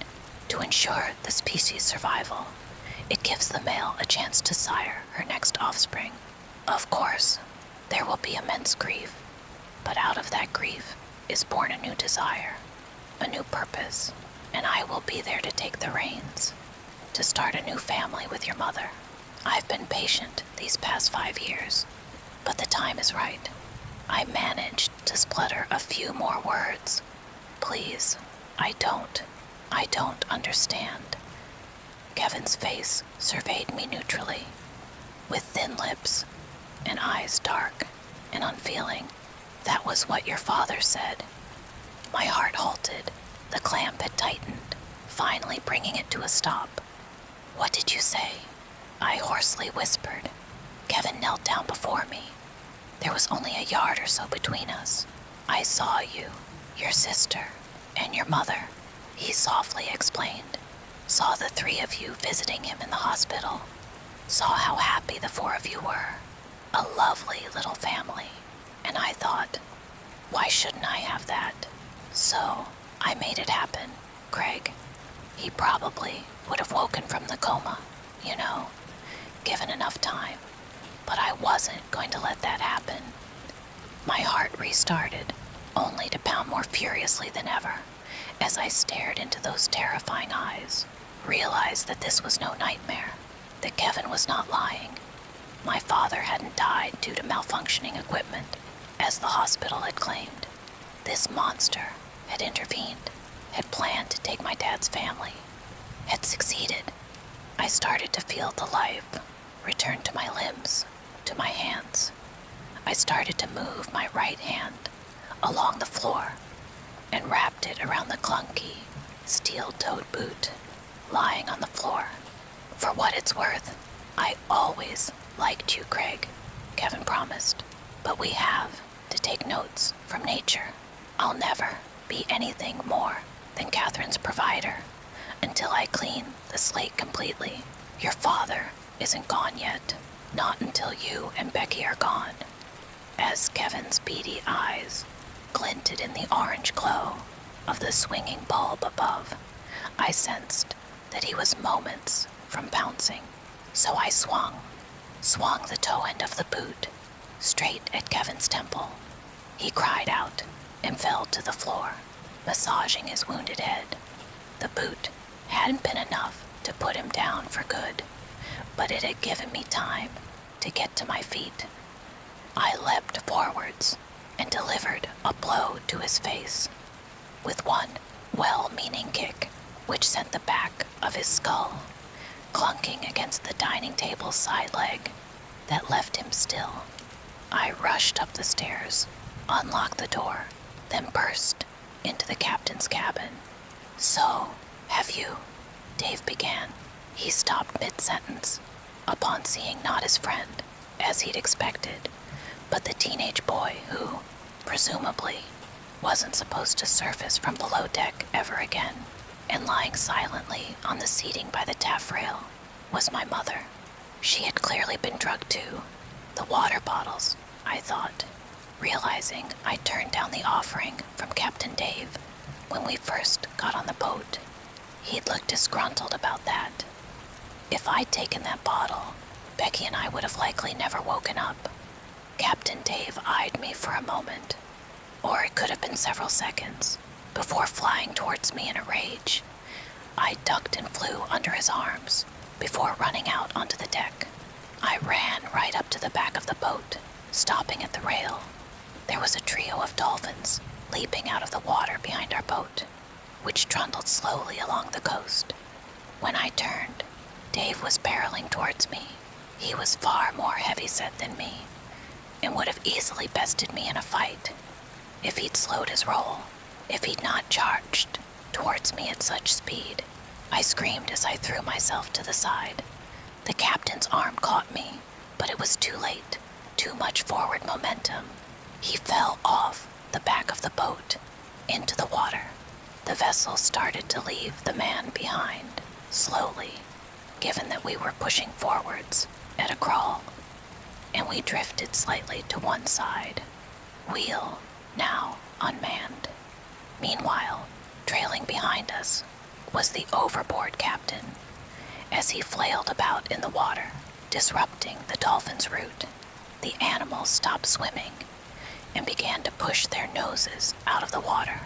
to ensure the species' survival. It gives the male a chance to sire her next offspring. Of course, there will be immense grief, but out of that grief is born a new desire, a new purpose, and I will be there to take the reins, to start a new family with your mother. I've been patient these past 5 years, but the time is right. I managed to splutter a few more words. Please, I don't understand. Kevin's face surveyed me neutrally, with thin lips and eyes dark and unfeeling. That was what your father said. My heart halted. The clamp had tightened, finally bringing it to a stop. What did you say? I hoarsely whispered. Kevin knelt down before me. There was only a yard or so between us. I saw you, your sister, and your mother, he softly explained. Saw the 3 of you visiting him in the hospital. Saw how happy the 4 of you were. A lovely little family. And I thought, why shouldn't I have that? So, I made it happen, Craig. He probably would have woken from the coma, you know, given enough time. But I wasn't going to let that happen. My heart restarted, only to pound more furiously than ever, as I stared into those terrifying eyes, realized that this was no nightmare, that Kevin was not lying. My father hadn't died due to malfunctioning equipment, as the hospital had claimed. This monster had intervened, had planned to take my dad's family, had succeeded. I started to feel the life return to my limbs, to my hands. I started to move my right hand along the floor and wrapped it around the clunky, steel-toed boot lying on the floor. For what it's worth, I always liked you, Craig, Kevin promised. But we have to take notes from nature. I'll never be anything more than Catherine's provider until I clean the slate completely. Your father isn't gone yet. Not until you and Becky are gone. As Kevin's beady eyes glinted in the orange glow of the swinging bulb above, I sensed that he was moments from pouncing. So I swung the toe end of the boot straight at Kevin's temple. He cried out and fell to the floor, massaging his wounded head. The boot hadn't been enough to put him down for good, but it had given me time to get to my feet. I leapt forwards and delivered a blow to his face with one well-meaning kick, which sent the back of his skull clunking against the dining table's side leg that left him still. I rushed up the stairs, unlocked the door, then burst into the captain's cabin. So, have you? Dave began. He stopped mid-sentence upon seeing not his friend, as he'd expected, but the teenage boy who, presumably, wasn't supposed to surface from below deck ever again, and lying silently on the seating by the taffrail was my mother. She had clearly been drugged too. The water bottles, I thought, realizing I turned down the offering from Captain Dave when we first got on the boat. He'd looked disgruntled about that. If I'd taken that bottle, Becky and I would have likely never woken up. Captain Dave eyed me for a moment, or it could have been several seconds, before flying towards me in a rage. I ducked and flew under his arms before running out onto the deck. I ran right up to the back of the boat, stopping at the rail. There was a trio of dolphins leaping out of the water behind our boat, which trundled slowly along the coast. When I turned, Dave was barreling towards me. He was far more heavy-set than me, and would have easily bested me in a fight if he'd slowed his roll, if he'd not charged towards me at such speed. I screamed as I threw myself to the side. The captain's arm caught me, but it was too late. Too much forward momentum. He fell off the back of the boat into the water. The vessel started to leave the man behind, slowly, given that we were pushing forwards at a crawl, and we drifted slightly to one side, wheel now unmanned. Meanwhile, trailing behind us was the overboard captain, as he flailed about in the water, disrupting the dolphin's route. The animals stopped swimming and began to push their noses out of the water,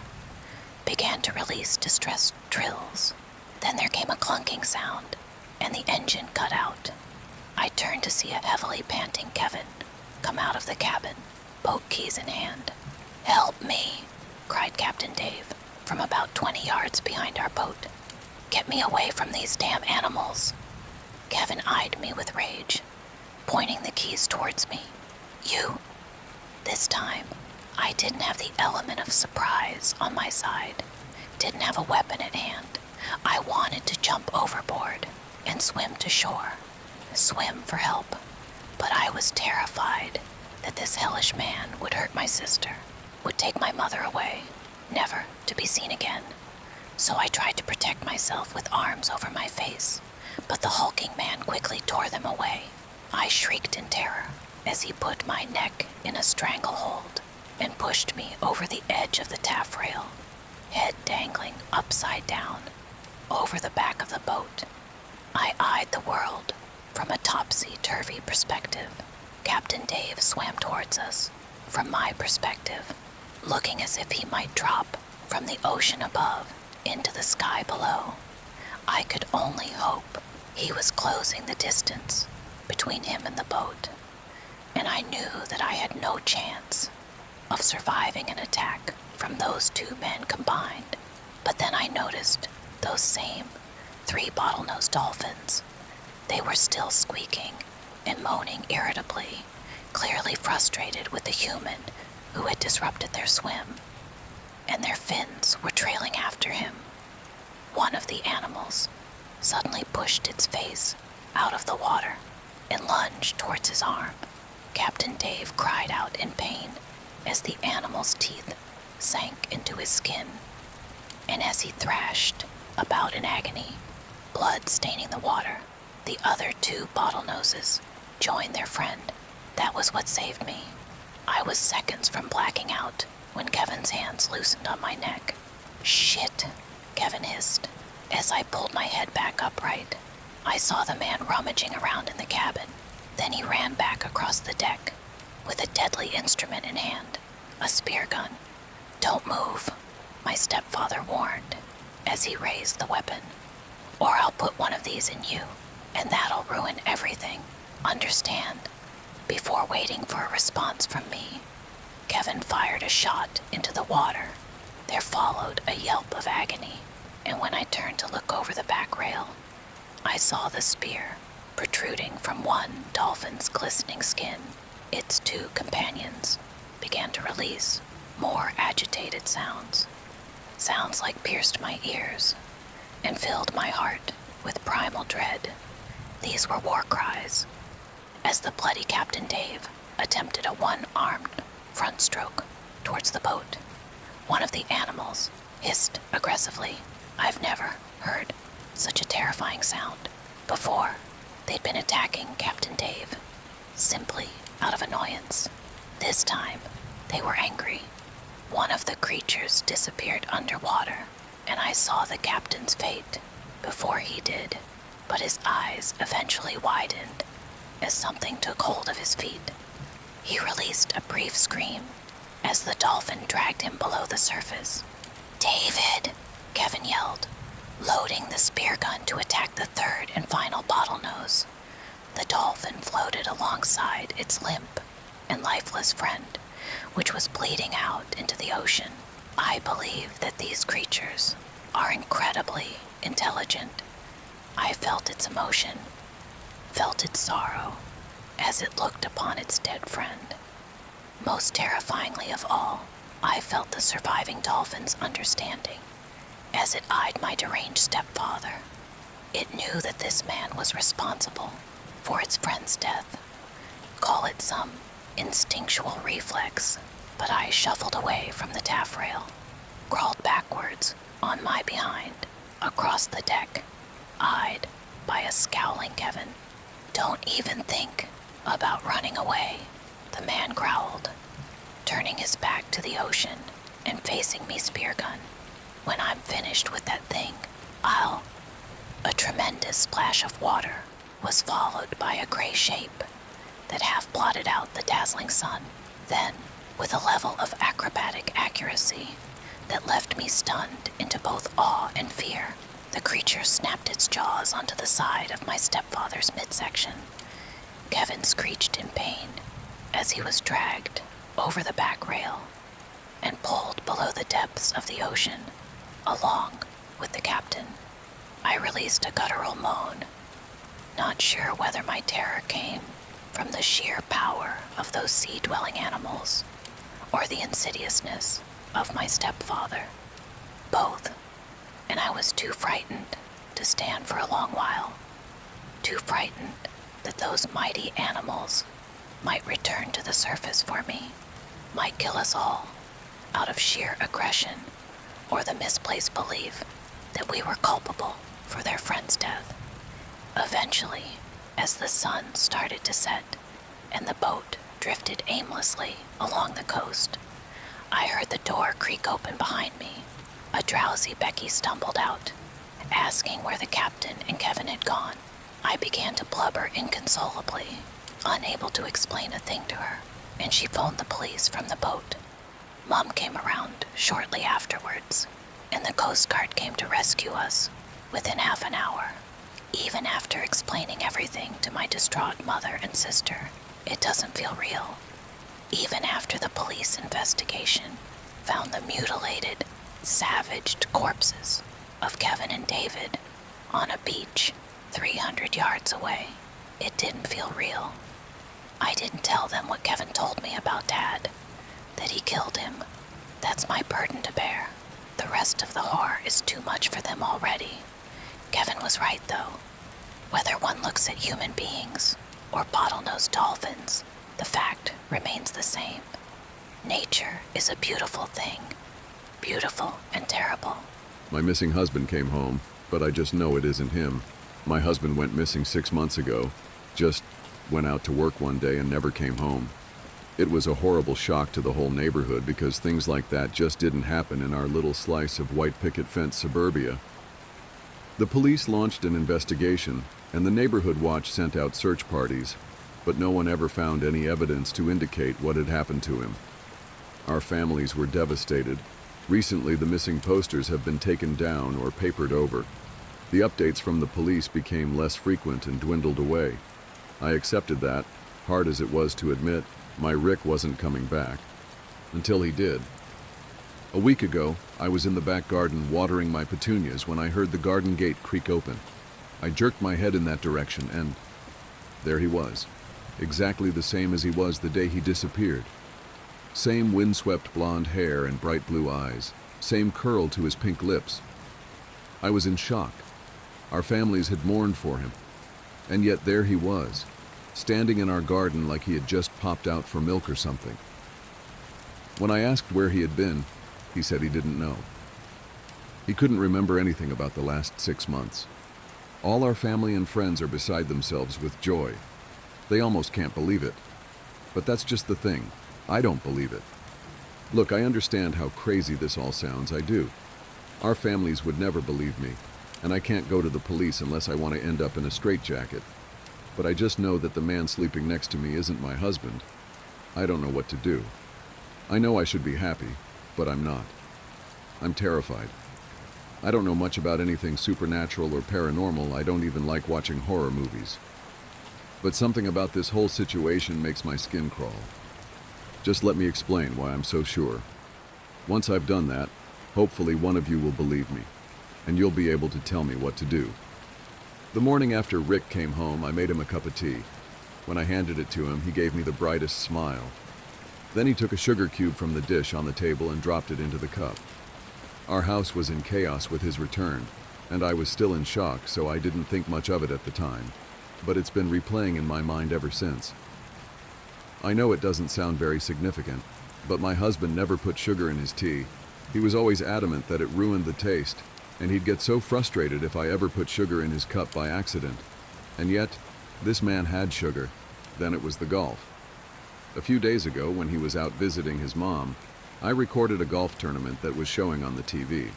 began to release distressed trills. Then there came a clunking sound, and the engine cut out. I turned to see a heavily panting Kevin come out of the cabin, boat keys in hand. "Help me," cried Captain Dave from about 20 yards behind our boat. "Get me away from these damn animals." Kevin eyed me with rage, pointing the keys towards me. "You." This time, I didn't have the element of surprise on my side, didn't have a weapon at hand. I wanted to jump overboard and swim to shore, swim for help, but I was terrified that this hellish man would hurt my sister, would take my mother away, never to be seen again. So I tried to protect myself with arms over my face, but the hulking man quickly tore them away. I shrieked in terror as he put my neck in a stranglehold and pushed me over the edge of the taffrail, head dangling upside down over the back of the boat. I eyed the world from a topsy-turvy perspective. Captain Dave swam towards us, from my perspective, looking as if he might drop from the ocean above into the sky below. I could only hope he was closing the distance between him and the boat, and I knew that I had no chance of surviving an attack from those two men combined. But then I noticed those same 3 bottlenose dolphins. They were still squeaking and moaning irritably, clearly frustrated with the human who had disrupted their swim, and their fins were trailing after him. One of the animals suddenly pushed its face out of the water and lunged towards his arm. Captain Dave cried out in pain as the animal's teeth sank into his skin, and as he thrashed about in agony, blood staining the water, the other 2 bottlenoses joined their friend. That was what saved me. I was seconds from blacking out when Kevin's hands loosened on my neck. "Shit," Kevin hissed. As I pulled my head back upright, I saw the man rummaging around in the cabin. Then he ran back across the deck with a deadly instrument in hand, a spear gun. "Don't move," my stepfather warned as he raised the weapon, "or I'll put one of these in you, and that'll ruin everything. Understand?" Before waiting for a response from me, Kevin fired a shot into the water. There followed a yelp of agony, and when I turned to look over the back rail, I saw the spear protruding from one dolphin's glistening skin. Its 2 companions began to release more agitated sounds. Sounds like pierced my ears and filled my heart with primal dread. These were war cries, as the bloody Captain Dave attempted a one-armed front stroke towards the boat. One of the animals hissed aggressively. I've never heard such a terrifying sound before. They'd been attacking Captain Dave simply out of annoyance. This time, they were angry. One of the creatures disappeared underwater, and I saw the captain's fate before he did, but his eyes eventually widened as something took hold of his feet. He released a brief scream as the dolphin dragged him below the surface. "David!" Kevin yelled, loading the spear gun to attack the 3rd and final bottlenose. The dolphin floated alongside its limp and lifeless friend, which was bleeding out into the ocean. I believe that these creatures are incredibly intelligent. I felt its emotion, felt its sorrow, as it looked upon its dead friend. Most terrifyingly of all, I felt the surviving dolphin's understanding, as it eyed my deranged stepfather. It knew that this man was responsible for its friend's death. Call it some instinctual reflex, but I shuffled away from the taffrail, crawled backwards on my behind across the deck, eyed by a scowling Kevin. "Don't even think about running away," the man growled, turning his back to the ocean and facing me spear gun. "When I'm finished with that thing, I'll..." A tremendous splash of water was followed by a gray shape that half blotted out the dazzling sun. Then, with a level of acrobatic accuracy that left me stunned into both awe and fear, the creature snapped its jaws onto the side of my stepfather's midsection. Kevin screeched in pain as he was dragged over the back rail and pulled below the depths of the ocean, along with the captain. I released a guttural moan, not sure whether my terror came from the sheer power of those sea-dwelling animals or the insidiousness of my stepfather. Both, and I was too frightened to stand for a long while, too frightened that those mighty animals might return to the surface for me, might kill us all out of sheer aggression or the misplaced belief that we were culpable for their friend's death. Eventually, as the sun started to set and the boat drifted aimlessly along the coast, I heard the door creak open behind me. A drowsy Becky stumbled out, asking where the captain and Kevin had gone. I began to blubber inconsolably, unable to explain a thing to her, and she phoned the police from the boat. Mom came around shortly afterwards, and the Coast Guard came to rescue us within half an hour. Even after explaining everything to my distraught mother and sister, it doesn't feel real. Even after the police investigation found the mutilated, savaged corpses of Kevin and David on a beach 300 yards away, it didn't feel real. I didn't tell them what Kevin told me about Dad, that he killed him. That's my burden to bear. The rest of the horror is too much for them already. Kevin was right, though. Whether one looks at human beings or bottlenose dolphins, the fact remains the same. Nature is a beautiful thing. Beautiful and terrible. My missing husband came home, but I just know it isn't him. My husband went missing 6 months ago. Just went out to work one day and never came home. It was a horrible shock to the whole neighborhood because things like that just didn't happen in our little slice of white picket fence suburbia. The police launched an investigation, and the neighborhood watch sent out search parties, but no one ever found any evidence to indicate what had happened to him. Our families were devastated. Recently, the missing posters have been taken down or papered over. The updates from the police became less frequent and dwindled away. I accepted that, hard as it was to admit. My Rick wasn't coming back. Until he did. A week ago, I was in the back garden watering my petunias when I heard the garden gate creak open. I jerked my head in that direction and there he was, exactly the same as he was the day he disappeared. Same windswept blonde hair and bright blue eyes, same curl to his pink lips. I was in shock. Our families had mourned for him, and yet there he was, standing in our garden like he had just popped out for milk or something. When I asked where he had been, he said he didn't know. He couldn't remember anything about the last 6 months. All our family and friends are beside themselves with joy. They almost can't believe it. But that's just the thing. I don't believe it. Look, I understand how crazy this all sounds, I do. Our families would never believe me, and I can't go to the police unless I want to end up in a straitjacket. But I just know that the man sleeping next to me isn't my husband. I don't know what to do. I know I should be happy, but I'm not. I'm terrified. I don't know much about anything supernatural or paranormal. I don't even like watching horror movies. But something about this whole situation makes my skin crawl. Just let me explain why I'm so sure. Once I've done that, hopefully one of you will believe me, and you'll be able to tell me what to do. The morning after Rick came home, I made him a cup of tea. When I handed it to him, he gave me the brightest smile. Then he took a sugar cube from the dish on the table and dropped it into the cup. Our house was in chaos with his return, and I was still in shock, so I didn't think much of it at the time, but it's been replaying in my mind ever since. I know it doesn't sound very significant, but my husband never put sugar in his tea. He was always adamant that it ruined the taste, and he'd get so frustrated if I ever put sugar in his cup by accident. And yet, this man had sugar. Then it was the golf. A few days ago, when he was out visiting his mom, I recorded a golf tournament that was showing on the TV.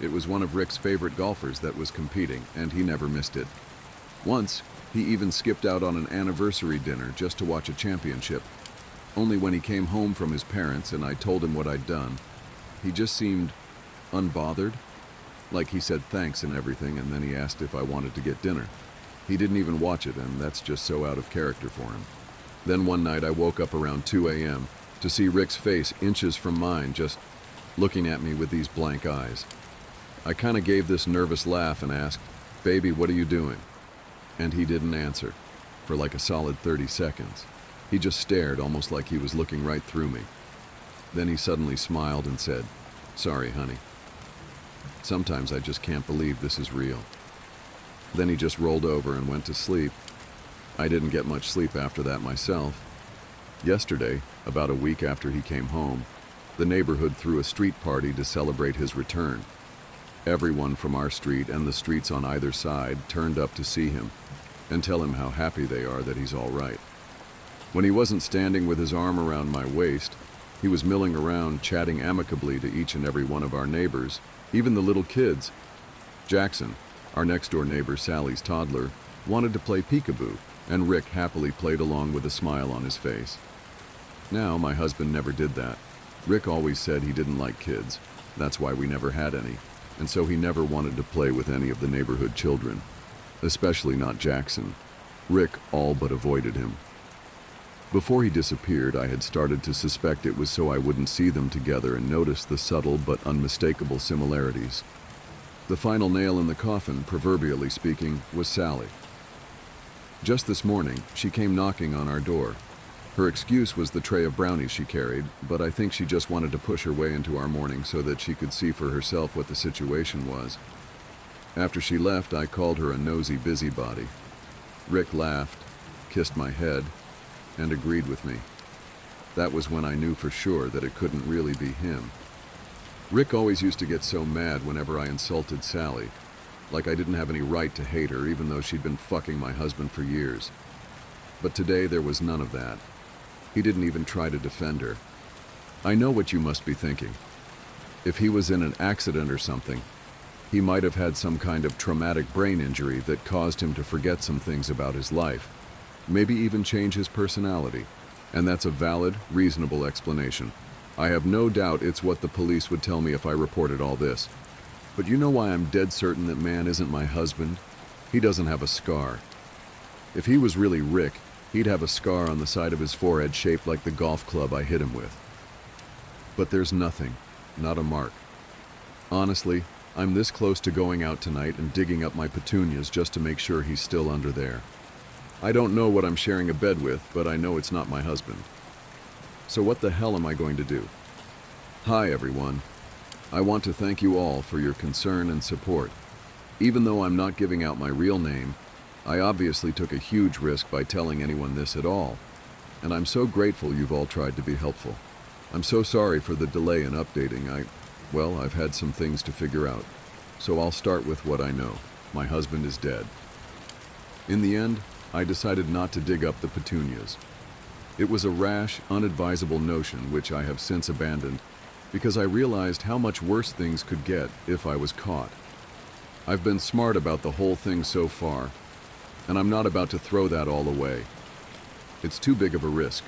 It was one of Rick's favorite golfers that was competing, and he never missed it. Once, he even skipped out on an anniversary dinner just to watch a championship. Only when he came home from his parents and I told him what I'd done, he just seemed unbothered. Like he said thanks and everything, and then he asked if I wanted to get dinner. He didn't even watch it, and that's just so out of character for him. Then one night I woke up around 2 a.m. to see Rick's face inches from mine, just looking at me with these blank eyes. I kind of gave this nervous laugh and asked, "Baby, what are you doing?" And he didn't answer for like a solid 30 seconds. He just stared, almost like he was looking right through me. Then he suddenly smiled and said, "Sorry, honey. Sometimes I just can't believe this is real." Then he just rolled over and went to sleep. I didn't get much sleep after that myself. Yesterday, about a week after he came home, the neighborhood threw a street party to celebrate his return. Everyone from our street and the streets on either side turned up to see him and tell him how happy they are that he's all right. When he wasn't standing with his arm around my waist, he was milling around, chatting amicably to each and every one of our neighbors, even the little kids. Jackson, our next-door neighbor Sally's toddler, wanted to play peekaboo, and Rick happily played along with a smile on his face. Now, my husband never did that. Rick always said he didn't like kids. That's why we never had any, and so he never wanted to play with any of the neighborhood children, especially not Jackson. Rick all but avoided him. Before he disappeared, I had started to suspect it was so I wouldn't see them together and notice the subtle but unmistakable similarities. The final nail in the coffin, proverbially speaking, was Sally. Just this morning, she came knocking on our door. Her excuse was the tray of brownies she carried, but I think she just wanted to push her way into our morning so that she could see for herself what the situation was. After she left, I called her a nosy busybody. Rick laughed, kissed my head, and agreed with me. That was when I knew for sure that it couldn't really be him. Rick always used to get so mad whenever I insulted Sally, like I didn't have any right to hate her even though she'd been fucking my husband for years. But today there was none of that. He didn't even try to defend her. I know what you must be thinking. If he was in an accident or something, he might have had some kind of traumatic brain injury that caused him to forget some things about his life, maybe even change his personality, and that's a valid, reasonable explanation. I have no doubt it's what the police would tell me if I reported all this. But you know why I'm dead certain that man isn't my husband? He doesn't have a scar. If he was really Rick, he'd have a scar on the side of his forehead shaped like the golf club I hit him with. But there's nothing, not a mark. Honestly, I'm this close to going out tonight and digging up my petunias just to make sure he's still under there. I don't know what I'm sharing a bed with, but I know it's not my husband. So what the hell am I going to do? Hi everyone. I want to thank you all for your concern and support. Even though I'm not giving out my real name, I obviously took a huge risk by telling anyone this at all, and I'm so grateful you've all tried to be helpful. I'm so sorry for the delay in updating. I've had some things to figure out, so I'll start with what I know. My husband is dead. In the end, I decided not to dig up the petunias. It was a rash, unadvisable notion which I have since abandoned because I realized how much worse things could get if I was caught. I've been smart about the whole thing so far, and I'm not about to throw that all away. It's too big of a risk.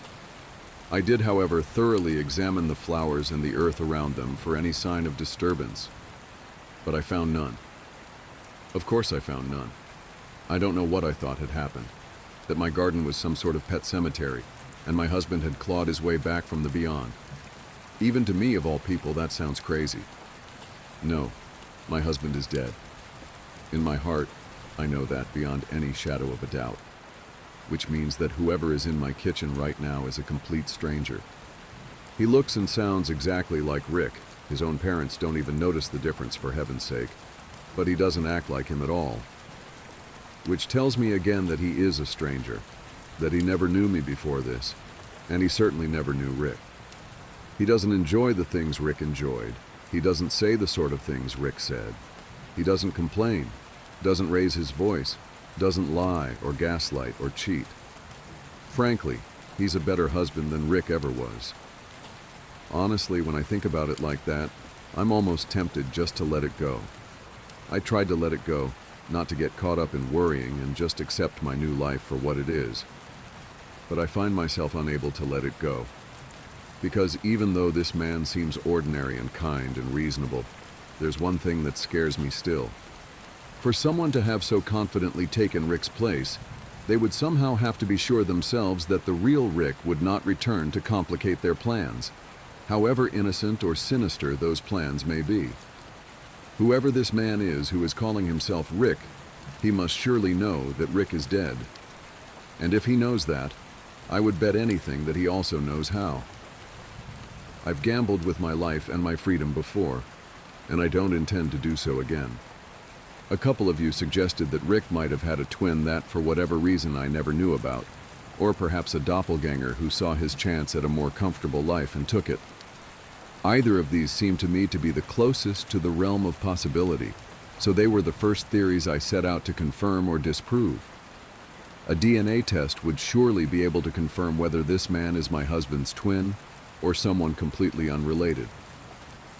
I did, however, thoroughly examine the flowers and the earth around them for any sign of disturbance, but I found none. Of course I found none. I don't know what I thought had happened, that my garden was some sort of pet cemetery, and my husband had clawed his way back from the beyond. Even to me, of all people, that sounds crazy. No, my husband is dead. In my heart, I know that beyond any shadow of a doubt, which means that whoever is in my kitchen right now is a complete stranger. He looks and sounds exactly like Rick, His own parents don't even notice the difference, for heaven's sake. But he doesn't act like him at all. Which tells me again that he is a stranger, that he never knew me before this, and he certainly never knew Rick. He doesn't enjoy the things Rick enjoyed. He doesn't say the sort of things Rick said. He doesn't complain, doesn't raise his voice, doesn't lie or gaslight or cheat. Frankly, he's a better husband than Rick ever was. Honestly, when I think about it like that, I'm almost tempted just to let it go. I tried to let it go, not to get caught up in worrying and just accept my new life for what it is. But I find myself unable to let it go. Because even though this man seems ordinary and kind and reasonable, there's one thing that scares me still. For someone to have so confidently taken Rick's place, they would somehow have to be sure themselves that the real Rick would not return to complicate their plans, however innocent or sinister those plans may be. Whoever this man is who is calling himself Rick, he must surely know that Rick is dead. And if he knows that, I would bet anything that he also knows how. I've gambled with my life and my freedom before, and I don't intend to do so again. A couple of you suggested that Rick might have had a twin that, for whatever reason, I never knew about, or perhaps a doppelganger who saw his chance at a more comfortable life and took it. Either of these seem to me to be the closest to the realm of possibility, so they were the first theories I set out to confirm or disprove. A DNA test would surely be able to confirm whether this man is my husband's twin or someone completely unrelated.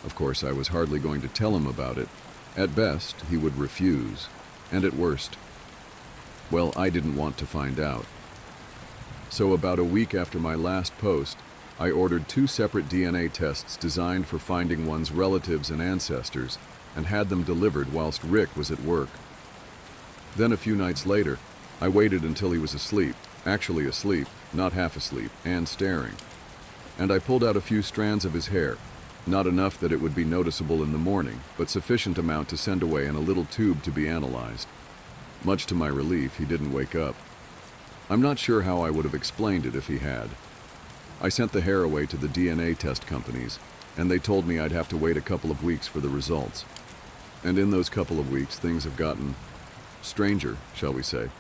Of course, I was hardly going to tell him about it. At best, he would refuse, and at worst, well, I didn't want to find out. So about a week after my last post, I ordered 2 separate DNA tests designed for finding one's relatives and ancestors, and had them delivered whilst Rick was at work. Then a few nights later, I waited until he was asleep, actually asleep, not half asleep, and staring. And I pulled out a few strands of his hair, not enough that it would be noticeable in the morning, but sufficient amount to send away in a little tube to be analyzed. Much to my relief, he didn't wake up. I'm not sure how I would have explained it if he had. I sent the hair away to the DNA test companies, and they told me I'd have to wait a couple of weeks for the results. And in those couple of weeks, things have gotten stranger, shall we say.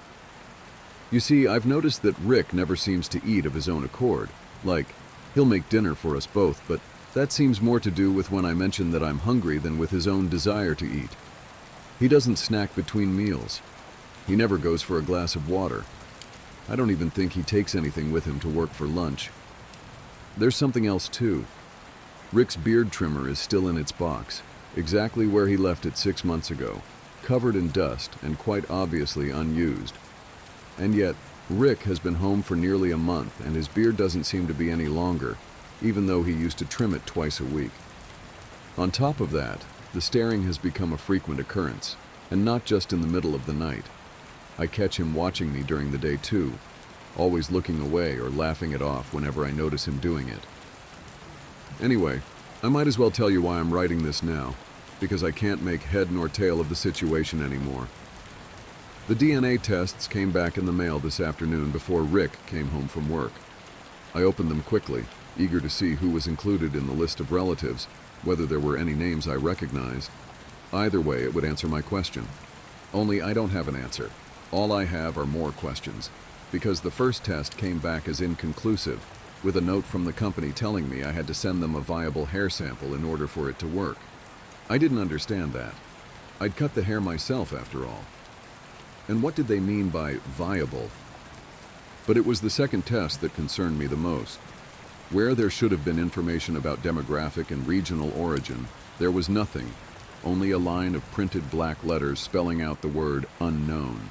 You see, I've noticed that Rick never seems to eat of his own accord. Like, he'll make dinner for us both, but that seems more to do with when I mention that I'm hungry than with his own desire to eat. He doesn't snack between meals. He never goes for a glass of water. I don't even think he takes anything with him to work for lunch. There's something else too. Rick's beard trimmer is still in its box, exactly where he left it 6 months ago, covered in dust and quite obviously unused. And yet, Rick has been home for nearly a month and his beard doesn't seem to be any longer, even though he used to trim it twice a week. On top of that, the staring has become a frequent occurrence, and not just in the middle of the night. I catch him watching me during the day too, always looking away or laughing it off whenever I notice him doing it. Anyway, I might as well tell you why I'm writing this now, because I can't make head nor tail of the situation anymore. The DNA tests came back in the mail this afternoon before Rick came home from work. I opened them quickly, eager to see who was included in the list of relatives, whether there were any names I recognized. Either way, it would answer my question. Only I don't have an answer. All I have are more questions, because the first test came back as inconclusive, with a note from the company telling me I had to send them a viable hair sample in order for it to work. I didn't understand that. I'd cut the hair myself, after all. And what did they mean by viable? But it was the second test that concerned me the most. Where there should have been information about demographic and regional origin, there was nothing, only a line of printed black letters spelling out the word unknown.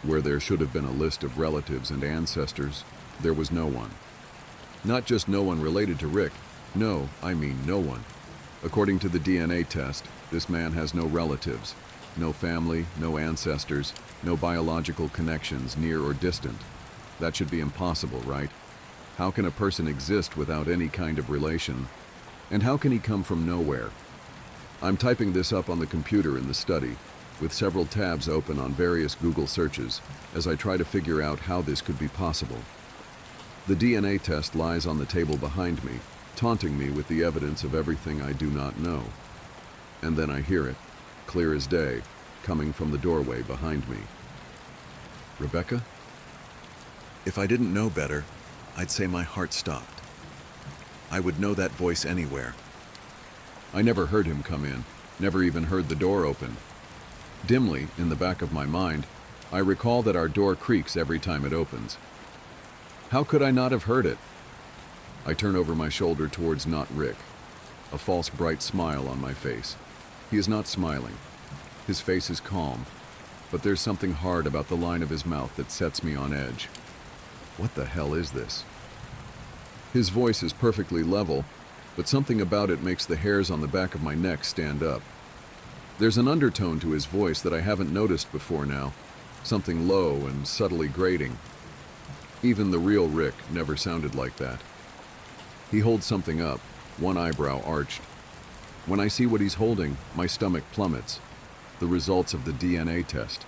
Where there should have been a list of relatives and ancestors, there was no one. Not just no one related to Rick. No, I mean no one. According to the DNA test, this man has no relatives, no family, no ancestors, no biological connections near or distant. That should be impossible, right? How can a person exist without any kind of relation? And how can he come from nowhere? I'm typing this up on the computer in the study, with several tabs open on various Google searches, as I try to figure out how this could be possible. The DNA test lies on the table behind me, taunting me with the evidence of everything I do not know. And then I hear it, clear as day, coming from the doorway behind me. Rebecca? If I didn't know better, I'd say my heart stopped. I would know that voice anywhere. I never heard him come in, never even heard the door open. Dimly, in the back of my mind, I recall that our door creaks every time it opens. How could I not have heard it? I turn over my shoulder towards not Rick, a false bright smile on my face. He is not smiling. His face is calm, but there's something hard about the line of his mouth that sets me on edge. What the hell is this? His voice is perfectly level, but something about it makes the hairs on the back of my neck stand up. There's an undertone to his voice that I haven't noticed before now, something low and subtly grating. Even the real Rick never sounded like that. He holds something up, one eyebrow arched. When I see what he's holding, my stomach plummets. The results of the DNA test.